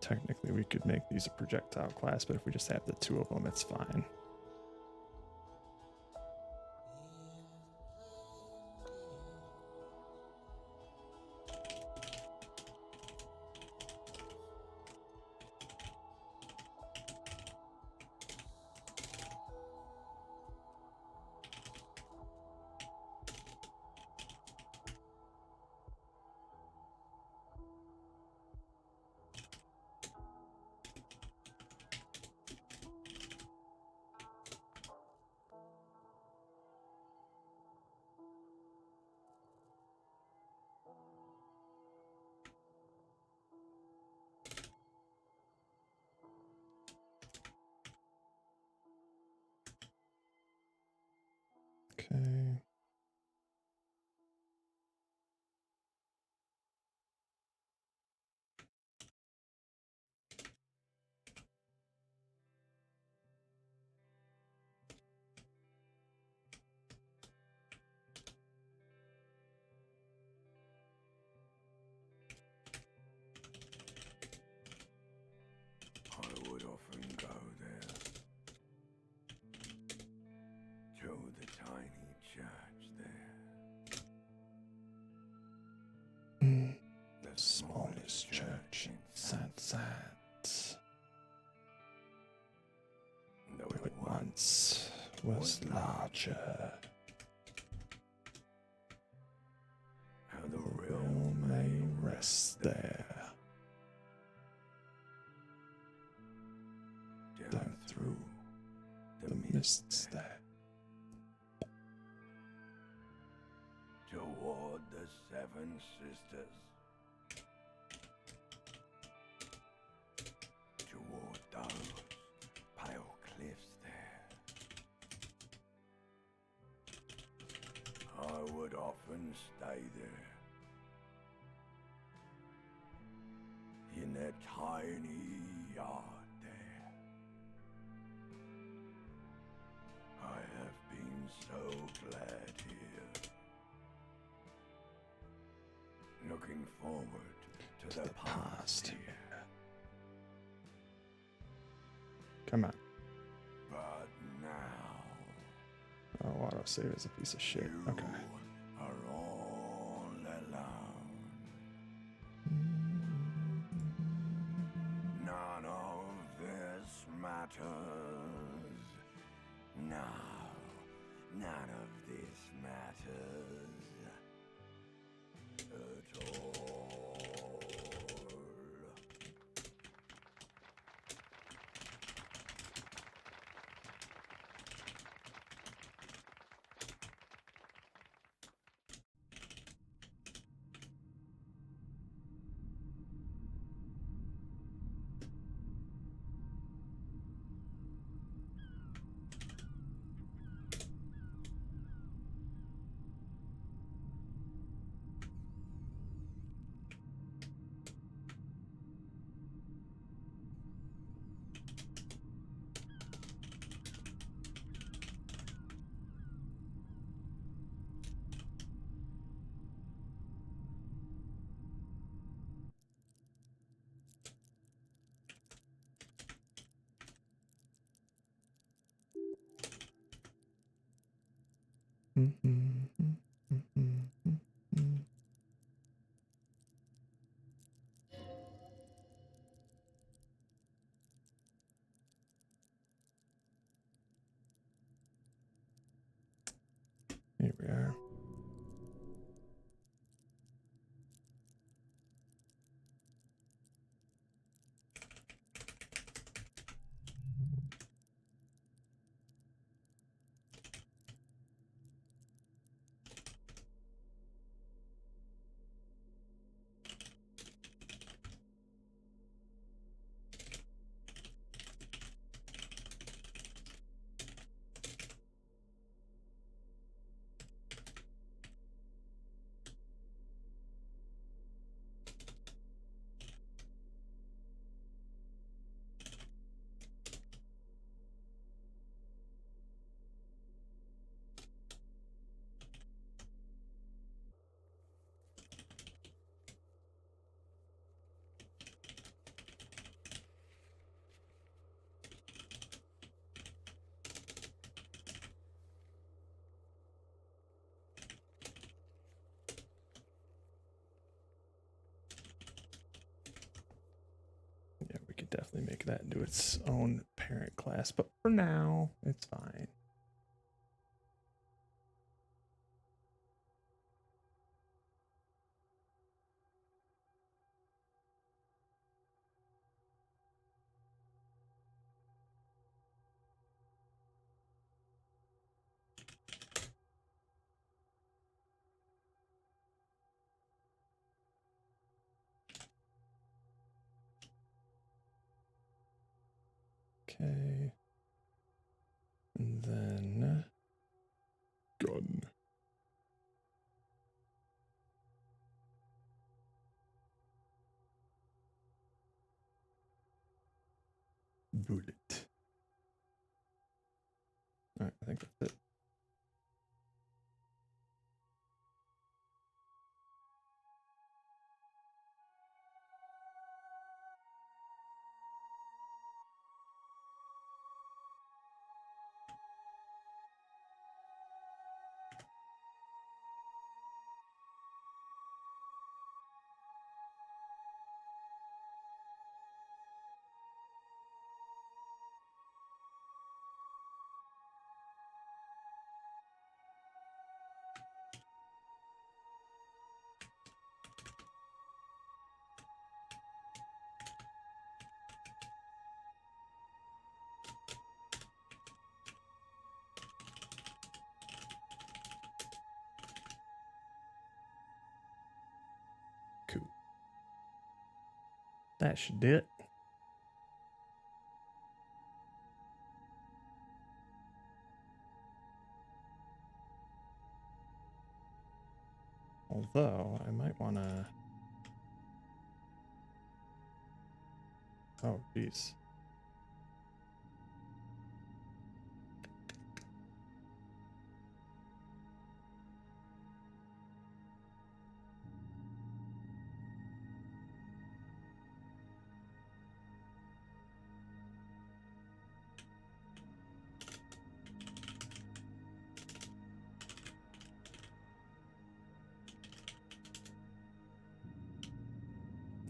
technically we could make these a projectile class, but if we just have the 2 of them, it's fine. Okay. I would often go there to the tiny church there. The Smallest church in Saint-Saëns. Though It once was larger. how the The realm realm may rest there. down through The mists there. toward the Seven Sisters. Toward those pale cliffs there. I would often stay there. In that tiny yard there. I have been so glad here. Looking forward to the past here. Come on. But now Oh, autosave is a piece of shit. you Okay. are all alone. None of this matters. No, none of this matters at all. Here we are. eventually make that into its own parent class, but for now, it's fine. Okay. And then gun. Bullet. All right, I think that's it. Cool. That should do it. Although, I might want to... Oh, geez.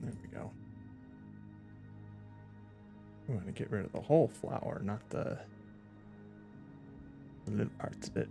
There we go. We want to get rid of the whole flower, not the little parts of it.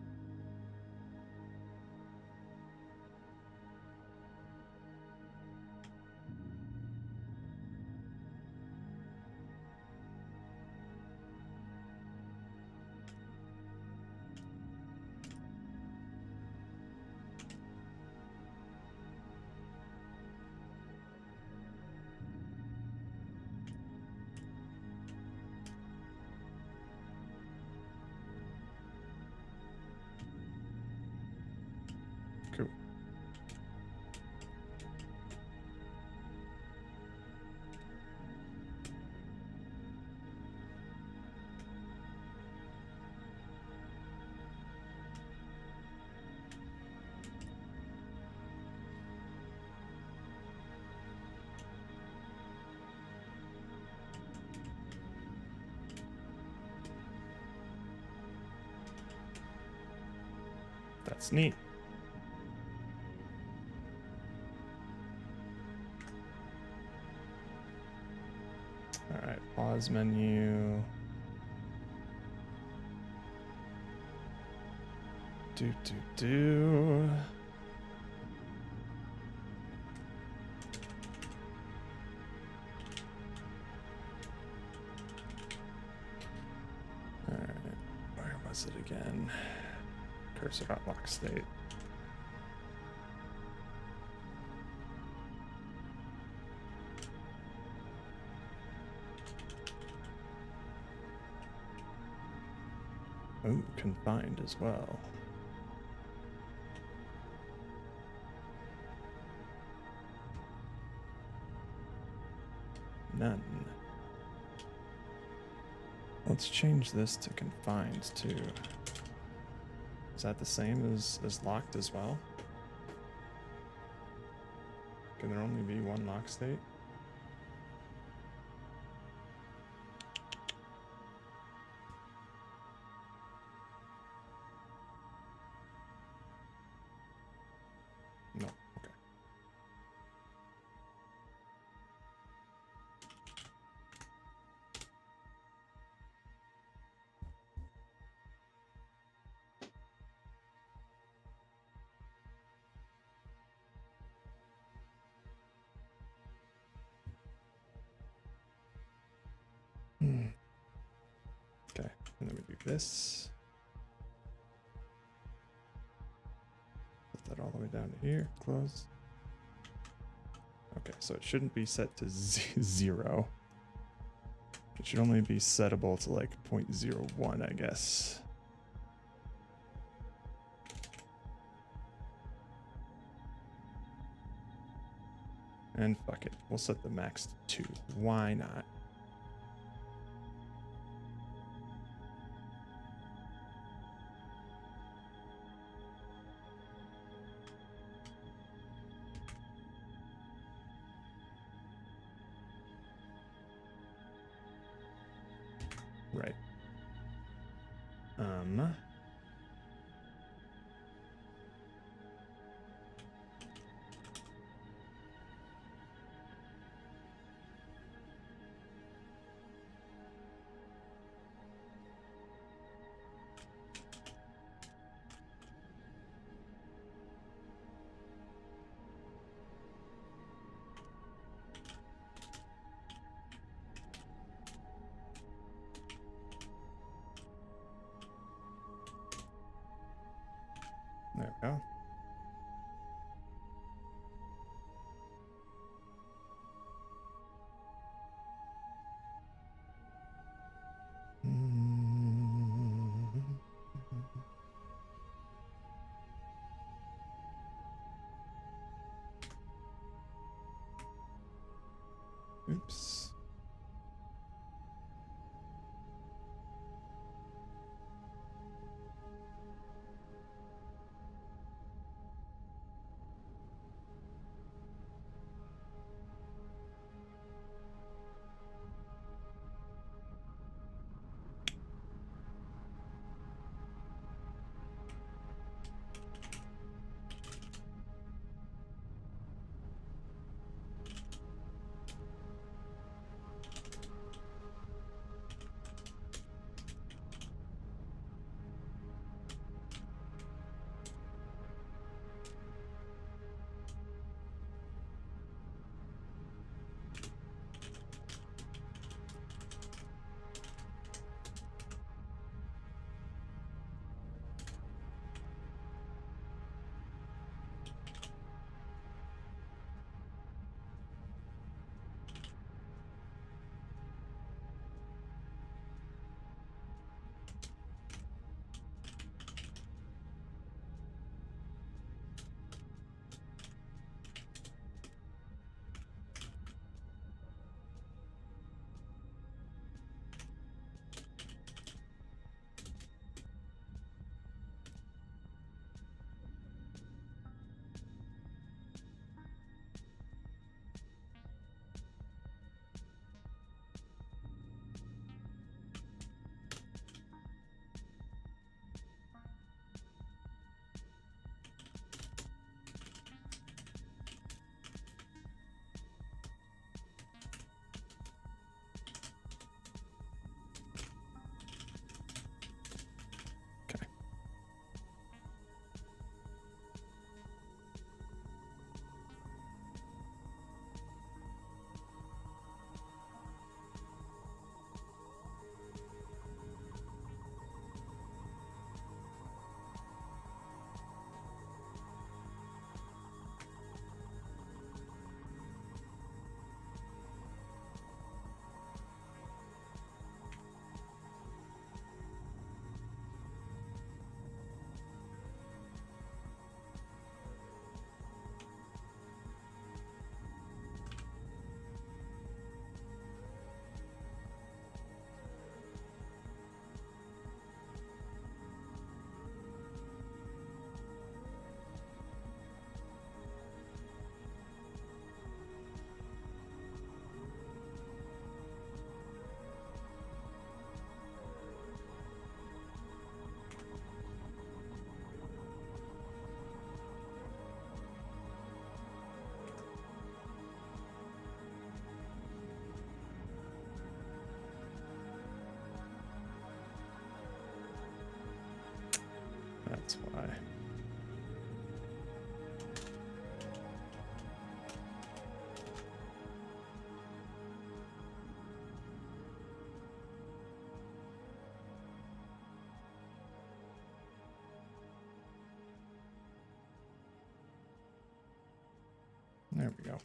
Cool. That's neat. All right, pause menu. Do. All right, where was it again? Cursor dot lock state. Oh, confined as well. None. Let's change this to confined too. Is that the same as locked as well? Can there only be one lock state? No. Okay. Okay, and then we do this. Put that all the way down to here. Close. Okay, so it shouldn't be set to 0. It should only be settable to like 0.01, I guess. And fuck it, we'll set the max to 2. Why not? Right. There we go. Oops. Okay. That's why. There we go.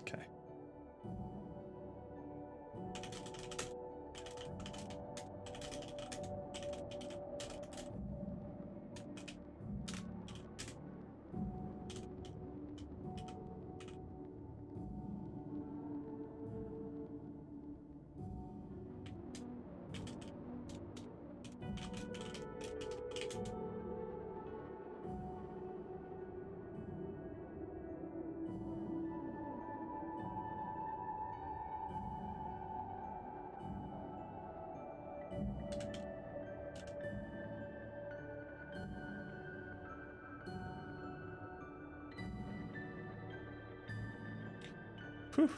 Okay. Whew.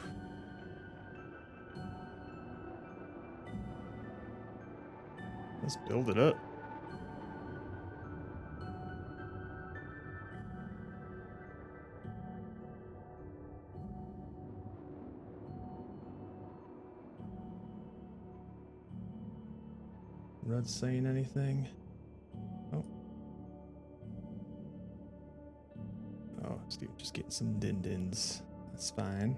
Let's build it up. Rudd saying anything? Oh. Oh, Steve just getting some din-dins. That's fine.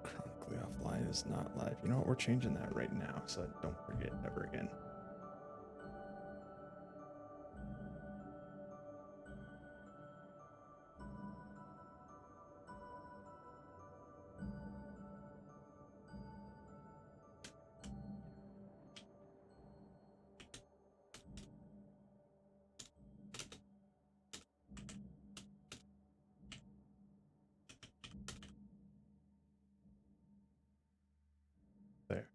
Chronically offline is not live. You know what? We're changing that right now, so don't forget ever again. There.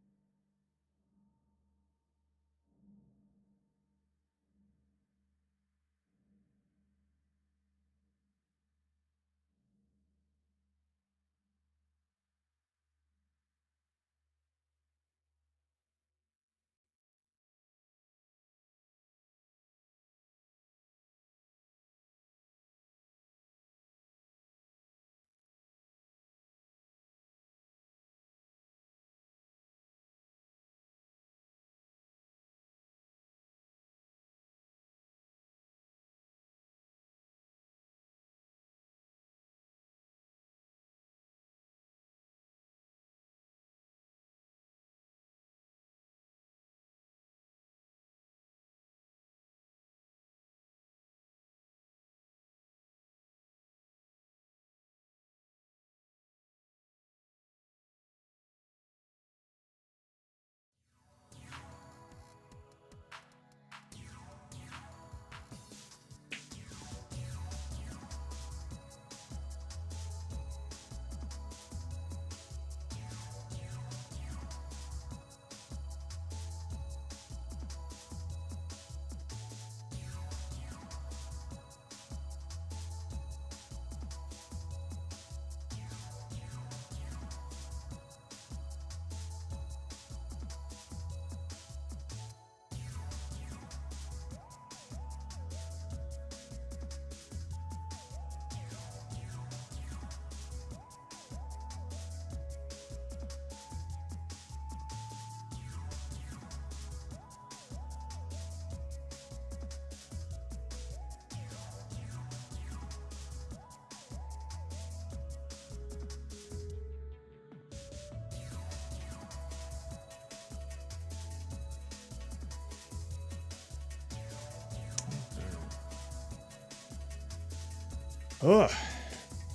Oh,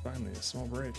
finally a small break.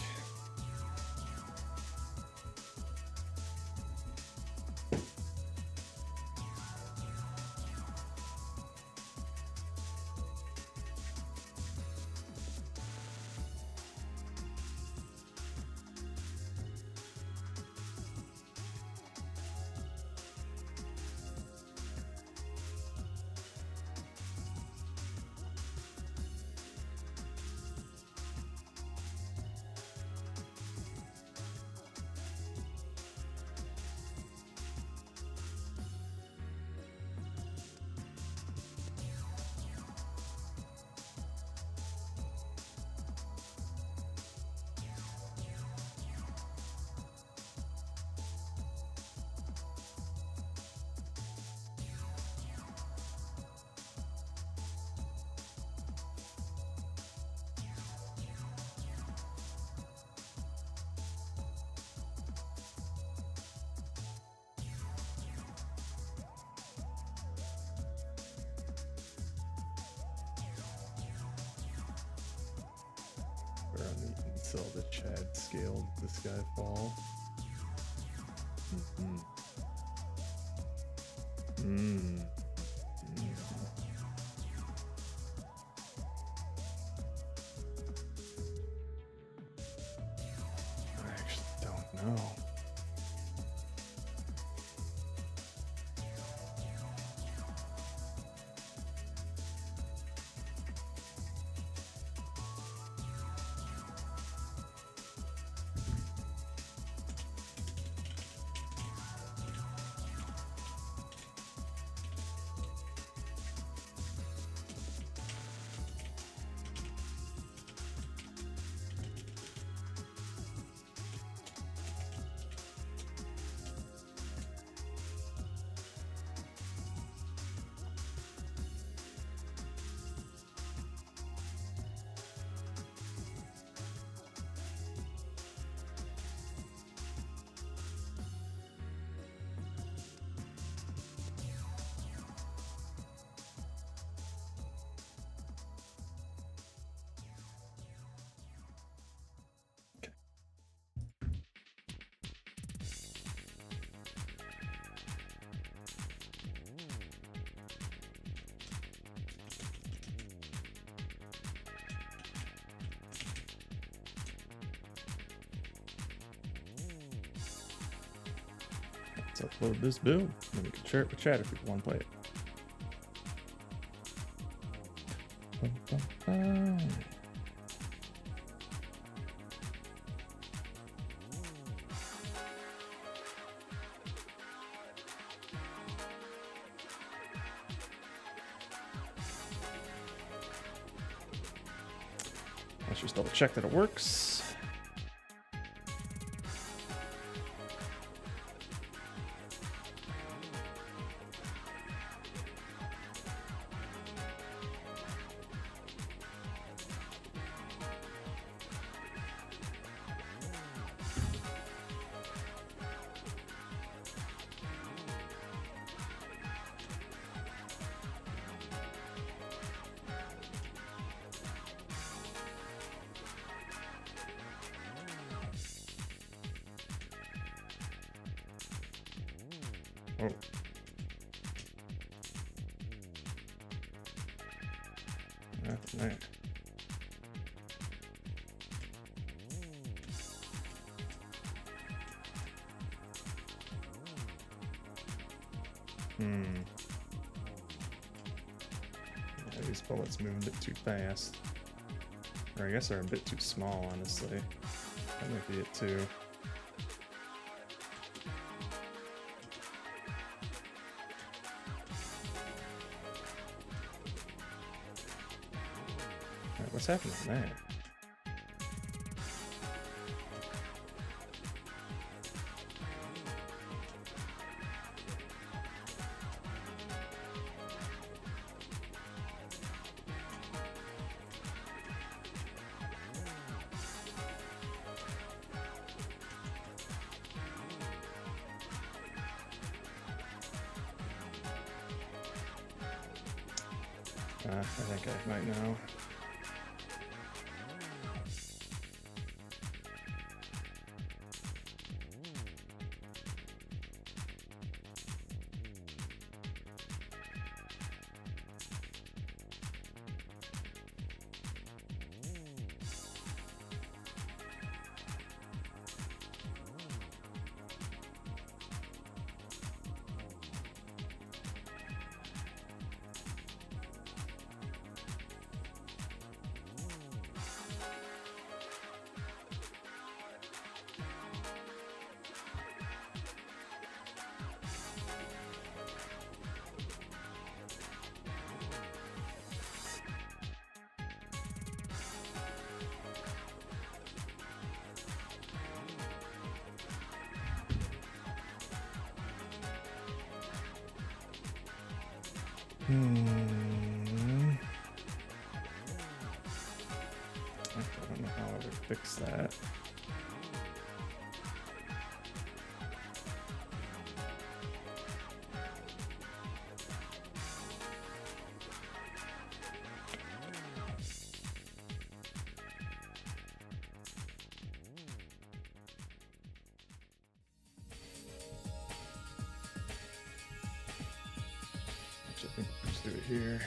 Where on the until the Chad scaled this guy fall. I actually don't know. Let's upload this build, and we can share it with chat if people want to play it. Let's just double check that it works. Oh. Nothing there. Yeah, these bullets move a bit too fast. Or I guess they're a bit too small, honestly. That might be it too. What's happening there? I think I might know. Actually, I don't know how I would fix that. Actually, I think we'll just do it here.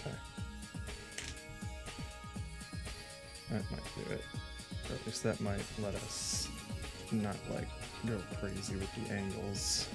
Okay. That might do it. Or at least that might let us not like go crazy with the angles.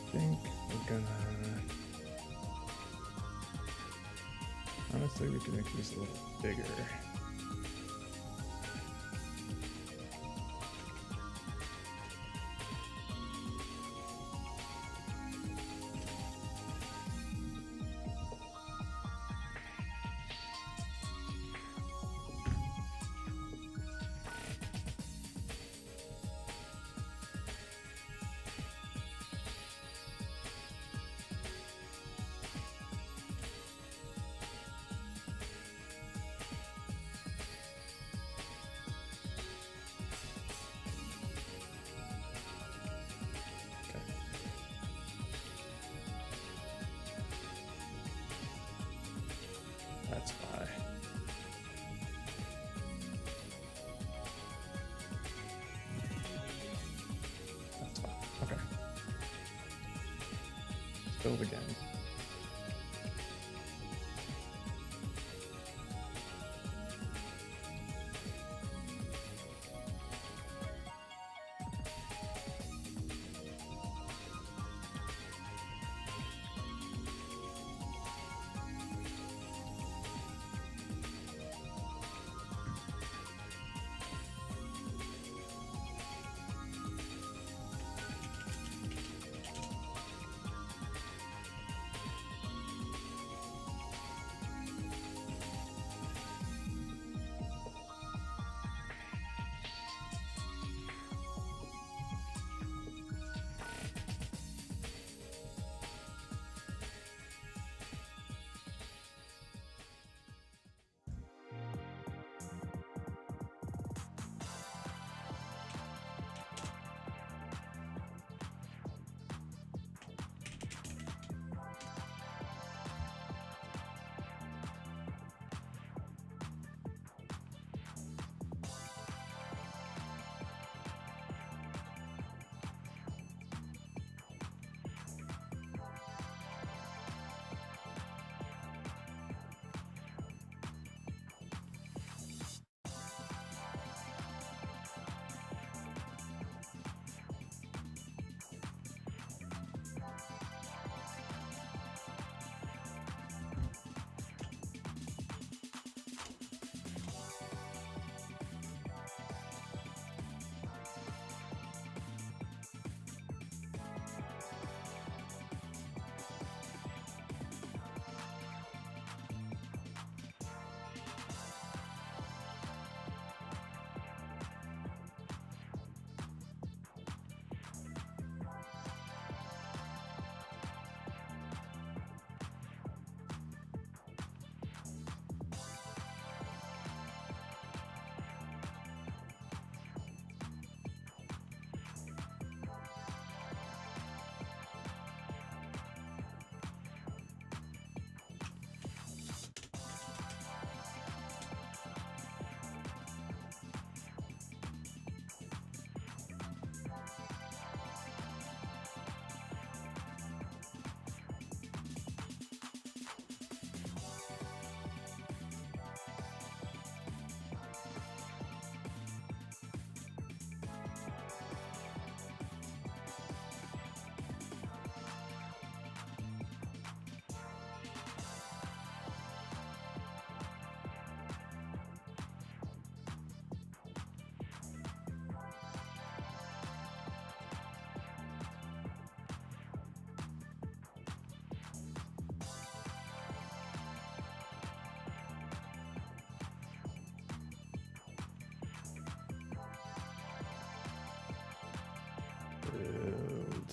I think we're gonna. Honestly, we can make these a little bigger. That's why. That's fine. Okay. Let's build again.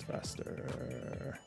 faster.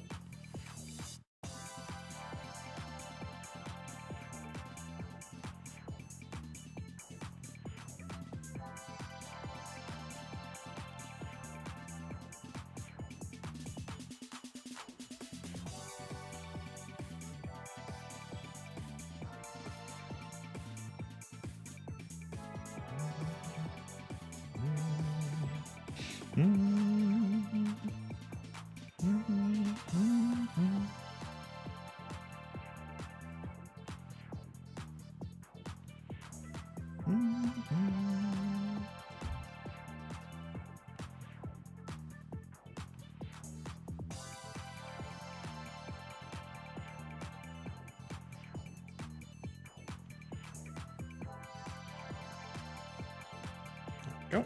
Go.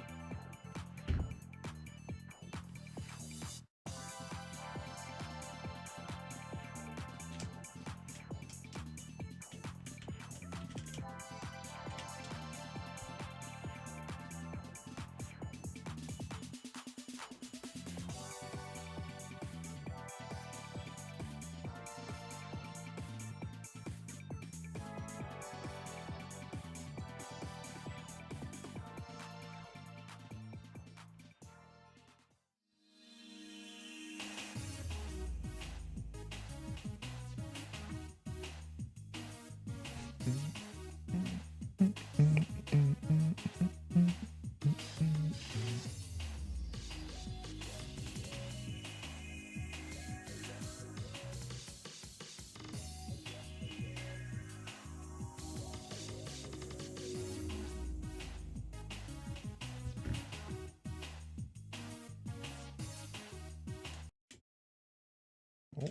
Oh,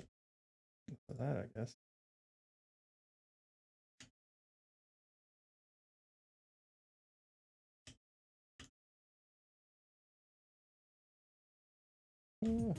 for that, I guess. Oh.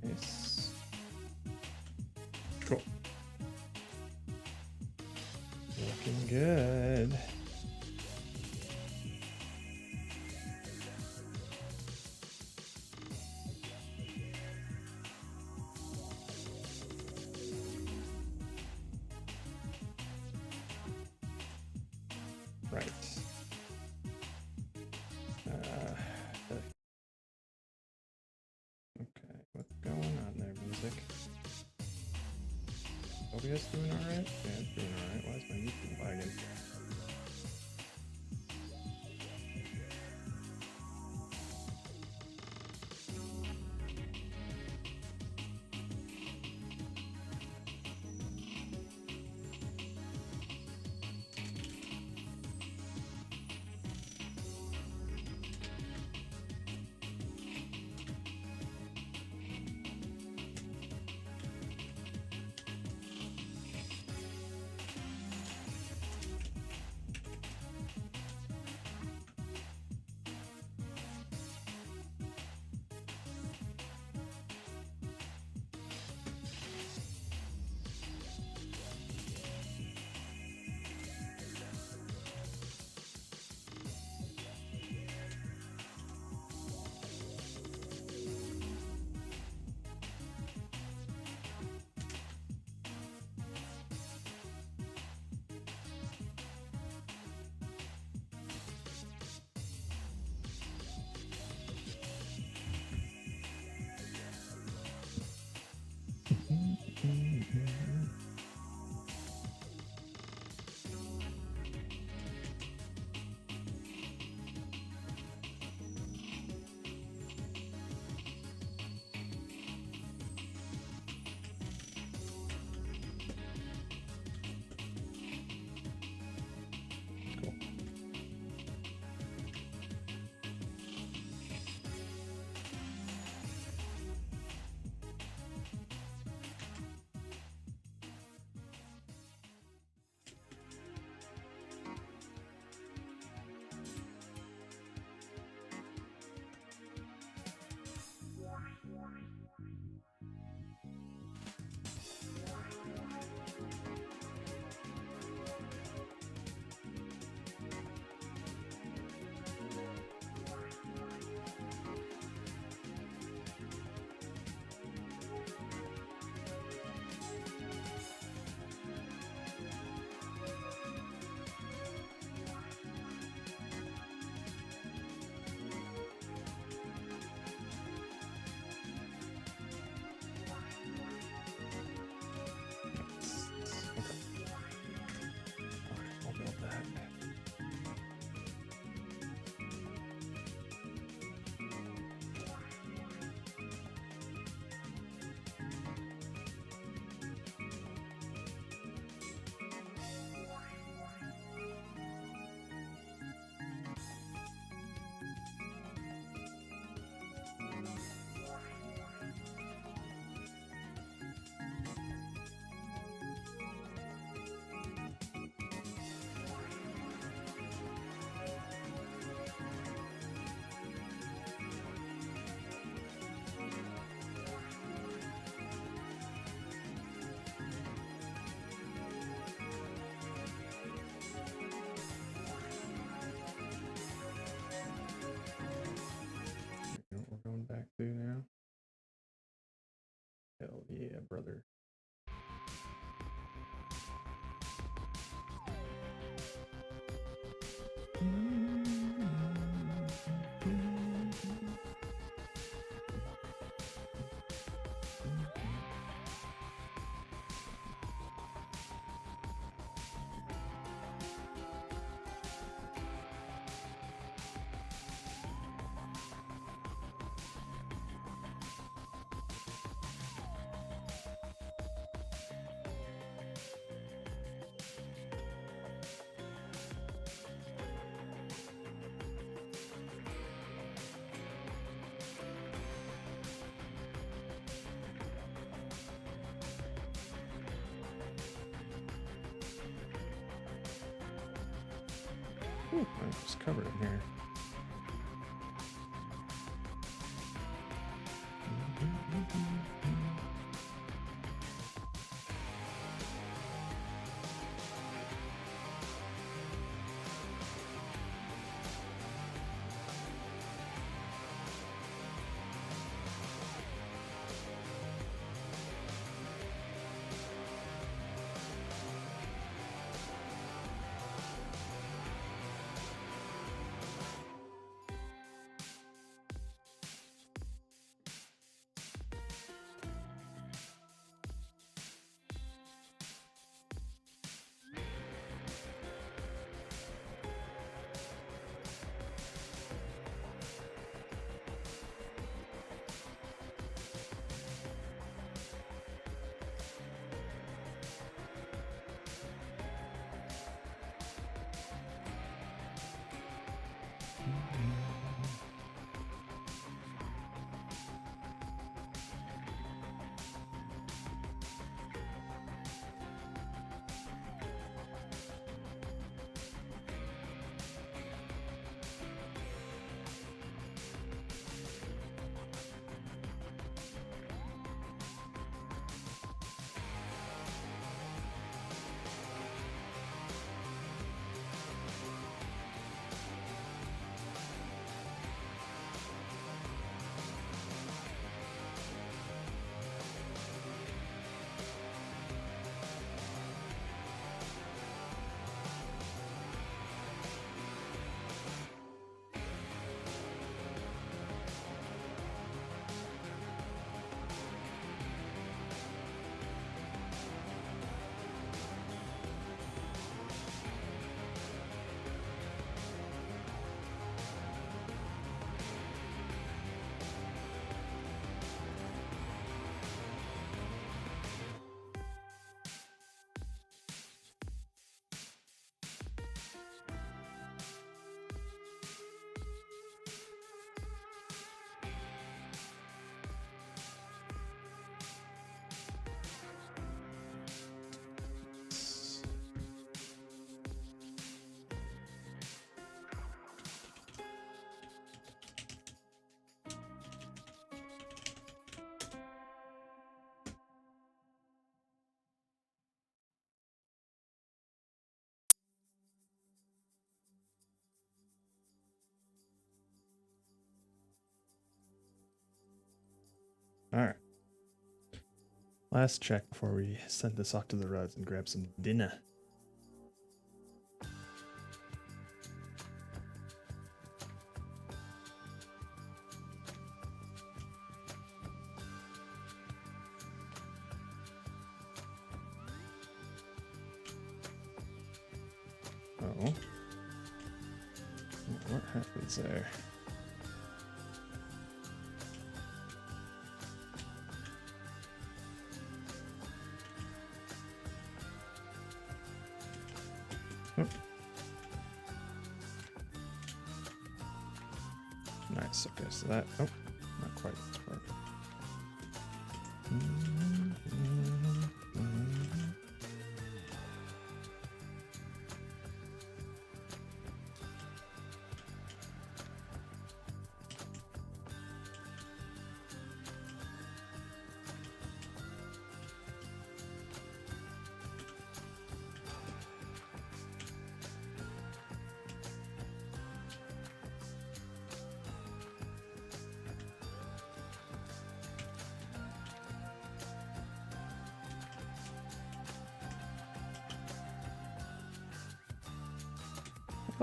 Nice. Cool. Looking good. Right. Okay, what's going on there, music? OBS doing alright? Yeah, it's doing alright. Why is my YouTube lagging? Yeah, brother. Ooh, I'm just covered in here. All right. Last check before we send this off to the Ruds and grab some dinner. Oh. What happens there? Oh. Nice. Okay, so that. Oh, not quite this part.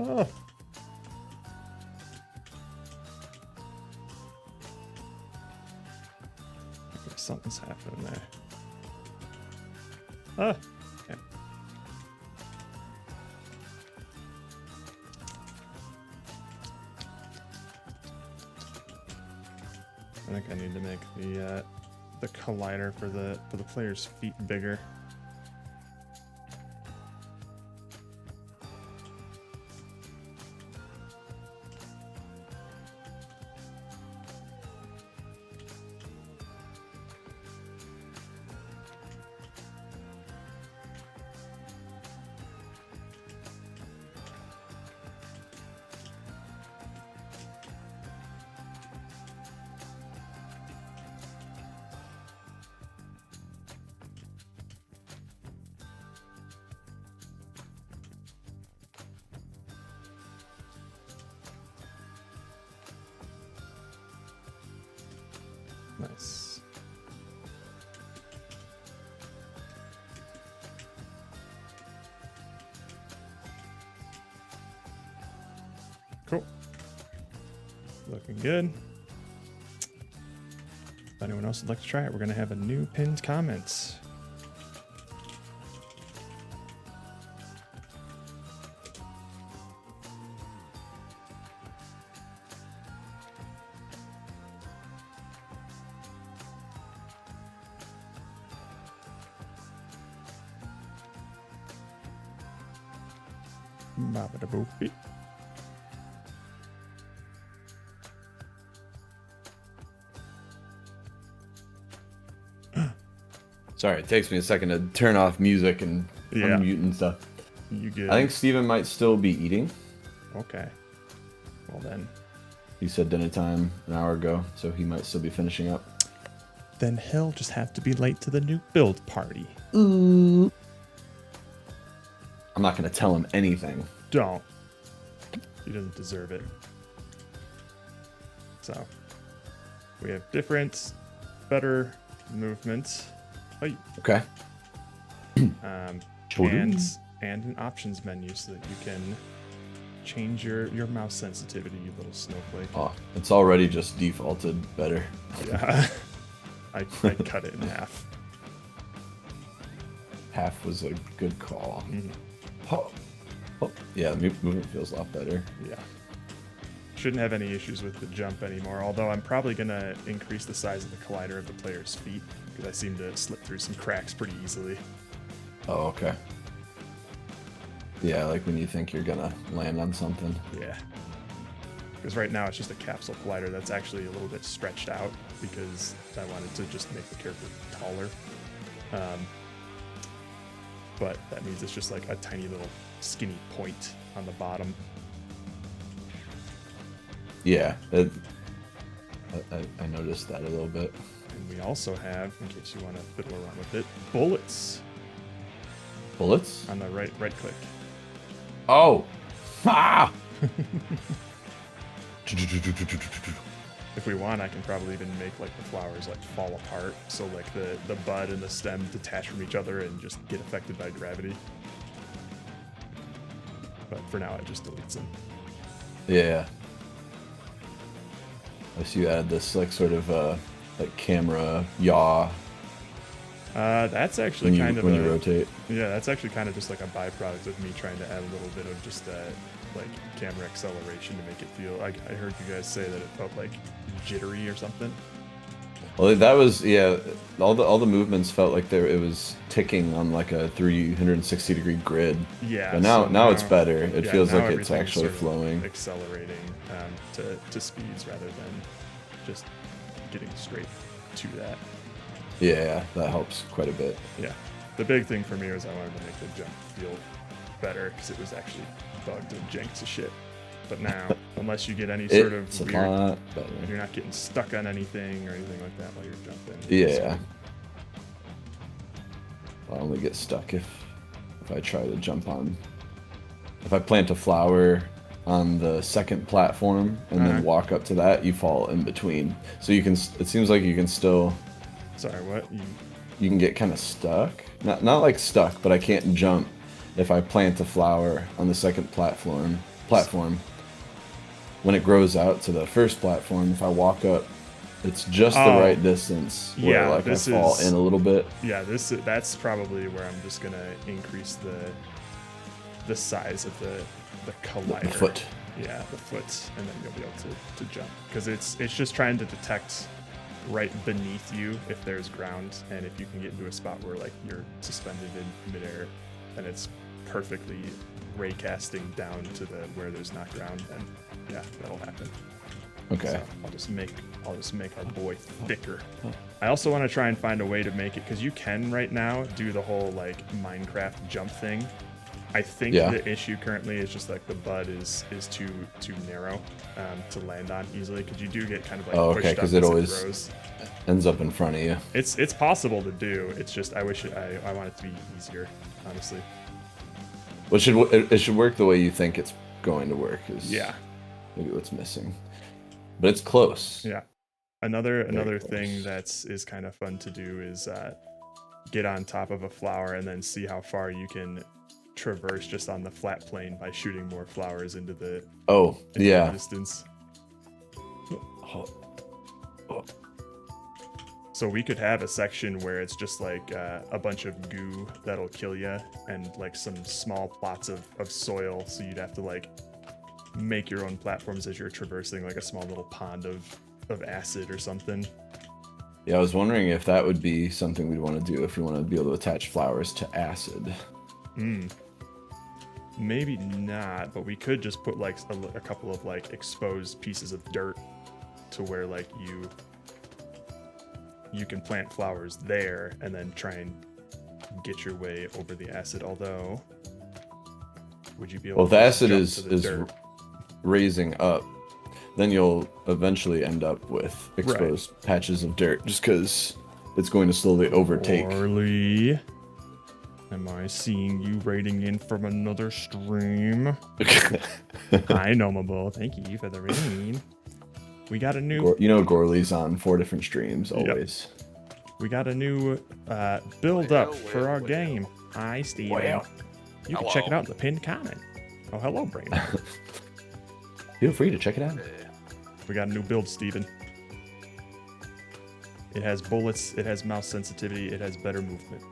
Oh. Okay, something's happening there. Ah. Okay. I think I need to make the collider for the player's feet bigger. Nice. Cool. Looking good. If anyone else would like to try it, we're going to have a new pinned comment. Babadaboopy. Sorry, it takes me a second to turn off music and Yeah. unmute and stuff. You good? I think Steven might still be eating. Okay. Well then. He said dinner time an hour ago, so he might still be finishing up. Then he'll just have to be late to the new build party. I'm not going to tell him anything. Don't. He doesn't deserve it. So, we have different, better movement. Oh, Okay. and an options menu so that you can change your mouse sensitivity, you little snowflake. Oh, it's already just defaulted better. Yeah. I cut it in half. Half was a good call. Mhm. Oh. Oh. Yeah, the movement feels a lot better. Yeah. Shouldn't have any issues with the jump anymore, although I'm probably going to increase the size of the collider of the player's feet because I seem to slip through some cracks pretty easily. Oh, okay. Yeah, like when you think you're gonna land on something. Yeah. Because right now it's just a capsule collider that's actually a little bit stretched out because I wanted to just make the character taller. But that means it's just like a tiny little skinny point on the bottom. Yeah, I noticed that a little bit. And we also have, in case you want to fiddle around with it, bullets Bullets? on the right click. Oh! Ah! If we want, I can probably even make like the flowers like fall apart, so like the bud and the stem detach from each other and just get affected by gravity. But for now, it just deletes them. Yeah. I see you added this like sort of like camera yaw That's actually when kind of you rotate. Yeah, that's actually kind of just like a byproduct of me trying to add a little bit of just like camera acceleration to make it feel. I heard you guys say that it felt like jittery or something. Well, that was all the movements felt like it was ticking on like a 360-degree grid. Yeah. But so now it's better. It yeah, feels now like it's everything's actually sort of flowing. accelerating to speeds rather than just getting straight to that. Yeah, that helps quite a bit. Yeah. The big thing for me was I wanted to make the jump feel better because it was actually bugged and janked to shit. But now, unless you get any sort of It's a weird, lot better. you're not getting stuck on anything or anything like that while you're jumping. Yeah. I'll only get stuck if I try to jump on. If I plant a flower on the second platform and then walk up to that, you fall in between. So you can. It seems like you can still. Sorry, what? You can get kind of stuck. Not like stuck, but I can't jump if I plant a flower on the second platform platform. When it grows out to the first platform, if I walk up, it's just the Oh, right distance where yeah, like I this fall is- in a little bit. Yeah, that's probably where I'm just gonna increase the size of the collider. The foot. Yeah, the foot, and then you'll be able to jump because it's just trying to detect right beneath you if there's ground, and if you can get into a spot where like you're suspended in midair, then it's perfectly raycasting down to the where there's not ground, and yeah, that'll happen. Okay. So I'll just make our boy thicker. I also want to try and find a way to make it, because you can right now do the whole like Minecraft jump thing. I think Yeah. the issue currently is just like the bud is too narrow to land on easily, because you do get kind of like Oh, pushed okay, up because as it always grows. ends up in front of you. It's possible to do. It's just I wish I want it to be easier, honestly. Well, it should work the way you think it's going to work. Is Yeah. maybe what's missing, but it's close. Yeah. Another Very thing close. is kind of fun to do is get on top of a flower and then see how far you can traverse just on the flat plane by shooting more flowers into the Oh, the yeah. distance. Oh, oh. So we could have a section where it's just like a bunch of goo that'll kill you, and like some small plots of soil, so you'd have to like make your own platforms as you're traversing like a small little pond of acid or something. Yeah, I was wondering if that would be something we'd want to do if we want to be able to attach flowers to acid. Maybe not, but we could just put like a couple of like exposed pieces of dirt to where like you can plant flowers there and then try and get your way over the acid. Although, would you be able Well, if to the just acid jump is to the dirt? raising up, then you'll eventually end up with exposed patches of dirt, just because it's going to slowly overtake. Orly, am I seeing you raiding in from another stream? Hi, Nomable. Thank you for the raid. We got a new Gorley's on 4 different streams always. we got a new build up for our well. game. Hi, Steven. Well. You can check it Hello. out in the pinned comment. Oh, hello, Brandon. Feel free to check it out. We got a new build, Steven. It has bullets, it has mouse sensitivity, it has better movement.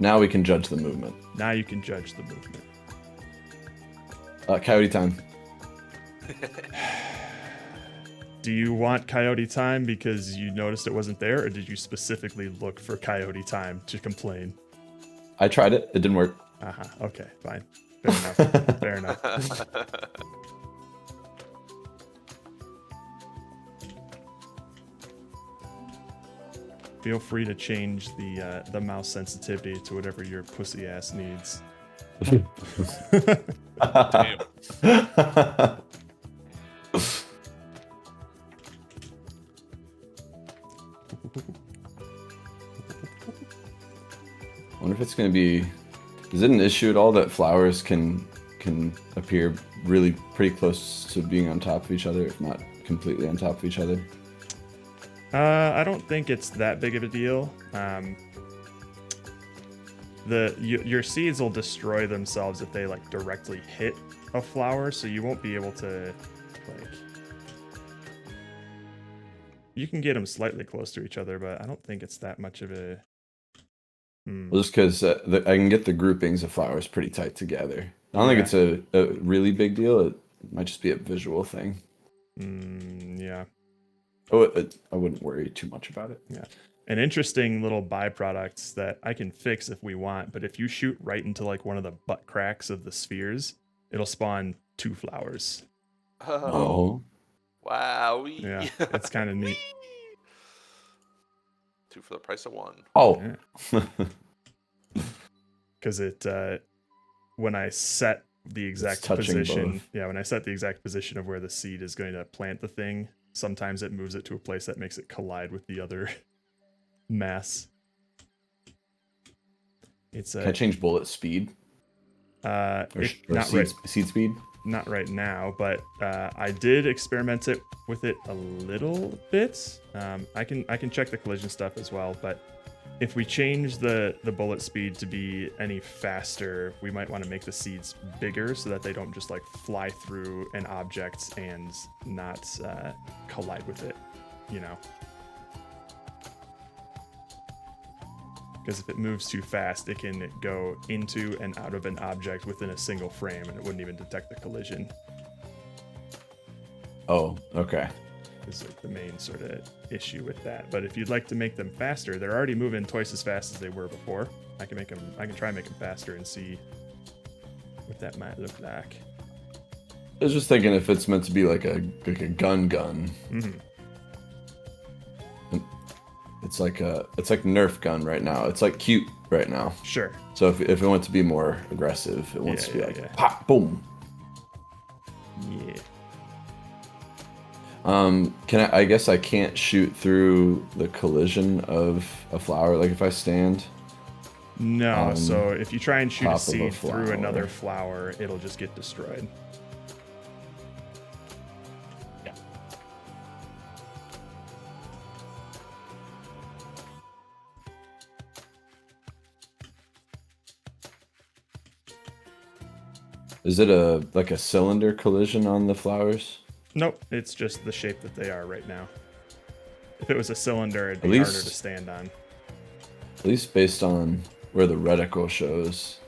Now we can judge the movement. Now you can judge the movement. Coyote time. Do you want coyote time because you noticed it wasn't there, or did you specifically look for coyote time to complain? I tried it. It didn't work. Okay, fine. Fair enough. Fair enough. Feel free to change the mouse sensitivity to whatever your pussy ass needs. Damn. I wonder if it's going to be... Is it an issue at all that flowers can appear really pretty close to being on top of each other, if not completely on top of each other? I don't think it's that big of a deal. Your seeds will destroy themselves if they like directly hit a flower, so you won't be able to like. You can get them slightly close to each other, but I don't think it's that much of a. Well, just because I can get the groupings of flowers pretty tight together. I don't think it's a really big deal. It might just be a visual thing. Yeah. Oh, I wouldn't worry too much about it. Yeah. An interesting little byproduct that I can fix if we want, but if you shoot right into like one of the butt cracks of the spheres, it'll spawn 2 flowers. Oh. Wow. Yeah, it's kind of neat. 2 for the price of 1. Oh. Because it when I set the exact touching position, both. when I set the exact position of where the seed is going to plant the thing, sometimes it moves it to a place that makes it collide with the other mass. It's Can I change bullet speed? Or not seed, right, seed speed? not right now, but I did experiment with it a little bit. I can check the collision stuff as well, but if we change the bullet speed to be any faster, we might want to make the seeds bigger so that they don't just like fly through an object and not collide with it, you know. Because if it moves too fast, it can go into and out of an object within a single frame, and it wouldn't even detect the collision. Oh, okay. Is like the main sort of issue with that. But if you'd like to make them faster, they're already moving twice as fast as they were before. I can try and make them faster and see what that might look like. I was just thinking if it's meant to be like a gun. Mm-hmm. It's like Nerf gun right now. It's like cute right now. Sure. So if it wants to be more aggressive, it wants to be like pop, boom. Yeah. I guess I can't shoot through the collision of a flower, like if I stand. No, so if you try and shoot a top of a seed through flower. another flower, it'll just get destroyed. Yeah. Is it like a cylinder collision on the flowers? Nope, it's just the shape that they are right now. If it was a cylinder, it'd At be least- harder to stand on. At least based on where the reticle shows,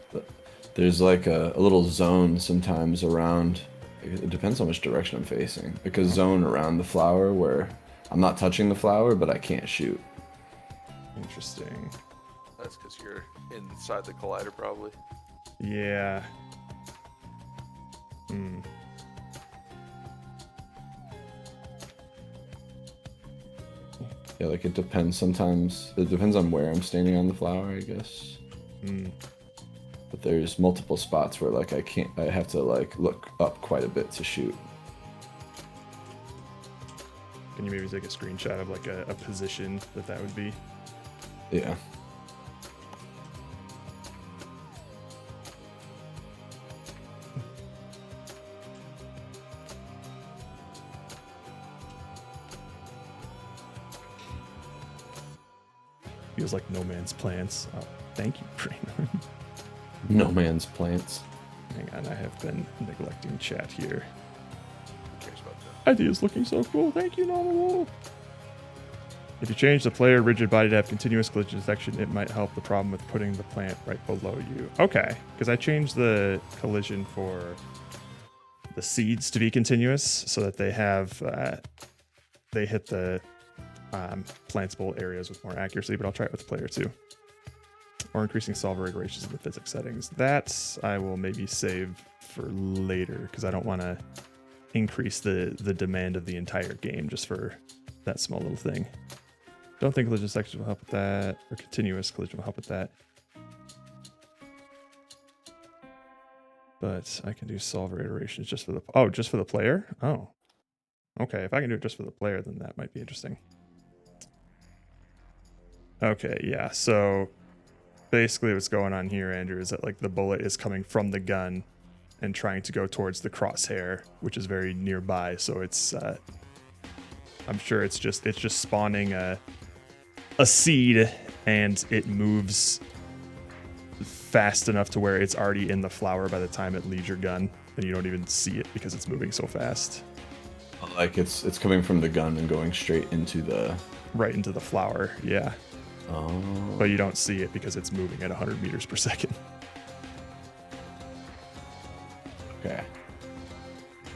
there's like a little zone sometimes around. It depends how much direction I'm facing. Like a zone around the flower where I'm not touching the flower, but I can't shoot. Interesting. That's because you're inside the collider, probably. Yeah. Hmm. Yeah, like it depends sometimes. It depends on where I'm standing on the flower, I guess. Hmm. But there's multiple spots where like I have to like look up quite a bit to shoot. Can you maybe take a screenshot of like a position that would be? Yeah. Feels like no man's plants. Oh, thank you, Brainerd. No man's plants. Hang on, I have been neglecting chat here. Who cares about that? Idea's looking so cool. Thank you, Nominal. If you change the player rigid body to have continuous collision detection, it might help the problem with putting the plant right below you. Okay, because I changed the collision for the seeds to be continuous so that they have they hit the plantable areas with more accuracy, but I'll try it with the player too. Or increasing solver iterations in the physics settings. That I will maybe save for later because I don't want to increase the demand of the entire game just for that small little thing. Don't think collision section will help with that, or continuous collision will help with that. But I can do solver iterations just for the player? Oh. Okay, if I can do it just for the player, then that might be interesting. Okay, yeah, so basically what's going on here, Andrew, is that like the bullet is coming from the gun and trying to go towards the crosshair, which is very nearby, so it's I'm sure it's just spawning a seed, and it moves fast enough to where it's already in the flower by the time it leaves your gun, and you don't even see it because it's moving so fast. Like it's coming from the gun and going straight into the Right into the flower, yeah. Oh. But you don't see it because it's moving at 100 meters per second. Okay.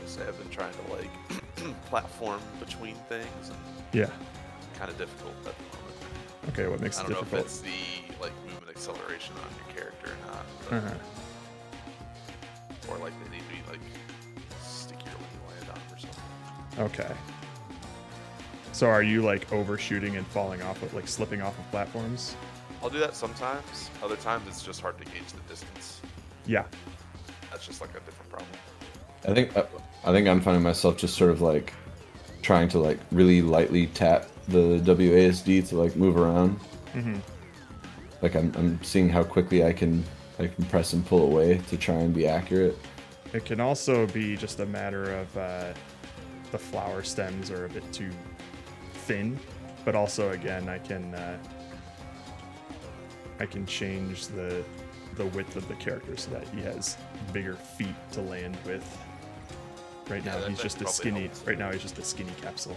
So I've been trying to like platform between things, and Yeah. kind of difficult at the moment. Okay, what makes I it don't know difficult? if it's the like movement acceleration on your character or not, but, Uh-huh. or like they need to be like stickier when you land on them or something. Okay. So are you like overshooting and falling off of like slipping off of platforms? I'll do that sometimes. Other times it's just hard to gauge the distance. Yeah. That's just like a different problem. I think I'm finding myself just sort of like trying to like really lightly tap the WASD to like move around. Mm-hmm. Like I'm seeing how quickly I can press and pull away to try and be accurate. It can also be just a matter of the flower stems are a bit too thin, but also again I can I can change the width of the character so that he has bigger feet to land with. Right now that he's just a probably skinny. helps. Right now he's just a skinny capsule.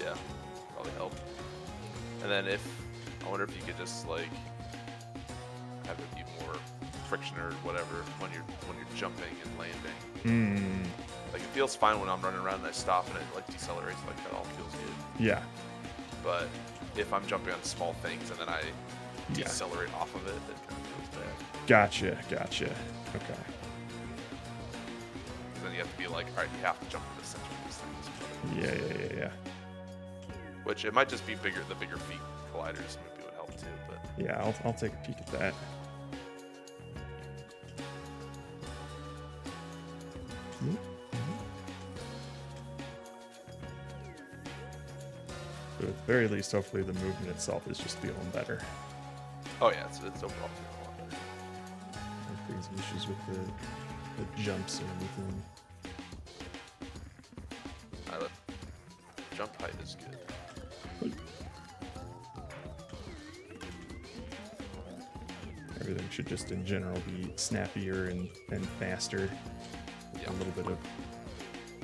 Yeah, probably help. And then I wonder if you could just like have it be more friction or whatever when you're jumping and landing. Like it feels fine when I'm running around and I stop and it like decelerates, like that all feels good. Yeah. But if I'm jumping on small things and then I Yeah. decelerate off of it, it kind of feels bad. Gotcha. Okay. Then you have to be like, all right, you have to jump to the center of these things. Yeah. Which it might just be bigger. The bigger feet colliders maybe would help too. But Yeah, I'll take a peek at that. But at the very least, hopefully the movement itself is just feeling better. oh yeah, it's overall feeling a lot better. Like these issues with the jumps or anything. The jump height is good. Everything should just in general be snappier and faster. Yeah. A little bit of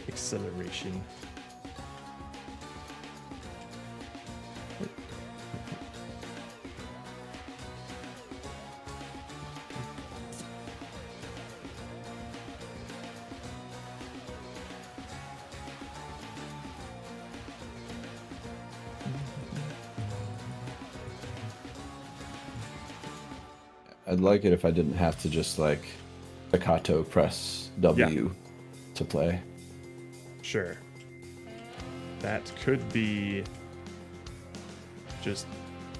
acceleration. I'd like it if I didn't have to just like staccato press W to play. Sure. That could be just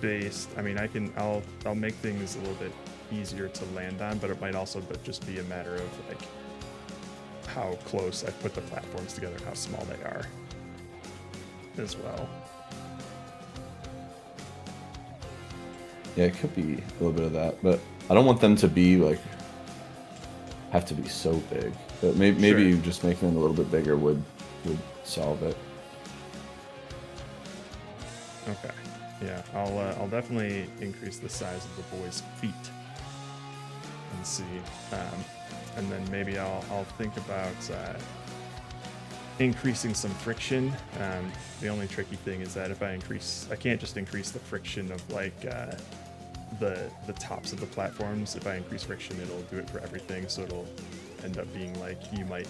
based. I mean, I'll make things a little bit easier to land on, but it might also just be a matter of like how close I put the platforms together, how small they are as well. Yeah, it could be a little bit of that, but I don't want them to be like have to be so big. But maybe Sure. just making them a little bit bigger would solve it. Okay. Yeah, I'll definitely increase the size of the boy's feet and see, and then maybe I'll think about increasing some friction. The only tricky thing is that if I can't just increase the friction of like the tops of the platforms. If I increase friction, it'll do it for everything, so it'll end up being like you might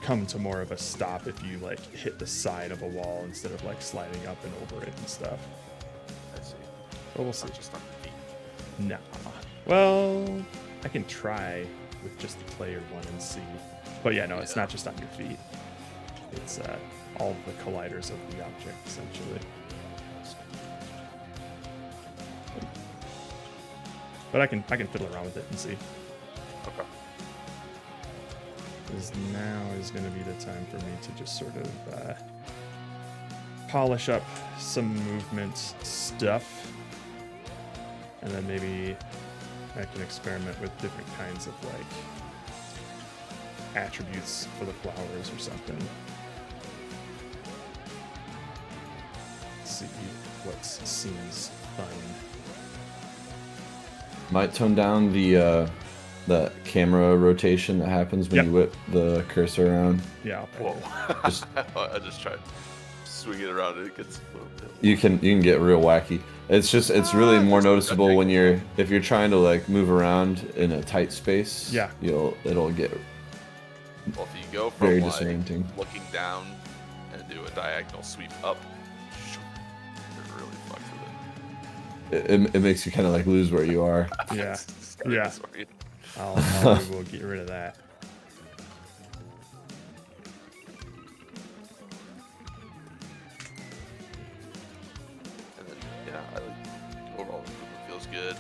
come to more of a stop if you like hit the side of a wall instead of like sliding up and over it and stuff. I see. But we'll see. Not just on the feet. Nah. Well, I can try with just the player one and see. But yeah, no, it's not just on your feet. It's all the colliders of the object, essentially. But I can fiddle around with it and see. Okay. Because now is going to be the time for me to just sort of polish up some movement stuff. And then maybe I can experiment with different kinds of like attributes for the flowers or something. See what seems fun. Might tone down the camera rotation that happens when Yep. you whip the cursor around. Yeah. Whoa. Just- I just tried swinging it around and it gets. You can get real wacky. It's really more noticeable when if you're trying to like move around in a tight space. Yeah. It'll get Well, if you go from very like disorienting. looking down and do a diagonal sweep up, it really fucks with it. It makes you kind of like lose where you are. Yeah. It's kinda Yeah. disorienting. We'll get rid of that. And then, yeah, overall the movement feels good.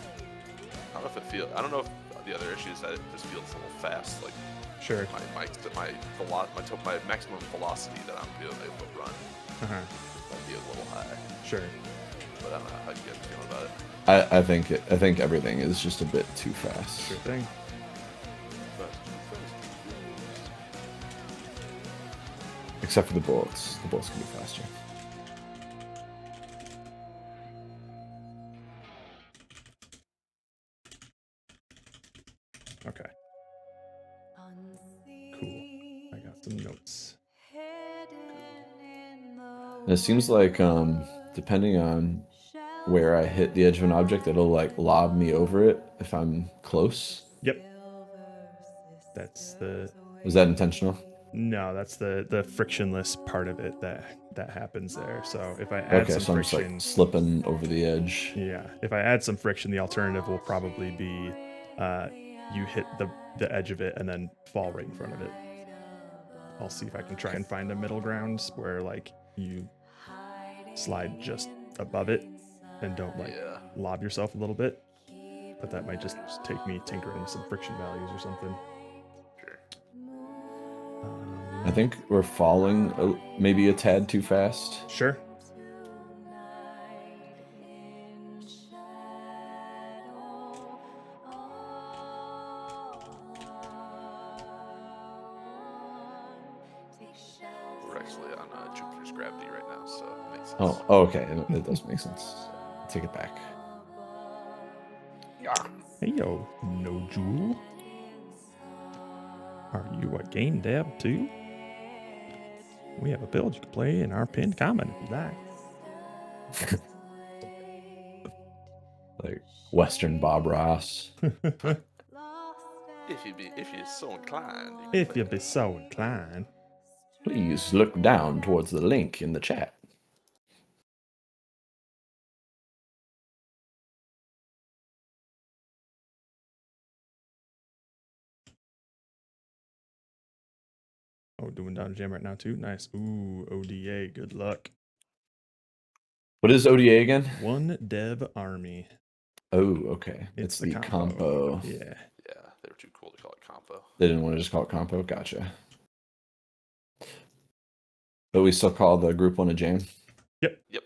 I don't know if the other issue is that it just feels a little fast. Like Sure. my maximum velocity that I'm able to run Uh-huh. might be a little high. Sure. But I don't know how you guys feel about it. I think everything is just a bit too fast. Sure thing. But Except for the bullets. The bullets can be faster. Okay. Cool. I got some notes. And it seems like depending on where I hit the edge of an object, it'll like lob me over it if I'm close. Yep. That's the Was that intentional? no, that's the frictionless part of it that happens there. So if I add Okay, some so I'm just friction, like slipping over the edge. yeah, if I add some friction, the alternative will probably be you hit the edge of it and then fall right in front of it. I'll see if I can try and find a middle ground where like you slide just above it and don't like Yeah. lob yourself a little bit. But that might just take me tinkering with some friction values or something. Sure. I think we're falling maybe a tad too fast. Sure. We're actually on Jupiter's gravity right now, so it makes sense. Oh, okay. It does make sense. Take it back. Yeah. Hey yo, no jewel. Are you a game dev too? We have a build you can play in our pinned comment if you like. Like Western Bob Ross. If you're so inclined. If you be so inclined. Please look down towards the link in the chat. Oh, doing down jam right now too. Nice. Ooh, ODA. Good luck. What is ODA again? One dev army. Oh, okay. It's It's the the compo. compo. Yeah. Yeah, they were too cool to call it compo. They didn't want to just call it compo. Gotcha. But we still call the group one a jam. Yep. Yep.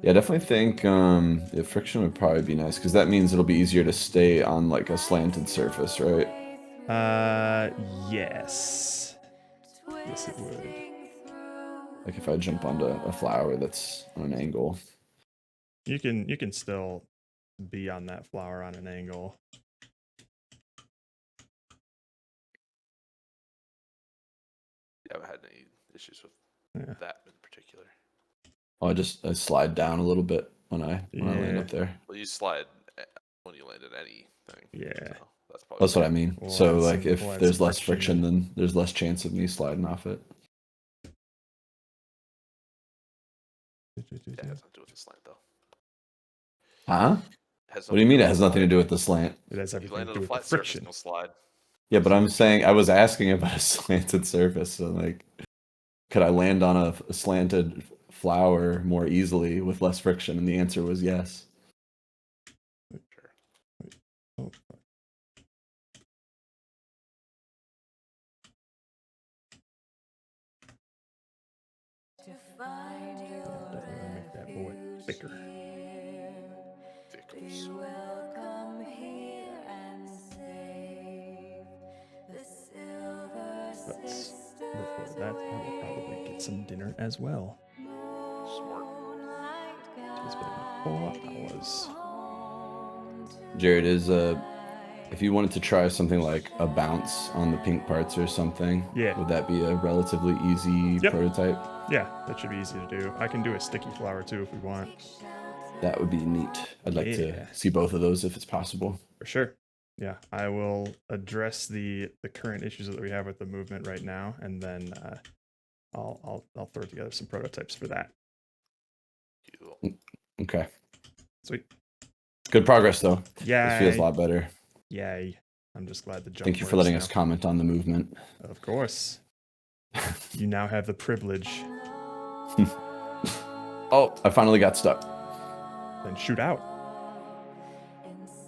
Yeah, I definitely think the friction would probably be nice because that means it'll be easier to stay on like a slanted surface, right? Yes. Yes, it would. Like if I jump onto a flower that's on an angle. You can still be on that flower on an angle. I haven't had any issues with Yeah. that in particular. Oh, I slide down a little bit when I land Yeah. up there. Well, you slide when you land at anything. Yeah. So that's probably That's what I mean. We'll So add like some- if we'll add there's some less friction, friction. then there's less chance of me sliding off it. Yeah, it has nothing to do with the slant though. Huh? What What do you mean it has nothing to do with the slant? It has You everything land to on do a with the flat surface, friction. you'll slide. Yeah, but I'm saying I was asking about a slanted surface. So like, could I land on a slanted flower more easily with less friction? And the answer was yes. Sure. Oh, definitely want to make that boy thicker. Thickles. But before that, I will probably get some dinner as well. Smart. It's been 4 hours. Jared, if you wanted to try something like a bounce on the pink parts or something, Yeah. would that be a relatively easy Yep. prototype? Yeah, that should be easy to do. I can do a sticky flower too if we want. That would be neat. I'd like Yeah. to see both of those if it's possible. For sure. Yeah, I will address the current issues that we have with the movement right now, and then I'll throw together some prototypes for that. Cool. Okay. Sweet. Good progress though. Yay. This feels a lot better. Yay. I'm just glad the jump Thank you for works letting now. us comment on the movement. Of course. You now have the privilege. Oh, I finally got stuck. Then shoot out.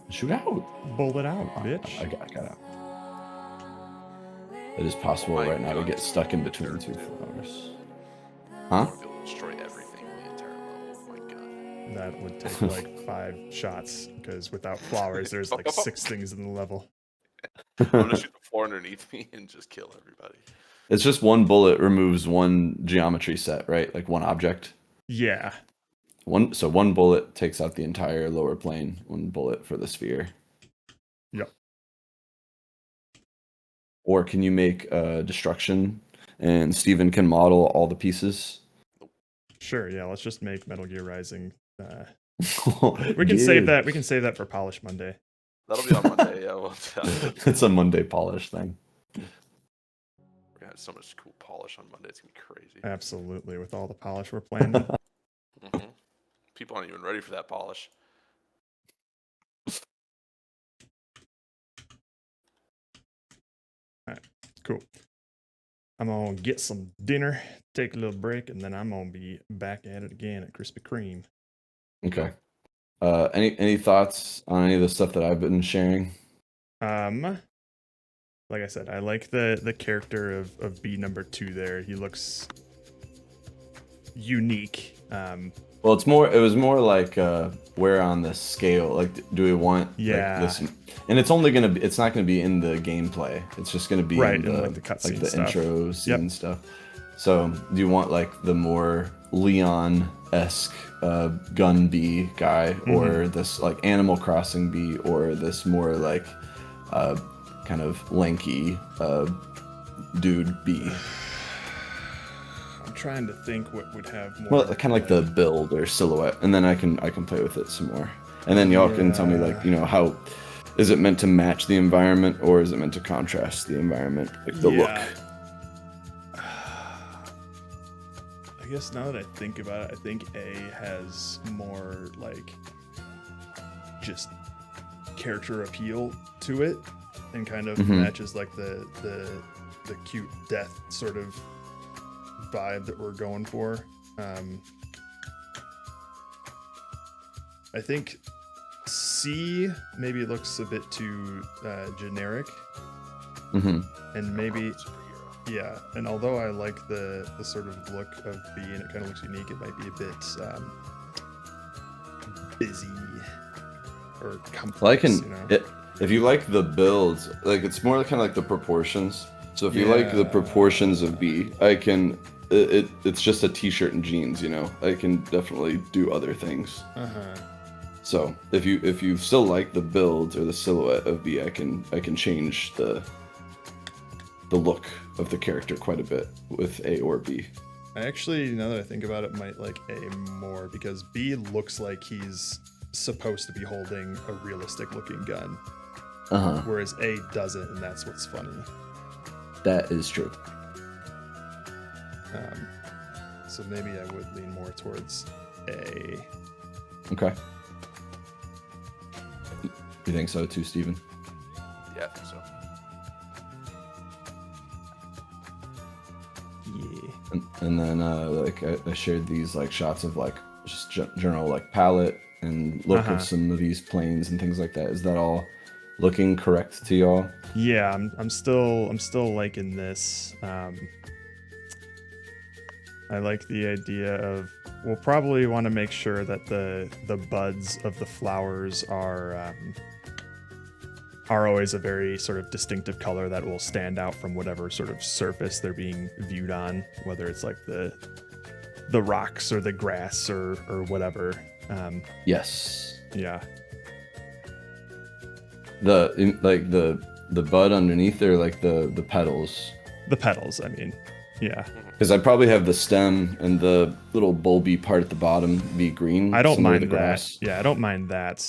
Shoot out. Bull it out, Oh, bitch. I got out. It is possible My right now to God. get stuck in between two flowers. Huh? I want to be able to destroy everything in the entire level. Oh my god. That would take like 5 shots, because without flowers, there's like 6 things in the level. I'm gonna shoot the floor underneath me and just kill everybody. It's just one bullet removes one geometry set, right? Like one object. Yeah. one bullet takes out the entire lower plane. One bullet for the sphere. Yep. Or can you make destruction, and Steven can model all the pieces? Sure. Yeah. Let's just make Metal Gear Rising. We We can save that. We can save that for Polish Monday. That'll be on Monday. Yeah, It's a Monday polish thing. we're gonna have so much cool polish on Monday. It's gonna be crazy. Absolutely, with all the polish we're planning. People aren't even ready for that polish. Cool. I'm gonna get some dinner, take a little break, and then I'm gonna be back at it again at Krispy Kreme. Okay. Any thoughts on any of the stuff that I've been sharing? Like I said, I like the character of B number 2 there. He looks unique. Well, it was more like where on the scale, like do we want Yeah. like this, and it's not gonna be in the gameplay. It's just gonna be Right, in in, the like, the cutscene the stuff. intro scene Yep. stuff. So do you want like the more Leon-esque gun B guy, or this like Animal Crossing B, or this more like kind of lanky dude B? I'm trying to think what would have more. Well, kind of like the build or silhouette, and then I can play with it some more, and then y'all can tell me like how is it meant to match the environment, or is it meant to contrast the environment, like the look? I guess now that I think about it, I think A has more like just character appeal to it, and kind of matches like the cute death sort of vibe that we're going for. I think C maybe looks a bit too generic, and maybe yeah. And although I like the sort of look of B and it kind of looks unique, it might be a bit busy or complex. Well, I can you know? if you like the builds, like it's more kind of like the proportions. So if you like the proportions of B, I can. It's just a t-shirt and jeans, I can definitely do other things. So if you still like the build or the silhouette of B, I can change the look of the character quite a bit with A or B. I actually, now that I think about it, might like A more, because B looks like he's supposed to be holding a realistic looking gun, whereas A doesn't, and that's what's funny. That is true. So maybe I would lean more towards A. Okay. You think so too, Steven? Yeah, I think so. Yeah. And then like I shared these like shots of like just general like palette and look of some of these planes and things like that. Is that all looking correct to y'all? Yeah, I'm still liking this. I like the idea of, we'll probably want to make sure that the buds of the flowers are always a very sort of distinctive color that will stand out from whatever sort of surface they're being viewed on, whether it's like the rocks or the grass or whatever. Yes. Yeah. The bud underneath, or like the petals? The petals, I mean. Yeah. Because I'd probably have the stem and the little bulby part at the bottom be green. I don't similar to mind the that. grass. Yeah, I don't mind that.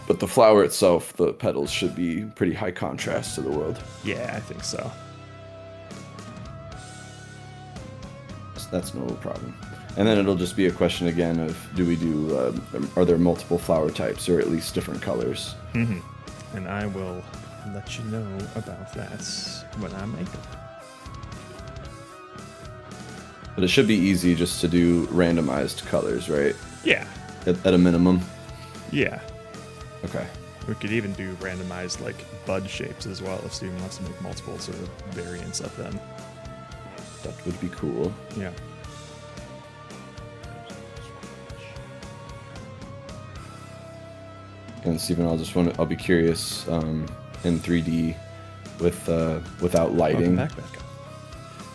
But the flower itself, the petals should be pretty high contrast to the world. Yeah, I think so. That's no problem. And then it'll just be a question again of are there multiple flower types, or at least different colors? And I will let you know about that when I make it. But it should be easy just to do randomized colors, right? Yeah. At a minimum. Yeah. Okay. We could even do randomized like bud shapes as well if Steven wants to make multiple sort of variants of them. That would be cool. Yeah. And Steven, I'll be curious in 3D without lighting. Welcome back.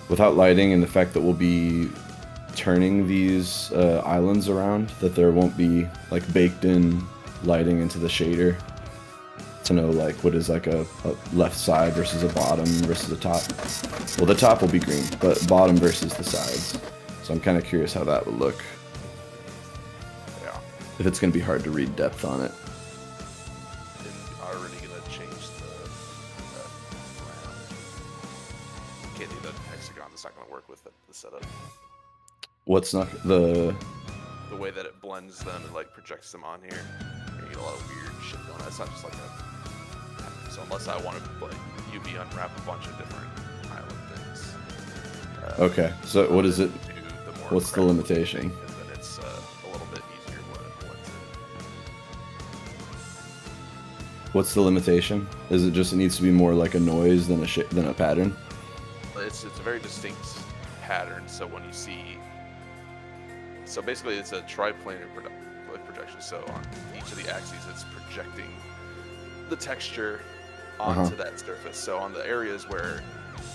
Without lighting, and the fact that we'll be turning these islands around, that there won't be like baked in lighting into the shader to know like what is like a left side versus a bottom versus a top. Well, the top will be green, but bottom versus the sides. So I'm kind of curious how that would look. Yeah. If it's going to be hard to read depth on it. And already gonna change the can't do the hexagon. It's not gonna work with the setup. What's not the way that it blends them and like projects them on here. You get a lot of weird shit going on. It's not just like a. So unless I want to like UV unwrap a bunch of different island things. Okay, so what is it? do the more What's the correct limitation? thing, and then it's a little bit easier when it blends in. What's the limitation? Is it just it needs to be more like a noise than a pattern? It's a very distinct pattern. So when you see, so basically it's a triplanar projection. So on each of the axes, it's projecting the texture onto that surface. So on the areas where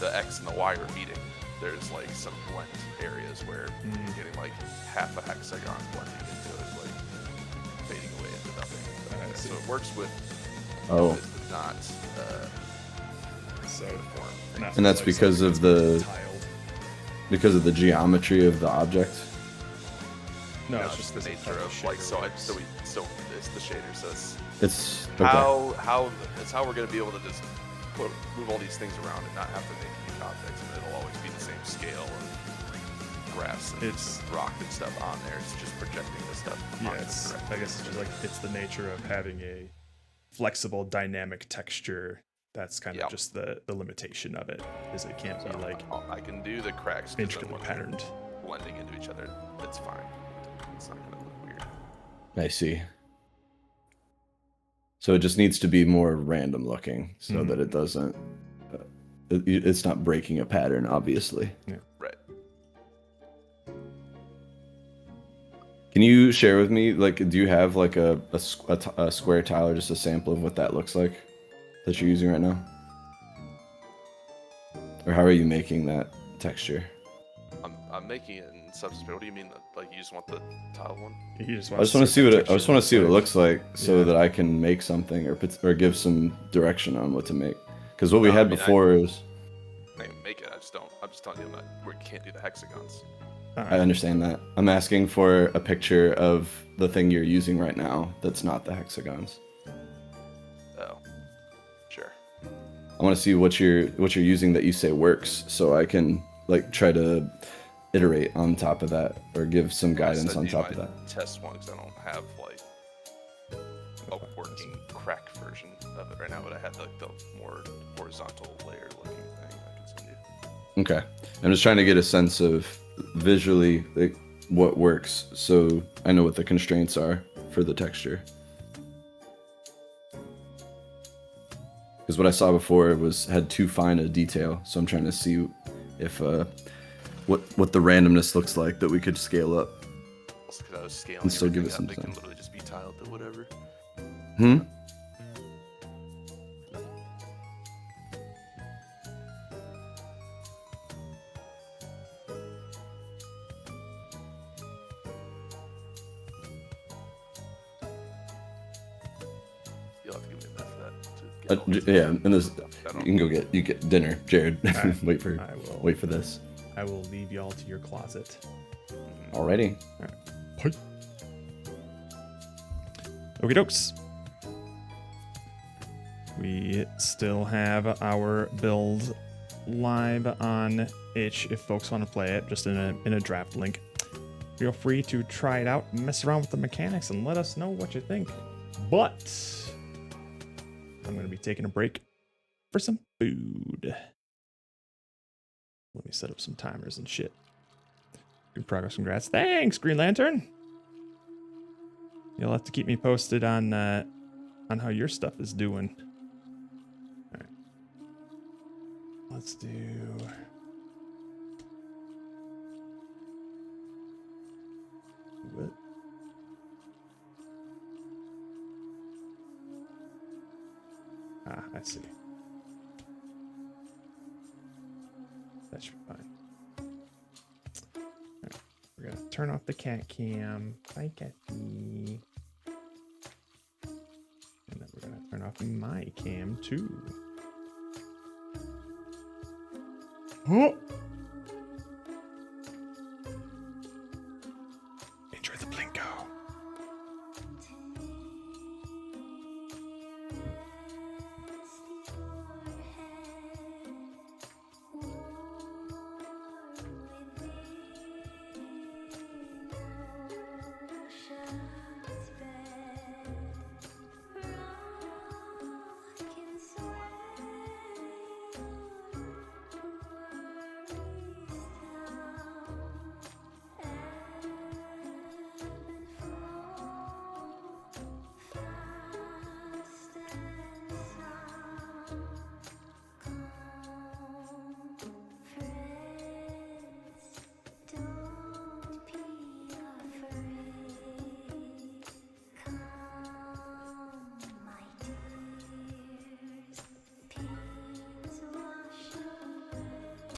the X and the Y are meeting, there's like some blend areas where you're getting like half a hexagon blending into it, like fading away into nothing. So it works with. Oh. It's not. So uniform. And that's because of the geometry of the object. No, No, it's it's just the nature of like so it's the shader. So it's Okay. how we're gonna be able to just move all these things around and not have to make unique objects, and it'll always be the same scale of grass and It's- rock and stuff on there. It's just projecting the stuff. Yeah, onto it's, the I guess it's just like it's the nature of having a flexible dynamic texture. That's kind Yep. of just the limitation of it, is it can't be So like I can do the cracks 'cause then intricately when they're patterned. blending into each other. It's fine. It's not gonna look weird. I see. So it just needs to be more random looking, so that it doesn't. It's not breaking a pattern, obviously. Right. Can you share with me, like, do you have like a square tile or just a sample of what that looks like that you're using right now? Or how are you making that texture? I'm making it in Substance. What do you mean? Like you just want the tile one? You just I just want to see what it. I just want to see what it looks like, so Yeah. that I can make something or give some direction on what to make. Because what we No, I had mean, before is. I can make it. I just don't. I'm just telling you, we can't do the hexagons. I understand that. I'm asking for a picture of the thing you're using right now that's not the hexagons. Oh, sure. I want to see what you're using that you say works, so I can like try to iterate on top of that or give some guidance Send on you top of my that. Test one because I don't have like a working crack version of it right now, but I had like the more horizontal layer looking thing I can send you. Okay. I'm just trying to get a sense of visually like what works, so I know what the constraints are for the texture. Because what I saw before had too fine a detail, so I'm trying to see if what the randomness looks like that we could scale up. Also, because I was scaling And still give everything it up, some it can design. literally just be tiled to whatever. Hmm. You'll have to give me a method for that. To get all these Yeah, and this I don't- you can you get dinner, Jared. Alright, wait for I will. for this. I will leave y'all to your closet. Alrighty. Okie dokes. We still have our build live on itch if folks want to play it, just in a draft link. Feel free to try it out, mess around with the mechanics, and let us know what you think. But I'm going to be taking a break for some food. Let me set up some timers and shit. Good progress, congrats. Thanks, Green Lantern. You'll have to keep me posted on how your stuff is doing. All right. Let's do. What? Ah, I see. That should be fine. All right. We're we're gonna turn off the cat cam. Bye, Cathy. And then we're gonna turn off my cam too. Oh! Enjoy the Blinko.